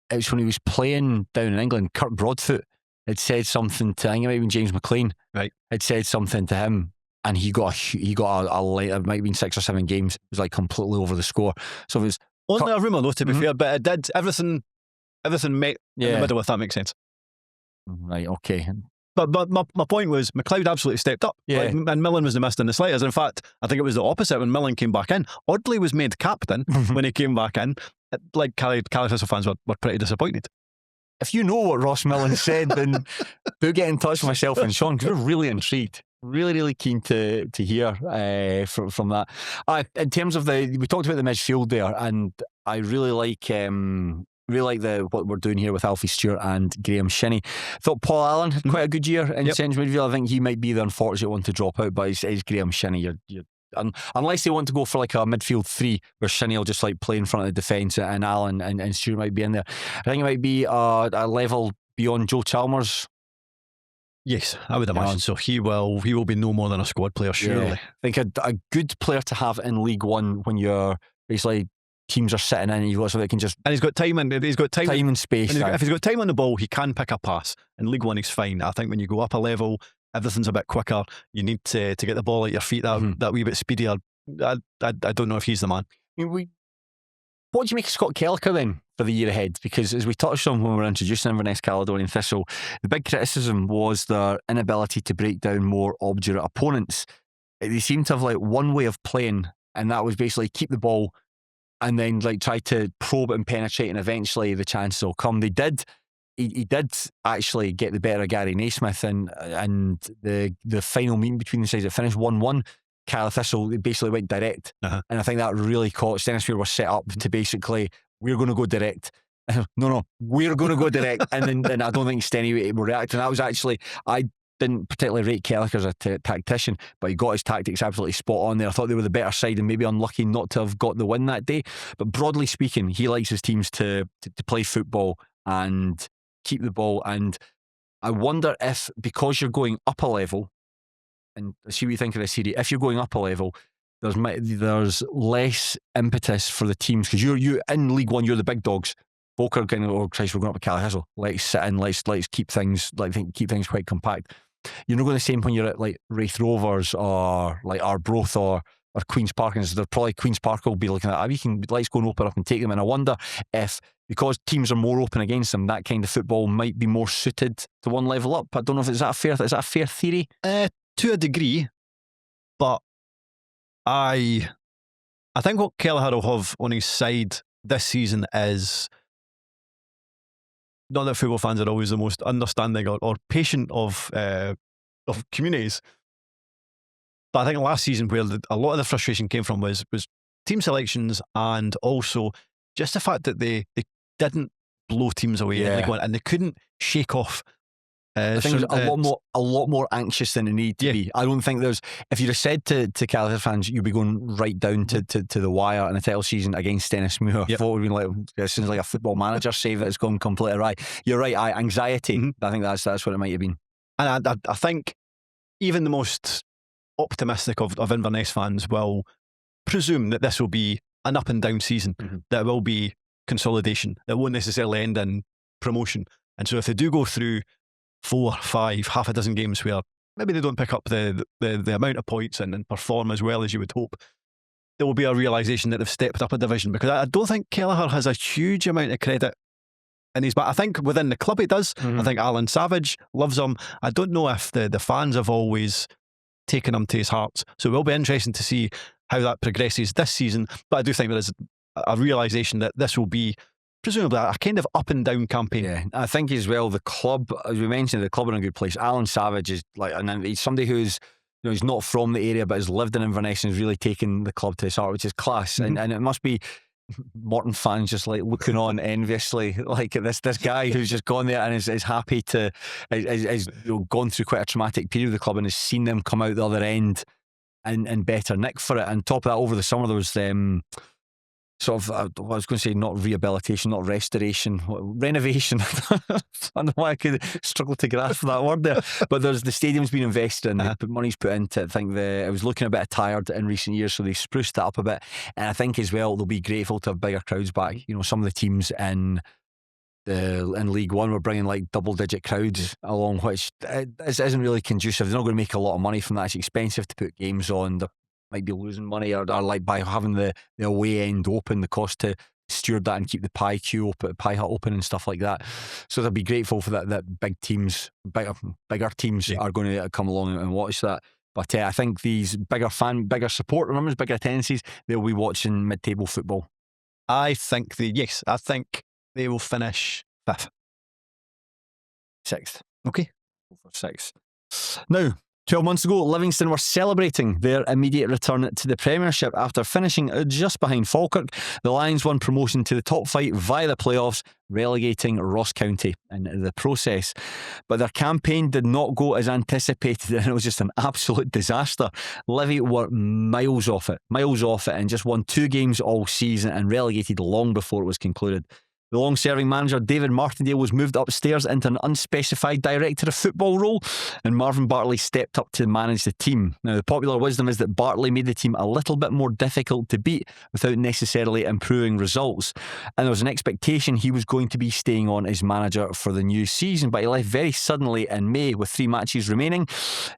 it was when he was playing down in England. Kirk Broadfoot had said something to, I think it might have been James McLean, right? Had said something to him, and he got a late, it might have been 6 or 7 games. It was like completely over the score. So it was only a rumour though, to be fair, but it did everything met in the middle, if that makes sense. Right, okay. But my point was, McLeod absolutely stepped up. Yeah. And Millen was the missed in the slightest. In fact, I think it was the opposite when Millen came back in. Audley was made captain when he came back in. Like Cali Thistle fans were pretty disappointed. If you know what Ross Millen said, then do get in touch with myself and Shaughan, because we're really intrigued. Really keen to hear from that. In terms of we talked about the midfield there, and I really like what we're doing here with Alfie Stewart and Graham Shinney. Thought Paul Allen had quite a good year in central midfield. I think he might be the unfortunate one to drop out, but it's Graham Shinney. Unless they want to go for like a midfield 3 where Shinney will just like play in front of the defence and Allen and Stewart might be in there. I think it might be a level beyond Joe Chalmers. Yes, I would imagine so. He will be no more than a squad player, surely. I think a good player to have in League One when you're basically teams are sitting in, you've got somebody that can just, and he's got time and space. And if he's got time on the ball, he can pick a pass. In League One, he's fine. I think when you go up a level, everything's a bit quicker. You need to get the ball at your feet that wee bit speedier. I don't know if he's the man. What do you make of Scott Kelleher then for the year ahead? Because as we touched on when we were introducing Inverness Caledonian Thistle, the big criticism was their inability to break down more obdurate opponents. They seem to have like one way of playing, and that was basically keep the ball and then like try to probe and penetrate, and eventually the chances will come. They did. He did actually get the better of Gary Naismith, and the final meeting between the sides, it finished 1-1. Carla Thistle basically went direct, and I think that really caught. Stennismuir was set up to basically, we're going to go direct. No, we're going to go direct, and then I don't think Stenny will react. And that was actually, I didn't particularly rate Kelleher as a tactician, but he got his tactics absolutely spot on there. I thought they were the better side and maybe unlucky not to have got the win that day. But broadly speaking, he likes his teams to play football and keep the ball. And I wonder if, because you're going up a level, and see what you think of this series, if you're going up a level, there's less impetus for the teams, because you in League One, you're the big dogs. Folk are going, oh Christ, we're going up to Callaghan. Let's sit in, let's keep things quite compact. You're not going the same when you're at like Wraith Rovers or like Arbroath or Queen's Park, and they're probably Queen's Park will be looking at, let's go and open up and take them. And I wonder if, because teams are more open against them, that kind of football might be more suited to one level up. I don't know if is that a fair theory? To a degree, but I think what Kelleher will have on his side this season is, not that football fans are always the most understanding or patient of communities, but I think last season where a lot of the frustration came from was team selections, and also just the fact that they didn't blow teams away in League One, and they couldn't shake off. I think there's a lot more anxious than it need to be. I don't think there's, if you'd have said to Callaghan fans you'd be going right down to the wire in a title season against Stennismuir, I thought it would be like, this seems like a football manager save that has gone completely right. You're right, anxiety. I think that's what it might have been. And I think even the most optimistic of Inverness fans will presume that this will be an up and down season, that it will be consolidation, that won't necessarily end in promotion. And so if they do go through 4, 5, half a dozen games where maybe they don't pick up the amount of points and perform as well as you would hope, there will be a realisation that they've stepped up a division. Because I don't think Kelleher has a huge amount of credit in his back. I think within the club he does. I think Alan Savage loves him. I don't know if the fans have always taken him to his heart. So it will be interesting to see how that progresses this season. But I do think there is a realisation that this will be presumably a kind of up and down campaign. Yeah, I think as well, the club, as we mentioned, the club are in a good place. Alan Savage is like, and he's somebody who's, he's not from the area but has lived in Inverness and has really taken the club to his heart, which is class. And it must be Morton fans just like looking on enviously, like this guy who's just gone there and is happy to, is gone through quite a traumatic period with the club and has seen them come out the other end and better nick for it. And top of that, over the summer there was sort of, I was going to say not rehabilitation, not restoration, renovation. I don't know why I could struggle to grasp that word there. But there's the stadium's been invested in, money's put into it. I think it was looking a bit tired in recent years, so they spruced that up a bit. And I think as well they'll be grateful to have bigger crowds back. Some of the teams in in League One we're bringing like double-digit crowds along, which isn't really conducive. They're not going to make a lot of money from that. It's expensive to put games on. They might be losing money, or like by having the away end open, the cost to steward that and keep the pie hut open and stuff like that. So they'll be grateful for that bigger teams are going to come along and watch that. But I think these bigger support numbers, bigger attendances, they'll be watching mid-table football. I think they will finish 5th. 6th. Okay. Go for 6th. Now, 12 months ago, Livingston were celebrating their immediate return to the Premiership after finishing just behind Falkirk. The Lions won promotion to the top flight via the playoffs, relegating Ross County in the process. But their campaign did not go as anticipated, and it was just an absolute disaster. Livy were miles off it, and just won 2 games all season and relegated long before it was concluded. The long-serving manager David Martindale was moved upstairs into an unspecified director of football role, and Marvin Bartley stepped up to manage the team. Now, the popular wisdom is that Bartley made the team a little bit more difficult to beat without necessarily improving results, and there was an expectation he was going to be staying on as manager for the new season, but he left very suddenly in May with 3 matches remaining,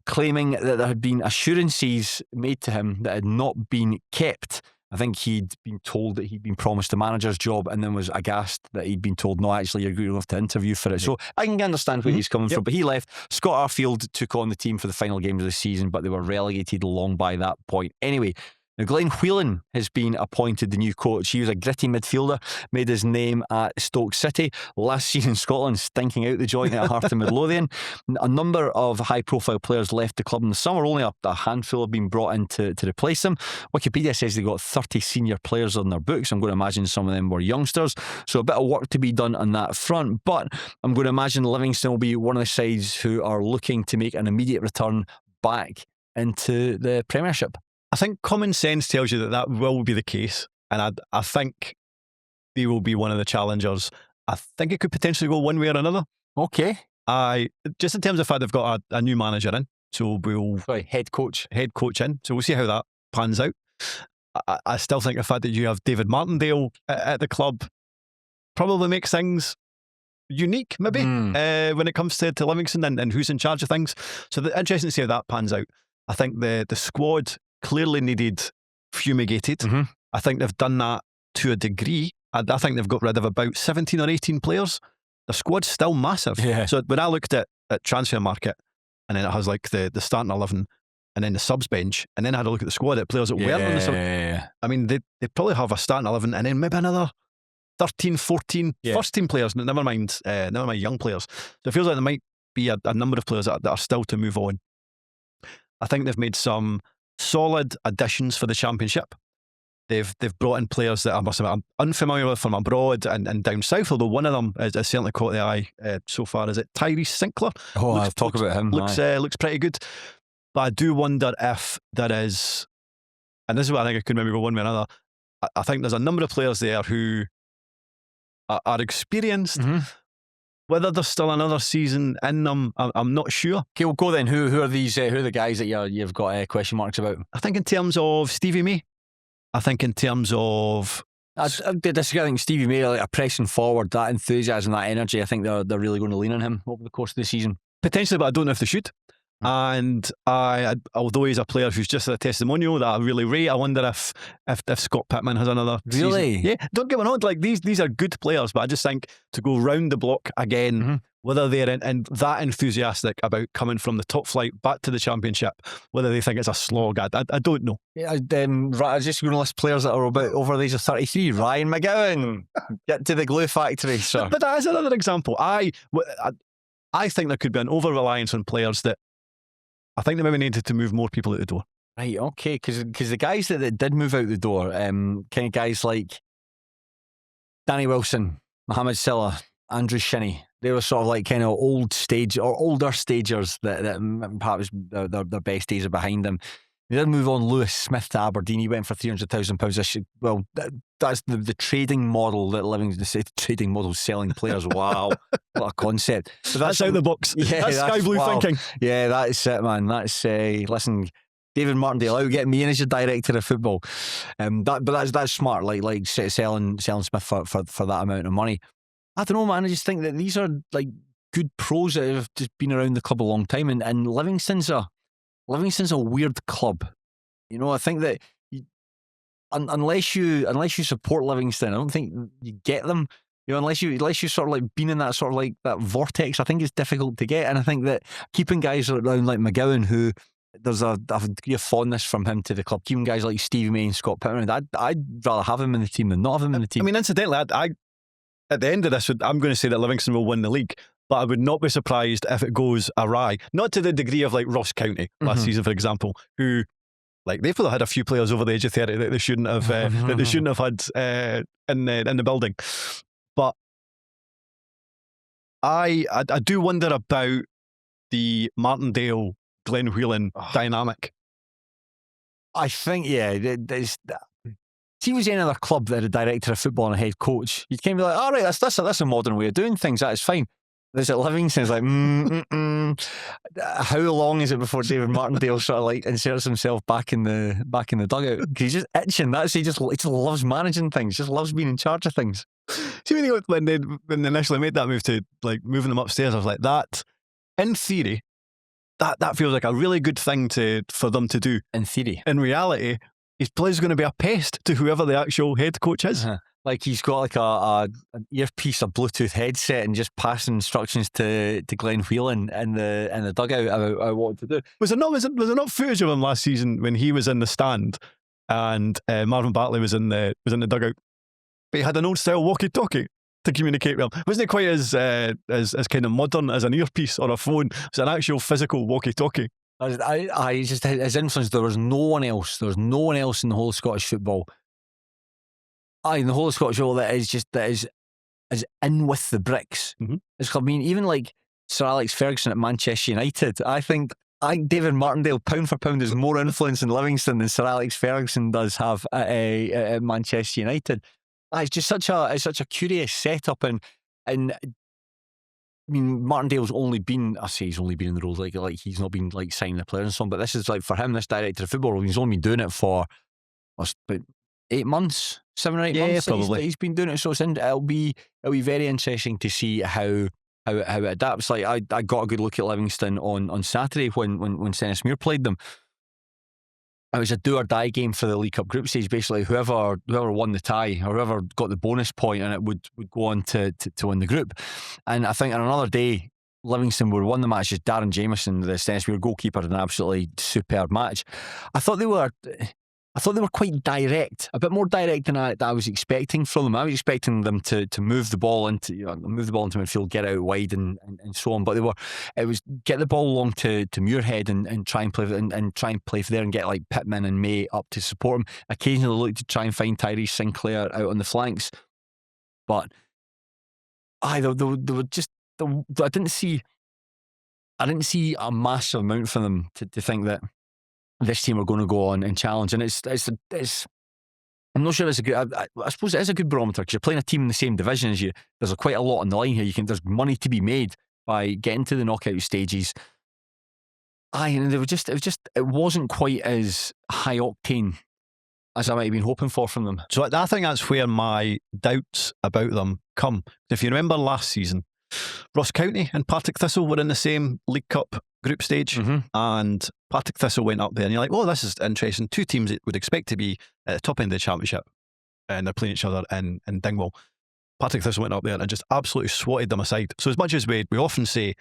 claiming that there had been assurances made to him that had not been kept. I think he'd been told that he'd been promised a manager's job and then was aghast that he'd been told, no, actually, you're going to have to interview for it. So I can understand where he's coming from. But he left. Scott Arfield took on the team for the final games of the season, but they were relegated long by that point. Anyway, now Glenn Whelan has been appointed the new coach. He was a gritty midfielder, made his name at Stoke City. Last season in Scotland, stinking out the joint at Hearts and Midlothian. A number of high-profile players left the club in the summer. Only a handful have been brought in to replace them. Wikipedia says they got 30 senior players on their books. I'm going to imagine some of them were youngsters. So a bit of work to be done on that front. But I'm going to imagine Livingston will be one of the sides who are looking to make an immediate return back into the Premiership. I think common sense tells you that will be the case, and I think they will be one of the challengers. I think it could potentially go one way or another. Okay. Just in terms of the fact they've got a new manager in, so head coach in. So we'll see how that pans out. I still think the fact that you have David Martindale at the club probably makes things unique, maybe, when it comes to Livingston and who's in charge of things. So interesting to see how that pans out. I think the squad clearly needed fumigated. Mm-hmm. I think they've done that to a degree. I think they've got rid of about 17 or 18 players. The squad's still massive. Yeah. So when I looked at transfer market, and then it has like the starting 11 and then the subs bench, and then I had a look at the squad at players that weren't on the sub. I mean, they probably have a starting 11 and then maybe another 13, 14 first team players, never mind young players. So it feels like there might be a number of players that are still to move on. I think they've made some solid additions for the Championship. They've brought in players that I'm unfamiliar with from abroad and down south, although one of them has certainly caught the eye so far. Is it Tyrese Sinclair? Oh, I'll talk about him. Looks pretty good. But I do wonder if there is, and this is what I think I could maybe go one way or another, I think there's a number of players there who are experienced. Mm-hmm. Whether there's still another season in them, I'm not sure. Okay, we'll go then. Who are these? Who are the guys that you've got question marks about? I think in terms of Stevie May. I think in terms of... I disagree. I think Stevie May, like, pressing forward, that enthusiasm, that energy, I think they're really going to lean on him over the course of the season. Potentially, but I don't know if they should. And although he's a player who's just a testimonial that I really rate, I wonder if Scott Pittman has another really season. Yeah, don't get me wrong, like these are good players, but I just think to go round the block again, whether they're and that enthusiastic about coming from the top flight back to the Championship, whether they think it's a slog, I don't know. Yeah, I'm just going to list players that are about over the age of 33. Ryan McGuigan, get to the glue factory, sir. But that is another example. I think there could be an over-reliance on players that I think they maybe needed to move more people out the door. Right, okay, because the guys that did move out the door, kind of guys like Danny Wilson, Mohamed Salah, Andrew Shinney, they were sort of like kind of older stagers that perhaps their best days are behind them. They did move on Lewis Smith to Aberdeen. He went for £300,000. Well, that's the trading model that Livingston trading model selling players. Wow, what a concept! So that's out the box. Yeah, that's sky blue thinking. Yeah, that's it, man. That's listen, David Martindale, out get me in as your director of football. That's smart. Like selling Smith for that amount of money. I don't know, man. I just think that these are like good pros that have just been around the club a long time, and Livingston's a weird club. You know, I think that unless you support Livingston, I don't think you get them. You know, unless you sort of like been in that sort of like that vortex, I think it's difficult to get. And I think that keeping guys around like McGuigan, who there's a degree of fondness from him to the club, keeping guys like Stevie May and Scott Pittman, I'd rather have him in the team than not have him in the team. I mean, incidentally, I at the end of this, I'm going to say that Livingston will win the league, but I would not be surprised if it goes awry. Not to the degree of like Ross County last season, for example, who like they've probably had a few players over the age of 30 that they shouldn't have had in the building. But I do wonder about the Martindale Glenn Whelan dynamic. I think, if he was any other club that had a director of football and a head coach, you'd kind of be like, all right, that's a modern way of doing things. That is fine. There's at Livingston, it's like, how long is it before David Martindale sort of like inserts himself back in the dugout? Because he's just itching. He just loves managing things. Just loves being in charge of things. See, when they initially made that move to like moving them upstairs, I was like, that in theory, that feels like a really good thing for them to do. In theory, in reality, his play's going to be a pest to whoever the actual head coach is. Like he's got like an earpiece, a Bluetooth headset, and just passing instructions to Glenn Whelan in the dugout about what to do. Was there not footage of him last season when he was in the stand and Marvin Bartley was in the dugout? But he had an old style walkie-talkie to communicate with him. Wasn't it quite as kind of modern as an earpiece or a phone? It was an actual physical walkie-talkie. I just his influence. There was no one else in the whole of Scottish football. In the whole of Scottish football that is in with the bricks. It's, I mean, even like Sir Alex Ferguson at Manchester United. I think David Martindale, pound for pound, has more influence in Livingston than Sir Alex Ferguson does have at Manchester United. It's just such a curious setup, and I mean, Martindale's only been, he's only been in the role like he's not been like signing the players and so on, but this is like for him, this director of football, he's only been doing it for about 8 months, 7 or 8 months. Probably. He's been doing it, so it'll be very interesting to see how it adapts. Like I got a good look at Livingston on Saturday when Stennismuir played them. It was a do or die game for the League Cup group stage. Basically, whoever won the tie or whoever got the bonus point, and it would go on to win the group. And I think on another day, Livingston would have won the match. Just Darren Jameson, the Stennismuir goalkeeper, had an absolutely superb match. I thought they were quite direct, a bit more direct than I was expecting from them. I was expecting them to move the ball into midfield, get out wide, and so on. But it was get the ball along to Muirhead and try and play for there and get like Pittman and May up to support him. Occasionally look to try and find Tyrese Sinclair out on the flanks, but they were just. I didn't see a massive amount for them to think that this team are going to go on and challenge. And it's I'm not sure it's a good. I suppose it is a good barometer because you're playing a team in the same division as you. There's quite a lot on the line here. There's money to be made by getting to the knockout stages. And it wasn't quite as high octane as I might have been hoping for from them. So I think that's where my doubts about them come. If you remember last season, Ross County and Partick Thistle were in the same League Cup group stage, and Partick Thistle went up there, and you're like, oh, this is interesting. Two teams that would expect to be at the top end of the championship, and they're playing each other in Dingwall. Partick Thistle went up there and just absolutely swatted them aside. So as much as we often say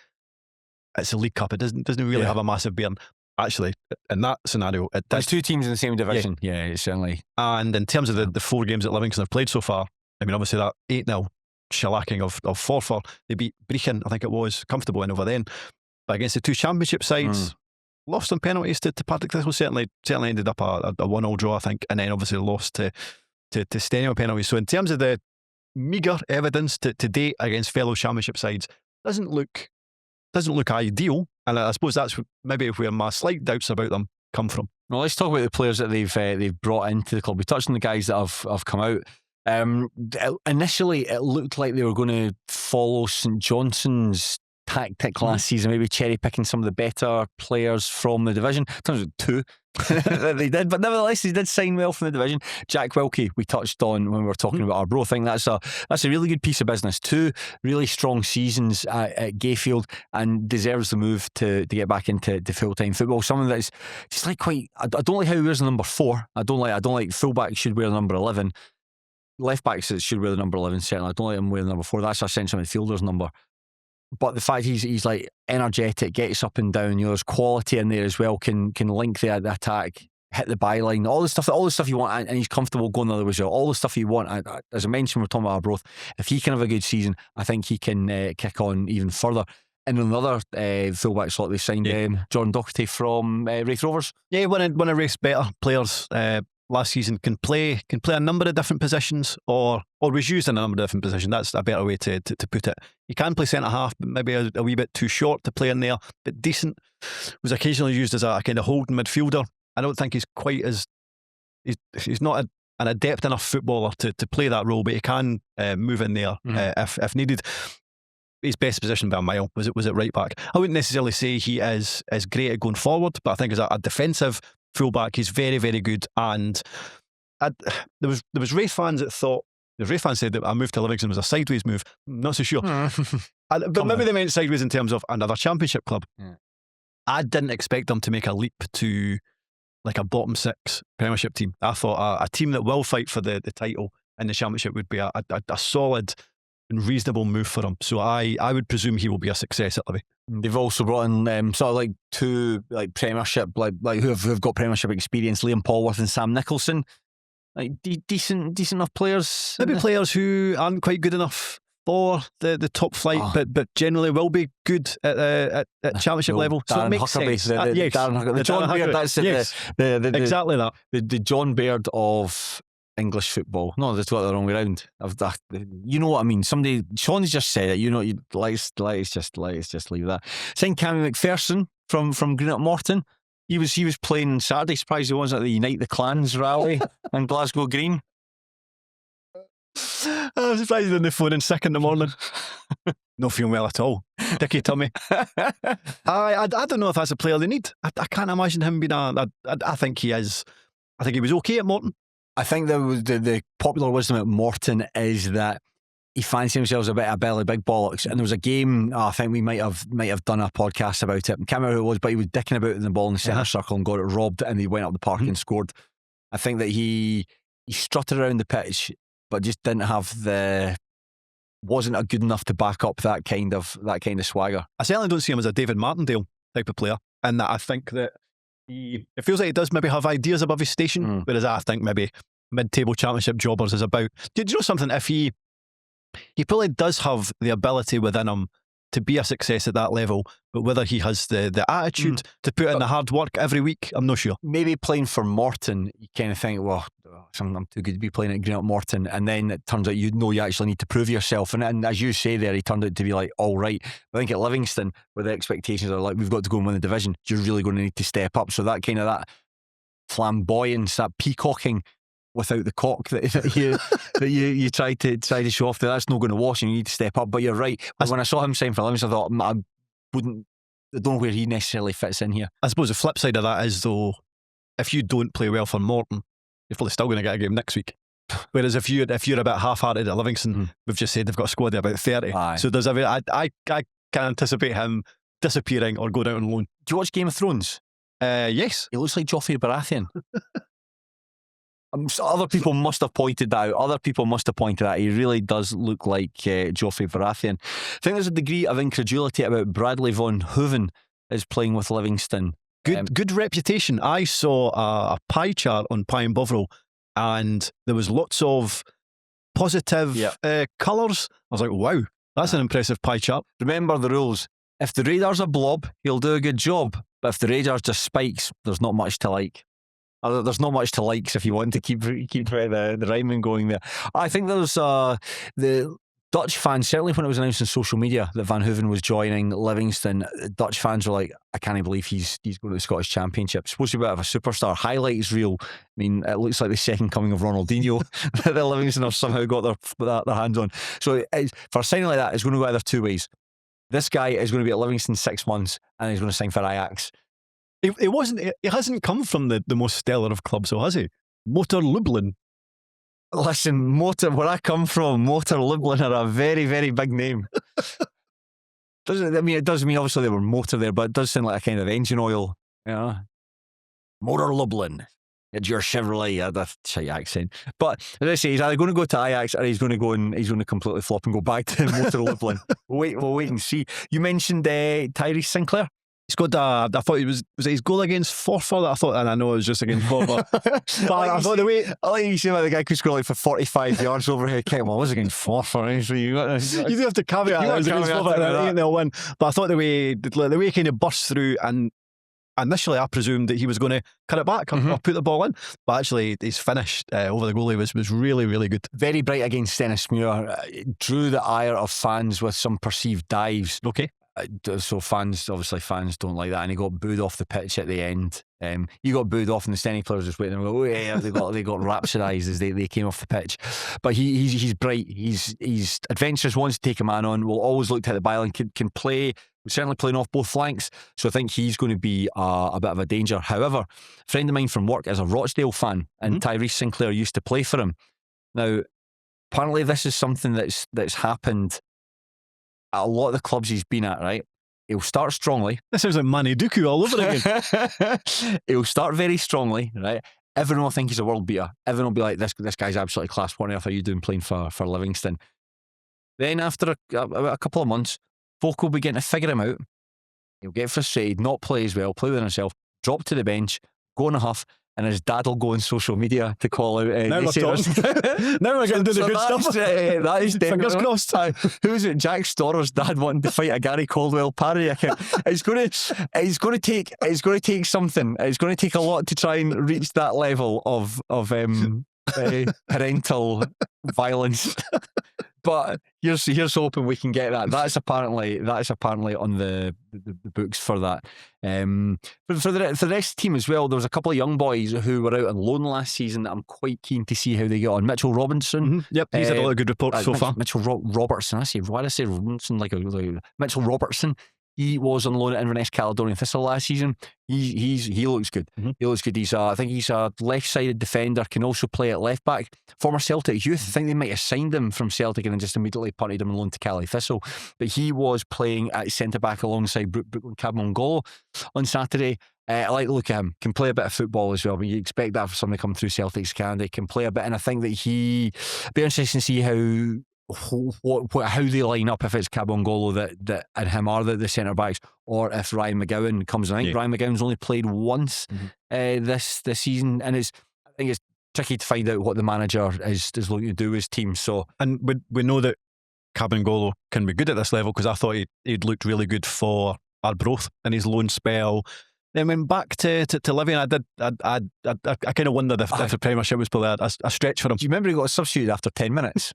it's a League Cup, it doesn't really have a massive bearing. Actually, in that scenario, it does. There's two teams in the same division. Yeah, it's certainly. And in terms of the 4 games that Livingston have played so far, I mean, obviously that 8-0 shellacking of Forfar, they beat Brechin, I think it was, comfortable win over then. But against the 2 championship sides, lost on penalties to Partick Thistle, certainly ended up a 1-1 draw, I think, and then obviously lost to Steny on penalties. So in terms of the meagre evidence to date against fellow championship sides, doesn't look ideal, and I suppose that's maybe where my slight doubts about them come from. Well, let's talk about the players that they've brought into the club. We touched on the guys that have come out. Initially, it looked like they were going to follow St Johnson's tactic last season, maybe cherry picking some of the better players from the division. Turns out 2 that they did, but nevertheless, he did sign well from the division. Jack Wilkie, we touched on when we were talking about Arbroath. I think that's a really good piece of business. 2 really strong seasons at Gayfield, and deserves the move to get back into full-time football. Someone that's just like quite. I don't like how he wears the number 4. I don't like fullback should wear the number 11. Left backs should wear the number 11. Certainly, I don't like him wearing the number 4. That's a central midfielder's number. But the fact he's like energetic, gets up and down, there's quality in there as well, can link the attack, hit the byline, all the stuff you want, and he's comfortable going the other way as well. All the stuff you want. As I mentioned, we're talking about Arbroath. If he can have a good season, I think he can kick on even further. And another fullback slot they signed, Jordan Docherty from Wraith Rovers. Yeah, one of Wraith's better players last season, can play a number of different positions, or was used in a number of different positions. That's a better way to put it. He can play centre half, but maybe a wee bit too short to play in there. But decent. Was occasionally used as a kind of holding midfielder. I don't think he's quite as he's not an adept enough footballer to play that role, but he can move in there if needed. His best position by a mile was at right back. I wouldn't necessarily say he is great at going forward, but I think as a defensive fullback, he's very, very good. And there was Wraith fans that thought, the Wraith fans said that a move to Livingston was a sideways move. I'm not so sure. But maybe they meant sideways in terms of another championship club. Yeah. I didn't expect them to make a leap to like a bottom 6 Premiership team. I thought a team that will fight for the title in the championship would be a solid and reasonable move for him. So I would presume he will be a success at Livy. They've also brought in sort of like 2 like Premiership, like who've got Premiership experience, Liam Polworth and Sam Nicholson. Like decent enough players. Maybe players who aren't quite good enough for the top flight, but generally will be good at championship level. Darren So it makes Huckerby, sense. Yes. Darren Huckerby. The John Baird, that's yes. exactly that. The John Baird of English football. No, that's got the wrong way around. You know what I mean. Sean's just said it. Let's just leave that. Saying Cammy McPherson from Green Up Morton. He was playing Saturday. Surprised he wasn't at the Unite the Clans rally in Glasgow Green. I'm surprised he didn't phone in sick in the morning. Not feeling well at all. Dicky tummy. I don't know if that's a player they need. I can't imagine him being I think he is. I think he was okay at Morton. I think the popular wisdom at Morton is that he fancied himself a bit of belly big bollocks. And there was a game, I think we might have done a podcast about it. I can't remember who it was, but he was dicking about in the ball in the centre circle and got it robbed, and he went up the park and scored. I think that he strutted around the pitch, but just wasn't a good enough to back up that kind of swagger. I certainly don't see him as a David Martindale type of player, and that I think that it feels like he does maybe have ideas above his station, whereas I think maybe mid-table championship jobbers is about. Do you know something? If he probably does have the ability within him to be a success at that level, but whether he has the attitude to put in the hard work every week, I'm not sure. Maybe playing for Morton, you kind of think, well, I'm too good to be playing at Green Up Morton, and then it turns out you actually need to prove yourself, and as you say there, he turned out to be like all right. I think at Livingston, where the expectations are like, we've got to go and win the division, you're really going to need to step up. So that kind of that flamboyance, that peacocking without the cock that you try to show off, that's not going to wash, and you need to step up. But you're right. When I saw him sign for Livingston, I thought I don't know where he necessarily fits in here. I suppose the flip side of that is, though, if you don't play well for Morton, you're probably still going to get a game next week. Whereas if you're a bit half-hearted at Livingston, we've just said they've got a squad of about 30. Aye. So there's I can anticipate him disappearing or going out on loan. Do you watch Game of Thrones? Yes. He looks like Joffrey Baratheon. Other people must have pointed that out. He really does look like Joffrey Baratheon. I think there's a degree of incredulity about Bradley Von Hooven is playing with Livingston. Good reputation. I saw a pie chart on Pie and Bovril, and there was lots of positive colours. I was like, wow, that's an impressive pie chart. Remember the rules. If the Raider's a blob, he'll do a good job. But if the Raider's just spikes, there's not much to like. There's not much to likes if you want to keep the rhyming going there. I think there's the Dutch fans, certainly when it was announced on social media that Van Hooven was joining Livingston, Dutch fans were like, I can't believe he's going to the Scottish Championship. Supposed to be a bit of a superstar. Highlights reel. I mean, it looks like the second coming of Ronaldinho that Livingston have somehow got their hands on. So for a signing like that, it's going to go either two ways. This guy is going to be at Livingston 6 months and he's going to sign for Ajax. It wasn't. He hasn't come from the most stellar of clubs, so has he? Motor Lublin. Listen, where I come from, Motor Lublin are a very, very big name. It does mean obviously they were motor there, but it does sound like a kind of engine oil. You know? Motor Lublin. It's your Chevrolet. That's a shite accent. But as I say, he's either going to go to Ajax or he's going to completely flop and go back to Motor Lublin. We'll wait and see. You mentioned Tyrese Sinclair. He scored I thought was it his goal against Forfar that I thought, and I know it was just against Forfar. But I thought the way I like you say about the guy could score like for 45 yards over here. Well, it was against Forfar, so you do have to caveat it was against Forfar, and they'll win. But I thought the way he kind of burst through, and initially I presumed that he was going to cut it back or put the ball in, but actually his finish over the goalie was really, really good. Very bright against Stennismuir. Drew the ire of fans with some perceived dives. Okay. So fans don't like that, and he got booed off the pitch at the end. He got booed off, and the Stenny players just waiting and go, oh yeah, they got rhapsodised as they came off the pitch. But he's bright, he's adventurous, wants to take a man on, will always look to hit the byline, can play, certainly playing off both flanks, so I think he's going to be a bit of a danger. However, a friend of mine from work is a Rochdale fan, and Tyrese Sinclair used to play for him. Now, apparently this is something that's happened at a lot of the clubs he's been at, right? He'll start strongly. This sounds like Manny Duku all over again. He'll start very strongly, right? Everyone will think he's a world beater. Everyone will be like, this guy's absolutely class. What on earth are you doing playing for Livingston? Then after a couple of months, folk will begin to figure him out. He'll get frustrated, not play as well, play with himself, drop to the bench, go in a huff, and his dad will go on social media to call out. Now we're talking. Now we're going to do the good stuff. That is fingers crossed. Who's it? Jack Storer's dad wanting to fight a Gary Caldwell parody account. It's going to take something. It's going to take a lot to try and reach that level of parental violence. But here's hoping we can get that. That's apparently on the books for that. For the rest of the team as well, there was a couple of young boys who were out on loan last season that I'm quite keen to see how they get on. Mitchell Robinson. Yep, he's had a lot of good reports so far. Mitchell Robertson. Why did I say Robinson? Like Mitchell Robertson. He was on loan at Inverness Caledonian Thistle last season. He looks good. He looks good. I think he's a left-sided defender, can also play at left back. Former Celtic youth. I think they might have signed him from Celtic and then just immediately punted him on loan to Cali Thistle. But he was playing at centre back alongside Brooklyn Cabmongolo on Saturday. I like the look at him. Can play a bit of football as well. But you expect that for somebody coming through Celtic's academy. Can play a bit, and I think that be interesting to see how they line up, if it's Cabongolo that and him are the centre backs, or if Ryan McGuigan comes. I think Ryan McGowan's only played once this season, and I think it's tricky to find out what the manager is looking to do with his team. So, and we know that Cabongolo can be good at this level, because I thought he'd looked really good for Arbroath in his loan spell. Then went back to Livy, and I kind of wondered if the Premiership was probably a stretch for him. Do you remember he got substituted after 10 minutes?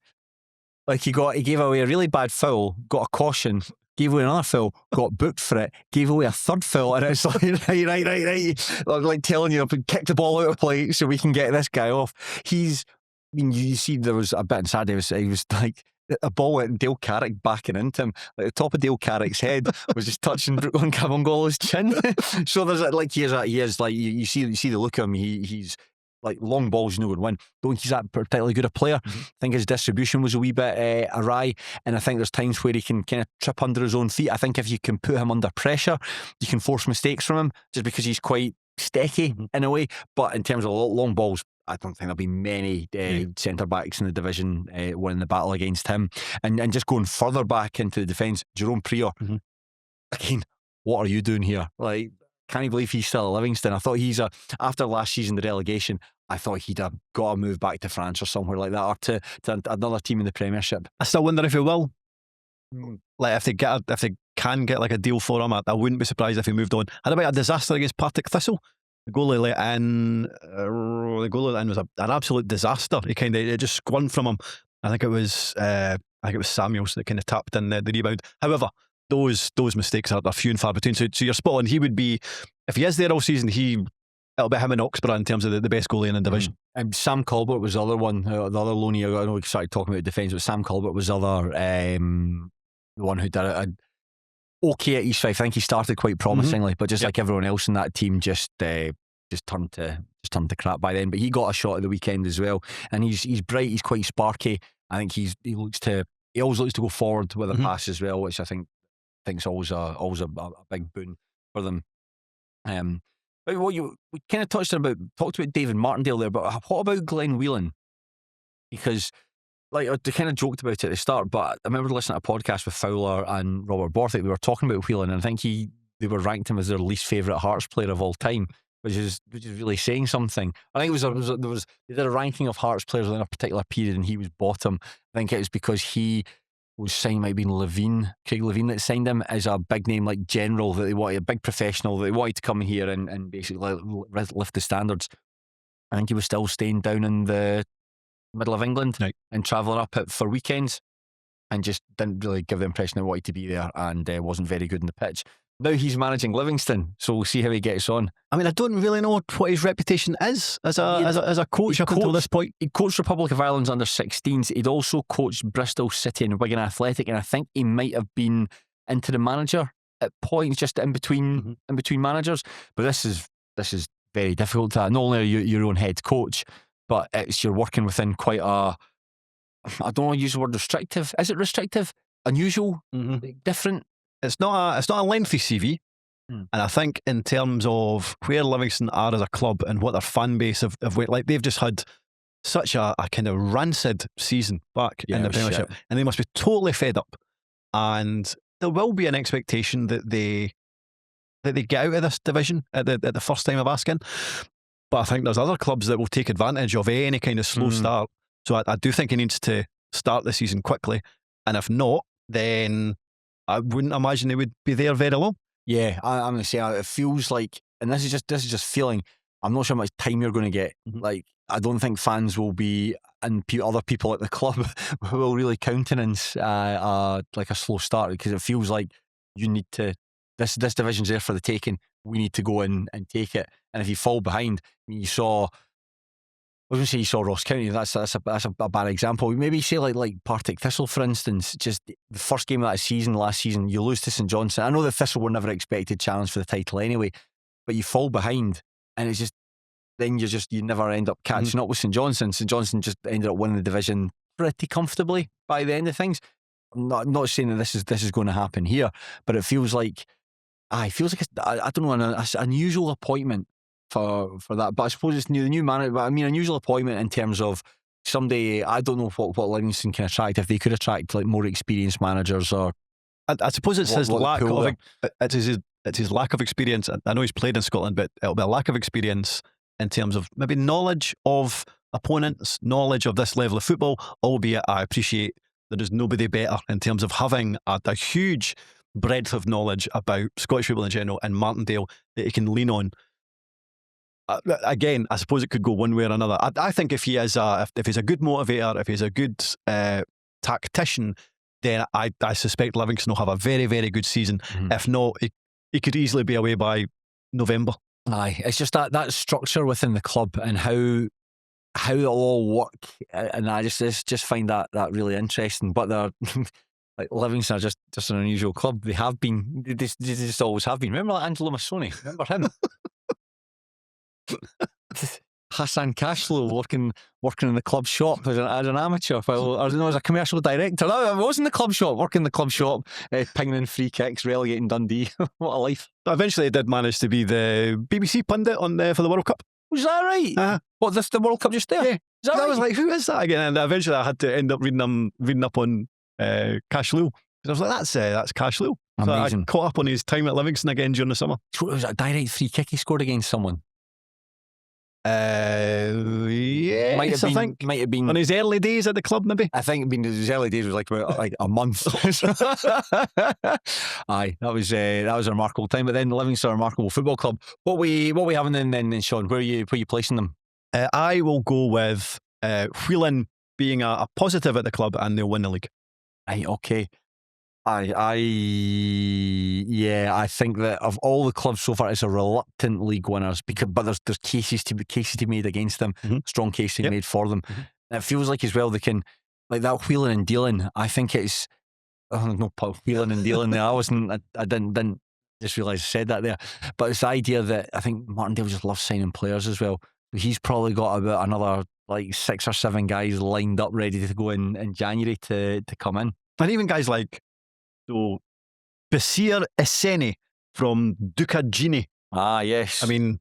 Like he gave away a really bad foul, got a caution, gave away another foul, got booked for it, gave away a third foul, and it's like right. Like telling you, kick the ball out of play so we can get this guy off. You see, there was a bit on Saturday. He was like, a ball went Dale Carrick backing into him. Like the top of Dale Carrick's head was just touching Brooklyn Cabongolo's chin. So there's you see the look of him. He's like, long balls, you know, would win. Don't think he's that particularly good a player. I think his distribution was a wee bit awry, and I think there's times where he can kind of trip under his own feet. I think if you can put him under pressure, you can force mistakes from him, just because he's quite stecky in a way. But in terms of long balls, I don't think there'll be many centre backs in the division winning the battle against him. And just going further back into the defence, Jerome Prior. Again, what are you doing here? Like, can't you believe he's still at Livingston? I thought after last season, the relegation, I thought he'd have got to move back to France or somewhere like that, or to another team in the Premiership. I still wonder if he will. Like, if they can get like a deal for him, I wouldn't be surprised if he moved on. Had a bit of disaster against Partick Thistle. The goalie let in was an absolute disaster. It just squirmed from him. I think it was Samuels that kind of tapped in the rebound. However, those mistakes are few and far between. So you're spot on. He would be, if he is there all season, it'll be him and Oxborough in terms of the best goalie in the division. Sam Colbert was the other one, the other loanee. I know we started talking about defence, but Sam Colbert was the other, the one who did it. okay at East Fife. I think he started quite promisingly, but just like everyone else in that team, just turned to crap by then. But he got a shot at the weekend as well, and he's bright. He's quite sparky. I think he always looks to go forward with a pass as well, which I think's always a big boon for them. But we kind of talked about David Martindale there, but what about Glenn Whelan? Because like they kind of joked about it at the start, but I remember listening to a podcast with Fowler and Robert Borthwick. They were talking about Whelan, and I think they were ranked him as their least favourite Hearts player of all time, which is really saying something. I think they did a ranking of Hearts players within a particular period, and he was bottom. I think it was because he was signed, might have been Craig Levine that signed him as a big name like general that they wanted, a big professional that they wanted to come here and basically lift the standards. I think he was still staying down in the middle of England and travelling up for weekends, and just didn't really give the impression he wanted to be there, and wasn't very good in the pitch. Now he's managing Livingston, so we'll see how he gets on. I mean, I don't really know what his reputation is as a coach up until this point. He coached Republic of Ireland's under 16s. He'd also coached Bristol City and Wigan Athletic, and I think he might have been into the manager at points, just in between managers. But this is very difficult. Not only are you your own head coach, but you're working within quite a, I don't want to use the word restrictive. Is it restrictive? Unusual? Different? It's not a lengthy CV, and I think in terms of where Livingston are as a club and what their fan base have like, they've just had such a kind of rancid season back in the Premiership, and they must be totally fed up. And there will be an expectation that they get out of this division at the first time of asking. But I think there's other clubs that will take advantage of any kind of slow start. So I do think he needs to start the season quickly, and if not, then I wouldn't imagine they would be there very long. Yeah, I'm going to say it feels like, and this is just feeling. I'm not sure how much time you're going to get. Like, I don't think fans will be, and other people at the club will really countenance like a slow start, because it feels like you need to. This division's there for the taking. We need to go in and take it. And if you fall behind, I mean, you saw Ross County. That's a bad example. Maybe you say like Partick Thistle, for instance. Just the first game of that season, last season, you lose to St Johnstone. I know that Thistle were never expected challenge for the title anyway, but you fall behind, and it's just then you never end up catching up with St Johnstone. St Johnstone just ended up winning the division pretty comfortably by the end of things. I'm not saying that this is going to happen here, but it feels like I don't know, an unusual appointment for that. But I suppose it's the new manager. But I mean, unusual appointment in terms of somebody. I don't know what Livingston can attract, if they could attract like more experienced managers, or I suppose it's his lack of it's his lack of experience. I know he's played in Scotland, but it'll be a lack of experience in terms of maybe knowledge of opponents, knowledge of this level of football. Albeit, I appreciate there is nobody better in terms of having a huge breadth of knowledge about Scottish football in general, and Martindale that he can lean on. Again, I suppose it could go one way or another. I think if he's a good motivator, if he's a good tactician, then I suspect Livingston will have a very, very good season. If not, he could easily be away by November. Aye, it's just that structure within the club and how it'll all work, and I just find that really interesting. But they're like, Livingston are just an unusual club. They have been. They just always have been. Remember Angelo Massoni? Remember him? Hassan Cashflow working in the club shop as an amateur, as a commercial director. No, I was in the club shop, working in the club shop, pinging in free kicks, relegating Dundee. What a life! Eventually, he did manage to be the BBC pundit for the World Cup. Was that right? What, the World Cup just there? Yeah. That I was like, who is that again? And eventually, I had to end up reading up on Cashflow. I was like, that's Cashflow. So I caught up on his time at Livingston again during the summer. So it was a direct free kick he scored against someone. Yes, I think might have been on his early days at the club, maybe. I think his early days was like a month. Aye, that was a remarkable time. But then Livingston, a remarkable football club. What we having then, Shaughan? Where are you placing them? I will go with Whelan being a positive at the club, and they'll win the league. Aye, okay. I think that of all the clubs so far, it's a reluctant league winners, but there's cases to be made against them, strong case to be made for them. And it feels like as well they can, like that wheeling and dealing. I think it's no wheeling and dealing there. I didn't just realise I said that there. But it's the idea that I think Martindale just loves signing players as well. He's probably got about another like 6 or 7 guys lined up ready to go in January to come in. And even guys like Basir Esseni from Ducagini. Ah, yes. I mean,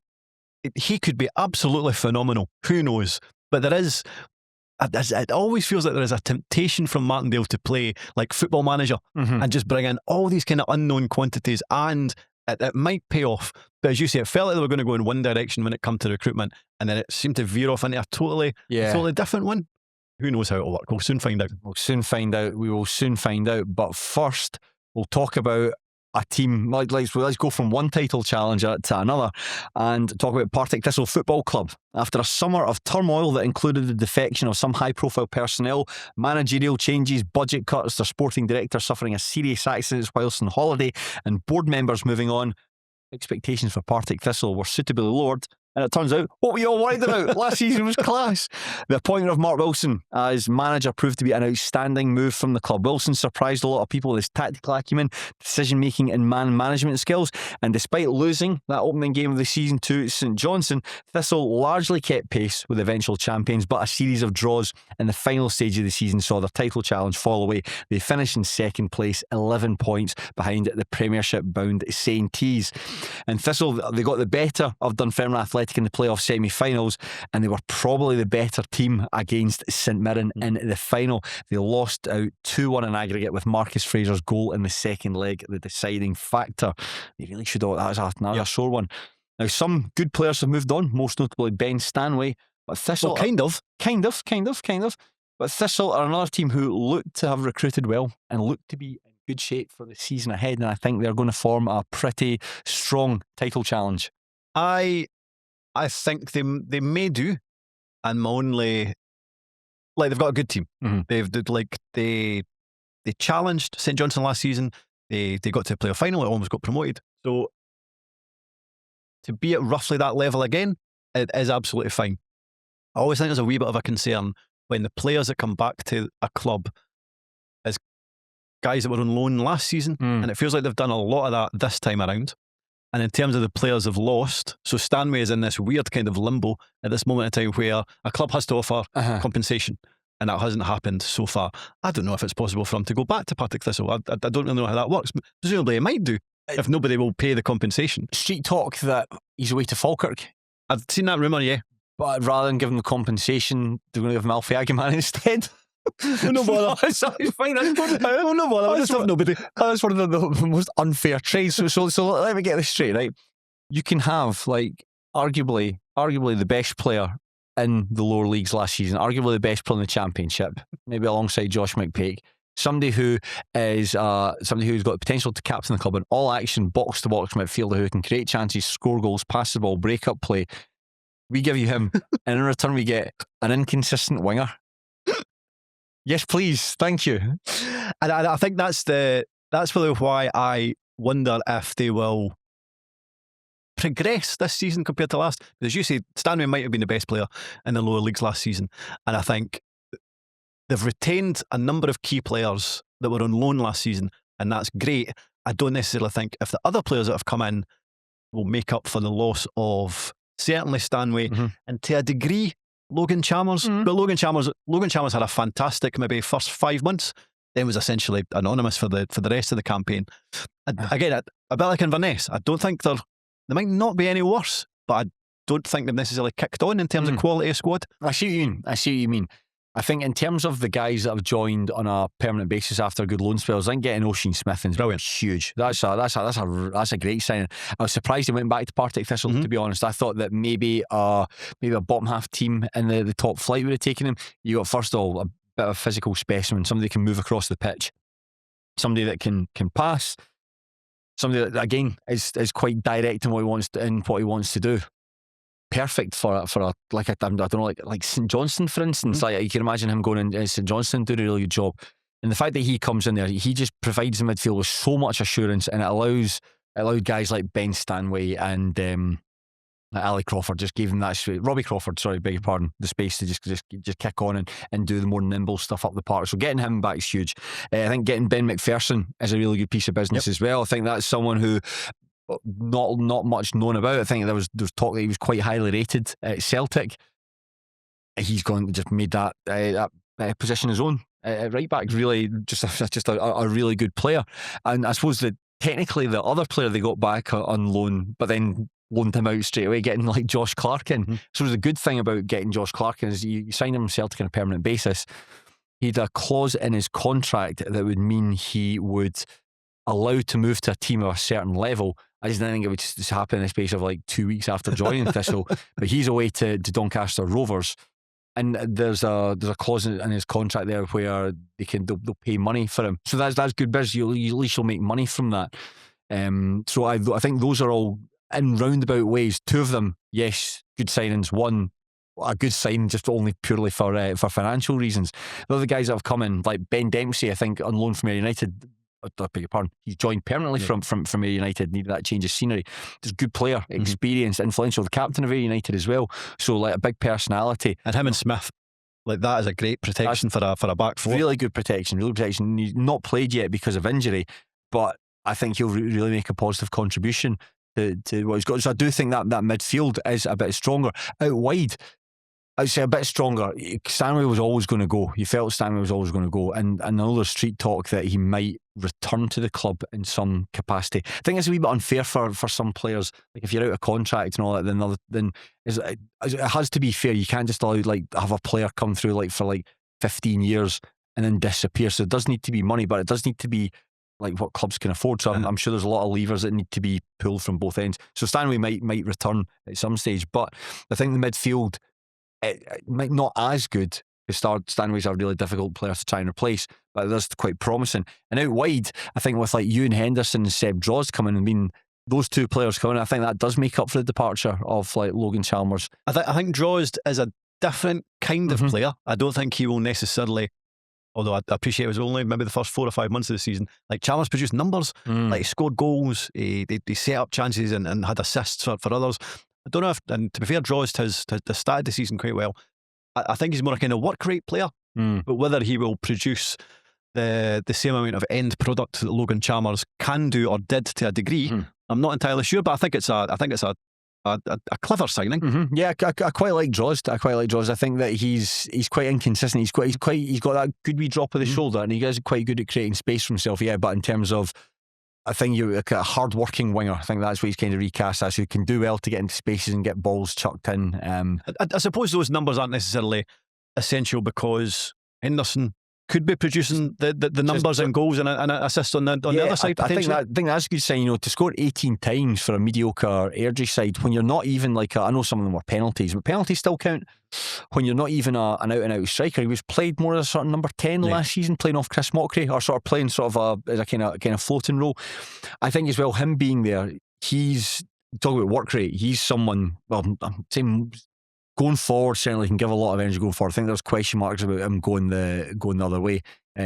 he could be absolutely phenomenal. Who knows? But it always feels like there is a temptation from Martindale to play like Football Manager and just bring in all these kind of unknown quantities, and it might pay off. But as you say, it felt like they were going to go in one direction when it come to recruitment, and then it seemed to veer off into a totally different one. Who knows how it'll work? We'll soon find out. We will soon find out. But first, we'll talk about a team. Let's go from one title challenger to another and talk about Partick Thistle Football Club. After a summer of turmoil that included the defection of some high-profile personnel, managerial changes, budget cuts, their sporting director suffering a serious accident whilst on holiday, and board members moving on, expectations for Partick Thistle were suitably lowered. And it turns out, what were you all worried about? Last season was class. The appointment of Mark Wilson as manager proved to be an outstanding move from the club. Wilson surprised a lot of people with his tactical acumen, decision-making and man management skills. And despite losing that opening game of the season to St Johnstone, Thistle largely kept pace with eventual champions, but a series of draws in the final stage of the season saw their title challenge fall away. They finished in second place, 11 points behind the Premiership-bound Sainties. And Thistle, they got the better of Dunfermline Athletic in the playoff semi-finals, and they were probably the better team against St Mirren in the final. They lost out 2-1 in aggregate, with Marcus Fraser's goal in the second leg the deciding factor. They really should have. That was another sore one. Now, some good players have moved on, most notably Ben Stanway, but Thistle... Well, kind of. But Thistle are another team who look to have recruited well and look to be in good shape for the season ahead, and I think they're going to form a pretty strong title challenge. I think they may do, and my only they've got a good team. They challenged St Johnstone last season. They got to play a final. It almost got promoted. So to be at roughly that level again, it is absolutely fine. I always think there's a wee bit of a concern when the players that come back to a club as guys that were on loan last season, and it feels like they've done a lot of that this time around. And in terms of the players they've lost, so Stanway is in this weird kind of limbo at this moment in time where a club has to offer compensation, and that hasn't happened so far. I don't know if it's possible for him to go back to Partick Thistle. I don't really know how that works. But presumably it might do if nobody will pay the compensation. Street talk that he's away to Falkirk. I've seen that rumour, yeah. But rather than giving the compensation, they're going to give him Alfie Agaman instead. No bother. It's fine. No bother. I'll just have nobody. That's one of the most unfair trades. So let me get this straight, right? You can have arguably the best player in the lower leagues last season, arguably the best player in the Championship, maybe alongside Josh McPake. Somebody who's got the potential to captain the club, an all-action box-to-box midfielder who can create chances, score goals, pass the ball, break up play. We give you him, and in return we get an inconsistent winger. Yes, please. Thank you. And I think that's really why I wonder if they will progress this season compared to last. As you say, Stanway might have been the best player in the lower leagues last season, and I think they've retained a number of key players that were on loan last season, and that's great. I don't necessarily think if the other players that have come in will make up for the loss of certainly Stanway, and to a degree Logan Chalmers. But Logan Chalmers had a fantastic maybe first 5 months, then was essentially anonymous for the rest of the campaign. Again, a bit like Inverness, I don't think they might not be any worse, but I don't think they've necessarily kicked on in terms of quality of squad. I see what you mean. I think in terms of the guys that have joined on a permanent basis after good loan spells, I think getting Oisin Smith is brilliant, huge. That's a great signing. I was surprised he went back to Partick Thistle. To be honest, I thought that maybe a bottom half team in the top flight would have taken him. You got first of all a bit of a physical specimen, somebody that can move across the pitch, somebody that can pass, somebody that again is quite direct in what he wants to do. Perfect for a I don't know, like St Johnstone, for instance. Like you can imagine him going in St Johnstone doing a really good job, and the fact that he comes in there, he just provides the midfield with so much assurance, and it allowed guys like Ben Stanway and Ali Crawford just gave him that space. Robbie Crawford, sorry, beg your pardon, the space to just kick on and do the more nimble stuff up the park. So getting him back is huge. I think getting Ben McPherson is a really good piece of business as well. I think that's someone who not much known about. I think there was talk that he was quite highly rated at Celtic. He's gone and just made that position his own. Right back, really just a really good player. And I suppose that technically the other player they got back on loan, but then loaned him out straight away, getting like Josh Clark in. So the good thing about getting Josh Clark in is you sign him Celtic on a permanent basis. He had a clause in his contract that would mean he would allow to move to a team of a certain level. I just didn't think it would just happen in the space of like 2 weeks after joining Thistle. But he's away to Doncaster Rovers, and there's a clause in his contract there where they'll pay money for him. So that's good business. At least you'll make money from that. So I think those are all in roundabout ways. Two of them, yes, good signings. One, a good sign just only purely for financial reasons. The other guys that have come in, like Ben Dempsey, I think on loan from Ayr United. I beg your pardon. He's joined permanently from Ayr United. Needed that change of scenery. Just good player, experienced, influential. The captain of Ayr United as well. So like a big personality. And him and Smith, like that is a great protection for a back four. Really good protection. Really protection. He's not played yet because of injury, but I think he'll really make a positive contribution to what he's got. So I do think that midfield is a bit stronger. Out wide, I'd say a bit stronger. Stanley was always going to go. You felt Stanley was always going to go. And I know there's street talk that he might return to the club in some capacity. I think it's a wee bit unfair for some players. Like if you're out of contract and all that, then it has to be fair. You can't just allow have a player come through for 15 years and then disappear. So it does need to be money, but it does need to be like what clubs can afford. So I'm sure there's a lot of levers that need to be pulled from both ends. So Stanley might return at some stage, but I think the midfield, it might not as good, because Stanley's a really difficult player to try and replace, but that's quite promising. And out wide, I think with Ewan Henderson and Seb Draws coming, those two players coming, I think that does make up for the departure of Logan Chalmers. I think Draws is a different kind of player. I don't think he will necessarily, although I appreciate it was only maybe the first 4 or 5 months of the season, Chalmers produced numbers, he scored goals, he set up chances and had assists for others. I don't know and to be fair, Draws has started the season quite well. I think he's more a kind of work rate player, but whether he will produce the same amount of end product that Logan Chalmers can do or did to a degree, I'm not entirely sure. But I think it's a clever signing. Yeah, I quite like Draws. I think that he's quite inconsistent. He's got that good wee drop of the shoulder, and he is quite good at creating space for himself. Yeah, but in terms of, I think you're a hard-working winger. I think that's what he's kind of recast as, who can do well to get into spaces and get balls chucked in. I suppose those numbers aren't necessarily essential, because Henderson could be producing the numbers and goals and assists on the other side. I think that's a good sign. To score 18 times for a mediocre Airdrie side, when you're not even I know some of them were penalties, but penalties still count. When you're not even an out-and-out striker, he was played more as a sort of number 10 last season, playing off Chris Mockery, or sort of playing as a kind of floating role. I think as well, him being there, he's talking about work rate. He's someone. Well, I'm saying, going forward, certainly can give a lot of energy going forward. I think there's question marks about him going the other way.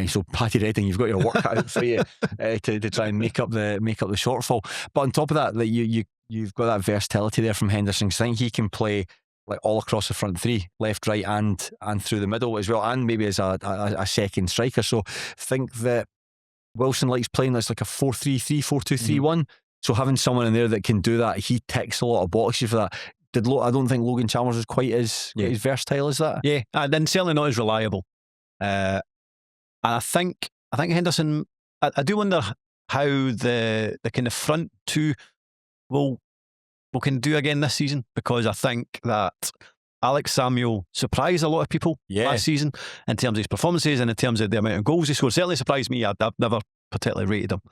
So Paddy Redding, you've got your work cut out for you to try and make up the shortfall. But on top of that, you've got that versatility there from Henderson. I think he can play all across the front three, left, right, and through the middle as well, and maybe as a second striker. So I think that Wilson likes playing this like a 4-3-3, 4-2-3-1. So having someone in there that can do that, he ticks a lot of boxes for that. I don't think Logan Chalmers was quite as versatile as that. Yeah, and certainly not as reliable. And I think Henderson, I do wonder how the kind of front two will can do again this season, because I think that Alex Samuel surprised a lot of people last season in terms of his performances and in terms of the amount of goals he scored. Certainly surprised me. I've never particularly rated him.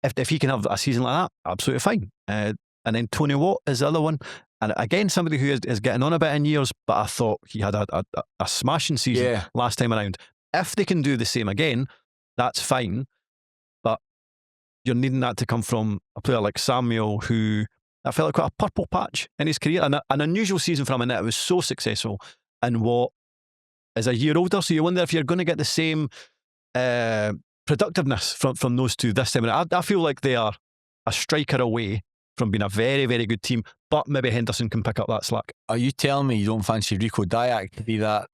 If he can have a season like that, absolutely fine. And then Tony Watt is the other one. And again, somebody who is getting on a bit in years, but I thought he had a smashing season last time around. If they can do the same again, that's fine. But you're needing that to come from a player like Samuel, who I felt like quite a purple patch in his career. And an unusual season for him, and it was so successful. And Watt is a year older, so you wonder if you're going to get the same productiveness from those two this time. And I feel like they are a striker away from being a very, very good team, but maybe Henderson can pick up that slack. Are you telling me you don't fancy Rico Dyack to be that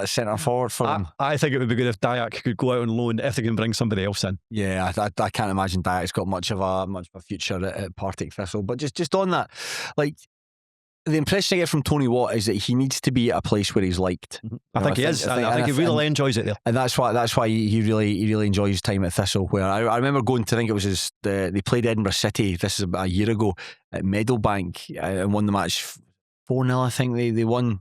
centre forward for them? I think it would be good if Dyack could go out on loan if they can bring somebody else in. Yeah, I can't imagine Dyack's got much of a future at Partick Thistle. But just on that, like, the impression I get from Tony Watt is that he needs to be at a place where he's liked. I think he is. I think he really enjoys it there, and that's why he really enjoys his time at Thistle. Where I remember going to, I think it was they played Edinburgh City. This is about a year ago at Meadowbank and won the match 4-0. I think they won.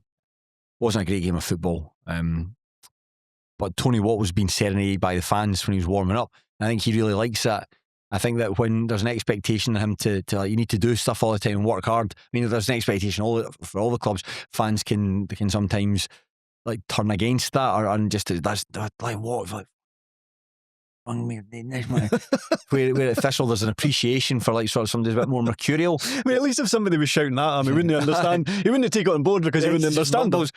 Wasn't a great game of football, but Tony Watt was being serenaded by the fans when he was warming up. I think he really likes that. I think that when there's an expectation of him to like, you need to do stuff all the time and work hard. I mean, if there's an expectation for all the clubs, fans can sometimes like turn against that and just that's like what like. Where at Thistle there's an appreciation for like sort of somebody a bit more mercurial. I mean, at least if somebody was shouting at him, he wouldn't understand. He wouldn't take it on board because he wouldn't understand those.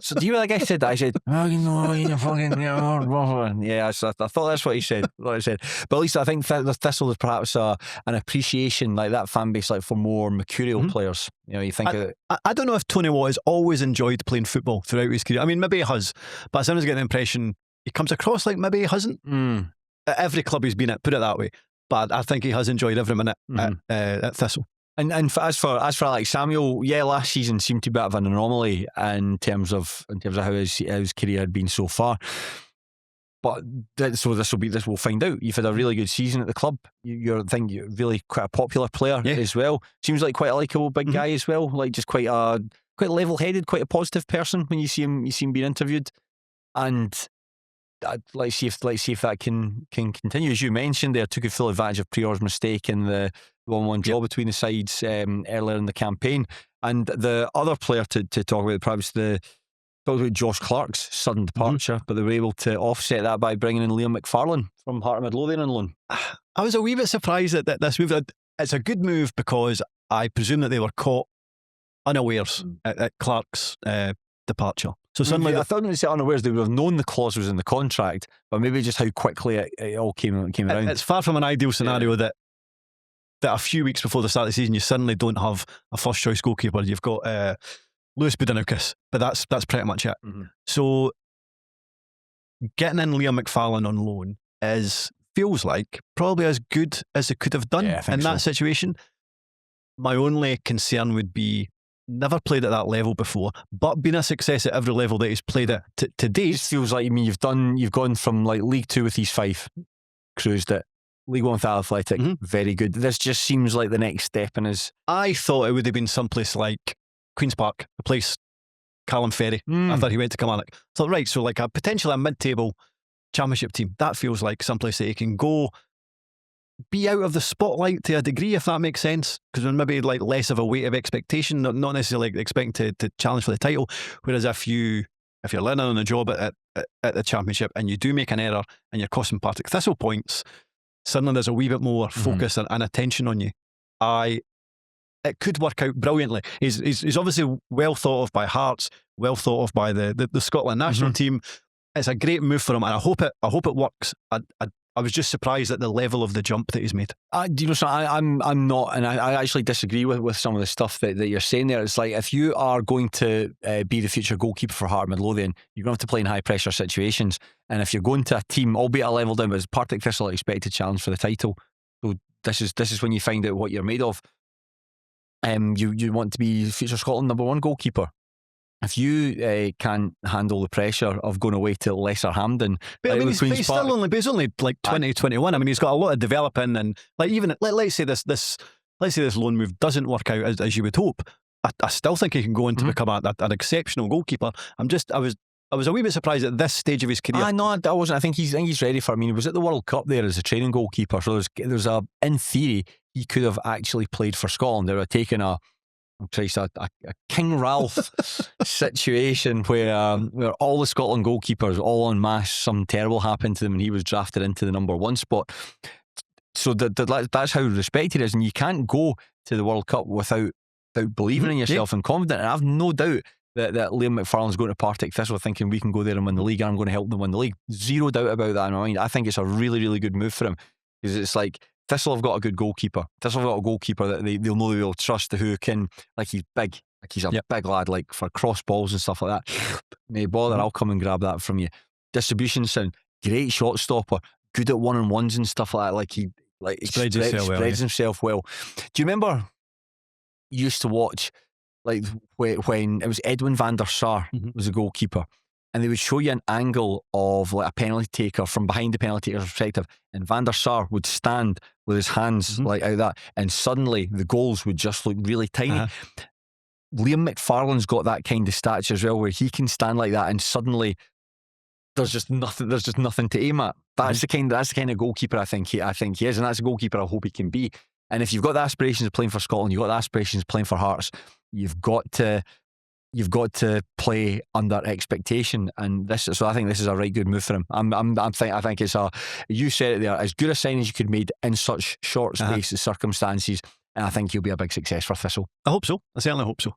So do you know that guy said that? I said, oh, you know, you fucking yeah. So I thought that's what he said. But at least I think the Thistle is perhaps an appreciation like that fan base like for more mercurial players. You know, you think I don't know if Tony Watt has always enjoyed playing football throughout his career. I mean, maybe he has, but I sometimes get the impression he comes across like maybe he hasn't. At every club he's been at, put it that way. But I think he has enjoyed every minute at Thistle. And as for Alex Samuel, yeah, last season seemed to be a bit of an anomaly in terms of how his career had been so far. But so we'll find out. You've had a really good season at the club. You're really quite a popular player as well. Seems like quite a likeable big guy as well. Like just quite level-headed, quite a positive person when you see him being interviewed. And let's see if that can continue. As you mentioned there, took full advantage of Prior's mistake in the 1-1 draw between the sides earlier in the campaign. And the other player to talk about, perhaps talk about Josh Clark's sudden departure, but they were able to offset that by bringing in Liam McFarlane from Heart of Midlothian on loan. I was a wee bit surprised at this move. It's a good move because I presume that they were caught unawares at Clark's departure. So suddenly, I thought when they said unawares, they would have known the clause was in the contract, but maybe just how quickly it all came around. It's far from an ideal scenario that a few weeks before the start of the season, you suddenly don't have a first choice goalkeeper. You've got Lewis Budanoukas, but that's pretty much it. So getting in Liam McFarlane on loan feels like probably as good as it could have done in that situation. My only concern would be never played at that level before, but been a success at every level that he's played at to date. It just feels like, I mean, you've gone from like League 2 with East Fife, cruised it, League 1 with Athletic, very good. This just seems like the next step in his. I thought it would have been someplace like Queen's Park, a place Callum Ferry after he went to Kilmarnock. So right, so like potentially a mid-table championship team. That feels like someplace that he can go, be out of the spotlight to a degree, if that makes sense, because maybe like less of a weight of expectation, not necessarily expecting to challenge for the title. Whereas if you're learning on the job at the championship and you do make an error and you're costing Partick Thistle points, suddenly there's a wee bit more focus and attention on you. It could work out brilliantly. He's obviously well thought of by Hearts, well thought of by the Scotland national team. It's a great move for him, and I hope it works. I was just surprised at the level of the jump that he's made. Do you know something? I'm not, and I actually disagree with some of the stuff that you're saying there. It's like, if you are going to be the future goalkeeper for Heart of Midlothian, you're going to have to play in high pressure situations. And if you're going to a team, albeit a level down, but as Partick Thistle expected challenge for the title, so this is when you find out what you're made of. You want to be future Scotland #1 goalkeeper. If you can't handle the pressure of going away to Lesser Hampden, but I mean, he's only like 20, 21. I mean, he's got a lot of developing, and like even let's say this loan move doesn't work out as you would hope. I still think he can go on to become an exceptional goalkeeper. I was a wee bit surprised at this stage of his career. No, I wasn't. I think he's ready for. I mean, he was at the World Cup there as a training goalkeeper, so in theory he could have actually played for Scotland. They were taking a King Ralph situation where all the Scotland goalkeepers all en masse, something terrible happened to them and he was drafted into the #1 spot. So that's how respected he is, and you can't go to the World Cup without believing in yourself and confident. And I've no doubt that Liam McFarlane's going to Partick Thistle thinking we can go there and win the league, and I'm going to help them win the league. Zero doubt about that in my mind. I think it's a really, really good move for him, because it's like, Thistle have got a good goalkeeper. Thistle have got a goalkeeper that they'll know they'll trust, who can, like, he's big. Like, he's a big lad, like, for cross balls and stuff like that. No bother, I'll come and grab that from you. Distribution sound, great shot stopper, good at one-on-ones and stuff like that. Like, he spreads himself well. Do you remember you used to watch, like, when it was Edwin van der Sar was a goalkeeper, and they would show you an angle of, like, a penalty taker from behind the penalty taker's perspective, and Van der Sar would stand with his hands like out that, and suddenly the goals would just look really tiny. Liam McFarlane's got that kind of stature as well, where he can stand like that and suddenly there's just nothing to aim at. That's the kind of goalkeeper I think he is, and that's a goalkeeper I hope he can be. And if you've got the aspirations of playing for Scotland, you've got the aspirations of playing for Hearts, you've got to play under expectation, and so I think this is a right good move for him. I think it's you said it there, as good a sign as you could made in such short space of circumstances, and I think he'll be a big success for Thistle. I hope so. I certainly hope so.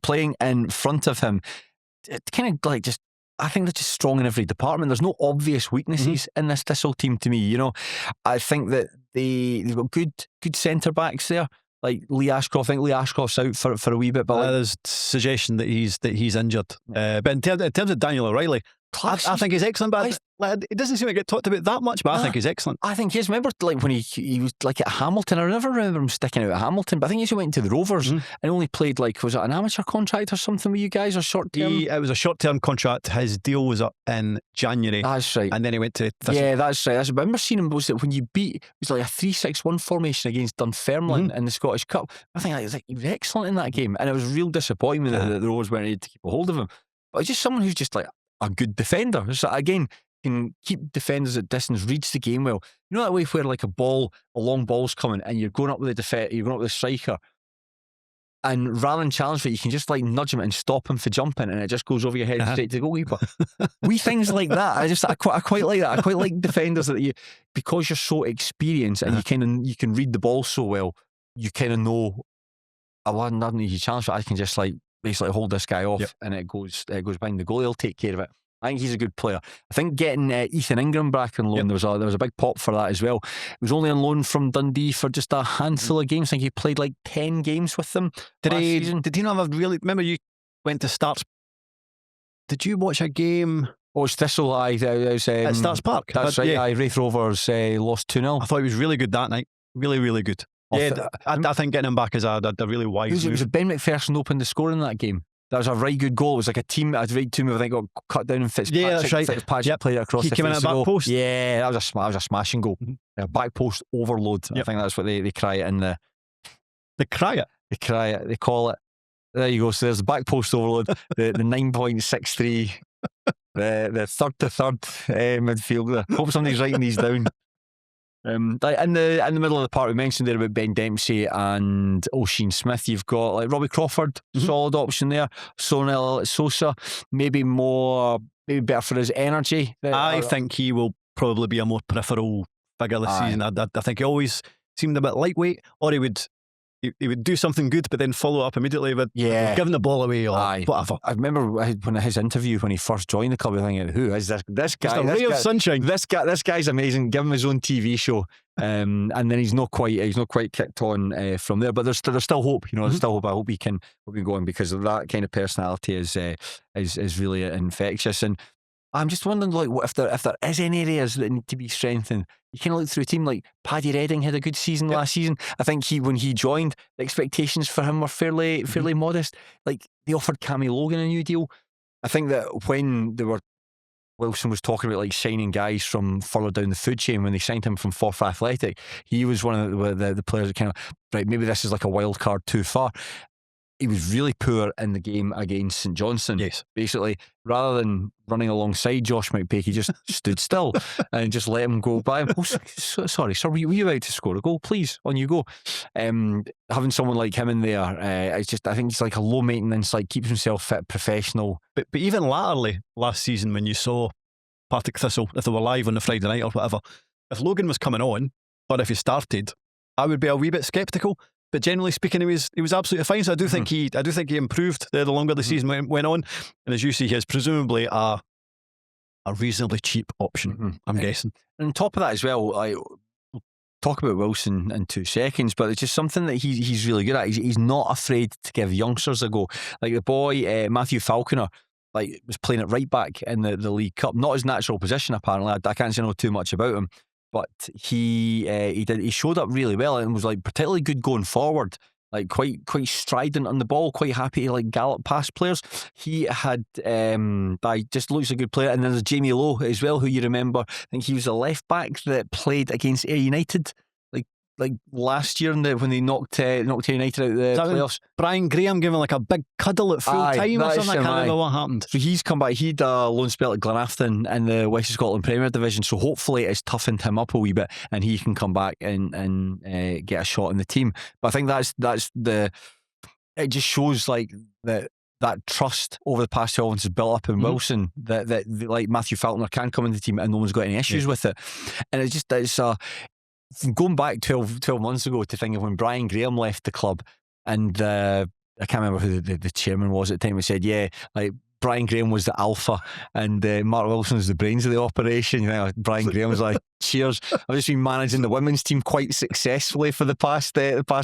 Playing in front of him, it kind of like just, I think they're just strong in every department. There's no obvious weaknesses in this Thistle team to me. You know, I think that they've got good centre backs there. Like Lee Ashcroft, I think Lee Ashcroft's out for a wee bit, but there's suggestion that he's injured. But in terms of Daniel O'Reilly, I think he's excellent, but it doesn't seem to get talked about that much, but I think he's excellent. I think he is. Remember, like, when he was like at Hamilton, I never remember him sticking out at Hamilton, but I think he went to the Rovers and only played, like, was it an amateur contract or something with you guys, or short term? It was a short term contract. His deal was up in January. That's right. And then he went to Thistle. Yeah, that's right. I remember seeing him, was it when you beat, it was like a 3-6-1 formation against Dunfermline in the Scottish Cup. I think he was excellent in that game, and it was real disappointment that the Rovers weren't able to keep a hold of him. But it's just someone who's just like a good defender. So again, can keep defenders at distance, reads the game well. You know that way where, like, a long ball's coming and you're going up with the striker, and rather than challenge it, you can just, like, nudge him and stop him for jumping, and it just goes over your head straight to the goalkeeper. Wee things like that. I quite like that. I quite like defenders that because you're so experienced and you can read the ball so well, you kind of know, I don't need to challenge it. I can just, like, basically hold this guy off, and it goes behind the goalie. He'll take care of it. I think he's a good player. I think getting Ethan Ingram back on loan, there was a big pop for that as well. He was only on loan from Dundee for just a handful of games. I think he played like 10 games with them last season. Did he not have remember you went to Starts? Did you watch a game? Oh, it's Thistle. At Starts Park. That's right. Yeah. Wraith Rovers lost 2-0. I thought he was really good that night. Really, really good. Yeah, I think getting him back is a really wise move. It was Ben McPherson opened the score in that game. That was a right good goal. It was like a right team I think got cut down, and Fitzpatrick, that's right. Fitzpatrick played it across the face. He came in at back post. Yeah, that was a smashing goal. Back post overload. I think that's what they cry it in the. They cry it? They cry it. They call it. There you go. So there's the back post overload, the 9.63, the third to third midfielder. Hope somebody's writing these down. In the middle of the park, we mentioned there about Ben Dempsey and O'Sheen Smith. You've got, like, Robbie Crawford, solid option there. Sonel Sosa, maybe better for his energy. I think he will probably be a more peripheral figure this season. I think he always seemed a bit lightweight, or he would do something good but then follow up immediately with giving the ball away or whatever. I remember when his interview when he first joined the club, I was thinking, who is this guy? Just a ray of sunshine. This guy's amazing. Give him his own TV show, and then he's not quite kicked on from there. But there's still hope. You know, there's still hope. I hope he can go on, because of that kind of personality is really infectious. And I'm just wondering, like, if there is any areas that need to be strengthened. You kind of look through a team like Paddy Redding had a good season last season. I think when he joined, the expectations for him were fairly modest. Like, they offered Cammy Logan a new deal. I think that when Wilson was talking about, like, signing guys from further down the food chain, when they signed him from Forth Athletic, he was one of the players that kind of, right, maybe this is like a wild card too far. He was really poor in the game against St Johnstone. Yes. Basically, rather than running alongside Josh McPake, he just stood still and just let him go by. Oh, sorry, sir, were you about to score a goal? Please, on you go. Having someone like him in there, I think he's like a low maintenance, like, keeps himself fit, professional. But even latterly, last season, when you saw Partick Thistle, if they were live on the Friday night or whatever, if Logan was coming on, or if he started, I would be a wee bit sceptical. But generally speaking, he was absolutely fine. So I do think he improved the longer the season went on. And as you see, he is presumably a reasonably cheap option. I'm guessing. And on top of that as well, talk about Wilson in 2 seconds, but it's just something that he's really good at. He's not afraid to give youngsters a go. Like the boy Matthew Falconer, like was playing at right back in the League Cup, not his natural position apparently. I can't say too much about him, but he showed up really well and was like particularly good going forward. Like quite strident on the ball, quite happy to like gallop past players. He had just looks a good player. And then there's Jamie Lowe as well, who you remember. I think he was a left back that played against Ayr United like last year when they knocked Ayr United out of the playoffs. Brian Graham giving like a big cuddle at full time or something. I can't remember what happened. So he's come back. He had a loan spell at Glenafton in the West of Scotland Premier Division. So hopefully it's toughened him up a wee bit and he can come back and get a shot in the team. But I think it just shows like that trust over the past 12 months has built up in Wilson that like Matthew Falconer can come into the team and no one's got any issues with it. And it's going back 12 months ago to think of when Brian Graham left the club, and I can't remember who the chairman was at the time, who said, like Brian Graham was the alpha and Mark Wilson was the brains of the operation. You know, Brian Graham was like, cheers, I've just been managing the women's team quite successfully for the past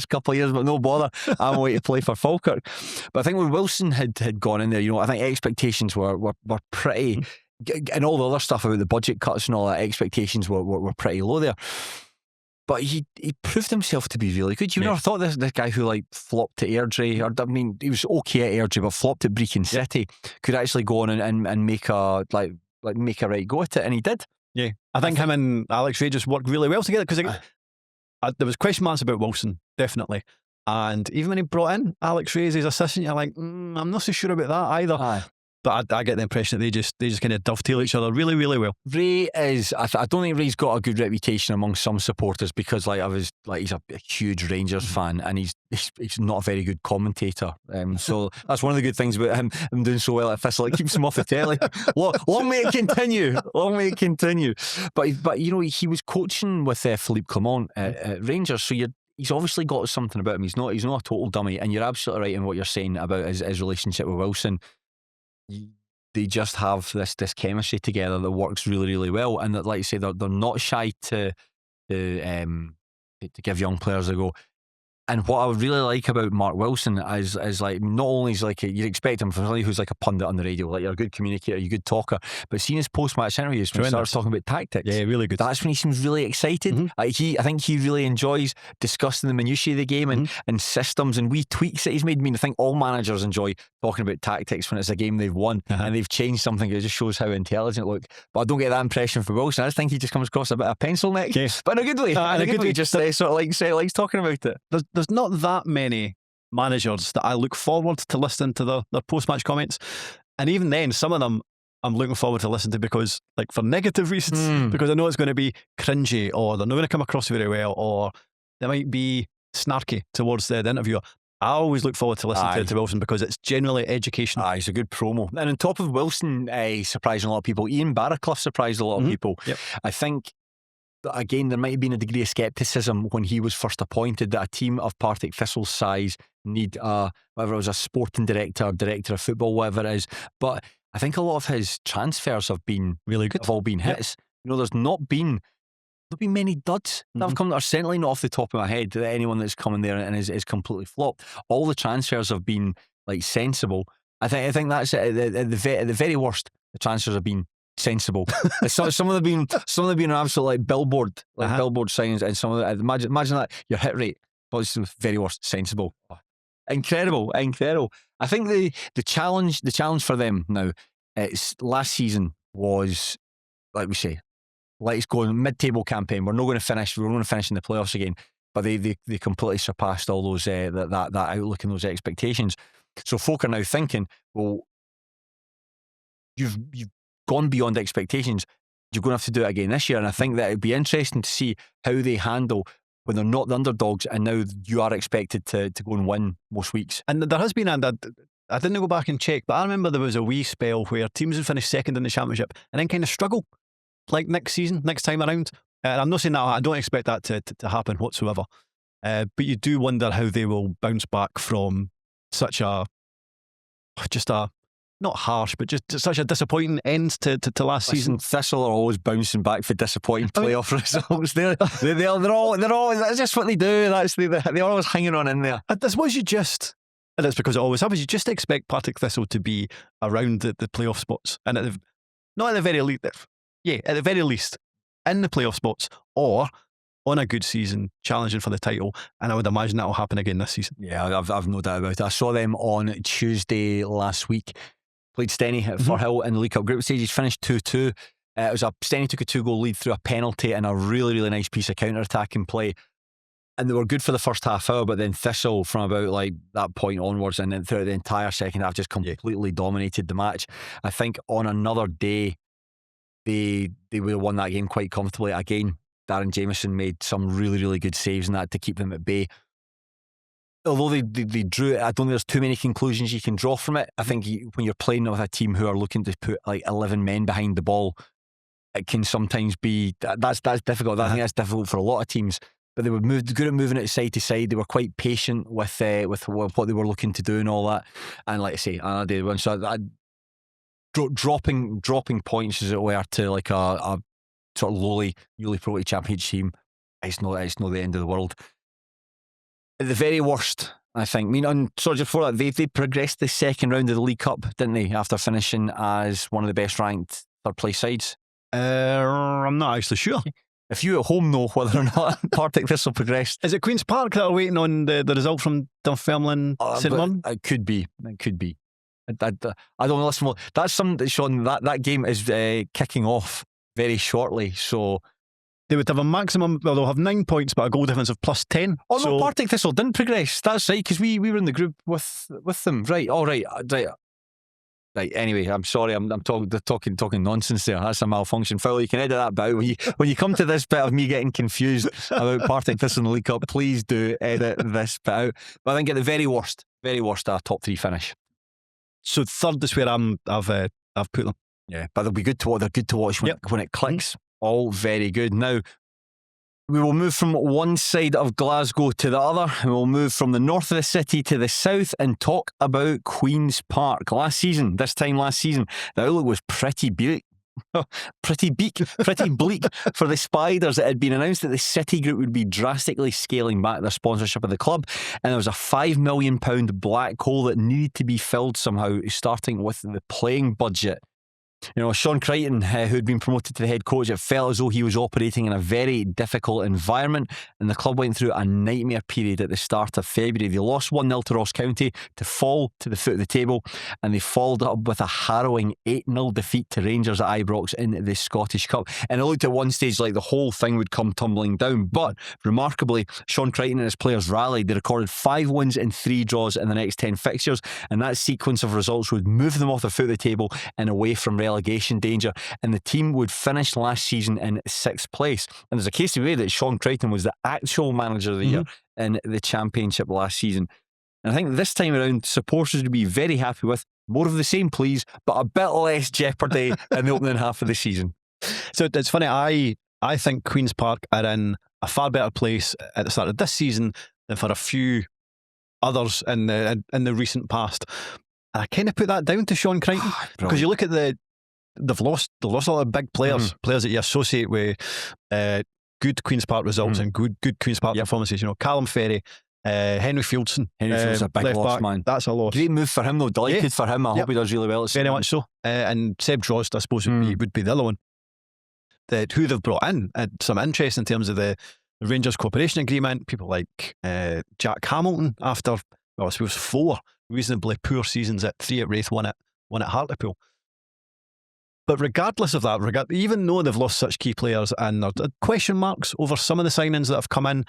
couple of years, but no bother, I'm away to play for Falkirk. But I think when Wilson had gone in there, you know, I think expectations were pretty, and all the other stuff about the budget cuts and all that, expectations were pretty low there. But he proved himself to be really good. You never thought this guy who like flopped at Airdrie, or I mean, he was okay at Airdrie, but flopped at Brechin City, could actually go on and make a make a right go at it, and he did. Yeah, I think him and Alex Rae just worked really well together, because there was question marks about Wilson, definitely. And even when he brought in Alex Rae as his assistant, you're like, I'm not so sure about that either. Aye. But I get the impression that they just kind of dovetail each other really, really well. Rae is, I don't think Ray's got a good reputation among some supporters, because he's a huge Rangers fan, and he's not a very good commentator. So that's one of the good things about him doing so well at Thistle. It keeps him off the telly. Long may it continue. Long may it continue. But you know, he was coaching with Philippe Clement at Rangers, so he's obviously got something about him. He's not a total dummy, and you're absolutely right in what you're saying about his relationship with Wilson. They just have this chemistry together that works really, really well, and that, like you say, they're not shy to give young players a go. And what I would really like about Mark Wilson is like, not only is like you expect him from somebody who's like a pundit on the radio, like you're a good communicator, you're a good talker, but seeing his post-match interviews when he starts talking about tactics, really good. That's when he seems really excited. I think he really enjoys discussing the minutiae of the game and systems and wee tweaks that he's made. I mean, I think all managers enjoy talking about tactics when it's a game they've won and they've changed something. It just shows how intelligent look. But I don't get that impression from Wilson. I just think he just comes across a bit of a pencil neck, but in a good way. In a good way, just sort of likes talking about it. There's not that many managers that I look forward to listening to their post-match comments, and even then some of them I'm looking forward to listening to because, like, for negative reasons, because I know it's going to be cringy, or they're not going to come across very well, or they might be snarky towards the interviewer. I always look forward to listening to Wilson because it's generally educational. It's a good promo. And on top of Wilson surprising a lot of people, Ian Barraclough surprised a lot of people. I think, again, there might have been a degree of scepticism when he was first appointed that a team of Partick Thistle's size need whether it was a sporting director of football, whatever it is. But I think a lot of his transfers have been really good. Have all been hits. You know, there's not been many duds that have come, that are certainly not off the top of my head, that anyone that's come in there and is completely flopped. All the transfers have been like sensible. I think that's it. At the very worst, the transfers have been sensible. some of them have been an absolute like billboard signs, and some of them, imagine that your hit rate, but it's the very worst, sensible. Incredible. I think the challenge for them now, it's last season was, like we say, let's go on mid-table campaign. We're going to finish in the playoffs again. But they completely surpassed all those that outlook and those expectations. So folk are now thinking, well, you've gone beyond expectations. You're going to have to do it again this year. And I think that it'd be interesting to see how they handle when they're not the underdogs, and now you are expected to go and win most weeks. And there has been, I didn't go back and check, but I remember there was a wee spell where teams would finish second in the championship and then kind of struggle, like next time around. And I'm not saying that I don't expect that to happen whatsoever, but you do wonder how they will bounce back from such a not harsh, but just such a disappointing end to last season. Thistle are always bouncing back for disappointing playoff results. They're all. That's just what they do. They're always hanging on in there. I suppose you just, and it's because it always happens. You just expect Partick Thistle to be around the playoff spots, and not at the very least. Yeah, at the very least, in the playoff spots, or on a good season, challenging for the title. And I would imagine that will happen again this season. Yeah, I've no doubt about it. I saw them on Tuesday last week. Played Steny at Firhill in the League Cup group stages, finished 2-2. Steny took a 2-goal lead through a penalty and a really, really nice piece of counter-attacking play. And they were good for the first half hour, but then Thistle from about like that point onwards and then throughout the entire second half just completely dominated the match. I think on another day, they would have won that game quite comfortably. Again, Darren Jameson made some really, really good saves in that to keep them at bay. Although they drew it, I don't think there's too many conclusions you can draw from it. I think when you're playing with a team who are looking to put like 11 men behind the ball, it can sometimes be that's difficult. I think that's difficult for a lot of teams. But they were good at moving it side to side. They were quite patient with what they were looking to do and all that. And like I say, they won. So dropping points as it were to like a sort of lowly pro championship team, it's not the end of the world. At the very worst, I think. Just before that, they progressed the second round of the League Cup, didn't they? After finishing as one of the best ranked third place sides. I'm not actually sure. If you at home know whether or not Partick Thistle progressed, is it Queen's Park that are waiting on the result from Dunfermline St Mirren? It could be. I don't know. Listen, that's something, Shaughan. That game is kicking off very shortly, so. They would have a maximum, well, they'll have 9 points, but a goal difference of plus 10. Oh, no, Partick Thistle didn't progress. That's right, because we were in the group with them. Right, all right. Right, anyway, I'm sorry, I'm talking nonsense there. That's a malfunction. Phil, you can edit that bit out. When you come to this bit of me getting confused about Partick Thistle in the League Cup, please do edit this bit out. But I think at the very worst, a top 3 finish. So third is where I've put them. Yeah, but they'll be good to watch. They're good to watch when it clicks. All very good. Now, we will move from one side of Glasgow to the other. We will move from the north of the city to the south and talk about Queen's Park. This time last season, the outlook was pretty bleak. Pretty bleak for the Spiders. It had been announced that the City Group would be drastically scaling back their sponsorship of the club, and there was a £5 million black hole that needed to be filled somehow, starting with the playing budget. You know, Shaughan Crichton, who'd been promoted to the head coach, it felt as though he was operating in a very difficult environment, and the club went through a nightmare period at the start of February. They lost 1-0 to Ross County to fall to the foot of the table, and they followed up with a harrowing 8-0 defeat to Rangers at Ibrox in the Scottish Cup. And it looked at one stage like the whole thing would come tumbling down, but remarkably, Shaughan Crichton and his players rallied. They recorded 5 wins and 3 draws in the next 10 fixtures, and that sequence of results would move them off the foot of the table and away from relegation danger, and the team would finish last season in 6th place. And there's a case to be made that Shaughan Crichton was the actual manager of the year in the Championship last season. And I think this time around, supporters would be very happy with more of the same, please, but a bit less jeopardy in the opening half of the season. So it's funny, I think Queen's Park are in a far better place at the start of this season than for a few others in the recent past. And I kind of put that down to Shaughan Crichton, because you look at they've lost a lot of big players, players that you associate with good Queen's Park results and good Queen's Park performances. You know, Callum Ferry, Henry Fieldson. Field's a big loss, back, man. That's a loss. Great move for him, though. Delighted for him. I hope he does really well. Very much so. And Seb Drost, I suppose, would be the other one. Who they've brought in. Some interest in terms of the Rangers cooperation agreement. People like Jack Hamilton, after, well, I suppose 4 reasonably poor seasons at 3 at Wraith, 1 at Hartlepool. But regardless of that, even though they've lost such key players and there are question marks over some of the signings that have come in,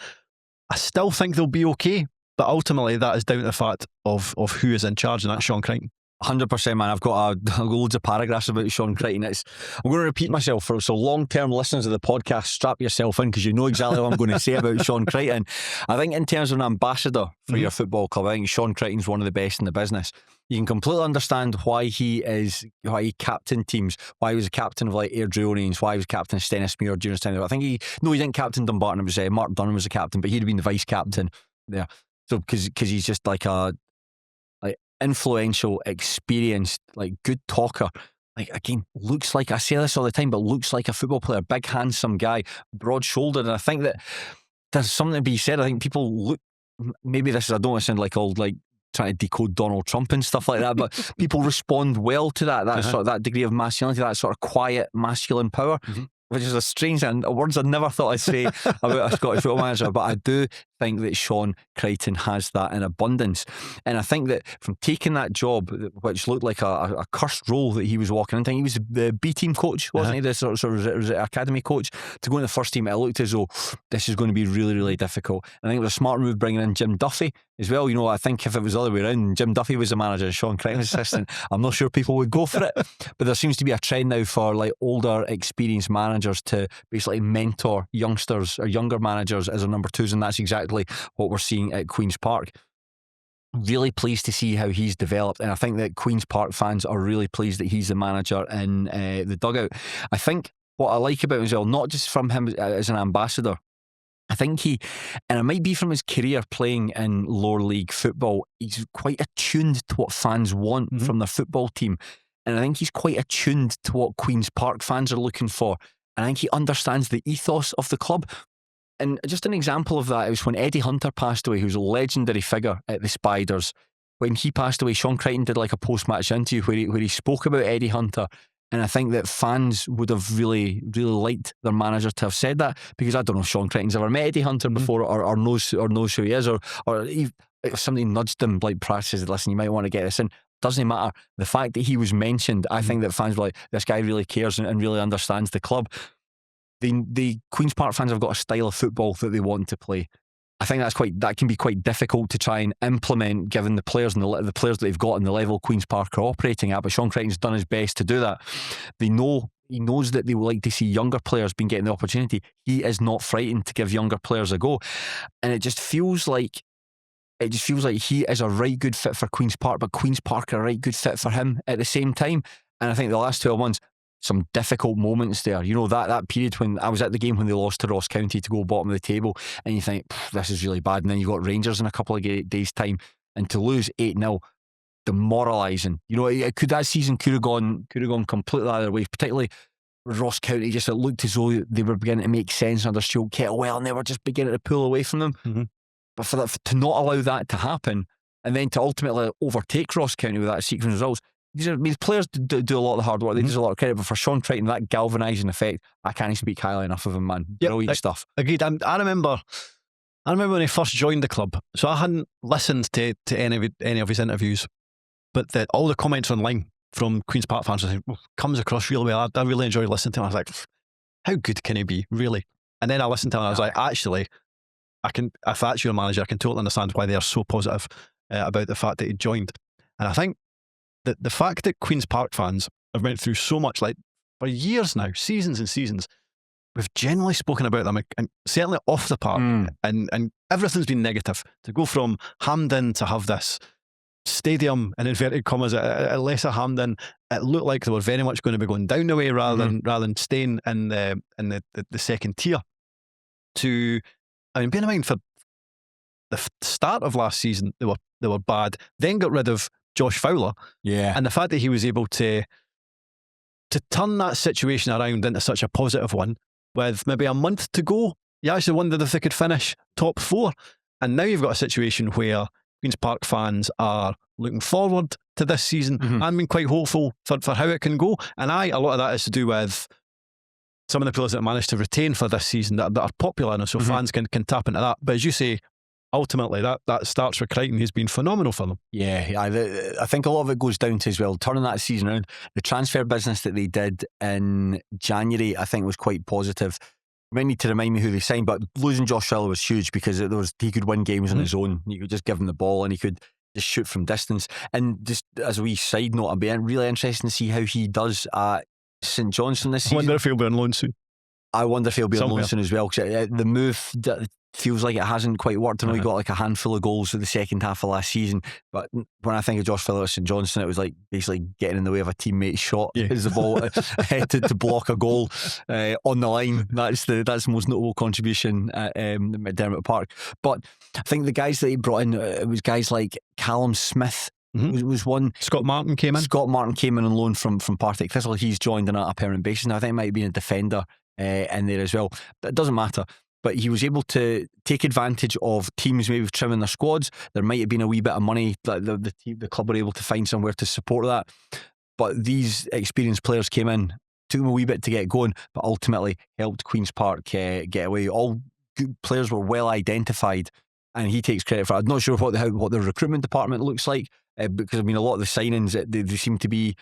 I still think they'll be okay. But ultimately, that is down to the fact of who is in charge, and that's Shaughan Crichton. 100%, man. I've got loads of paragraphs about Shaughan Crichton. I'm going to repeat myself so long-term listeners of the podcast, strap yourself in, because you know exactly what I'm going to say about Shaughan Crichton. I think in terms of an ambassador for your football club, I think Shaughan Crichton's one of the best in the business. You can completely understand why he captained teams, why he was a captain of like Airdrieonians, why he was captain of Stennismuir during his time. I think he didn't captain Dumbarton. It was Mark Dunham was the captain, but he'd have been the vice captain there. So because he's just like influential, experienced, like good talker. Like, again, looks like, I say this all the time, but looks like a football player. Big, handsome guy, broad shouldered. And I think that there's something to be said. I think people look, maybe this is, I don't want to sound like old, like trying to decode Donald Trump and stuff like that, but people respond well to that sort of, that degree of masculinity, that sort of quiet masculine power. Which is a strange and words I never thought I'd say about a Scottish football manager, but I do think that Shaughan Crichton has that in abundance. And I think that from taking that job, which looked like a cursed role that he was walking into, he was the B team coach, wasn't he? The sort of was it academy coach, to go in the first team. It looked as though this is going to be really, really difficult. And I think it was a smart move bringing in Jim Duffy as well. You know, I think if it was the other way around, Jim Duffy was the manager and Shaughan Crichton was assistant, I'm not sure people would go for it. But there seems to be a trend now for like older, experienced managers to basically mentor youngsters or younger managers as their number twos, and that's exactly what we're seeing at Queen's Park. Really pleased to see how he's developed, and I think that Queen's Park fans are really pleased that he's the manager in the dugout. I think what I like about him as well, not just from him as an ambassador, I think he, and it might be from his career playing in lower league football, he's quite attuned to what fans want from their football team. And I think he's quite attuned to what Queen's Park fans are looking for. And I think he understands the ethos of the club. And just an example of that, it was when Eddie Hunter passed away, who's a legendary figure at the Spiders. When he passed away, Shaughan Crichton did like a post-match interview where he spoke about Eddie Hunter. And I think that fans would have really, really liked their manager to have said that, because I don't know if Shaughan Crichton's ever met Eddie Hunter before or knows who he is, or if somebody nudged him like prior says, listen, you might want to get this in. Doesn't matter. The fact that he was mentioned, I think that fans were like, this guy really cares and really understands the club. The Queen's Park fans have got a style of football that they want to play. I think that can be quite difficult to try and implement, given the players and the players that they've got and the level Queen's Park are operating at. But Shaughan Crichton's done his best to do that. He knows that they would like to see younger players being getting the opportunity. He is not frightened to give younger players a go, and it just feels like he is a right good fit for Queen's Park, but Queen's Park are a right good fit for him at the same time. And I think the last 12 months, some difficult moments there. You know, that period when I was at the game when they lost to Ross County to go bottom of the table, and you think, this is really bad. And then you've got Rangers in a couple of days' time, and to lose 8-0, demoralising. You know, that season could have gone completely other way, particularly Ross County. Just it looked as though they were beginning to make sense under Stuart Kettlewell, and they were just beginning to pull away from them. But to not allow that to happen, and then to ultimately overtake Ross County with that sequence of results, these players do a lot of the hard work. They deserve a lot of credit, but for Shaughan Crichton, that galvanising effect, I can't speak highly enough of him, man. Brilliant stuff. Agreed. I remember when he first joined the club, so I hadn't listened to any of his interviews, but all the comments online from Queen's Park fans were saying, comes across really well. I really enjoy listening to him. I was like, how good can he be, really? And then I listened to him and I was like, actually, if that's your manager, I can totally understand why they are so positive about the fact that he joined. And I think that the fact that Queen's Park fans have went through so much, like for years now, seasons and seasons, we've generally spoken about them, and certainly off the park, and everything's been negative. To go from Hampden to have this stadium, in inverted commas, at Lesser Hampden, it looked like they were very much going to be going down the way rather than staying in the second tier. To, I mean, bear in mind, for the start of last season, they were bad. Then got rid of Josh Fowler, and the fact that he was able to turn that situation around into such a positive one, with maybe a month to go, you actually wondered if they could finish top 4. And now you've got a situation where Queen's Park fans are looking forward to this season and being quite hopeful for how it can go. And a lot of that is to do with some of the players that managed to retain for this season that are popular, and so fans can tap into that. But as you say, ultimately that starts with Crichton. He's been phenomenal for them. I think a lot of it goes down to, as well, turning that season around. The transfer business that they did in January, I think, was quite positive. You might need to remind me who they signed, but losing Josh Fowler was huge, because he could win games on his own. You could just give him the ball and he could just shoot from distance. And just as a wee side note, I'd be really interested to see how he does at St Johnstone this season. I wonder if he'll be on loan soon. I wonder if he'll be on loan soon as well, because the move feels like it hasn't quite worked. I know he got like a handful of goals in the second half of last season, but when I think of Josh Fowler at St Johnstone, it was like basically getting in the way of a teammate's shot as the ball headed to block a goal on the line. That's the most notable contribution at McDermott Park. But I think the guys that he brought in, it was guys like Callum Smith was one. Scott Martin came in. Scott Martin came in on loan from Partick Thistle. He's joined on a permanent basis now. I think it might have been a defender in there as well. It doesn't matter. But he was able to take advantage of teams maybe trimming their squads. There might have been a wee bit of money that the club were able to find somewhere to support that. But these experienced players came in, took them a wee bit to get going, but ultimately helped Queen's Park get away. All good players were well identified, and he takes credit for it. I'm not sure what the recruitment department looks like, because I mean a lot of the signings they seem to be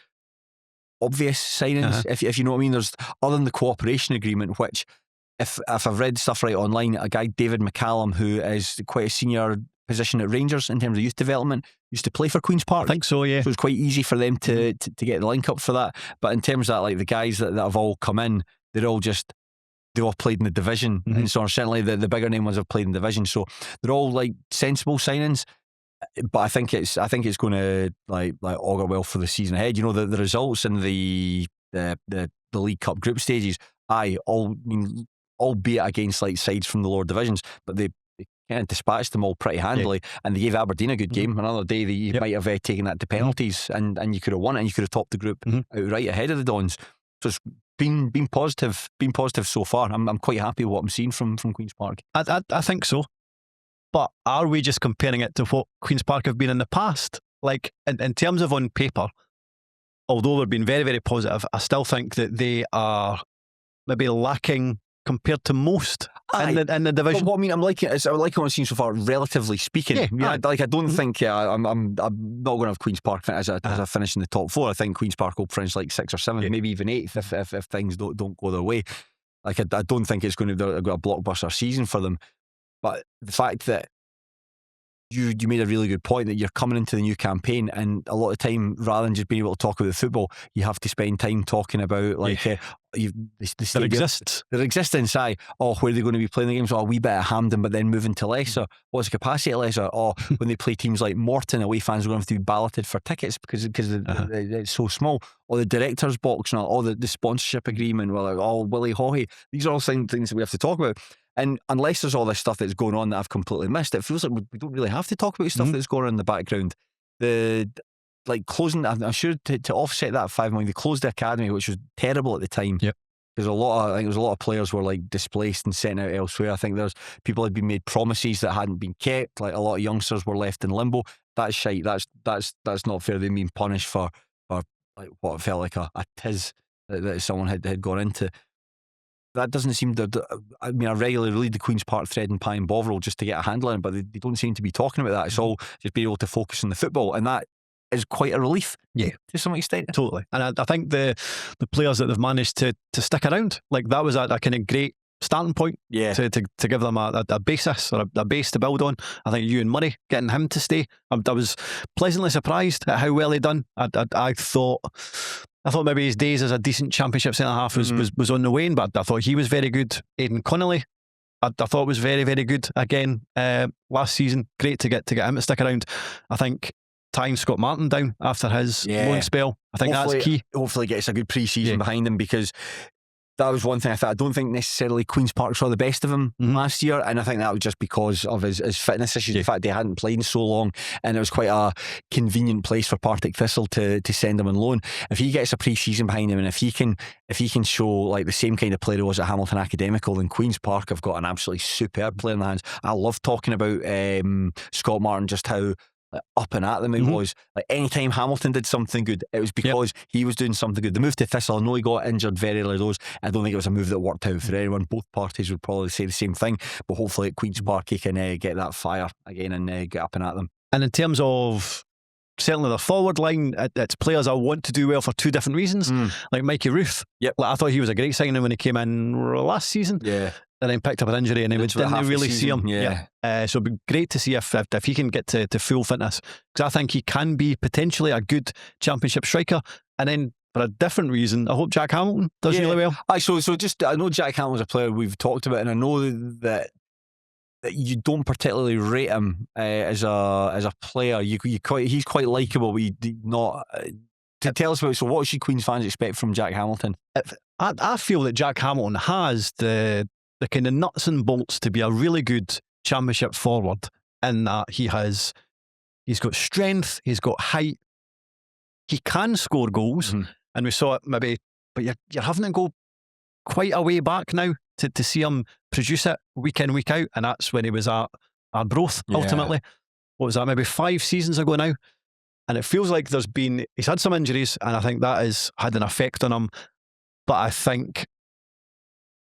obvious signings, if you know what I mean. There's, other than the cooperation agreement, which if I've read stuff right online, a guy David McCallum, who is quite a senior position at Rangers in terms of youth development, used to play for Queen's Park. I think so, yeah. So it's quite easy for them to get the link up for that. But in terms of that, like the guys that have all come in, they all played in the division, and so certainly the bigger name ones have played in the division. So they're all like sensible signings. But I think it's going to like augur well for the season ahead. You know, the results in the League Cup group stages, albeit against like sides from the lower divisions, but they kind of dispatched them all pretty handily, and they gave Aberdeen a good game. Another day that you might have taken that to penalties, and you could have won it, and you could have topped the group outright ahead of the Dons. So it's been positive so far. I'm quite happy with what I'm seeing from Queen's Park. I think so. But are we just comparing it to what Queen's Park have been in the past? Like, in terms of on paper, although they've been very, very positive, I still think that they are maybe lacking compared to most in the division. But what I mean, I'm liking what I've seen so far, relatively speaking. I don't think I'm not going to have Queen's Park as a finish in the top 4. I think Queen's Park will finish like 6th or 7th, maybe even 8th if things don't go their way. Like I don't think it's going to be a blockbuster season for them. But the fact that you made a really good point, that you're coming into the new campaign, and a lot of time, rather than just being able to talk about the football, you have to spend time talking about like there existence. Where are they going to be playing the games? A wee bit at Hampden, but then moving to Leicester. What's the capacity at Leicester? When they play teams like Morton, away fans are going to have to be balloted for tickets because it's so small. Or the director's box, and all the sponsorship agreement, Willie Hawley. These are all things that we have to talk about. And unless there's all this stuff that's going on that I've completely missed, it feels like we don't really have to talk about stuff that's going on in the background. Closing, I'm sure to offset that 5 million, they closed the academy, which was terrible at the time. Yep. There's a lot of players were like displaced and sent out elsewhere. I think there's people had been made promises that hadn't been kept. Like a lot of youngsters were left in limbo. That's shite. That's not fair. They've been punished for like what felt like a tiz that someone had gone into. That doesn't seem to. I mean, I regularly read the Queen's Park thread and Pie and Bovril just to get a handle on it, but they don't seem to be talking about that. It's all just being able to focus on the football, and that is quite a relief, to some extent. Totally. And I think the players that they've managed to stick around, like that was a kind of great starting point to give them a basis or a base to build on. I think Ewan Murray, getting him to stay, I was pleasantly surprised at how well he done. I thought maybe his days as a decent Championship centre-half was on the wane, but I thought he was very good. Aidan Connolly, I thought was very, very good again last season. Great to get him to stick around. I think tying Scott Martin down after his loan spell, I think that's key. Hopefully gets a good pre-season behind him, because that was one thing I don't think necessarily Queen's Park saw the best of him last year, and I think that was just because of his fitness issues. The fact he hadn't played in so long, and it was quite a convenient place for Partick Thistle to send him on loan. If he gets a pre-season behind him, and if he can show like the same kind of player he was at Hamilton Academical, then Queen's Park have got an absolutely superb player in the hands. I love talking about Scott Martin, just how up and at them it was. Like anytime Hamilton did something good, it was because he was doing something good. The move to Thistle, I know he got injured very early doors. I don't think it was a move that worked out for anyone. Both parties would probably say the same thing, but hopefully at Queen's Park he can get that fire again and get up and at them. And in terms of certainly the forward line, it's players I want to do well for two different reasons. Like Mikey Ruth, like I thought he was a great signing when he came in last season, and then picked up an injury and then didn't really see him. So it'd be great to see if he can get to full fitness, because I think he can be potentially a good Championship striker. And then for a different reason, I hope Jack Hamilton does really well. So just, I know Jack Hamilton's a player we've talked about, and I know that you don't particularly rate him as a player. He's quite likeable, but you not. To tell us about, so what should Queen's fans expect from Jack Hamilton? I feel that Jack Hamilton has the kind of nuts and bolts to be a really good Championship forward, in that he has He's got strength. He's got height. He can score goals, and we saw it maybe. But you're having to go quite a way back now to see him produce it week in, week out, and that's when he was at Arbroath ultimately. What was that? Maybe 5 seasons ago now, and it feels like he's had some injuries, and I think that has had an effect on him. But I think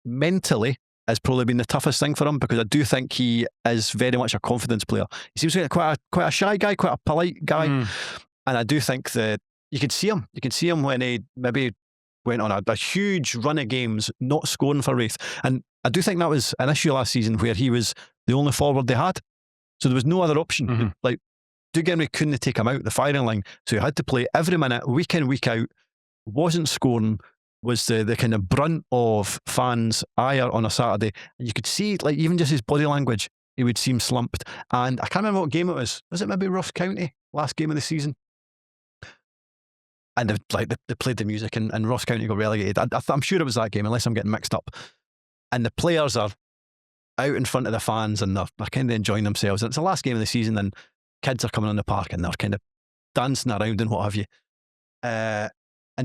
mentally has probably been the toughest thing for him, because I do think he is very much a confidence player. He seems to be quite a shy guy, quite a polite guy, and I do think that you could see him. You can see him when he maybe went on a huge run of games not scoring for Wraith, and I do think that was an issue last season where he was the only forward they had, so there was no other option. Like Dugan couldn't take him out the firing line, so he had to play every minute, week in, week out. Wasn't scoring, was the kind of brunt of fans' ire on a Saturday. And you could see, like, even just his body language, he would seem slumped. And I can't remember what game it was. Was it maybe Ross County, last game of the season? And they played the music, and Ross County got relegated. I'm sure it was that game, unless I'm getting mixed up. And the players are out in front of the fans, and they're kind of enjoying themselves. And it's the last game of the season, and kids are coming on the park, and they're kind of dancing around and what have you. And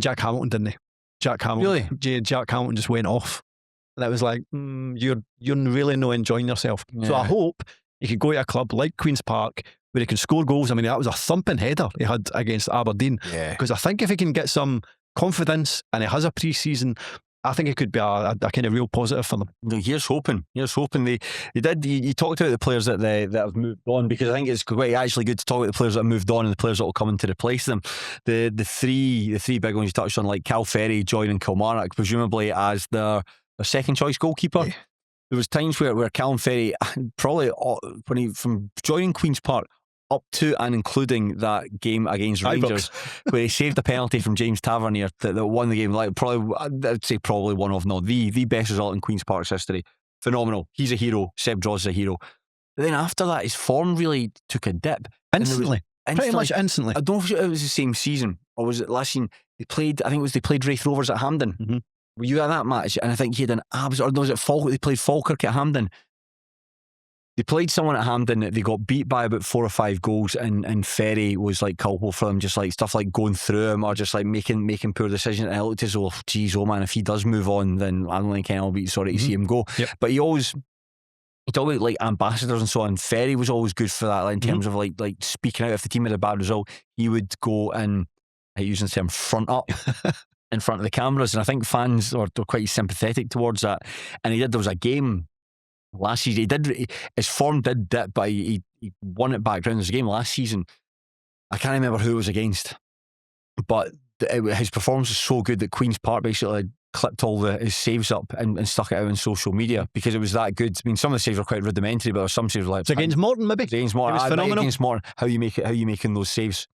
Jack Hamilton, didn't he? Jack Hamilton. Really? Jack Hamilton just went off. And it was like, you're really not enjoying yourself. Yeah. So I hope he could go to a club like Queen's Park where he can score goals. I mean, that was a thumping header he had against Aberdeen. Yeah. Because I think if he can get some confidence and he has a pre-season, I think it could be a kind of real positive for them. No, here's hoping. You talked about the players that have moved on, because I think it's quite actually good to talk about the players that have moved on and the players that will come in to replace them. The three big ones you touched on, like Cal Ferry joining Kilmarnock, presumably as their second choice goalkeeper. Yeah. There was times where Cal Ferry, probably from joining Queen's Park up to and including that game against Rangers, where he saved a penalty from James Tavernier that won the game. Like, probably, I'd say probably one of the best result in Queen's Park's history. Phenomenal. He's a hero. Seb Draws is a hero. But then after that, his form really took a dip instantly. Pretty much instantly. I don't know if it was the same season or was it last season. They played Wraith Rovers at Hampden. Were you at that match? And I think he had an or was it Falkirk? They played Falkirk at Hampden. They played someone at Hampden that they got beat by about 4 or 5 goals, and Ferry was like culpable for them, just like stuff like going through him or just like making poor decisions. And I looked as though, geez, oh man, if he does move on, then I don't think I'll be sorry to see him go. Yep. But he talked about like ambassadors and so on. Ferry was always good for that, like, in terms of like speaking out. If the team had a bad result, he would go and, using the term, front up in front of the cameras. And I think fans are quite sympathetic towards that. And there was a game last season. His form did dip, but he won it back round. There's a game last season. I can't remember who it was against, but his performance was so good that Queen's Park basically clipped all his saves up and stuck it out on social media because it was that good. I mean, some of the saves were quite rudimentary, but some saves were like, it's against Morton, maybe. Against Morton, it was phenomenal. Against Morton, how you making those saves?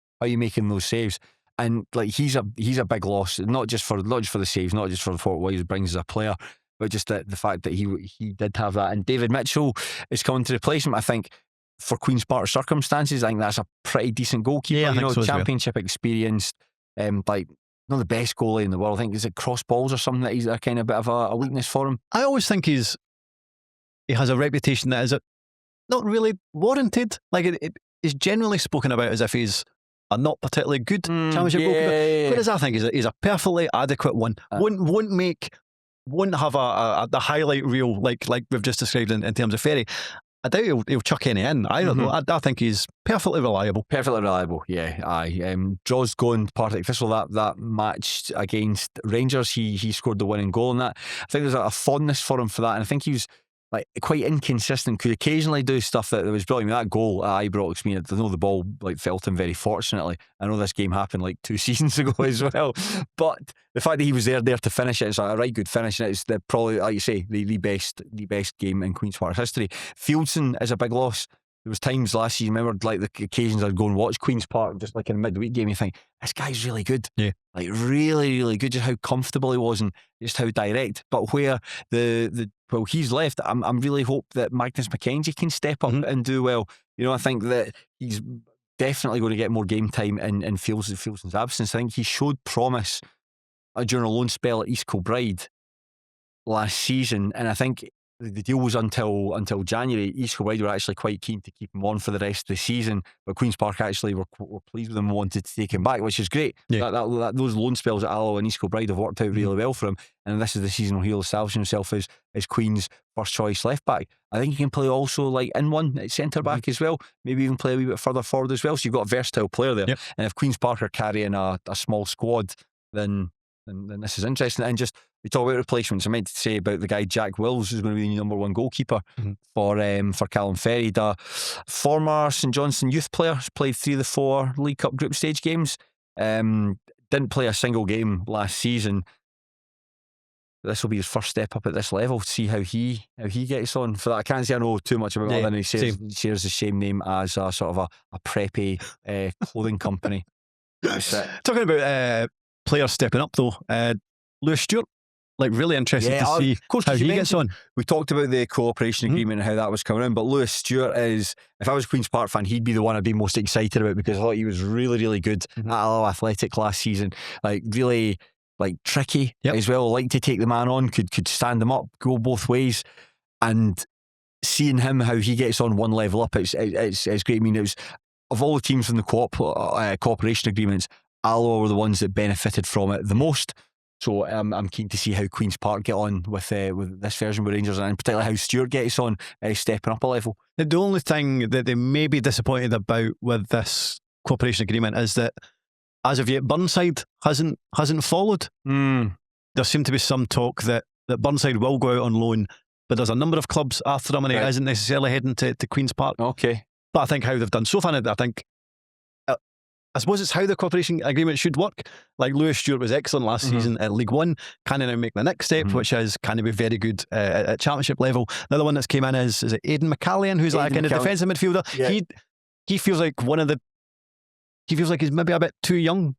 And like, he's a big loss, not just for the saves, not just for what he brings as a player, but just the fact that he did have that. And David Mitchell is coming to replace him. I think for Queen's Park circumstances, I think that's a pretty decent goalkeeper. Yeah, I think so, championship experienced, like, not the best goalie in the world. I think, is it cross balls or something that he's a kind of bit of a weakness for him? I always think he has a reputation that is not really warranted. Like, it is generally spoken about as if he's a not particularly good championship goalkeeper. Whereas I think he's a perfectly adequate one. Won't have the highlight reel like we've just described in terms of Ferry. I doubt he'll chuck any in. I don't know. I think he's perfectly reliable. Yeah. Aye. Draws going Partick Thistle, that match against Rangers, he scored the winning goal in that. I think there's a fondness for him for that, and I think he was like quite inconsistent. Could occasionally do stuff that was brilliant. That goal at Ibrox, I know the ball like felt him very fortunately. I know this game happened like 2 seasons ago as well, but the fact that he was there to finish it's a right good finish, and it's probably, like you say, the best game in Queen's Park history. Fieldson is a big loss. There was times last season, remember, like the occasions I'd go and watch Queen's Park just like in a midweek game, you think, this guy's really good. Yeah. Like really, really good, just how comfortable he was and just how direct. But where he's left, I'm really hope that Magnus Mackenzie can step up and do well. I think that he's definitely going to get more game time in Fieldsen's absence. I think he showed promise during a loan spell at East Kilbride last season, and I think the deal was until January. East Kilbride were actually quite keen to keep him on for the rest of the season, but Queen's Park actually were pleased with him and wanted to take him back, which is great. Yeah. Those loan spells at Alloa and East Kilbride have worked out really well for him, and this is the season where he'll establish himself as Queen's first choice left back. I think he can play also like in one at centre back as well, maybe even play a wee bit further forward as well. So you've got a versatile player there. Yep. And if Queen's Park are carrying a small squad, then this is interesting. And just, we talk about replacements. I meant to say about the guy Jack Wills, who's going to be the number one goalkeeper for Callum Ferry. The former St Johnstone youth player, has played 3 of the 4 League Cup group stage games. Didn't play a single game last season. This will be his first step up at this level. See how he gets on. For that, I can't say I know too much about him. He shares the same name as a sort of a preppy clothing company. Talking about players stepping up though, Lewis Stewart, like really interested to see how he gets on. We talked about the cooperation agreement and how that was coming in, but Lewis Stewart is, if I was a Queen's Park fan, he'd be the one I'd be most excited about, because I thought he was really, really good at Alloa Athletic last season. Like really, like tricky as well. Like to take the man on, could stand him up, go both ways, and seeing him how he gets on one level up, it's great. I mean, it was, of all the teams from the cooperation agreements, Alloa were the ones that benefited from it the most. So I'm keen to see how Queen's Park get on with this version with Rangers, and particularly how Stewart gets on, stepping up a level. The only thing that they may be disappointed about with this cooperation agreement is that as of yet Burnside hasn't followed. There seemed to be some talk that Burnside will go out on loan, but there's a number of clubs after him, and he isn't necessarily heading to Queen's Park. Okay. But I think how they've done so far, I think, I suppose it's how the cooperation agreement should work. Like Lewis Stewart was excellent last season at League One. Can he now make the next step, which is, can he be very good at Championship level? The other one that's came in is it Aidan McCallion, who's like a kind of defensive midfielder. Yeah. He feels like he feels like he's maybe a bit too young.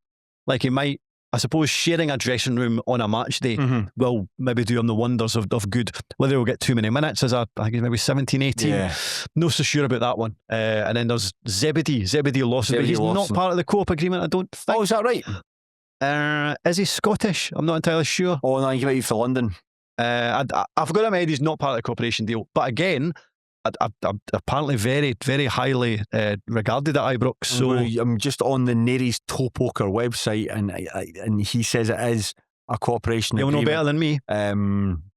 Like he might, I suppose, sharing a dressing room on a match day will maybe do him the wonders of good. Whether he'll get too many minutes I think he's maybe 17, 18. Not so sure about that one. And then there's Zebedee Lawson, but he's not part of the co-op agreement, I don't think. Oh, is that right? Is he Scottish? I'm not entirely sure. Oh, no, he might be for London. I've got in my head he's not part of the cooperation deal. But again, apparently very, very highly regarded at Ibrox. So I'm just on the Nary's Toe Poker website, and he says it is a cooperation agreement. He'll know better than me.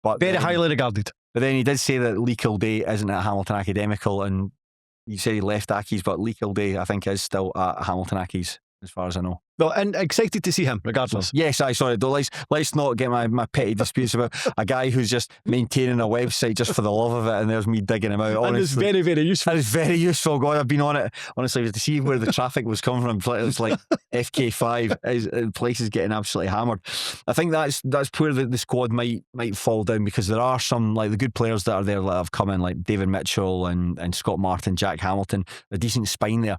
But very highly regarded. But then he did say that Lee Kildare isn't at Hamilton Academical, and he said he left Accies, but Lee Kildare I think is still at Hamilton Accies, as far as I know. Well, and excited to see him, regardless. Yes, sorry. Let's not get my petty disputes about a guy who's just maintaining a website just for the love of it, and there's me digging him out. Honestly, and it's very, very useful. It's very useful. God, I've been on it, honestly, to see where the traffic was coming from. It's like FK5, the place is getting absolutely hammered. I think that's where the squad might fall down, because there are some, like the good players that are there that have come in, like David Mitchell and Scott Martin, Jack Hamilton, a decent spine there.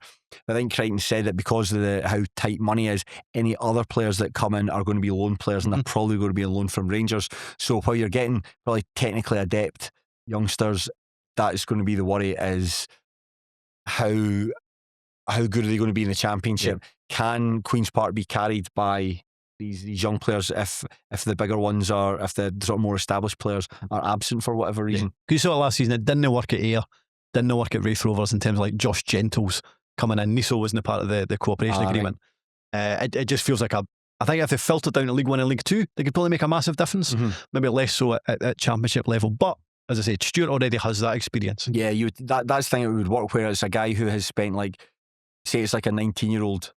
I think Crichton said that because of how tight money is, any other players that come in are going to be loan players, and they're probably going to be on loan from Rangers. So while you're getting probably technically adept youngsters, that is going to be the worry, is how good are they going to be in the Championship? Can Queen's Park be carried by these young players if the bigger ones are, if the sort of more established players are absent for whatever reason? Because you saw it last season, it didn't work at Ayr, didn't work at Wraith Rovers in terms of like Josh Gentles coming in. Niso wasn't a part of the cooperation agreement. Right. It just feels like I think if they filtered down to League One and League Two, they could probably make a massive difference. Maybe less so at Championship level. But as I said, Stewart already has that experience. Yeah, that's the thing that would work, where it's a guy who has spent, like, say it's like a 19-year-old.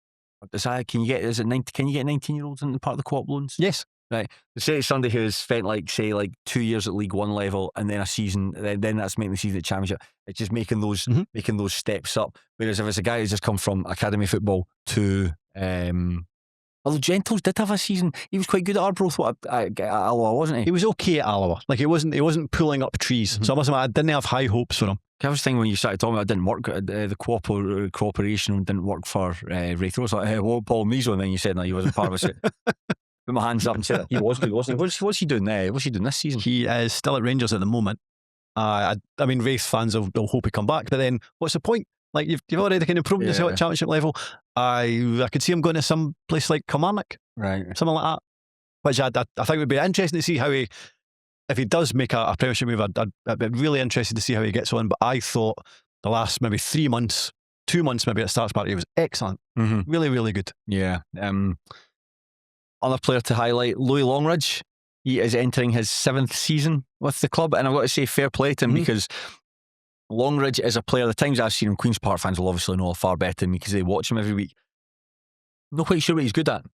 Can you get 19-year-olds in part of the co-op loans? Yes. Right. Say it's somebody who has spent like 2 years at League One level, and then a season, then that's making the season at Championship. It's just making those steps up. Whereas if it's a guy who's just come from academy football to, although Gentles did have a season, he was quite good at Arbroath at Alloa, wasn't he? He was okay at Alloa. Like he wasn't pulling up trees. So I must admit, I didn't have high hopes for him. I was thinking when you started talking about it didn't work, the cooperation didn't work for Wraith Rovers. Like, well, Paul Mizo, and then you said no, he wasn't part of it. Put my hands up and said he was good, wasn't he? What's he doing there? What's he doing this season? He is still at Rangers at the moment. I mean, Wraith fans will hope he come back, but then what's the point? Like you've already kind of proven yourself at Championship level. I could see him going to some place like Kilmarnock, right? Something like that, which I think would be interesting to see how he if he does make a Premiership move, I'd be really interested to see how he gets on. But I thought the last maybe 3 months, 2 months maybe at Starts Park, he was excellent. Really, really good. Yeah. Other player to highlight, Louis Longridge. He is entering his 7th season with the club, and I've got to say fair play to him because Longridge is a player. The times I've seen him, Queen's Park fans will obviously know far better than me because they watch him every week. I'm not quite sure what he's good at. I'm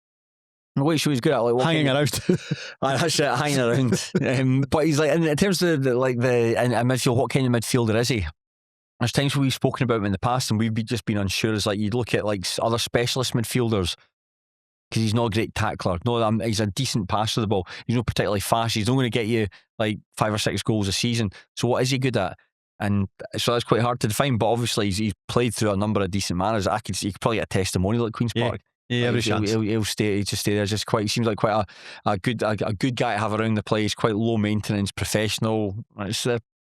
not quite sure he's good at like hanging around. That's it, hanging around. But he's like in terms of the midfield. What kind of midfielder is he? There's times where we've spoken about him in the past, and we've just been unsure. As like you'd look at like other specialist midfielders. Because he's not a great tackler. No, he's a decent passer of the ball. He's not particularly fast. He's not going to get you like 5 or 6 goals a season. So what is he good at? And so that's quite hard to define. But obviously he's played through a number of decent managers. You could probably get a testimonial at Queen's Park. Yeah, every chance. He'll stay there. Just quite. Seems like quite a good guy to have around the place. Quite low maintenance, professional.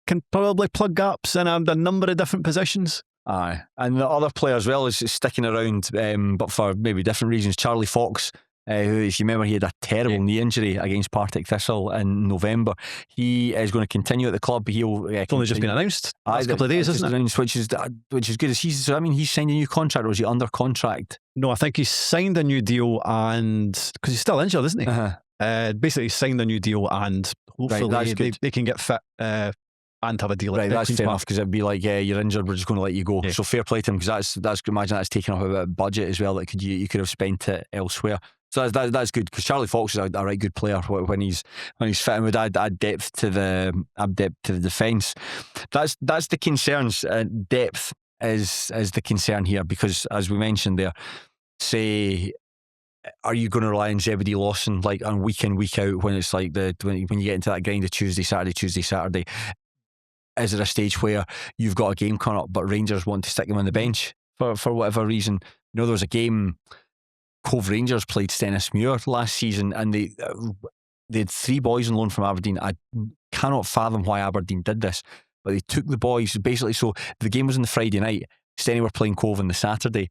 Can probably plug gaps in a number of different positions. Aye, and the other player as well is sticking around, but for maybe different reasons. Charlie Fox, who, if you remember, he had a terrible knee injury against Partick Thistle in November. He is going to continue at the club. He'll it's only just been announced last couple of days, isn't it? Which is good. So I mean, he's signed a new contract, or is he under contract? No, I think he's signed a new deal, and because he's still injured, isn't he? Basically, signed a new deal, and hopefully they can get fit. And have a deal. Right, that's fair enough, because it'd be like, you're injured, we're just going to let you go. So fair play to him, because imagine that's taken up a bit of budget as well that you could have spent it elsewhere. So that's good, because Charlie Fox is a right good player when he's fitting with add depth to the defence. That's the concerns. Depth is the concern here, because as we mentioned there, say, are you going to rely on Zebedee Lawson like on week in week out when it's like when you get into that grind of Tuesday Saturday? Is it a stage where you've got a game coming up but Rangers want to stick him on the bench for whatever reason? You know, there was a game Cove Rangers played Stennismuir last season, and they had 3 boys on loan from Aberdeen. I cannot fathom why Aberdeen did this, but they took the boys basically. So the game was on the Friday night. Stenny were playing Cove on the Saturday.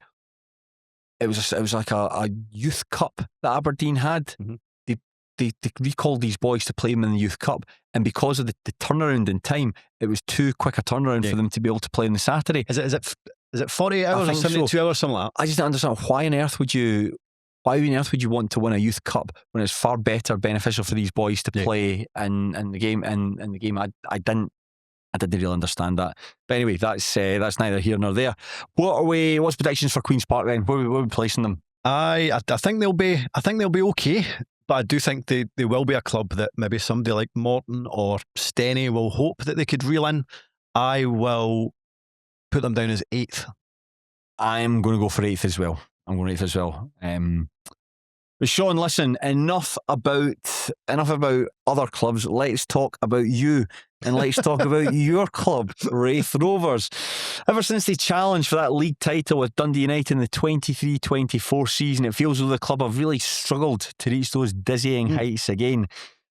It was like a youth cup that Aberdeen had. They recalled these boys to play them in the Youth Cup, and because of the turnaround in time, it was too quick a turnaround for them to be able to play on the Saturday. Is it 48 hours or 72 hours, something like that? I just don't understand why on earth would you want to win a Youth Cup when it's far better beneficial for these boys to play in the game. I didn't really understand that. But anyway, that's neither here nor there. What's predictions for Queen's Park then? Where are we placing them? I think they'll be okay. But I do think they will be a club that maybe somebody like Morton or Stenny will hope that they could reel in. I will put them down as 8th. I'm going to go for 8th as well. But Shaughan, listen, enough about other clubs. Let's talk about you, and let's talk about your club, Raith Rovers. Ever since they challenged for that league title with Dundee United in the 23-24 season, it feels as though the club have really struggled to reach those dizzying heights again.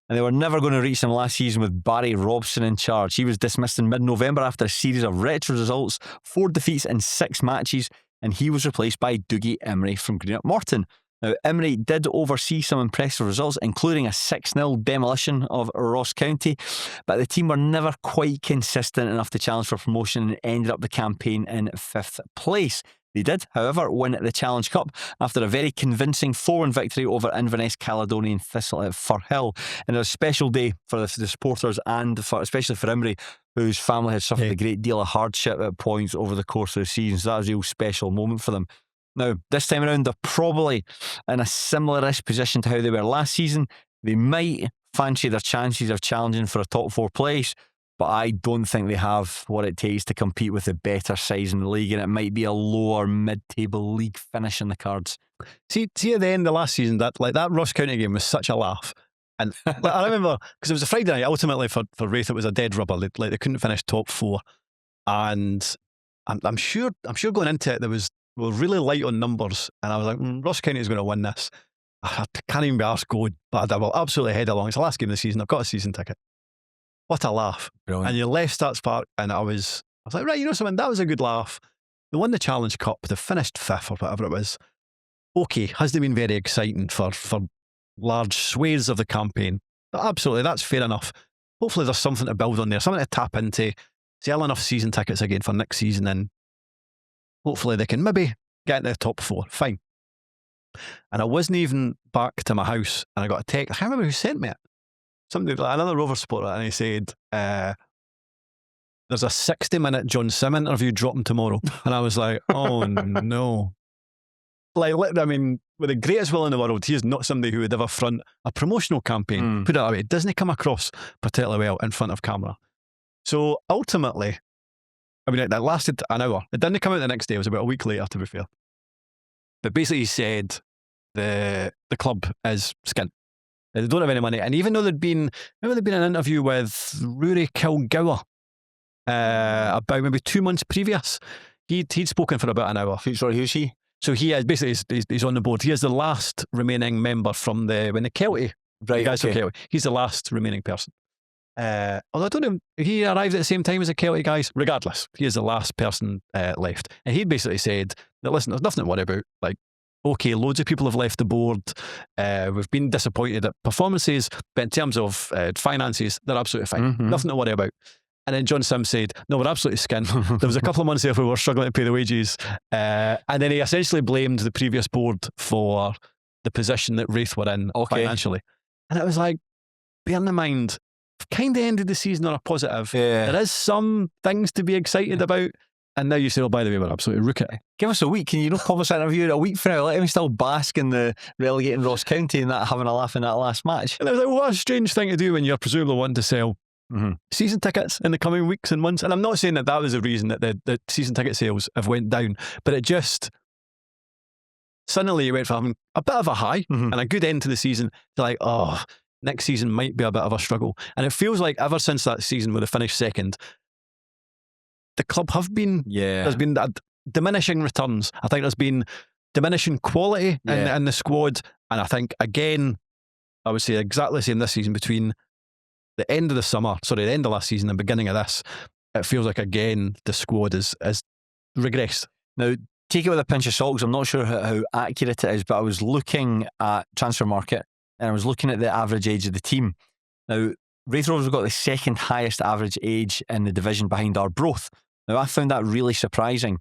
And they were never going to reach them last season with Barry Robson in charge. He was dismissed in mid-November after a series of wretched results, 4 defeats in 6 matches, and he was replaced by Dougie Emery from Greenock Morton. Now, Emery did oversee some impressive results, including a 6-0 demolition of Ross County, but the team were never quite consistent enough to challenge for promotion and ended up the campaign in 5th place. They did, however, win the Challenge Cup after a very convincing 4-1 victory over Inverness Caledonian Thistle at Firhill. And a special day for the supporters, and especially for Emery, whose family had suffered a great deal of hardship at points over the course of the season. So that was a real special moment for them. Now, this time around, they're probably in a similar-ish position to how they were last season. They might fancy their chances of challenging for a top 4 place, but I don't think they have what it takes to compete with the better sides in the league, and it might be a lower mid-table league finish in the cards. See at the end of last season, that Ross County game was such a laugh. And I remember, because it was a Friday night, ultimately for Raith, it was a dead rubber. They couldn't finish top 4. And I'm sure going into it, we were really light on numbers, and I was like, Ross County is going to win this. I can't even be arsed going, but I will absolutely head along. It's the last game of the season. I've got a season ticket. What a laugh. Brilliant. And you left Starts Park, and I was like, right, you know something, that was a good laugh. They won the Challenge Cup, they finished 5th or whatever it was. Okay, has they been very exciting for large swathes of the campaign? But absolutely, that's fair enough. hopefully there's something to build on there, something to tap into, sell enough season tickets again for next season, and hopefully they can maybe get into the top 4. Fine. And I wasn't even back to my house, and I got a text. I can't remember who sent me it. Somebody, another Rover supporter, and he said, there's a 60-minute John Sim interview dropping tomorrow. And I was like, oh no. Like, I mean, with the greatest will in the world, he is not somebody who would ever front a promotional campaign. Put it that way. Doesn't he come across particularly well in front of camera? So ultimately, I mean, that lasted an hour. It didn't come out the next day. It was about a week later, to be fair. But basically, he said the club is skint. They don't have any money. And even though there'd been an interview with Rory Kilgour about maybe 2 months previous, he'd spoken for about an hour. Sorry, who's he? So he is basically he's on the board. He is the last remaining member from when the Kelty guys from Kelty. He's the last remaining person. Although I don't know if he arrived at the same time as the Kelty guys. Regardless, he is the last person left. And he basically said that, listen, there's nothing to worry about. Like, okay, loads of people have left the board. We've been disappointed at performances, but in terms of finances, they're absolutely fine. Nothing to worry about. And then John Sim said, no, we're absolutely skint. There was a couple of months there where we were struggling to pay the wages. And then he essentially blamed the previous board for the position that Wraith were in financially. And it was like, bearing in mind, kind of ended the season on a positive. Yeah. There is some things to be excited about. And now you say, oh, by the way, we're absolutely rook it. Give us a week. Can you not call us an interview a week from now? Let him still bask in the relegating Ross County and that having a laugh in that last match. And I was like, what a strange thing to do when you're presumably wanting to sell season tickets in the coming weeks and months. And I'm not saying that was the reason that the season ticket sales have went down, but it just suddenly you went from having a bit of a high and a good end to the season to like, oh, next season might be a bit of a struggle. And it feels like ever since that season where they finished second, the club have been, there's been diminishing returns. I think there's been diminishing quality in the squad. And I think, again, I would say exactly the same this season between the end of the end of last season and beginning of this. It feels like, again, the squad is regressed. Now, take it with a pinch of salt, because I'm not sure how accurate it is, but I was looking at Transfer Market and I was looking at the average age of the team. Now, Wraith Rovers have got the second highest average age in the division behind Arbroath. Now, I found that really surprising.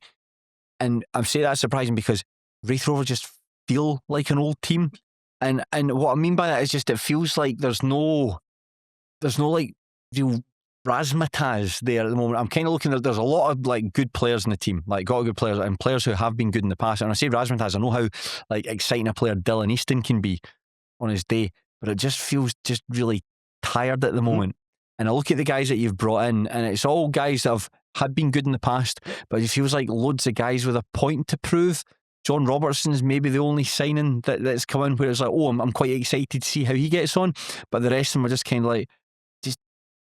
And I'm saying that's surprising because Wraith Rovers just feel like an old team. And what I mean by that is just it feels like there's no like real razzmatazz there at the moment. I'm kind of looking at, there's a lot of like good players in the team, like got good players and players who have been good in the past. And when I say razzmatazz, I know how like exciting a player Dylan Easton can be on his day, but it just feels just really tired at the moment. And I look at the guys that you've brought in, and it's all guys that had been good in the past, but it feels like loads of guys with a point to prove. John Robertson's maybe the only signing that's come in where it's like, oh, I'm quite excited to see how he gets on, but the rest of them are just kind of like just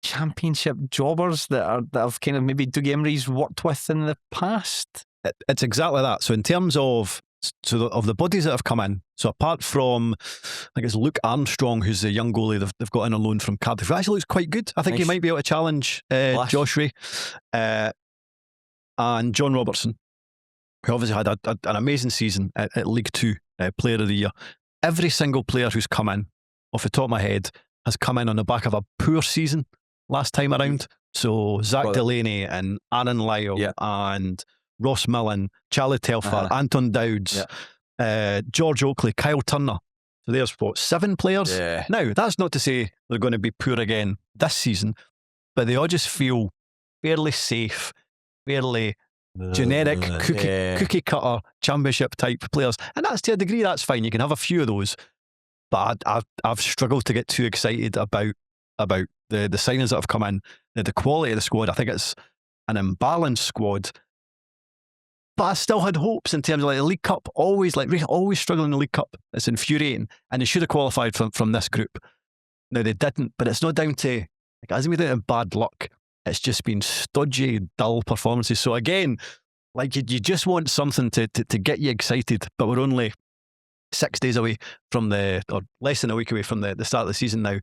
championship jobbers that have kind of maybe Doug Emery's worked with in the past. It's exactly that. So in terms of the bodies that have come in, so apart from, I think it's Luke Armstrong, who's the young goalie they've got in on loan from Cardiff, who actually looks quite good. I think he might be able to challenge Josh Ray. And John Robertson, who obviously had an amazing season at League Two, Player of the Year. Every single player who's come in, off the top of my head, has come in on the back of a poor season last time around. So Zach Delaney and Aaron Lyle and Ross Millen, Charlie Telfer, Anton Dowds, George Oakley, Kyle Turner. So there's 7 players. Now, that's not to say they're going to be poor again this season, but they all just feel fairly safe, fairly generic cookie cutter championship type players. And that's to a degree, that's fine. You can have a few of those. But I've struggled to get too excited about the signings that have come in, the quality of the squad. I think it's an imbalanced squad. But I still had hopes in terms of like the League Cup, always struggling in the League Cup. It's infuriating. And they should have qualified from this group. Now they didn't, but it's not down to, like, it hasn't been down to bad luck. It's just been stodgy, dull performances. So again, like you just want something to get you excited, but we're only 6 days away from or less than a week away from the start of the season now.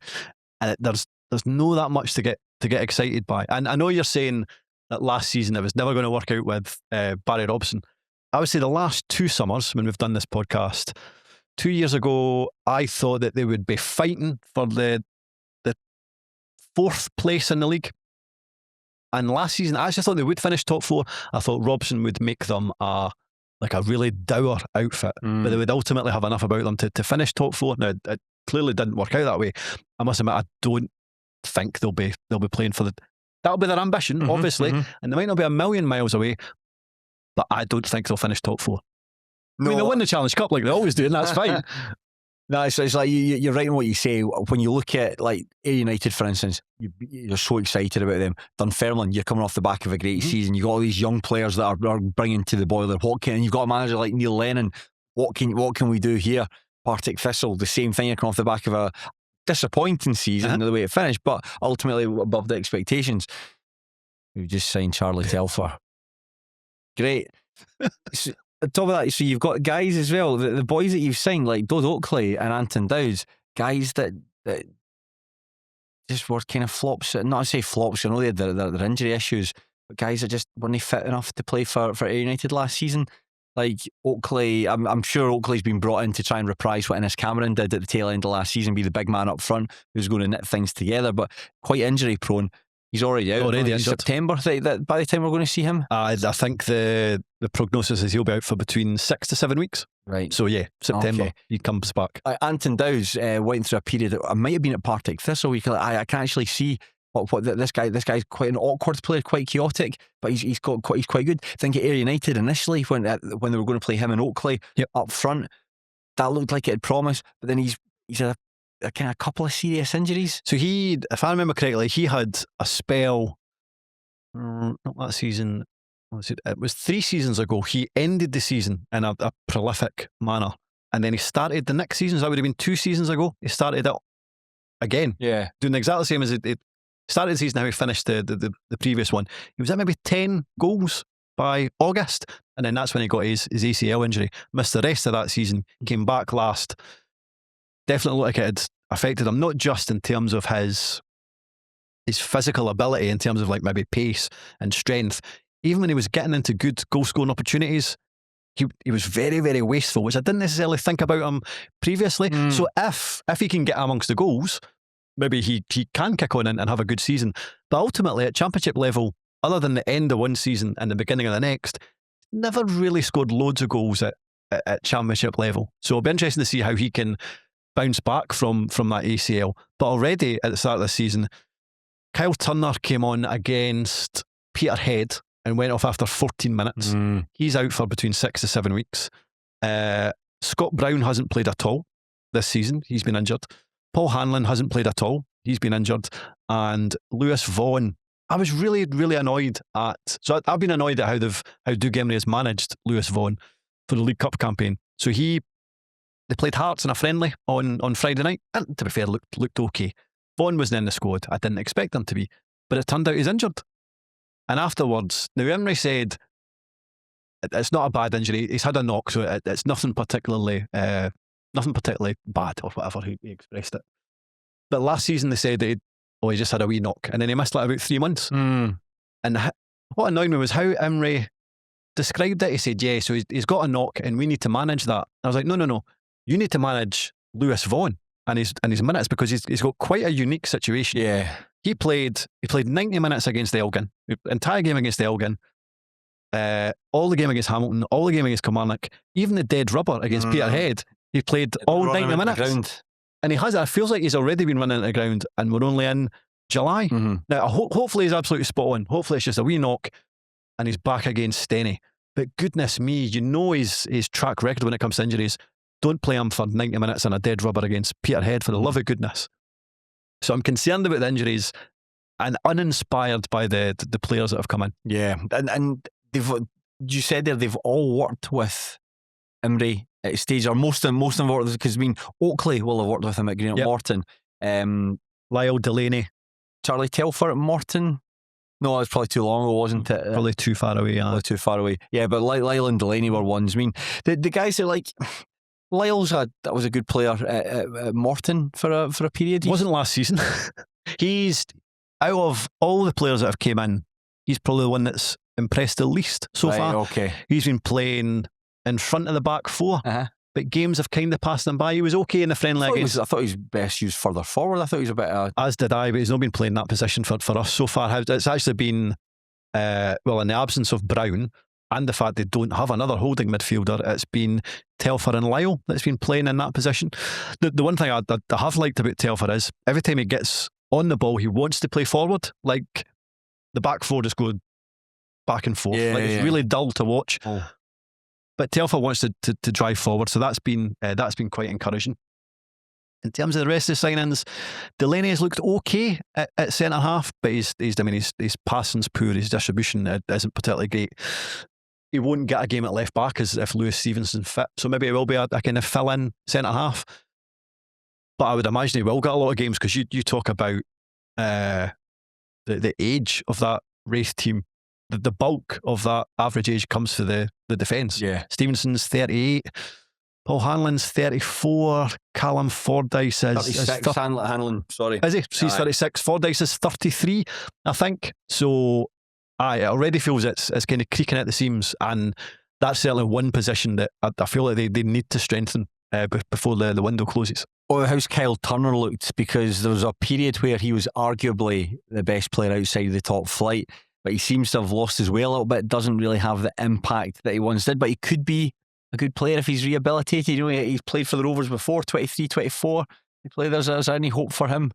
And there's no that much to get excited by. And I know you're saying that last season it was never going to work out with Barry Robson. I would say the last 2 summers when we've done this podcast, 2 years ago, I thought that they would be fighting for the 4th place in the league. And last season, I actually thought they would finish top 4. I thought Robson would make them a really dour outfit, but they would ultimately have enough about them to finish top 4. Now, it clearly didn't work out that way. I must admit, I don't think they'll be playing for that'll be their ambition, obviously, and they might not be a million miles away, but I don't think they'll finish top 4. No. I mean, they'll win the Challenge Cup like they always do, and that's fine. No, it's like you're right in what you say. When you look at like Ayr United, for instance, you're so excited about them. Dunfermline, you're coming off the back of a great season. You've got all these young players that are bringing to the boiler. And you've got a manager like Neil Lennon. What can we do here? Partick Thistle, the same thing. You're coming off the back of a disappointing season, the way it finished, but ultimately above the expectations. We just signed Charlie Telfer. Great. On top of that, so you've got guys as well, the boys that you've signed, like Dod Oakley and Anton Dowds, guys that just were kind of flops. Not to say flops, I know they had their injury issues, but guys that just weren't fit enough to play for Ayr United last season. Like Oakley, I'm sure Oakley's been brought in to try and reprise what Innes Cameron did at the tail end of last season, be the big man up front who's going to knit things together, but quite injury prone. He's already out. Injured. September, that by the time we're going to see him. I think the prognosis is he'll be out for between 6 to 7 weeks. Right. So yeah, September he comes back. Anton Dowds went through a period that I might have been at Partick Thistle. I can actually see what this guy's quite an awkward player, quite chaotic, but he's quite good. I think at Ayr United initially when they were going to play him and Oakley up front, that looked like it had promised, but then he's a kind of couple of serious injuries. So he, if I remember correctly, he had a spell, not that season, it was 3 seasons ago. He ended the season in a prolific manner, and then he started the next season. So that would have been 2 seasons ago. He started it again, doing exactly the same as it started the season. How he finished the previous one. He was at maybe 10 goals by August, and then that's when he got his ACL injury. Missed the rest of that season. Came back last. Definitely looked like it had affected him, not just in terms of his physical ability, in terms of like maybe pace and strength. Even when he was getting into good goal scoring opportunities, he was very, very wasteful, which I didn't necessarily think about him previously. So if he can get amongst the goals, maybe he can kick on and have a good season. But ultimately at championship level, other than the end of one season and the beginning of the next, never really scored loads of goals at championship level. So it'll be interesting to see how he can bounce back from that ACL. But already at the start of the season, Kyle Turner came on against Peterhead and went off after 14 minutes. He's out for between 6 to 7 weeks. Scott Brown hasn't played at all this season. He's been injured. Paul Hanlon hasn't played at all. He's been injured. And Lewis Vaughan, I was really, really annoyed at... So I've been annoyed at how Doug Emery has managed Lewis Vaughan for the League Cup campaign. So they played Hearts in a friendly on Friday night, and to be fair, looked okay. Vaughan wasn't in the squad. I didn't expect him to be, but it turned out he's injured. And afterwards, now Emery said it's not a bad injury. He's had a knock, so it's nothing particularly bad or whatever he expressed it. But last season they said that he just had a wee knock, and then he missed like about 3 months. And what annoyed me was how Emery described it. He said, yeah, so he's got a knock and we need to manage that. I was like, no. You need to manage Lewis Vaughan and his minutes, because he's got quite a unique situation. Yeah. He played 90 minutes against Elgin, entire game against Elgin, all the game against Hamilton, all the game against Kilmarnock, even the dead rubber against Peterhead. He played all 90 minutes. And it feels like he's already been running at the ground, and we're only in July. Now, hopefully he's absolutely spot on. Hopefully it's just a wee knock and he's back against Steny. But goodness me, his track record when it comes to injuries. Don't play him for 90 minutes on a dead rubber against Peterhead, for the love of goodness. So I'm concerned about the injuries and uninspired by the players that have come in. Yeah, and you said there they've all worked with Emery at stage, or most of them worked with, because Oakley will have worked with him at Green at Morton. Lyle Delaney, Charlie Telfer at Morton. No, it was probably too long ago, wasn't it? Probably too far away. Probably too far away. Yeah, but Lyle and Delaney were ones. I mean, the guys that like... that was a good player at Morton for a period. Wasn't last season. He's, out of all the players that have came in, he's probably the one that's impressed the least so far. Okay. He's been playing in front of the back four. but games have kind of passed him by. He was okay in the friendly against. I thought he was best used further forward. I thought he was a bit. As did I, but he's not been playing that position for us so far. It's actually been, well, in the absence of Brown and the fact they don't have another holding midfielder, it's been Telfer and Lyle that's been playing in that position. The one thing I have liked about Telfer is every time he gets on the ball, he wants to play forward. Like the back four just go back and forth. It's really dull to watch. Oh. But Telfer wants to drive forward, so that's been quite encouraging. In terms of the rest of the signings, Delaney has looked okay at centre half, but his passing's poor, his distribution isn't particularly great. He won't get a game at left back as if Lewis Stevenson's fit, so maybe it will be a kind of fill-in centre half. But I would imagine he will get a lot of games because you talk about the age of that race team. The bulk of that average age comes for the defence. Yeah. Stevenson's 38, Paul Hanlon's 34, Callum Fordyce is 36. Hanlon, sorry. Is he? So he's 36. Fordyce is 33, I think. So it already feels it's kind of creaking at the seams, and that's certainly one position that I feel like they need to strengthen before the window closes. Oh, how's Kyle Turner looked? Because there was a period where he was arguably the best player outside of the top flight, but he seems to have lost his way a little bit. Doesn't really have the impact that he once did, but he could be a good player if he's rehabilitated. You know, he's played for the Rovers before, 23, 24. Is there any hope for him?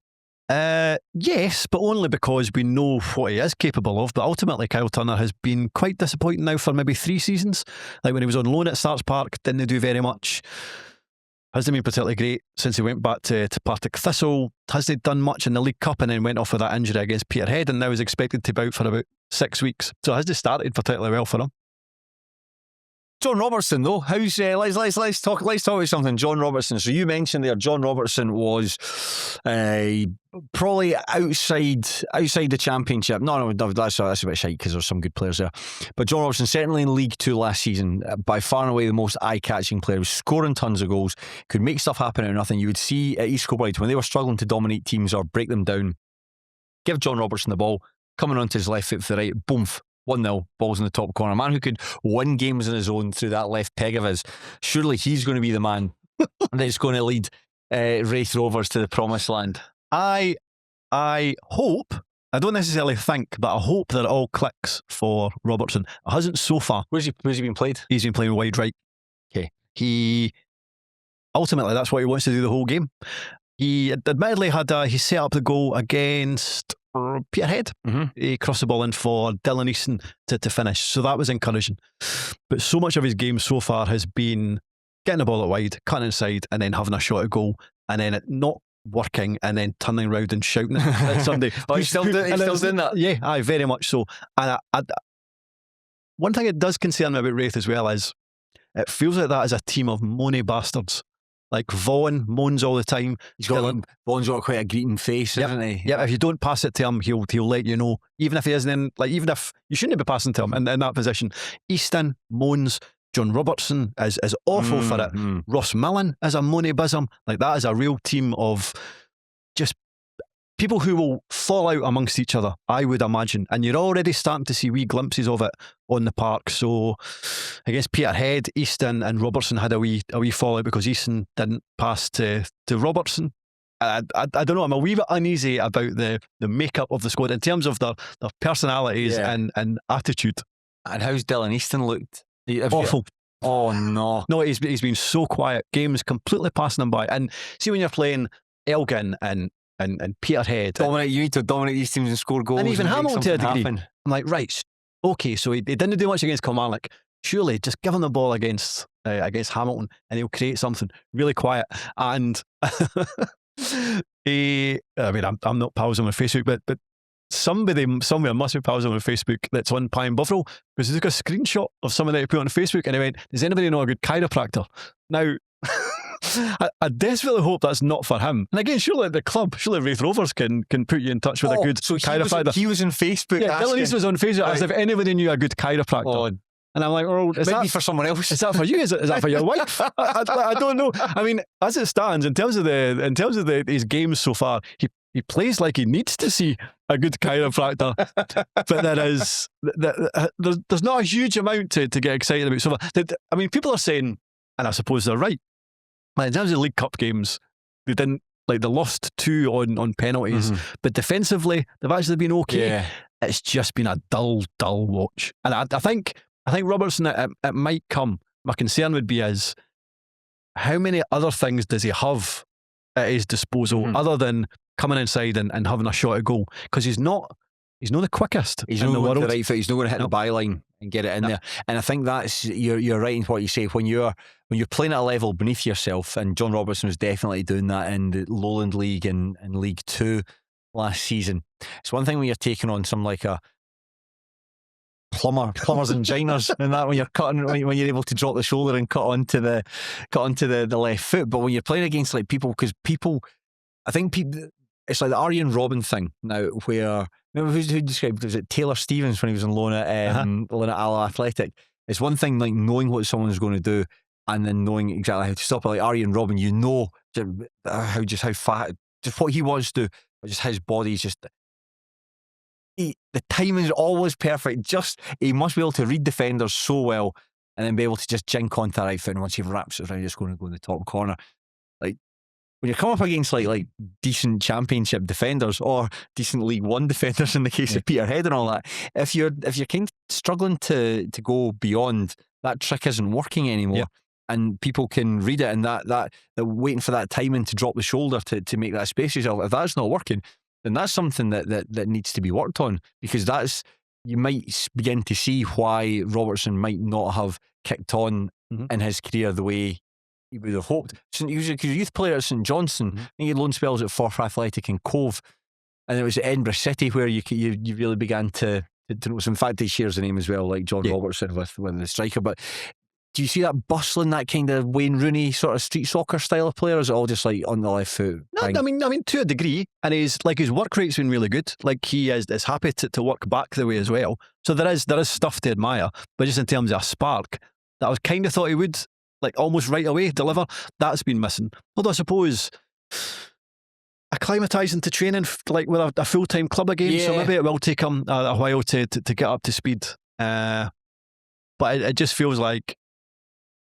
Yes, but only because we know what he is capable of. But ultimately, Kyle Turner has been quite disappointing now for maybe 3 seasons. Like when he was on loan at Starks Park, didn't do very much. Hasn't been particularly great since he went back to Partick Thistle. Hasn't done much in the League Cup and then went off with that injury against Peterhead and now is expected to be out for about 6 weeks. So it hasn't started particularly well for him. John Robertson, though, how's let's talk about something. John Robertson. So you mentioned there, John Robertson was probably outside the Championship. No, that's a bit shite because there's some good players there. But John Robertson certainly in League 2 last season, by far and away the most eye-catching player. He was scoring tons of goals, could make stuff happen out of nothing. You would see at East Kilbride when they were struggling to dominate teams or break them down, give John Robertson the ball, coming onto his left foot for the right, boom. 1-0, balls in the top corner. A man who could win games on his own through that left peg of his. Surely he's going to be the man that's going to lead Wraith Rovers to the promised land. I hope, I don't necessarily think, but I hope that it all clicks for Robertson. It hasn't so far. Where's he been played? He's been playing wide right. Okay. Ultimately, that's what he wants to do the whole game. He admittedly he set up the goal against Peterhead. Mm-hmm. He crossed the ball in for Dylan Easton to finish, so that was encouraging. But so much of his game so far has been getting the ball out wide, cutting inside, and then having a shot at goal, and then it not working, and then turning around and shouting at somebody. He's still doing that? Yeah, very much so. And one thing it does concern me about Wraith as well is it feels like that is a team of moany bastards. Like Vaughan moans all the time. Vaughan's got quite a greeting face, isn't he? Yeah, if you don't pass it to him, he'll let you know. Even if he isn't in, even if you shouldn't be passing to him in that position. Easton moans. John Robertson is awful for it. Ross Millen is a moany bosom. Like that is a real team of just people who will fall out amongst each other, I would imagine. And you're already starting to see wee glimpses of it on the park. So against Peterhead, Easton and Robertson had a wee fallout because Easton didn't pass to Robertson. I don't know, I'm a wee bit uneasy about the makeup of the squad in terms of their personalities and attitude. And how's Dylan Easton looked? Awful. Oh no. No, he's been so quiet. Games completely passing him by. And see when you're playing Elgin and Peterhead. You need to dominate these teams and score goals. And even Hamilton to a degree. Happen. I'm like, right, okay, so he didn't do much against Kilmarnock. Surely just give him the ball against Hamilton and he'll create something really quiet. And I'm not pals on my Facebook, but somebody somewhere must be pals on my Facebook that's on Pine Buffalo because he took a screenshot of something that he put on Facebook and he went, does anybody know a good chiropractor? Now, I desperately hope that's not for him. And again, surely the club, surely Wraith Rovers can put you in touch with a good chiropractor. He was on Facebook. Yeah, Dylan East was on Facebook as if anybody knew a good chiropractor. Oh. And I'm like, oh, is that for someone else? Is that for you? Is that for your wife? I don't know. I mean, as it stands, in terms of his games so far, he plays like he needs to see a good chiropractor, but there's not a huge amount to get excited about so far. I mean, people are saying, and I suppose they're right, in terms of League Cup games, they didn't, like, they lost 2 on penalties, but defensively they've actually been okay. Yeah. It's just been a dull watch, and I think Robertson, it might come. My concern would be is how many other things does he have at his disposal other than coming inside and having a shot at goal? Because he's not the quickest. He's in not the going to world. the right foot. He's not going to hit the byline and get it in there. And I think that's you're right in what you say. When you're playing at a level beneath yourself, and John Robertson was definitely doing that in the Lowland League and League Two last season. It's one thing when you're taking on some like a plumbers and jiners and that, when you're cutting, when you're able to drop the shoulder and cut onto the left foot. But when you're playing against like people, I think people, it's like the Arjen Robben thing now, where remember who described it? Was it Taylor Stevens when he was on loan at Ala Athletic? It's one thing like knowing what someone's going to do and then knowing exactly how to stop it. Like Arjen Robben, you know how fat, just what he wants to do, just his body's just. The timing is always perfect. Just he must be able to read defenders so well, and then be able to just jink onto the right foot. And once he wraps it around, just going to go in the top corner. Like when you come up against like decent Championship defenders or decent League One defenders, in the case of Peterhead and all that, if you're kind of struggling to go beyond, that trick isn't working anymore. And people can read it, and that they're waiting for that timing to drop the shoulder to make that space yourself. If that's not working, then that's something that needs to be worked on, because you might begin to see why Robertson might not have kicked on in his career the way he would have hoped. He was a youth player at St Johnstone. I think he had loan spells at Forfar Athletic and Cove, and it was at Edinburgh City where you really began to notice. In fact, he shares the name as well, like John Robertson with the striker. But do you see that bustling, that kind of Wayne Rooney sort of street soccer style of player? Or is it all just like on the left foot? No, I mean to a degree, and his work rate's been really good. Like he is happy to work back the way as well. So there is stuff to admire, but just in terms of a spark that I was kind of thought he would, like almost right away deliver, that's been missing. Although I suppose acclimatising to training like with a full-time club again, so maybe it will take him a while to get up to speed. But it just feels like,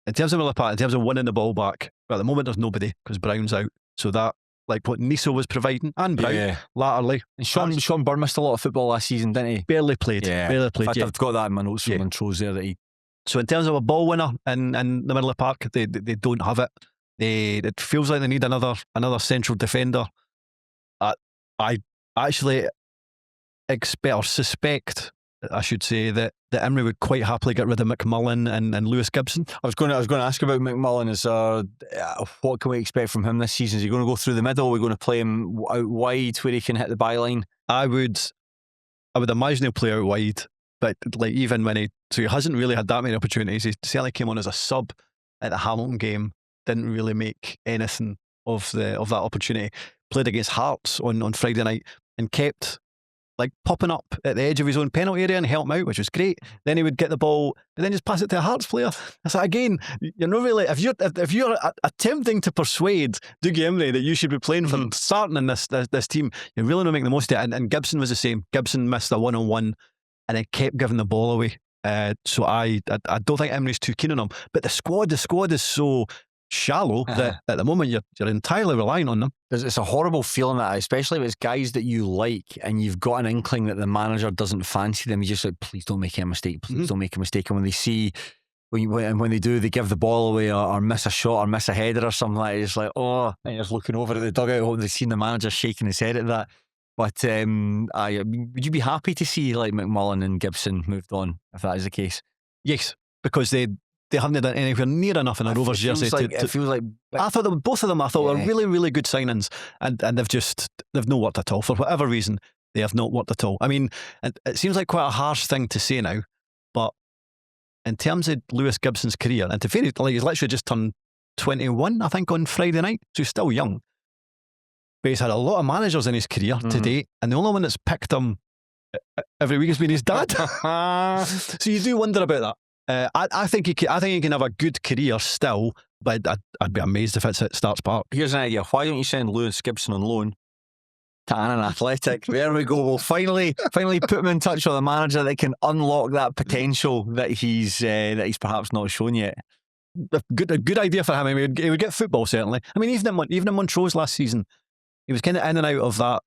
in terms of Miller Park, in terms of winning the ball back, at the moment there's nobody because Brown's out. So that, like what Niso was providing, and Brown latterly. And Shaughan Burr missed a lot of football last season, didn't he? Barely played. Barely played. In fact, I've got that in my notes from Montrose there. So in terms of a ball winner in the middle of the park, they don't have it. It feels like they need another central defender. I actually expect or suspect, I should say, that Emery would quite happily get rid of McMullen and Lewis Gibson. I was going to ask about McMullen. What can we expect from him this season? Is he going to go through the middle? Are we going to play him out wide where he can hit the byline? I would imagine he'll play out wide, but like even when he hasn't really had that many opportunities. He certainly came on as a sub at the Hamilton game, didn't really make anything of that opportunity. Played against Hearts on Friday night and kept like popping up at the edge of his own penalty area and help him out, which was great. Then he would get the ball, but then just pass it to a Hearts player. It's like, again, you're not really, if you're attempting to persuade Dougie Imrie that you should be playing for starting in this team, you're really not making the most of it. And Gibson was the same. Gibson missed a 1-on-1 and then kept giving the ball away. So I don't think Emery's too keen on him. But the squad is so shallow that at the moment you're entirely relying on them. It's a horrible feeling, that, especially if it's guys that you like and you've got an inkling that the manager doesn't fancy them. You just like, please don't make a mistake. Please don't make a mistake. And when they see, when they do, they give the ball away or miss a shot or miss a header or something like that. It's like, and you're just looking over at the dugout, hoping they've seen the manager shaking his head at that. But would you be happy to see like McMullen and Gibson moved on if that is the case? Yes, because they haven't done anywhere near enough in a Rovers jersey. It feels like I thought both of them were really, really good signings, and they've not worked at all. For whatever reason, they have not worked at all. I mean, it seems like quite a harsh thing to say now, but in terms of Lewis Gibson's career, and to fair, like he's literally just turned 21, I think, on Friday night, so he's still young. But he's had a lot of managers in his career to date, and the only one that's picked him every week has been his dad. So you do wonder about that. I think he can have a good career still, but I'd be amazed if it's at Starts Park. Here's an idea. Why don't you send Lewis Gibson on loan to Annan Athletic? There we go. We'll finally put him in touch with a manager that can unlock that potential that he's perhaps not shown yet. a good idea for him. I mean, he would get football certainly. I mean, even in Montrose last season, he was kind of in and out of that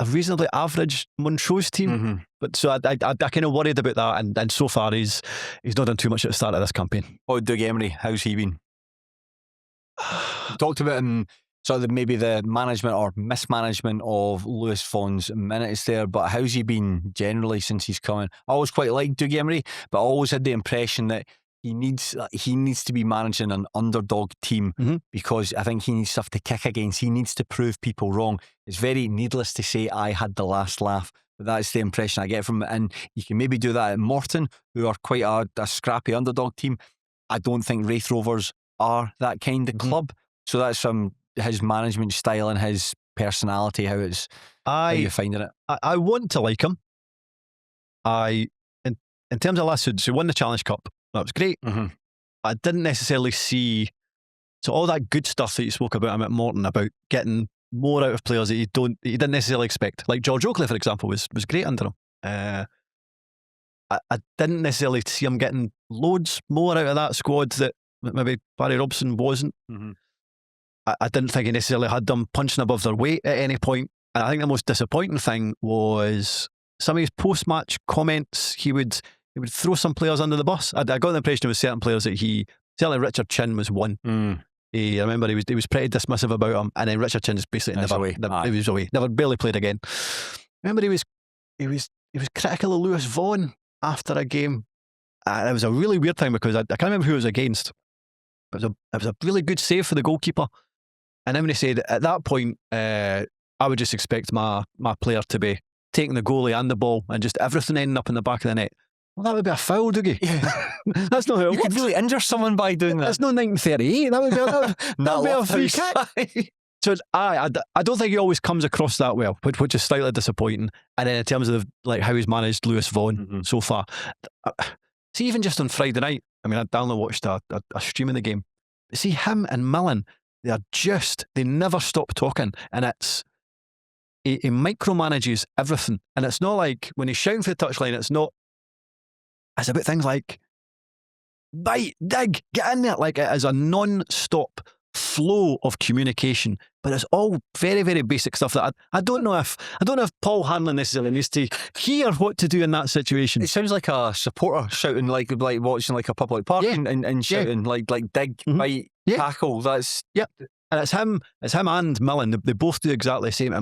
a reasonably average Montrose team. But so I kind of worried about that, and so far he's not done too much at the start of this campaign. Oh, Doug Emery, how's he been? Talked about him, sort of maybe the management or mismanagement of Lewis Vaughan's minutes there, but how's he been generally since he's come in? I always quite liked Doug Emery, but I always had the impression that he needs to be managing an underdog team because I think he needs stuff to kick against. He needs to prove people wrong. It's very needless to say I had the last laugh, but that's the impression I get from it. And you can maybe do that at Morton, who are quite a scrappy underdog team. I don't think Wraith Rovers are that kind of club. So that's his management style and his personality, how you're finding it. I want to like him. In terms of last season, so he won the Challenge Cup. That was great. I didn't necessarily see all that good stuff that you spoke about him at Morton, about getting more out of players that you didn't necessarily expect. Like George Oakley, for example, was great under him. I didn't necessarily see him getting loads more out of that squad that maybe Barry Robson wasn't. I didn't think he necessarily had them punching above their weight at any point. And I think the most disappointing thing was some of his post-match comments. He would throw some players under the bus. I got the impression there was certain players that certainly Richard Chin was one. I remember he was pretty dismissive about him, and then Richard Chin just basically he was away, barely played again. I remember he was critical of Lewis Vaughan after a game, and it was a really weird thing because I can't remember who it was against, but it was a really good save for the goalkeeper. And then when he said at that point, I would just expect my player to be taking the goalie and the ball and just everything ending up in the back of the net. Well, that would be a foul, Dougie. Yeah. That's not how it works. You could really injure someone by doing that. That's not 1938. That would be a free kick. So I don't think he always comes across that well, which is slightly disappointing. And then in terms of like how he's managed Lewis Vaughan so far, see, even just on Friday night, I mean, I download watched a stream of the game. See him and Millen, they never stop talking, and it's he micromanages everything. And it's not like when he's shouting for the touchline, it's about things like bite, dig, get in there. Like it is a non-stop flow of communication, but it's all very, very basic stuff that I don't know if Paul Hanlon necessarily needs to hear what to do in that situation. It sounds like a supporter shouting like watching like a public park and shouting like dig, bite, tackle. That's and it's him and Millen. They both do exactly the same.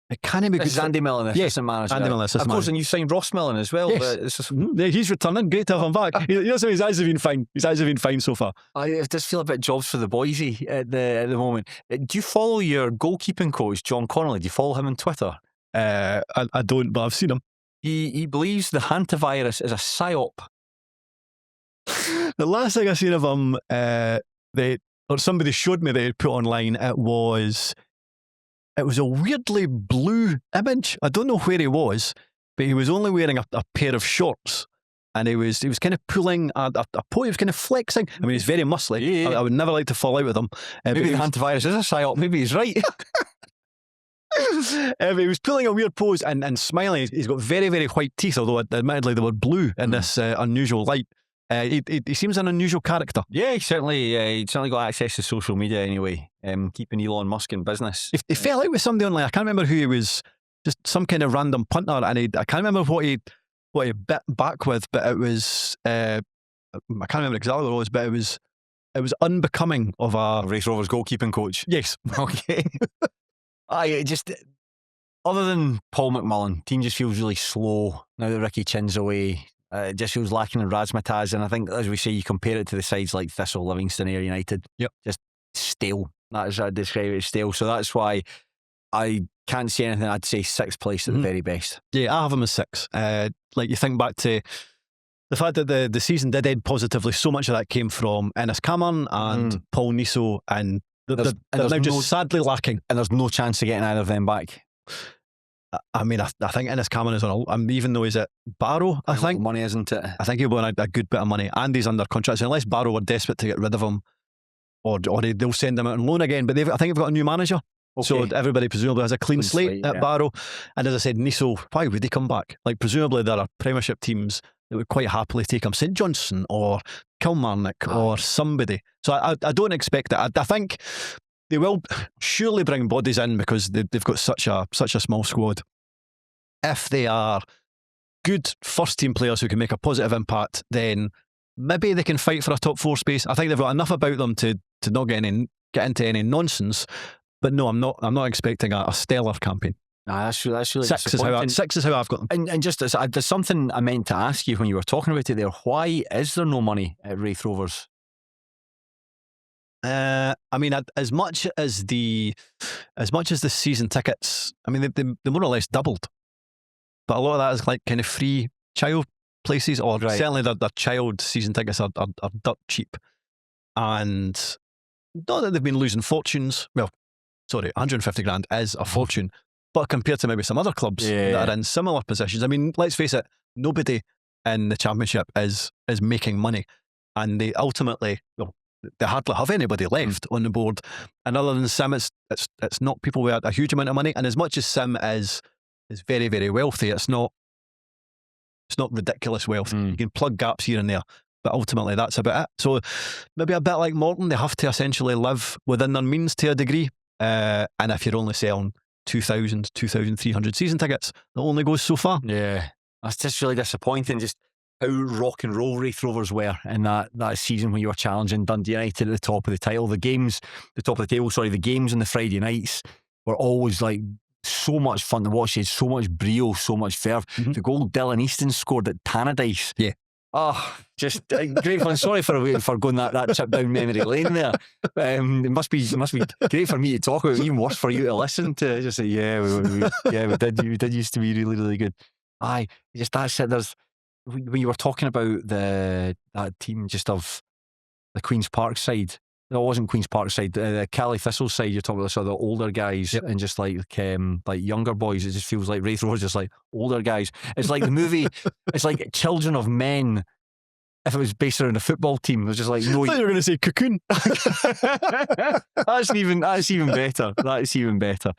It can't be good. This is Andy Millen, assistant manager. Andy Millen, assistant manager. Of course, manager. and you signed Ross Millen as well. Yes. But it's just, he's returning. Great to have him back. His eyes have been fine. His eyes have been fine so far. I just feel a bit jobs for the boysy at the moment. Do you follow your goalkeeping coach, John Connolly? Do you follow him on Twitter? I don't, but I've seen him. He believes the hantavirus is a psyop. The last thing I seen of him, somebody showed me that he'd put online. It was a weirdly blue image. I don't know where he was, but he was only wearing a pair of shorts, and he was kind of pulling a pole. He was kind of flexing. I mean, he's very muscly. Yeah. I would never like to fall out with him. Maybe the hantavirus is a psyop. Maybe he's right. He was pulling a weird pose and smiling. He's got very, very white teeth, although admittedly they were blue in this unusual light. He seems an unusual character. Yeah, he certainly got access to social media anyway, keeping Elon Musk in business. He fell out with somebody online. I can't remember who he was, just some kind of random punter, and I can't remember what he bit back with, but it was I can't remember exactly what it was, but it was unbecoming of a Wraith Rovers goalkeeping coach. Yes. Okay. Other than Paul McMullen, team just feels really slow now that Ricky Chin's away. It just feels lacking in razzmatazz, and I think, as we say, you compare it to the sides like Thistle, Livingston, Ayr United. Yep. Just stale. That is how I'd describe it, stale. So that's why I can't say anything. I'd say sixth place at the very best. Yeah, I have him as 6. Like you think back to the fact that the season did end positively. So much of that came from Ennis Cameron and Paul Niso, and they're now just sadly lacking. And there's no chance of getting either of them back. I mean, I think Ennis Cameron is on even though he's at Barrow, I think. Money, isn't it? I think he'll be on a good bit of money. And he's under contract. So unless Barrow were desperate to get rid of him, or they'll send him out on loan again. But I think they've got a new manager. Okay. So everybody presumably has a clean slate at Barrow. And as I said, Niso, why would he come back? Like, presumably there are Premiership teams that would quite happily take him. St Johnstone or Kilmarnock or somebody. So I don't expect it. I think they will surely bring bodies in because they've got such a small squad. If they are good first team players who can make a positive impact, then maybe they can fight for a top 4 space. I think they've got enough about them to not get into any nonsense. But no, I'm not expecting a stellar campaign. Nah, that's really 6 is how I've got them. And just there's something I meant to ask you when you were talking about it there. Why is there no money at Wraith Rovers? I mean, as much as the season tickets, I mean, they more or less doubled. But a lot of that is like kind of free child places, or certainly their child season tickets are dirt cheap. And not that they've been losing fortunes. Well, sorry, 150 grand is a fortune. But compared to maybe some other clubs that are in similar positions, I mean, let's face it, nobody in the Championship is making money. And they ultimately, they hardly have anybody left on the board. And other than Sim, it's not people with a huge amount of money. And as much as Sim is very, very wealthy, it's not ridiculous wealth. You can plug gaps here and there, but ultimately that's about it. So maybe a bit like Morton, they have to essentially live within their means to a degree. And if you're only selling 2,000, 2,300 season tickets, that only goes so far. Yeah, that's just really disappointing. Just how rock and roll Wraith Rovers were in that season when you were challenging Dundee United at the top of the table. The games on the Friday nights were always like so much fun to watch. It's so much brio, so much ferv. The goal Dylan Easton scored at Tannadice. Yeah. Oh, just great fun. Sorry for going that trip down memory lane there. It must be great for me to talk about, even worse for you to listen to. Just say, we did used to be really, really good. Aye, just that's it. There's when you were talking about that team just of the Queen's Park side. No, it wasn't Queen's Park side. The Cali Thistle side. You're talking about sort of the older guys and just like younger boys. It just feels like Wraith Rovers just like older guys. It's like the movie. It's like Children of Men. If it was based around a football team, it was just like no. I thought you were going to say Cocoon. That's even better. That's even better.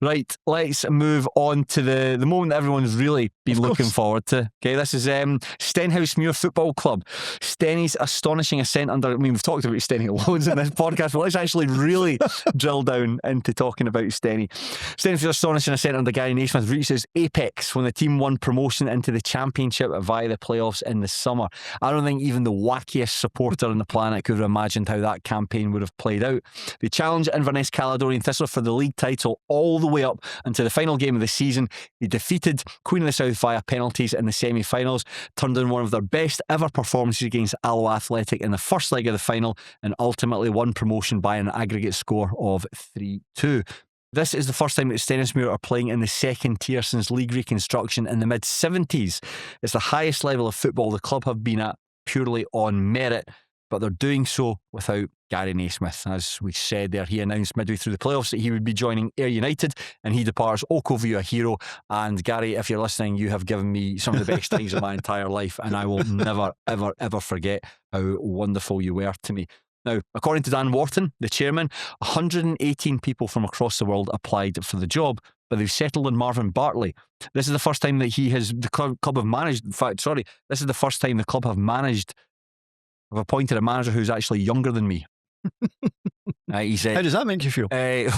Right, let's move on to the moment that everyone's really been looking forward to. Okay, this is Stenhousemuir Football Club. Stenny's astonishing ascent under. I mean, we've talked about Stenny loads in this podcast, but let's actually really drill down into talking about Stenny. Stenny's astonishing ascent under Gary Naismith reached its apex when the team won promotion into the Championship via the playoffs in the summer. I don't think even the wackiest supporter on the planet could have imagined how that campaign would have played out. They challenged Inverness Caledonian Thistle for the league title all the way up until the final game of the season. They defeated Queen of the South via penalties in the semi-finals, turned in one of their best ever performances against Alloa Athletic in the first leg of the final, and ultimately won promotion by an aggregate score of 3-2. This is the first time that Stenhousemuir are playing in the second tier since league reconstruction in the mid-70s. It's the highest level of football the club have been at purely on merit, but they're doing so without Gary Naismith. As we said there, he announced midway through the playoffs that he would be joining Ayr United, and he departs Okoview a hero. And Gary, if you're listening, you have given me some of the best times of my entire life, and I will never, ever, ever forget how wonderful you were to me. Now, according to Dan Wharton, the chairman, 118 people from across the world applied for the job, but they've settled on Marvin Bartley. This is the first time that the club have managed. In fact, this is the first time the club have appointed a manager who's actually younger than me. He said, how does that make you feel?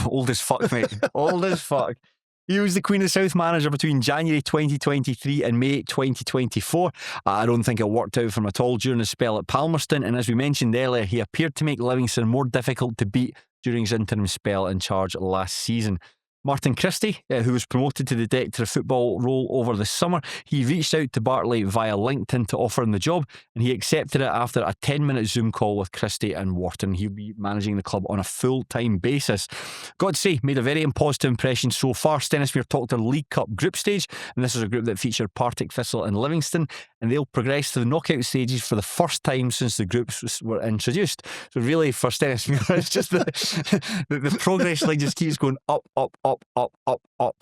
Old as fuck, mate. Old as fuck. He was the Queen of the South manager between January 2023 and May 2024. I don't think it worked out for him at all during his spell at Palmerston, and as we mentioned earlier, he appeared to make Livingston more difficult to beat during his interim spell in charge last season. Martin Christie, who was promoted to the Director of Football role over the summer, he reached out to Bartley via LinkedIn to offer him the job, and he accepted it after a 10-minute Zoom call with Christie and Wharton. He'll be managing the club on a full-time basis. Got to say, made a very positive impression so far. Stenhousemuir talked their League Cup group stage, and this is a group that featured Partick Thistle and Livingston, and they'll progress to the knockout stages for the first time since the groups were introduced. So really, for Stenhousemuir, it's just the progress line just keeps going up. But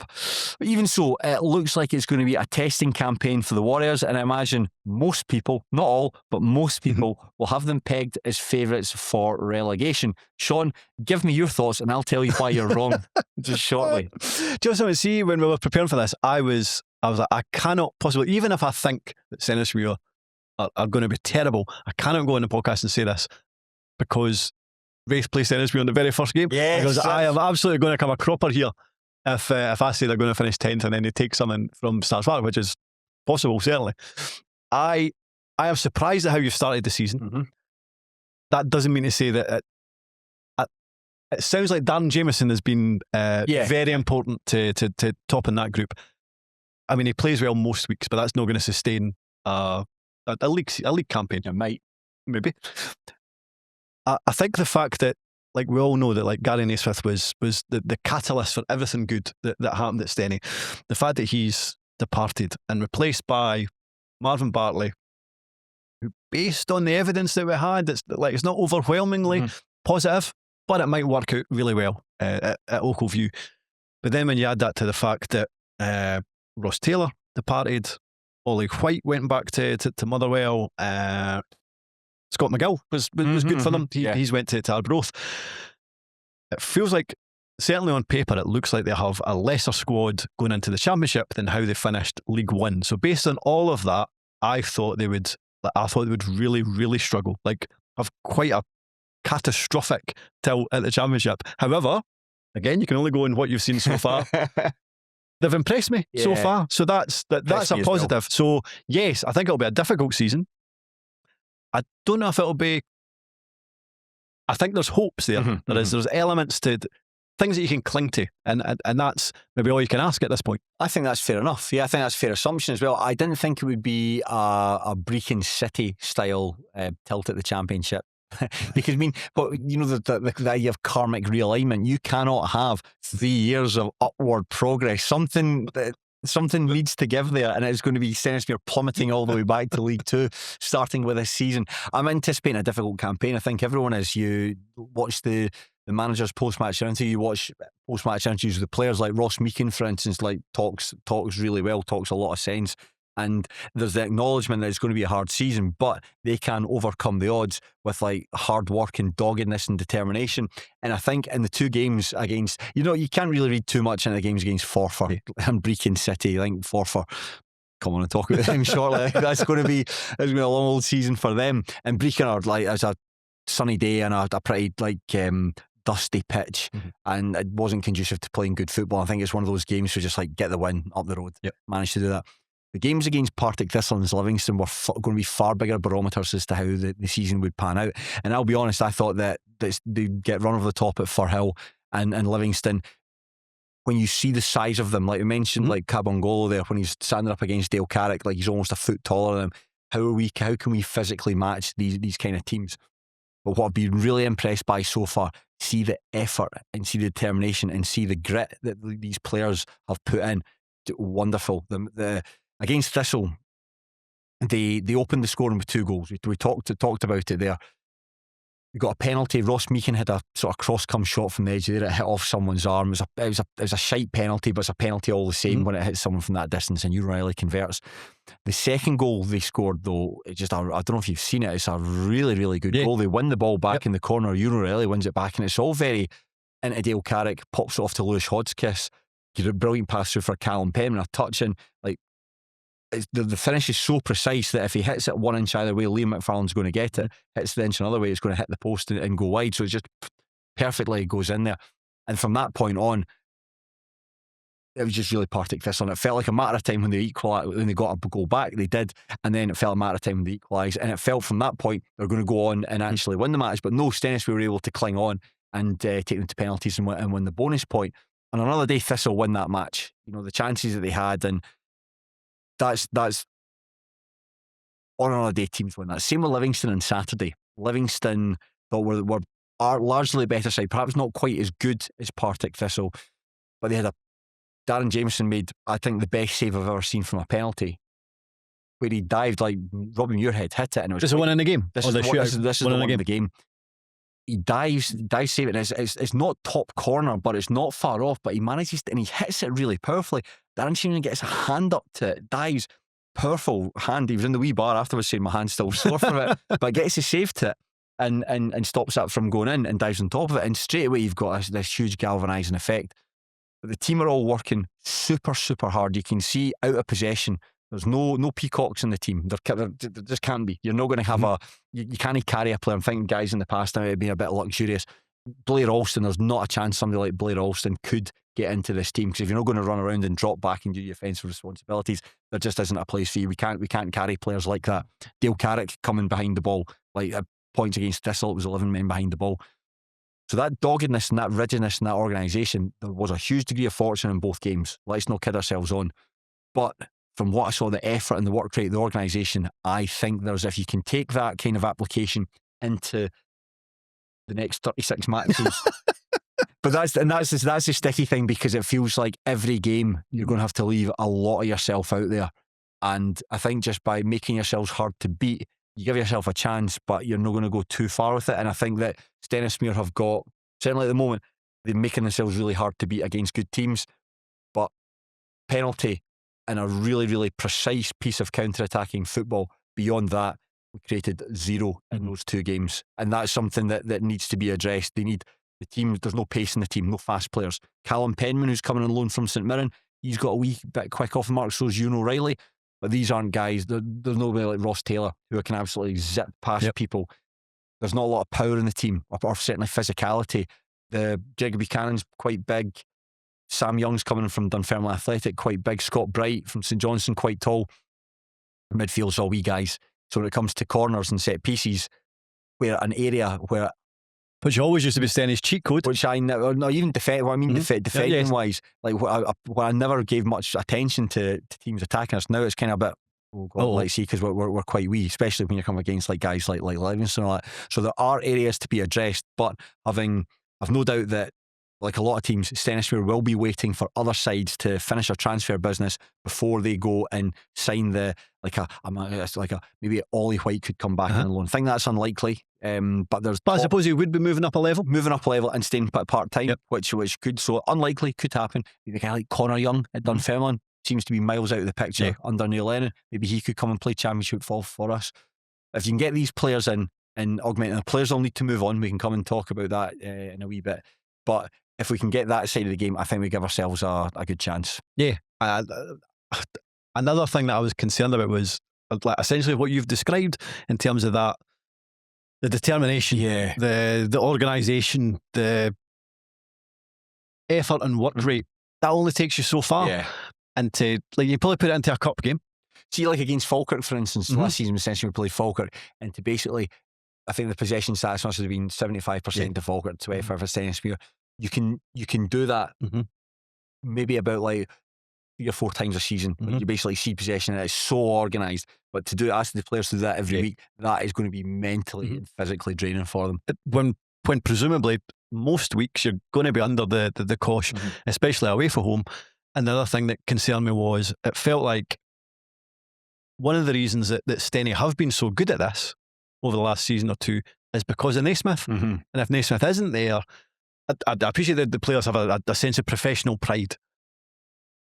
even so, it looks like it's going to be a testing campaign for the Warriors, and I imagine most people, not all, but most people will have them pegged as favourites for relegation. Shaughan, give me your thoughts and I'll tell you why you're wrong just shortly. Just want to see, when we were preparing for this, I was like, I cannot possibly, even if I think that Stenhousemuir are going to be terrible. I cannot go on the podcast and say this because Raith placed Ennisby on the very first game. Yes, because I am absolutely going to come a cropper here if I say they're going to finish 10th and then they take something from Stars Park, which is possible, certainly. I am surprised at how you've started the season. Mm-hmm. That doesn't mean to say that it sounds like Darren Jameson has been very important to topping that group. I mean, he plays well most weeks, but that's not going to sustain a league campaign. It might. Maybe. I think the fact that, like, we all know that, like, Gary Naismith was the catalyst for everything good that happened at Steny. The fact that he's departed and replaced by Marvin Bartley, who, based on the evidence that we had, it's not overwhelmingly positive, but it might work out really well at Oakville View. But then when you add that to the fact that Ross Taylor departed, Ollie White went back to Motherwell, Scott McGill was good for them. He's went to Arbroath. It feels like, certainly on paper, it looks like they have a lesser squad going into the Championship than how they finished League One. So based on all of that, I thought they would really, really struggle. Like, have quite a catastrophic till at the Championship. However, again, you can only go on what you've seen so far. They've impressed me so far. So that's a positive. Well. So yes, I think it'll be a difficult season. I don't know if it'll be. I think there's hopes there. There's elements to things that you can cling to, and that's maybe all you can ask at this point. I think that's fair enough. Yeah, I think that's a fair assumption as well. I didn't think it would be a Brechin City style tilt at the Championship. Because I mean, but you know, the idea of karmic realignment, you cannot have 3 years of upward progress. Something needs to give there, and it's going to be Stennismere plummeting all the way back to League Two, starting with this season. I'm anticipating a difficult campaign. I think everyone is. You watch the manager's post-match interview, you watch post-match interviews with the players, like Ross Meekin, for instance, like talks really well, talks a lot of sense. And there's the acknowledgement that it's going to be a hard season, but they can overcome the odds with like hard work and doggedness and determination. And I think in the two games against, you can't really read too much in the games against Forfar and Brechin City. I think Forfar, come on and talk about them shortly. That's going to be a long old season for them. And Brechin are like, it's a sunny day and a pretty dusty pitch, and it wasn't conducive to playing good football. I think it's one of those games where just like get the win up the road. Managed to do that. The games against Partick Thistle and Livingston were going to be far bigger barometers as to how the season would pan out. And I'll be honest, I thought that they'd get run over the top at Firhill and Livingston. When you see the size of them, like we mentioned, like Kabongolo there, when he's standing up against Dale Carrick, like he's almost a foot taller than him. How can we physically match these kind of teams? But what I've been really impressed by so far, see the effort and see the determination and see the grit that these players have put in. Wonderful. Against Thistle, they opened the scoring with 2 goals. We talked about it there. We got a penalty. Ross Meekin had a sort of cross-come shot from the edge there. It hit off someone's arm. It was a shite penalty, but it's a penalty all the same when it hits someone from that distance, and Ewan Riley converts. The second goal they scored, though, I don't know if you've seen it, it's a really, really good goal. They win the ball back in the corner. Ewan Riley wins it back, and it's all very into Dale Carrick, pops it off to Lewis Hodgkiss. A brilliant pass through for Callum Penman, a touch in. Like, the finish is so precise that if he hits it 1 inch either way, Liam McFarlane's going to get it. Hits the inch another way, it's going to hit the post and go wide. So it just perfectly goes in there. And from that point on, it was just really Partick Thistle. And it felt like a matter of time when they got a goal back. They did. And then it felt a matter of time when they equalised. And it felt from that point they're going to go on and actually win the match. But no, Stennis were able to cling on and take them to penalties and win the bonus point. On another day, Thistle win that match. The chances that they had, and that's on another day teams win that. Same with Livingston on Saturday. Livingston thought are largely a better side, perhaps not quite as good as Partick Thistle, but they had Darren Jameson made, I think, the best save I've ever seen from a penalty, where he dived like Robbie Muirhead hit it, and it was this is one in the game. This is the one in the game. He dives save it, and it's not top corner, but it's not far off, but he manages to, and he hits it really powerfully. Darren Jameson gets a hand up to it, dives, powerful hand. He was in the wee bar afterwards saying my hand's still sore from it, but gets a save to it and stops that from going in and dives on top of it, and straight away you've got this huge galvanising effect. But the team are all working super, super hard. You can see out of possession There's no peacocks in the team. There just can't be. You're not going to have you can't carry a player. I'm thinking guys in the past now have been a bit luxurious. Blair Alston, there's not a chance somebody like Blair Alston could get into this team, because if you're not going to run around and drop back and do your offensive responsibilities, there just isn't a place for you. We can't carry players like that. Dale Carrick coming behind the ball, like at points against Thistle, it was 11 men behind the ball. So that doggedness and that rigidness in that organisation, there was a huge degree of fortune in both games. Let's not kid ourselves on. But from what I saw, the effort and the work rate of the organisation, I think if you can take that kind of application into the next 36 matches. But that's the sticky thing, because it feels like every game you're going to have to leave a lot of yourself out there. And I think just by making yourselves hard to beat, you give yourself a chance, but you're not going to go too far with it. And I think that Stennismuir have got, certainly at the moment, they're making themselves really hard to beat against good teams. But penalty and a really, really precise piece of counter-attacking football, beyond that, we created zero in those two games. And that's something that needs to be addressed. They need the team, there's no pace in the team, no fast players. Callum Penman, who's coming on loan from St Mirren, he's got a wee bit quick off the mark, so is Ewan O'Reilly. But these aren't guys, there's nobody like Ross Taylor who can absolutely zip past people. There's not a lot of power in the team, or certainly physicality. The Jiggy Buchanan's quite big. Sam Young's coming from Dunfermline Athletic, quite big. Scott Bright from St Johnstone, quite tall. The midfield's all wee guys. So when it comes to corners and set pieces, where an area where, which always used to be Stenny's cheat code, which I never, not even defend. What I mean, defending wise, like I never gave much attention to teams attacking us. Now it's kind of a bit, let's see, because we're quite wee, especially when you come against like guys like Livingston and all that. So there are areas to be addressed, but I've no doubt that, like a lot of teams, Stennismuir will be waiting for other sides to finish a transfer business before they go and sign maybe Ollie White could come back on loan. I think that's unlikely. But I suppose he would be moving up a level and staying part time, which could, so unlikely, could happen. Maybe a guy like Connor Young at Dunfermline seems to be miles out of the picture under Neil Lennon. Maybe he could come and play championship football for us. If you can get these players in and augment, the players will need to move on. We can come and talk about that in a wee bit. But if we can get that side of the game, I think we give ourselves a good chance. Yeah. Another thing that I was concerned about was essentially what you've described in terms of that, the determination, the organisation, the effort and work rate. That only takes you so far. Yeah. And you probably put it into a cup game. See, like against Falkirk, for instance, last season, essentially we played Falkirk, and to basically, I think the possession stats must have been 75% to Falkirk, 25% for Stennismuir. You can do that maybe about like 3 or 4 times a season. Like you basically see possession, and it's so organised. But to ask the players to do that every week, that is going to be mentally and physically draining for them. When presumably most weeks you're going to be under the cosh, especially away from home. And the other thing that concerned me was, it felt like one of the reasons that Stenny have been so good at this over the last season or two is because of Naismith. And if Naismith isn't there, I appreciate that the players have a sense of professional pride,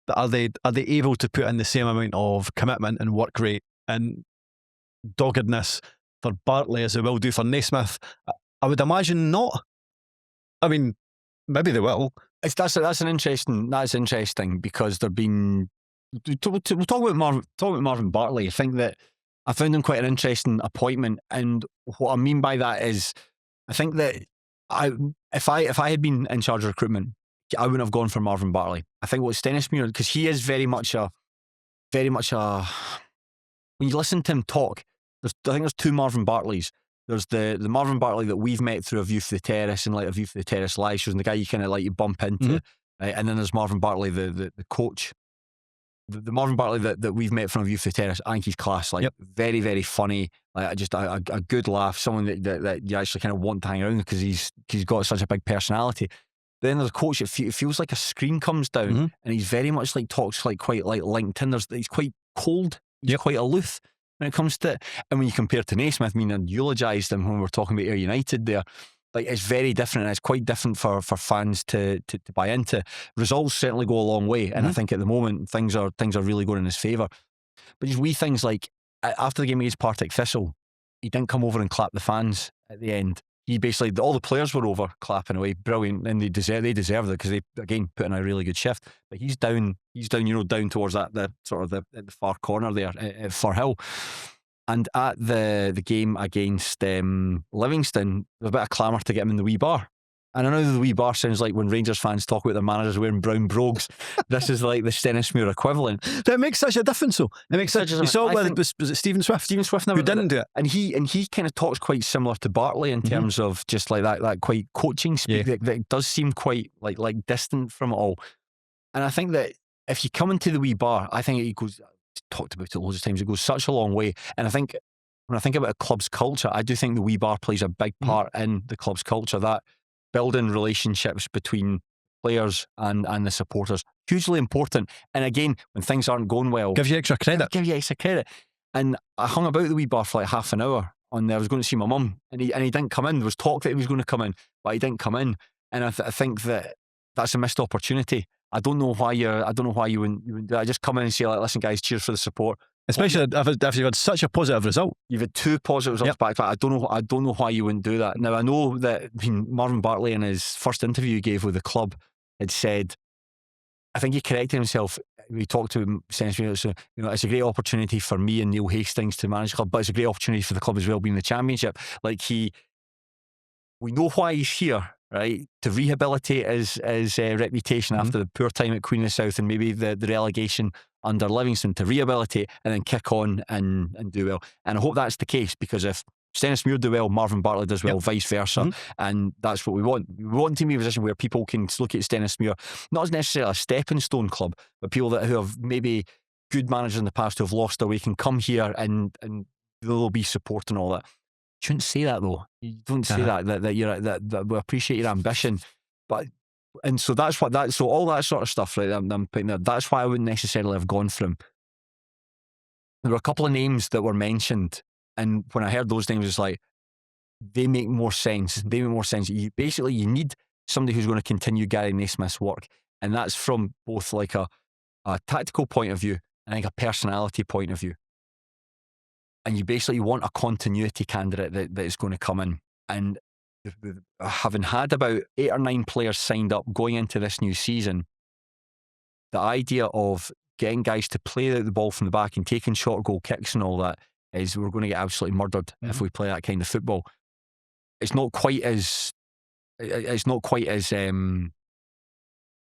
but are they able to put in the same amount of commitment and work rate and doggedness for Bartley as they will do for Naismith? I would imagine not. I mean, maybe they will. That's interesting, because there've been. We'll talk about Marvin Bartley. I think that I found him quite an interesting appointment, and what I mean by that is, I think that if I had been in charge of recruitment, I wouldn't have gone for Marvin Bartley. I think what Stennismuir, because he is very much a. When you listen to him talk, I think there's 2 Marvin Bartleys. There's the Marvin Bartley that we've met through A View for the Terrace and like A View for the Terrace live shows, and the guy you kind of like you bump into, right? And then there's Marvin Bartley, the coach. The Marvin Bartley that we've met from A View for the Terrace, I think he's class. Like very, very funny. Like just a good laugh. Someone that you actually kind of want to hang around with, because he's got such a big personality. Then there's a coach. It feels like a screen comes down, and he's very much like talks like quite like LinkedIn. He's quite cold. He's quite aloof when it comes to it. And when you compare to Naismith, I mean, I eulogised him when we were talking about Ayr United there. Like, it's very different, and it's quite different for fans to buy into. Results certainly go a long way, and I think at the moment things are really going in his favour. But just wee things like after the game against Partick Thistle, he didn't come over and clap the fans at the end. he basically, all the players were over clapping away, brilliant, and they deserved it because they again put in a really good shift. But he's down, down towards that the sort of the far corner there at Firhill. And at the game against Livingston, there was a bit of clamour to get him in the wee bar. And I know the wee bar sounds like when Rangers fans talk about their managers wearing brown brogues. This is like the Stennismuir equivalent. That makes such a difference, though. It makes such. You saw was it Stephen Swift? Stephen Swift never who didn't do it, and he kind of talks quite similar to Bartley in terms of just like that quite coaching speak that does seem quite like distant from it all. And I think that if you come into the wee bar, I think it goes. Talked about it loads of times. It goes such a long way, and I think when I think about a club's culture, I do think the wee bar plays a big part in the club's culture. That building relationships between players and the supporters, hugely important. And again, when things aren't going well, gives you extra credit. And I hung about the wee bar for like half an hour. I was going to see my mum, and he didn't come in. There was talk that he was going to come in, but he didn't come in. And I think that that's a missed opportunity. I don't know why you wouldn't do that. Just come in and say, like, listen, guys, cheers for the support. Especially if you've had such a positive result. You've had 2 positive results back to back. I don't know why you wouldn't do that. Now, I know that Marvin Bartley in his first interview he gave with the club had said, I think he corrected himself. We talked to him, it's a great opportunity for me and Neil Hastings to manage the club, but it's a great opportunity for the club as well, being in the Championship. We know why he's here, right? To rehabilitate his reputation after the poor time at Queen of the South and maybe the relegation under Livingston, to rehabilitate and then kick on and do well. And I hope that's the case, because if Stennismuir do well, Marvin Bartley does well, vice versa. And that's what we want. We want to be in a position where people can look at Stennismuir, not as necessarily a stepping stone club, but people who have maybe good managers in the past who have lost their way can come here and there'll be support and all that. You shouldn't say that, though. You don't say that we appreciate your ambition, but so so all that sort of stuff, right? I'm putting there. That's why I wouldn't necessarily have gone for him. There were a couple of names that were mentioned, and when I heard those names, it's like they make more sense. You need somebody who's going to continue Gary Naismith's work, and that's from both like a tactical point of view and I think a personality point of view. And you basically want a continuity candidate that is going to come in. And having had about 8 or 9 players signed up going into this new season, the idea of getting guys to play out the ball from the back and taking short goal kicks and all that is we're going to get absolutely murdered if we play that kind of football. It's not quite as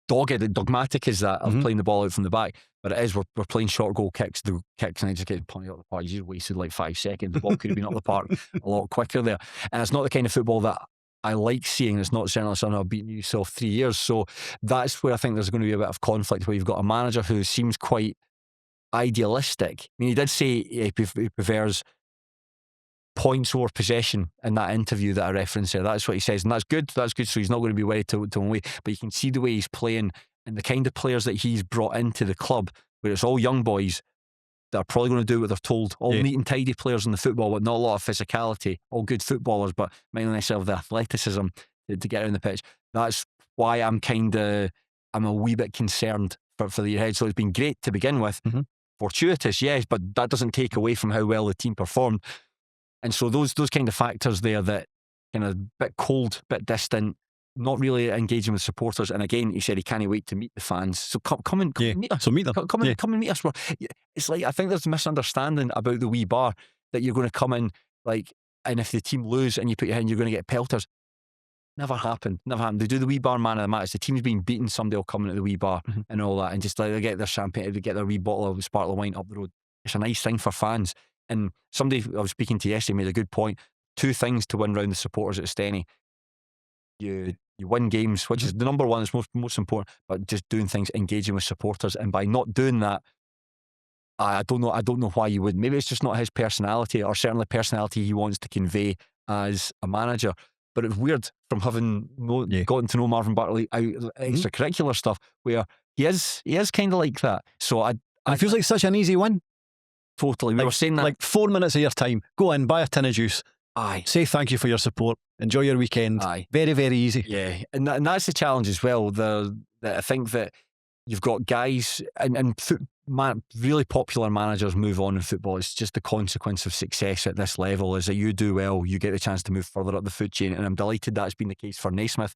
dogmatic as that of playing the ball out from the back, but it is. We're playing short goal kicks, and it just gets punted out the park. You just wasted like 5 seconds. The ball could have been up the park a lot quicker there, and it's not the kind of football that I like seeing. It's not certainly something I've beaten yourself 3 years. So that's where I think there's going to be a bit of conflict, where you've got a manager who seems quite idealistic. I mean, he did say he prefers points over possession in that interview that I referenced there. That's what he says, and that's good. So he's not going to be worried to away. But you can see the way he's playing and the kind of players that he's brought into the club, where it's all young boys that are probably going to do what they're told. All neat and tidy players in the football, but not a lot of physicality. All good footballers, but might not necessarily have the athleticism to get around the pitch. That's why I'm a wee bit concerned for the head. So it's been great to begin with. Fortuitous, yes, but that doesn't take away from how well the team performed. And so those kind of factors there, that kind of bit cold, bit distant, not really engaging with supporters. And again, he said he can't wait to meet the fans. So come and meet us. So meet them. Come and meet us. It's like, I think there's a misunderstanding about the wee bar, that you're going to come in and if the team lose and you put your hand, you're going to get pelters. Never happened. They do the wee bar man of the match. The team's being beaten, somebody will come into the wee bar and all that, and just they get their champagne, they get their wee bottle of sparkling wine up the road. It's a nice thing for fans. And somebody I was speaking to yesterday made a good point. 2 things to win round the supporters at Steny. You win games, which is the number one, it's most important, but just doing things, engaging with supporters. And by not doing that, I don't know why you would. Maybe it's just not his personality, or certainly personality he wants to convey as a manager. But it's weird from having gotten to know Marvin Bartley out extracurricular stuff, where he is kind of like that. So it feels like such an easy win. Totally. We were saying that. Like 4 minutes of your time. Go in, buy a tin of juice. Aye. Say thank you for your support. Enjoy your weekend. Aye. Very, very easy. Yeah. And that's the challenge as well. I think that you've got guys, and really popular managers move on in football. It's just the consequence of success at this level is that you do well, you get the chance to move further up the food chain, and I'm delighted that's been the case for Naismith.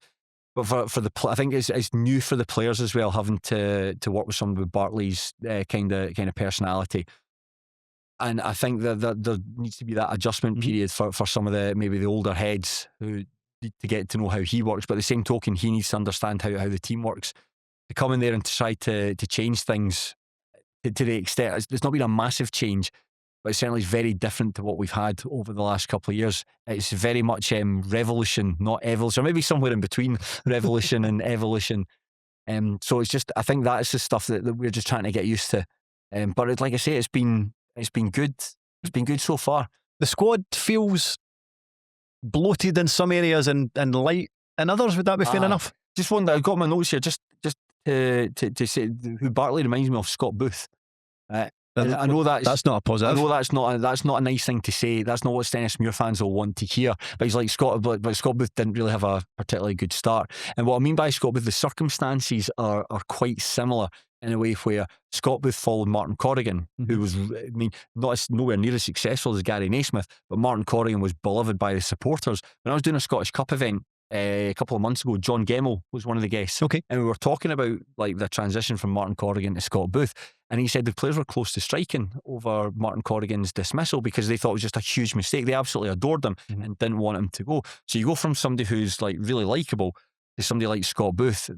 But for the I think it's new for the players as well, having to work with someone with Bartley's kind of personality. And I think that there needs to be that adjustment period for some of maybe the older heads who need to get to know how he works. But at the same token, he needs to understand how the team works. To come in there and to try to change things to the extent, it's not been a massive change, but it certainly is very different to what we've had over the last couple of years. It's very much revolution, not evolution, or maybe somewhere in between revolution and evolution. So it's just, I think that's the stuff that we're just trying to get used to. But like I say, it's been good. It's been good so far. The squad feels bloated in some areas and light in others. Would that be fair enough? Just one that I've got my notes here. Just to say who Bartley reminds me of, Scott Booth. I know that's not a positive. I know that's not a nice thing to say. That's not what Stennismuir fans will want to hear. But he's like Scott. But Scott Booth didn't really have a particularly good start. And what I mean by Scott Booth, the circumstances are quite similar in a way where Scott Booth followed Martin Corrigan, who was, nowhere near as successful as Gary Naismith, but Martin Corrigan was beloved by the supporters. When I was doing a Scottish Cup event a couple of months ago, John Gemmell was one of the guests. Okay. And we were talking about like the transition from Martin Corrigan to Scott Booth. And he said the players were close to striking over Martin Corrigan's dismissal because they thought it was just a huge mistake. They absolutely adored him and didn't want him to go. So you go from somebody who's like really likeable to somebody like Scott Booth.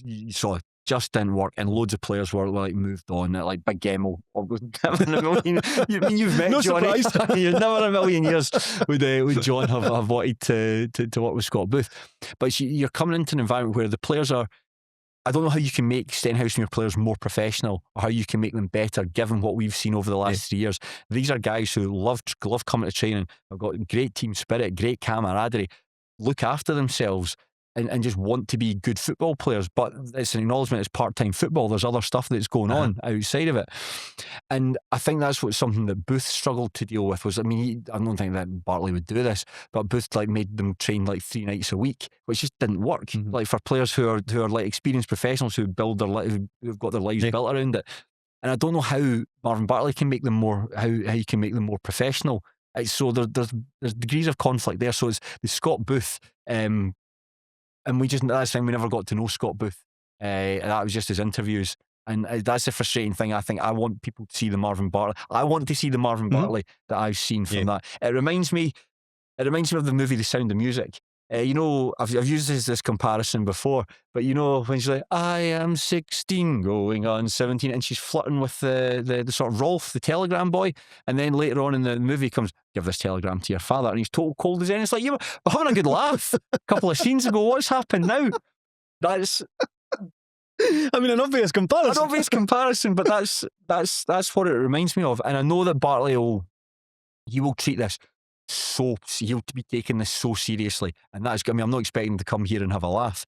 You saw it just didn't work, and loads of players were like moved on. Like Big Gemmell, you've met no Johnny. surprise. You've never in a million years would John have wanted to work with Scott Booth. But you're coming into an environment where the players are. I don't know how you can make Stenhousemuir players more professional or how you can make them better given what we've seen over the last 3 years. These are guys who love coming to training, have got great team spirit, great camaraderie, look after themselves and just want to be good football players. But it's an acknowledgement it's part-time football. There's other stuff that's going on outside of it. And I think that's something that Booth struggled to deal with. I don't think that Bartley would do this, but Booth made them train 3 nights a week, which just didn't work. Like for players who are like experienced professionals who've got their lives built around it. And I don't know how Marvin Bartley can make them more, how you can make them more professional. So there's degrees of conflict there. So it's the Scott Booth, and that's the thing, we never got to know Scott Booth. That was just his interviews. And that's the frustrating thing. I think I want people to see the Marvin Bartley. I want to see the Marvin Bartley that I've seen from that. It reminds me of the movie The Sound of Music. I've used this comparison before, but when she's like, I am 16 going on 17, and she's flirting with the sort of Rolf, the telegram boy, and then later on in the movie comes, give this telegram to your father, and he's total cold as anything. It's like, you were having a good laugh a couple of scenes ago. What's happened now? That's an obvious comparison. But that's what it reminds me of. And I know that Bartley will treat this he'll be taking this so seriously, and that's I'm not expecting to come here and have a laugh,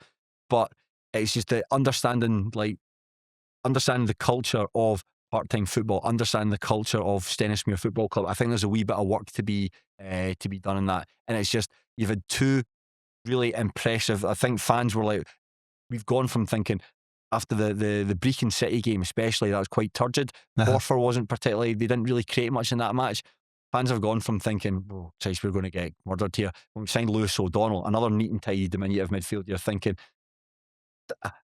but it's just the understanding the culture of part-time football, understanding the culture of Stennismuir Football Club. I think there's a wee bit of work to be done in that, and it's just you've had 2 really impressive. I think fans were like, we've gone from thinking after the Brecon City game especially that was quite turgid. Telfer wasn't particularly, they didn't really create much in that match. Fans have gone from thinking, Christ, we're going to get murdered here. When we signed Lewis O'Donnell, another neat and tidy diminutive midfield, you're thinking,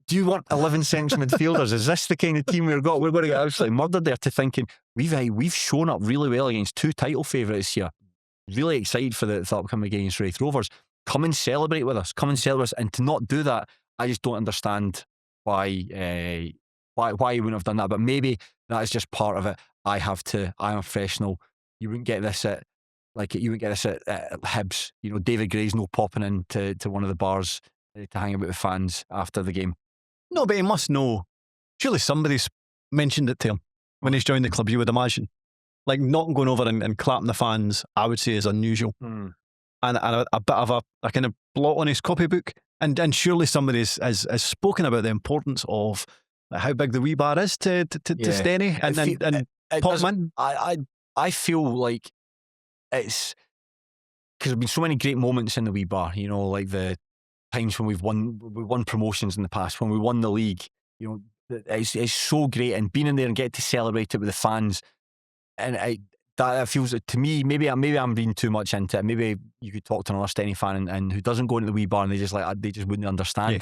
do you want 11 centre midfielders? Is this the kind of team we've got? We're going to get absolutely murdered there. To thinking, we've shown up really well against 2 title favourites here. Really excited for the upcoming against Wraith Rovers. Come and celebrate with us. And to not do that, I just don't understand why you wouldn't have done that. But maybe that is just part of it. I'm a professional. You wouldn't get this at Hibs. David Gray's no popping into one of the bars to hang about with fans after the game. No, but he must know. Surely somebody's mentioned it to him when he's joined the club, you would imagine. Like, not going over and clapping the fans, I would say, is unusual. And a bit of a kind of blot on his copybook. And surely somebody has spoken about the importance of how big the wee bar is to Stenny and Popman. I feel like it's because there've been so many great moments in the wee bar, like the times when we've won promotions in the past, when we won the league, it's so great, and being in there and get to celebrate it with the fans, and that feels to me, maybe I'm reading too much into it. Maybe you could talk to another Stenny fan and who doesn't go into the wee bar and they just wouldn't understand. Yeah.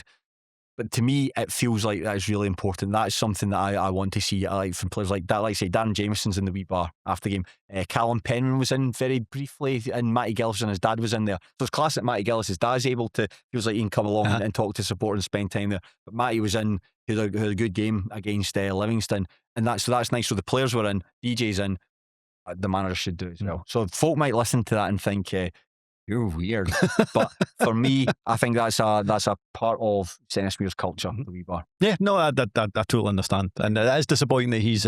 But to me, it feels like that is really important. That's something that I want to see. I like from players like that. Like I say, Darren Jameson's in the wee bar after the game. Callum Penman was in very briefly, and Matty Gillis and his dad was in there. So it's class that Matty Gillis, his dad's able to, feels like he can come along and talk to support and spend time there. But Matty was in, who had a good game against Livingston, and that's nice. So the players were in, DJ's in, the manager should do as well. So folk might listen to that and think, you're weird. But for me, I think that's a part of Stennismuir's culture, the wee bar. Yeah, no, I totally understand. And it is disappointing that he's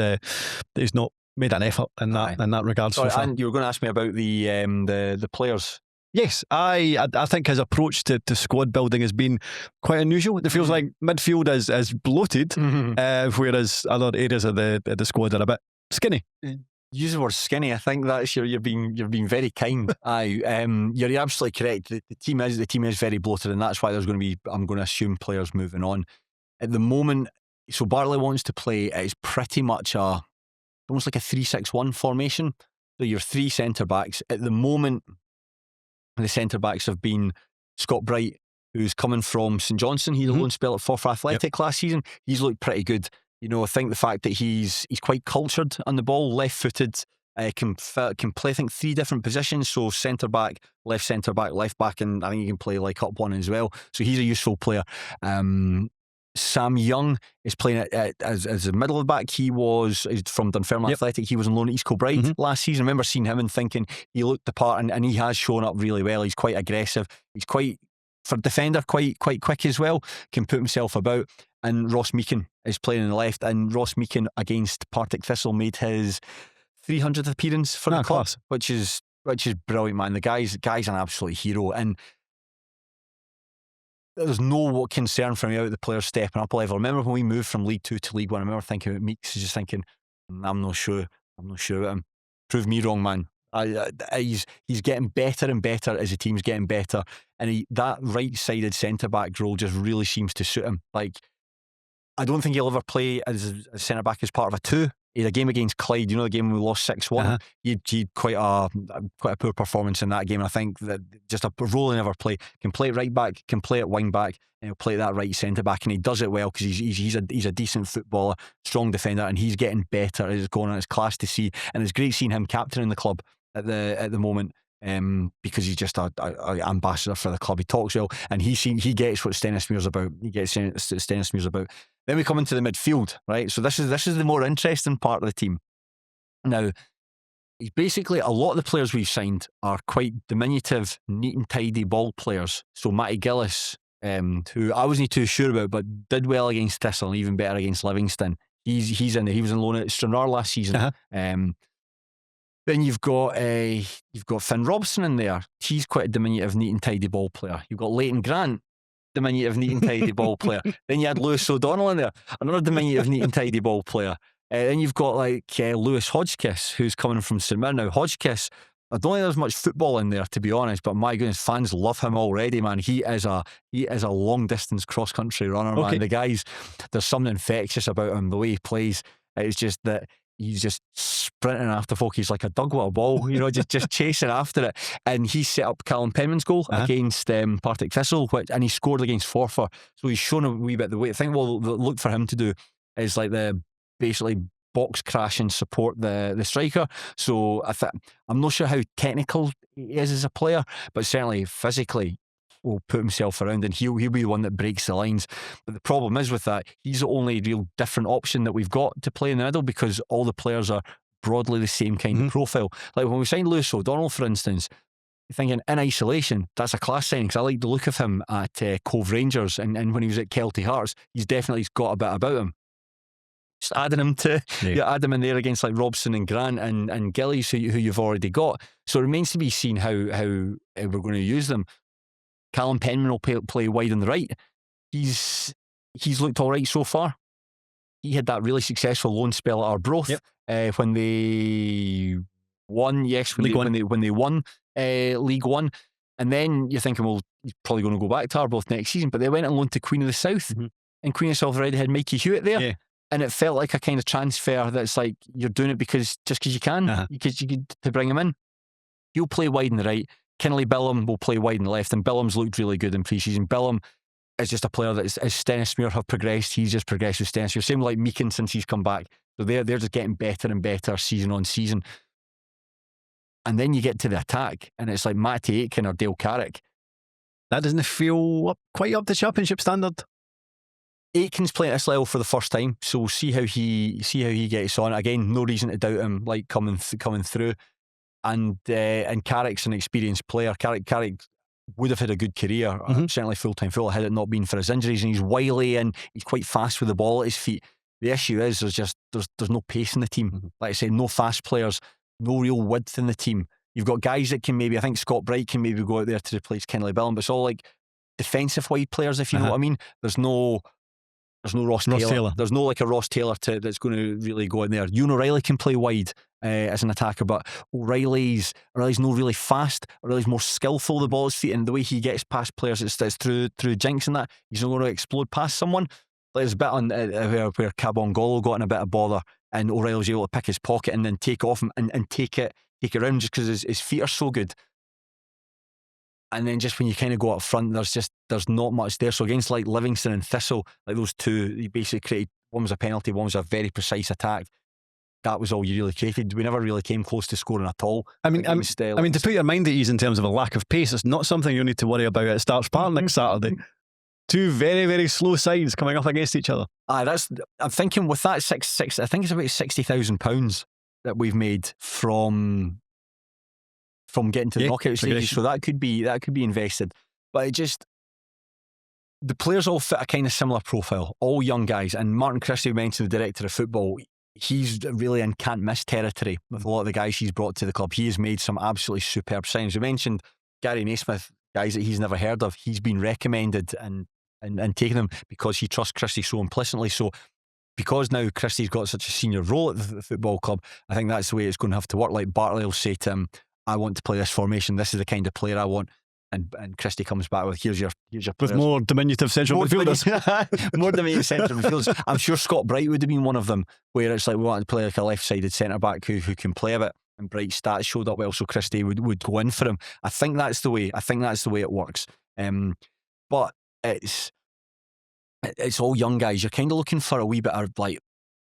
not made an effort in that regard. Sorry, and you were going to ask me about the players. Yes, I think his approach to squad building has been quite unusual. It feels like midfield is bloated, whereas other areas of the squad are a bit skinny. Use the word skinny. I think that's you're being very kind. You're absolutely correct. The team is very bloated, and that's why there's going to be, I'm going to assume, players moving on at the moment. So Bartley wants to play. It's pretty much almost like a 3-6-1 formation. So your three centre backs at the moment. The centre backs have been Scott Bright, who's coming from St Johnstone. He had a loan spell at Forfar Athletic last season. He's looked pretty good. I think the fact that he's quite cultured on the ball, left-footed, can play, I think, 3 different positions. So centre back, left, and I think he can play like up one as well. So he's a useful player. Sam Young is playing as a middle of the back. He's from Dunfermline Athletic. He was on loan at East Kilbride last season. I remember seeing him and thinking he looked the part, and he has shown up really well. He's quite aggressive. He's quite, for a defender, quite quick as well. Can put himself about. And Ross Meakin is playing on the left, and Ross Meakin against Partick Thistle made his 300th appearance for the club, which is brilliant, man. The guy's an absolute hero, and there's no concern for me about the players stepping up a level. I remember when we moved from League 2 to League 1, I remember thinking about Meeks, just thinking, I'm not sure about him. Prove me wrong, man. He's getting better and better as the team's getting better, and that right-sided centre-back role just really seems to suit him. Like, I don't think he'll ever play as a centre-back as part of a 2. He had a game against Clyde, the game we lost 6-1. He had quite a poor performance in that game. And I think that just a role he never play. Can play it right back, can play it wing back, and he'll play that right centre-back. And he does it well because he's a decent footballer, strong defender, and he's getting better as it's going on. It's class to see. And it's great seeing him captaining the club at the moment. Because he's just a ambassador for the club. He talks well, and he gets what Stennismuir's about. He gets Stennismuir's about. Then we come into the midfield, right? So this is the more interesting part of the team. Now, basically, a lot of the players we've signed are quite diminutive, neat and tidy ball players. So Matty Gillis, who I wasn't too sure about, but did well against Thistle and even better against Livingston. He's in there. He was on loan at Stranraer last season. Then you've got Finn Robson in there. He's quite a diminutive, neat and tidy ball player. You've got Leighton Grant, diminutive, neat and tidy ball player. Then you had Lewis O'Donnell in there, another diminutive, neat and tidy ball player. Then you've got Lewis Hodgkiss, who's coming from St Mirren. Now, Hodgkiss, I don't think there's much football in there, to be honest, but my goodness, fans love him already, man. He is a long distance cross country runner, man. The guy's, there's something infectious about him, the way he plays. It's just that he's just sprinting after folk. He's like a dog with a ball, just chasing after it. And he set up Callum Penman's goal against Partick Thistle, and he scored against Forfar. So he's shown a wee bit the way. I think what we'll look for him to do is basically box crash and support the striker. So I'm not sure how technical he is as a player, but certainly physically will put himself around, and he'll be the one that breaks the lines. But the problem is with that, he's the only real different option that we've got to play in the middle, because all the players are broadly the same kind of profile. Like when we signed Lewis O'Donnell, for instance, you're thinking in isolation, that's a class signing, because I like the look of him at Cove Rangers, and when he was at Kelty Hearts, he's definitely got a bit about him. Just adding him add him in there against like Robson and Grant and Gillies, who you've already got. So it remains to be seen how we're going to use them. Callum Penman will play wide on the right. He's looked all right so far. He had that really successful loan spell at Arbroath when they won. Yes, when they won League One, and then you're thinking, well, he's probably going to go back to Arbroath next season. But they went on loan to Queen of the South and Queen of South already had Mikey Hewitt there. Yeah. And it felt like a kind of transfer that's like you're doing it because you can, because you could to bring him in. You'll play wide on the right. Kinley Billum will play wide on the left, and Billum's looked really good in pre-season. Billum is just a player that, as Stennismuir have progressed, he's just progressed with Stennismuir. Same like Meakin since he's come back. So they're just getting better and better season on season. And then you get to the attack, and it's like Matty Aitken or Dale Carrick. That doesn't feel quite up to championship standard. Aitken's playing at this level for the first time, so we'll see how he gets on. Again, no reason to doubt him, like coming through. And Carrick's an experienced player. Carrick would have had a good career, certainly full-time football, had it not been for his injuries. And he's wily and he's quite fast with the ball at his feet. The issue is there's no pace in the team. Like I said, no fast players, no real width in the team. You've got guys that can maybe, I think Scott Bright can maybe go out there to replace Kinley Billum, but it's all like defensive wide players, if you know what I mean. There's no Ross Taylor. There's no like a Ross Taylor that's going to really go in there. Ewan O'Reilly can play wide as an attacker, but O'Reilly's not really fast. O'Reilly's more skillful with the ball at his feet, and the way he gets past players, it's through jinx and that. He's not going to explode past someone. There's a bit on where Kabongolo got in a bit of bother, and O'Reilly was able to pick his pocket and then take off him and take it around just because his feet are so good. And then just when you kind of go up front, there's not much there. So against like Livingston and Thistle, like those two, you basically created, one was a penalty, one was a very precise attack. That was all you really created. We never really came close to scoring at all. I mean, to put your mind at ease in terms of a lack of pace, it's not something you need to worry about at Starks Park next Saturday. Two very, very slow sides coming up against each other. I'm thinking with that I think it's about £60,000 that we've made from getting to the knockout stages, so that could be invested. But the players all fit a kind of similar profile, all young guys. And Martin Christie, who mentioned the director of football, he's really in can't miss territory with a lot of the guys he's brought to the club. He has made some absolutely superb signings. We mentioned Gary Naismith, guys that he's never heard of. He's been recommended and taken them because he trusts Christie so implicitly. So because now Christie's got such a senior role at the football club, I think that's the way it's going to have to work. Like Bartley will say to him, I want to play this formation, this is the kind of player I want, and Christie comes back with here's your with players. more diminutive central midfielders. More diminutive central midfielders. I'm sure Scott Bright would have been one of them, where it's like we want to play like a left-sided centre back who can play a bit, and Bright's stats showed up well, so Christie would go in for him. I think that's the way it works. But it's all young guys. You're kind of looking for a wee bit of like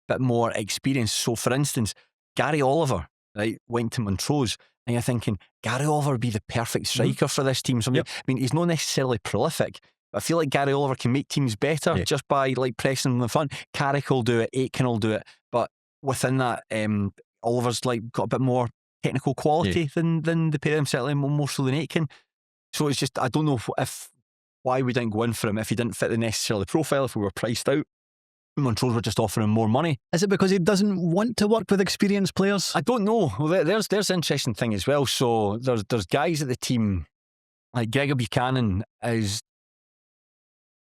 bit more experience. So for instance, Gary Oliver, right, went to Montrose, and you're thinking Gary Oliver would be the perfect striker for this team. I mean, he's not necessarily prolific, but I feel like Gary Oliver can make teams better just by like pressing them in the front. Carrick will do it, Aitken will do it, but within that, Oliver's like got a bit more technical quality than the pair of them, certainly more so than Aitken. So it's just, I don't know why we didn't go in for him if he didn't fit the necessarily profile, if we were priced out. Montrose were just offering more money. Is it because he doesn't want to work with experienced players? I don't know. Well, there's an interesting thing as well. So there's guys at the team, like Gregor Buchanan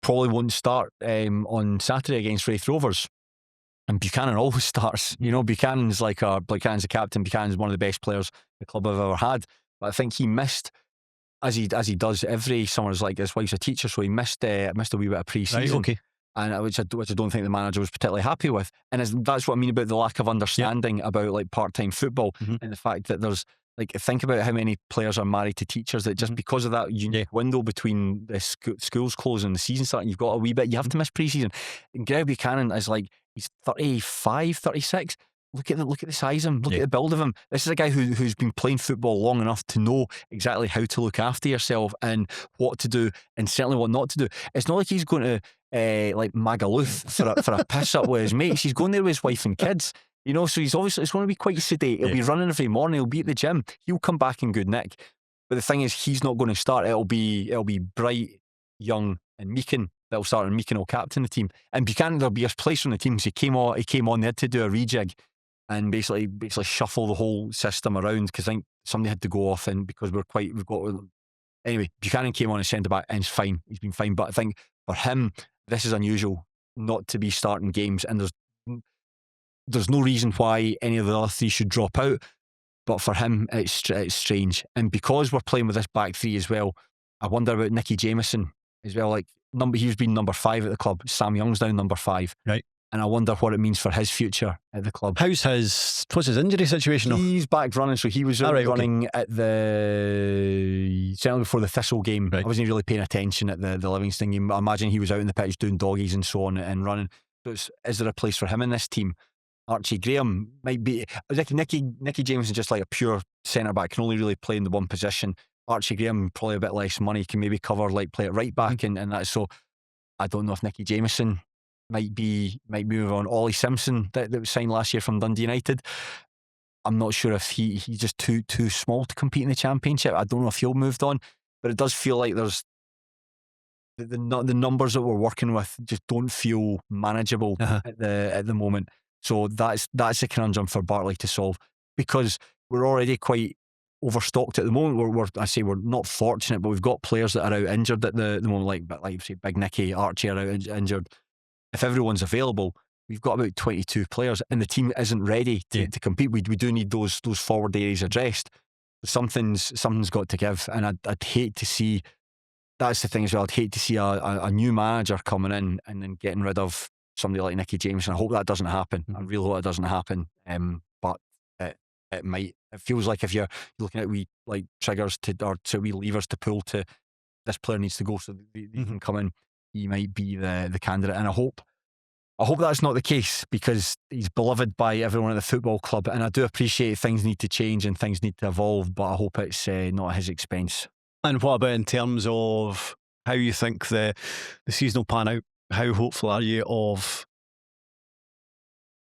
probably won't start on Saturday against Wraith Rovers. And Buchanan always starts. You know, Buchanan's a captain. Buchanan's one of the best players the club have ever had. But I think he missed, as he does every summer, like his wife's a teacher, so he missed a wee bit of pre-season. Right, okay. And which I don't think the manager was particularly happy with. And that's what I mean about the lack of understanding about like part-time football, and the fact that there's like, think about how many players are married to teachers that just because of that unique window between the schools closing and the season starting, you've got a wee bit, you have to miss pre-season. And Greg Buchanan is like, he's 35, 36. Look at the size of him. Look at the build of him. This is a guy who's been playing football long enough to know exactly how to look after yourself and what to do, and certainly what not to do. It's not like he's going to like Magaluf for a piss up with his mates. He's going there with his wife and kids. You know, so he's obviously, it's going to be quite sedate. He'll be running every morning. He'll be at the gym. He'll come back in good nick. But the thing is, he's not going to start. It'll be Bright, Young, and Meakin that'll start, and Meakin will captain the team. And Buchanan, there'll be a place on the team. So he came on. They had to do a rejig and basically shuffle the whole system around, because I think somebody had to go off, and because anyway, Buchanan came on as centre back, and it's fine. He's been fine. But I think for him, this is unusual not to be starting games, and there's no reason why any of the other three should drop out. But for him, it's strange. And because we're playing with this back three as well, I wonder about Nicky Jameson as well. Like, he's been number 5 at the club. Sam Young's now number 5. Right. And I wonder what it means for his future at the club. What's his injury situation? He's back running, so he was running okay. at certainly before the Thistle game. Right. I wasn't really paying attention at the Livingston game. I imagine he was out in the pitch doing doggies and so on and running. So is there a place for him in this team? Archie Graham might be. Nicky Jameson, just like a pure centre back, can only really play in the one position. Archie Graham, probably a bit less money, can maybe cover, like play at right back and that. So I don't know if Nicky Jameson might move on. Ollie Simpson that was signed last year from Dundee United. I'm not sure if he's just too small to compete in the Championship. I don't know if he'll moved on, but it does feel like there's the numbers that we're working with just don't feel manageable at the moment. So that's a conundrum for Bartley to solve, because we're already quite overstocked at the moment. We're not fortunate, but we've got players that are out injured at the moment, like say Big Nicky, Archie are out injured. If everyone's available, we've got about 22 players, and the team isn't ready to compete. We do need those forward areas addressed. Something's got to give, and I'd hate to see. That's the thing as well. I'd hate to see a new manager coming in and then getting rid of somebody like Nicky Jameson. I hope that doesn't happen. I really hope that doesn't happen. But it might. It feels like if you're looking at like triggers or wee levers to pull to, this player needs to go so they can come in. He might be the candidate, and I hope that's not the case, because he's beloved by everyone at the football club, and I do appreciate things need to change and things need to evolve, but I hope it's not at his expense. And what about in terms of how you think the season will pan out? How hopeful are you of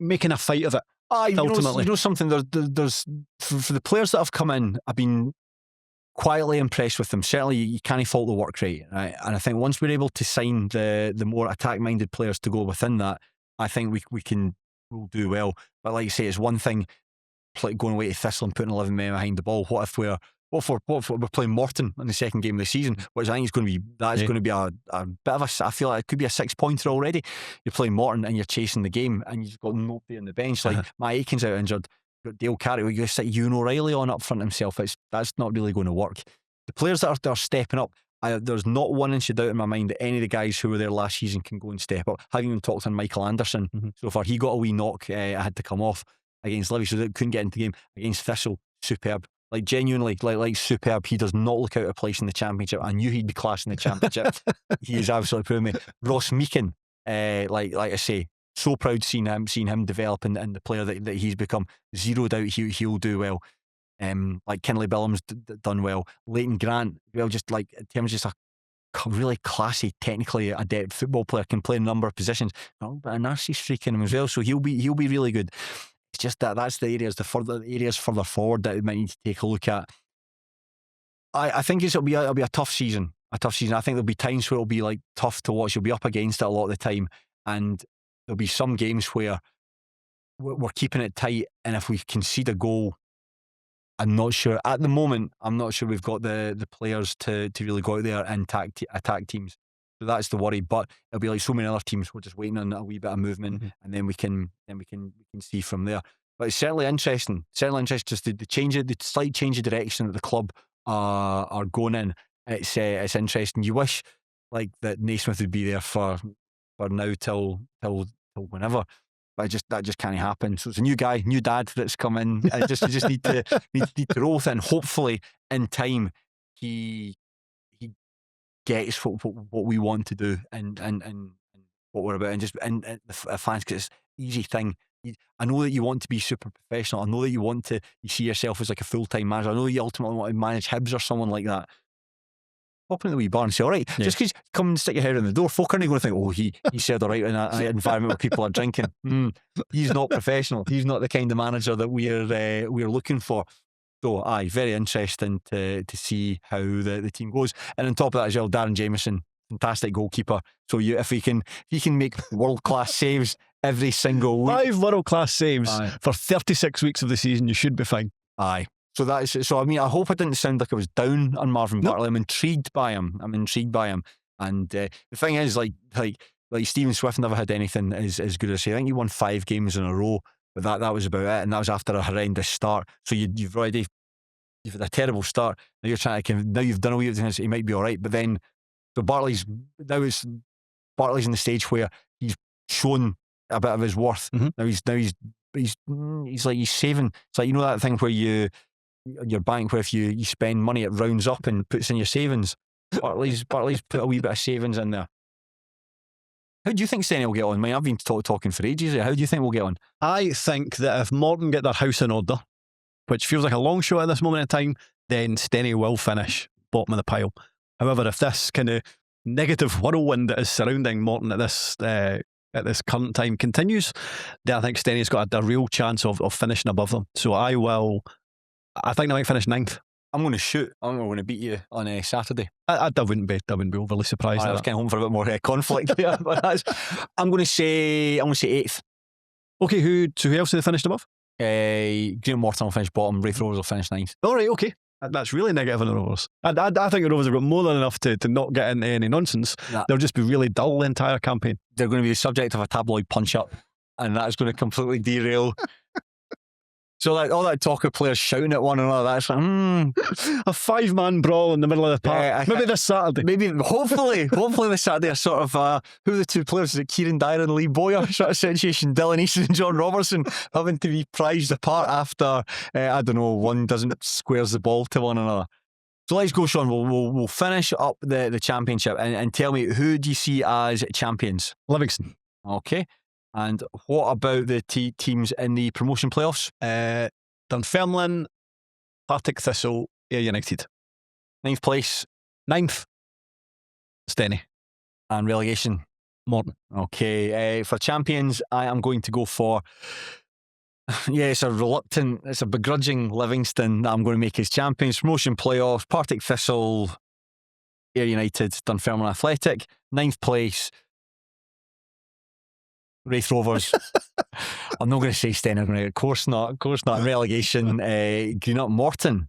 making a fight of it? Ultimately, you know something. There's for the players that have come in, I've been quietly impressed with them. Certainly, you can't fault the work rate, right? And I think once we're able to sign the more attack-minded players to go within that, I think we'll do well. But like you say, it's one thing going away to Thistle and putting 11 men behind the ball. What if we're playing Morton in the second game of the season, which I think is going to be going to be a bit of a. I feel like it could be a 6-pointer already. You're playing Morton and you're chasing the game, and you've got nobody on the bench. Like Matt Aiken's out injured. You've got Dale Carey. You sit Ewan O'Reilly on up front himself. That's not really going to work. The players that are stepping up, there's not 1 inch of doubt in my mind that any of the guys who were there last season can go and step up. Having even talked on Michael Anderson so far, he got a wee knock. I had to come off against Livy, so they couldn't get into the game. Against Thistle, superb. Like genuinely, like superb. He does not look out of place in the Championship. I knew he'd be class in the Championship. He is absolutely proven me. Ross Meakin, like I say, so proud seeing him develop and the player that he's become. Zero doubt he'll do well. Like Kinley Billham's done well. Leighton Grant, well, just like in terms of just a really classy, technically adept football player, can play in a number of positions. A little bit of nasty streak in him as well, so he'll be really good. It's just that's the areas further forward that we might need to take a look at. I think it'll be a tough season. I think there'll be times where it'll be like tough to watch. You'll be up against it a lot of the time, and there'll be some games where we're keeping it tight, and if we concede a goal, I'm not sure at the moment. I'm not sure we've got the players to really go out there and attack teams. So that's the worry. But it'll be like so many other teams. We're just waiting on a wee bit of movement, and then we can see from there. But it's certainly interesting. Just the slight change of direction that the club are going in. It's interesting. You wish like that Naismith would be there for now till whenever. But that just can't happen. So it's a new guy, new dad that's come in. You just need to roll with it, and hopefully in time he gets what we want to do and what we're about, and the fans, because it's an easy thing. I know that you want to be super professional. I know that you see yourself as like a full-time manager. I know you ultimately want to manage Hibs or someone like that. Pop in the wee bar and say, all right, just because come and stick your head in the door, folk aren't going to think, oh, he said all right in an environment where people are drinking. He's not professional. He's not the kind of manager that we're looking for. So, very interesting to see how the team goes. And on top of that as well, Darren Jameson, fantastic goalkeeper. So if he can make world-class saves every single week. 5 world-class saves for 36 weeks of the season, you should be fine. Aye. So I mean, I hope I didn't sound like I was down on Marvin Bartley. I'm intrigued by him. And the thing is, like Stephen Swift never had anything as good as he. I think he won 5 games in a row, but that was about it. And that was after a horrendous start. So you've had a terrible start. Now you're trying to now you've done a wee bit. He might be all right, but then So Bartley's in the stage where he's shown a bit of his worth. Now he's like he's saving. It's like, you know, that thing where your bank, where if you spend money, it rounds up and puts in your savings. Bartley's put a wee bit of savings in there. How do you think Stenny will get on? I mean, I've been talking for ages here. How do you think we'll get on? I think that if Morton get their house in order, which feels like a long shot at this moment in time, then Stenny will finish bottom of the pile. However, if this kind of negative whirlwind that is surrounding Morton at this current time continues, then I think Stenny's got a real chance of finishing above them. So I think they might finish 9th. I'm going to shoot. I'm going to beat you on Saturday. I wouldn't be overly surprised. I was kind of home for a bit more conflict there. But I'm going to say 8th. Okay, who else did they finish above? Green Morton will finish bottom. Wraith Rovers will finish 9th. All right, okay. That's really negative on the Rovers. I think the Rovers have got more than enough to not get into any nonsense. They'll just be really dull the entire campaign. They're going to be the subject of a tabloid punch-up, and that's going to completely derail. So all that talk of players shouting at one another, that's like, a 5-man brawl in the middle of the park. Maybe this Saturday. Maybe, hopefully this Saturday, a sort of, who are the two players? Is it Kieran Dyer and Lee Bowyer sort of situation? Dylan Easton and John Robertson having to be prized apart after, I don't know, one doesn't squares the ball to one another. So let's go, Shaughan. We'll finish up the championship and tell me, who do you see as champions? Livingston. Okay. And what about the teams in the promotion playoffs? Dunfermline, Partick Thistle, Ayr United. 9th place. 9th, Stenny. And relegation? Morton. Okay. For champions, I am going to go for... it's a begrudging Livingston that I'm going to make as champions. Promotion playoffs, Partick Thistle, Ayr United, Dunfermline Athletic. 9th place, Wraith Rovers. I'm not going to say Stenny. Of course not. In relegation, Green Up Morton.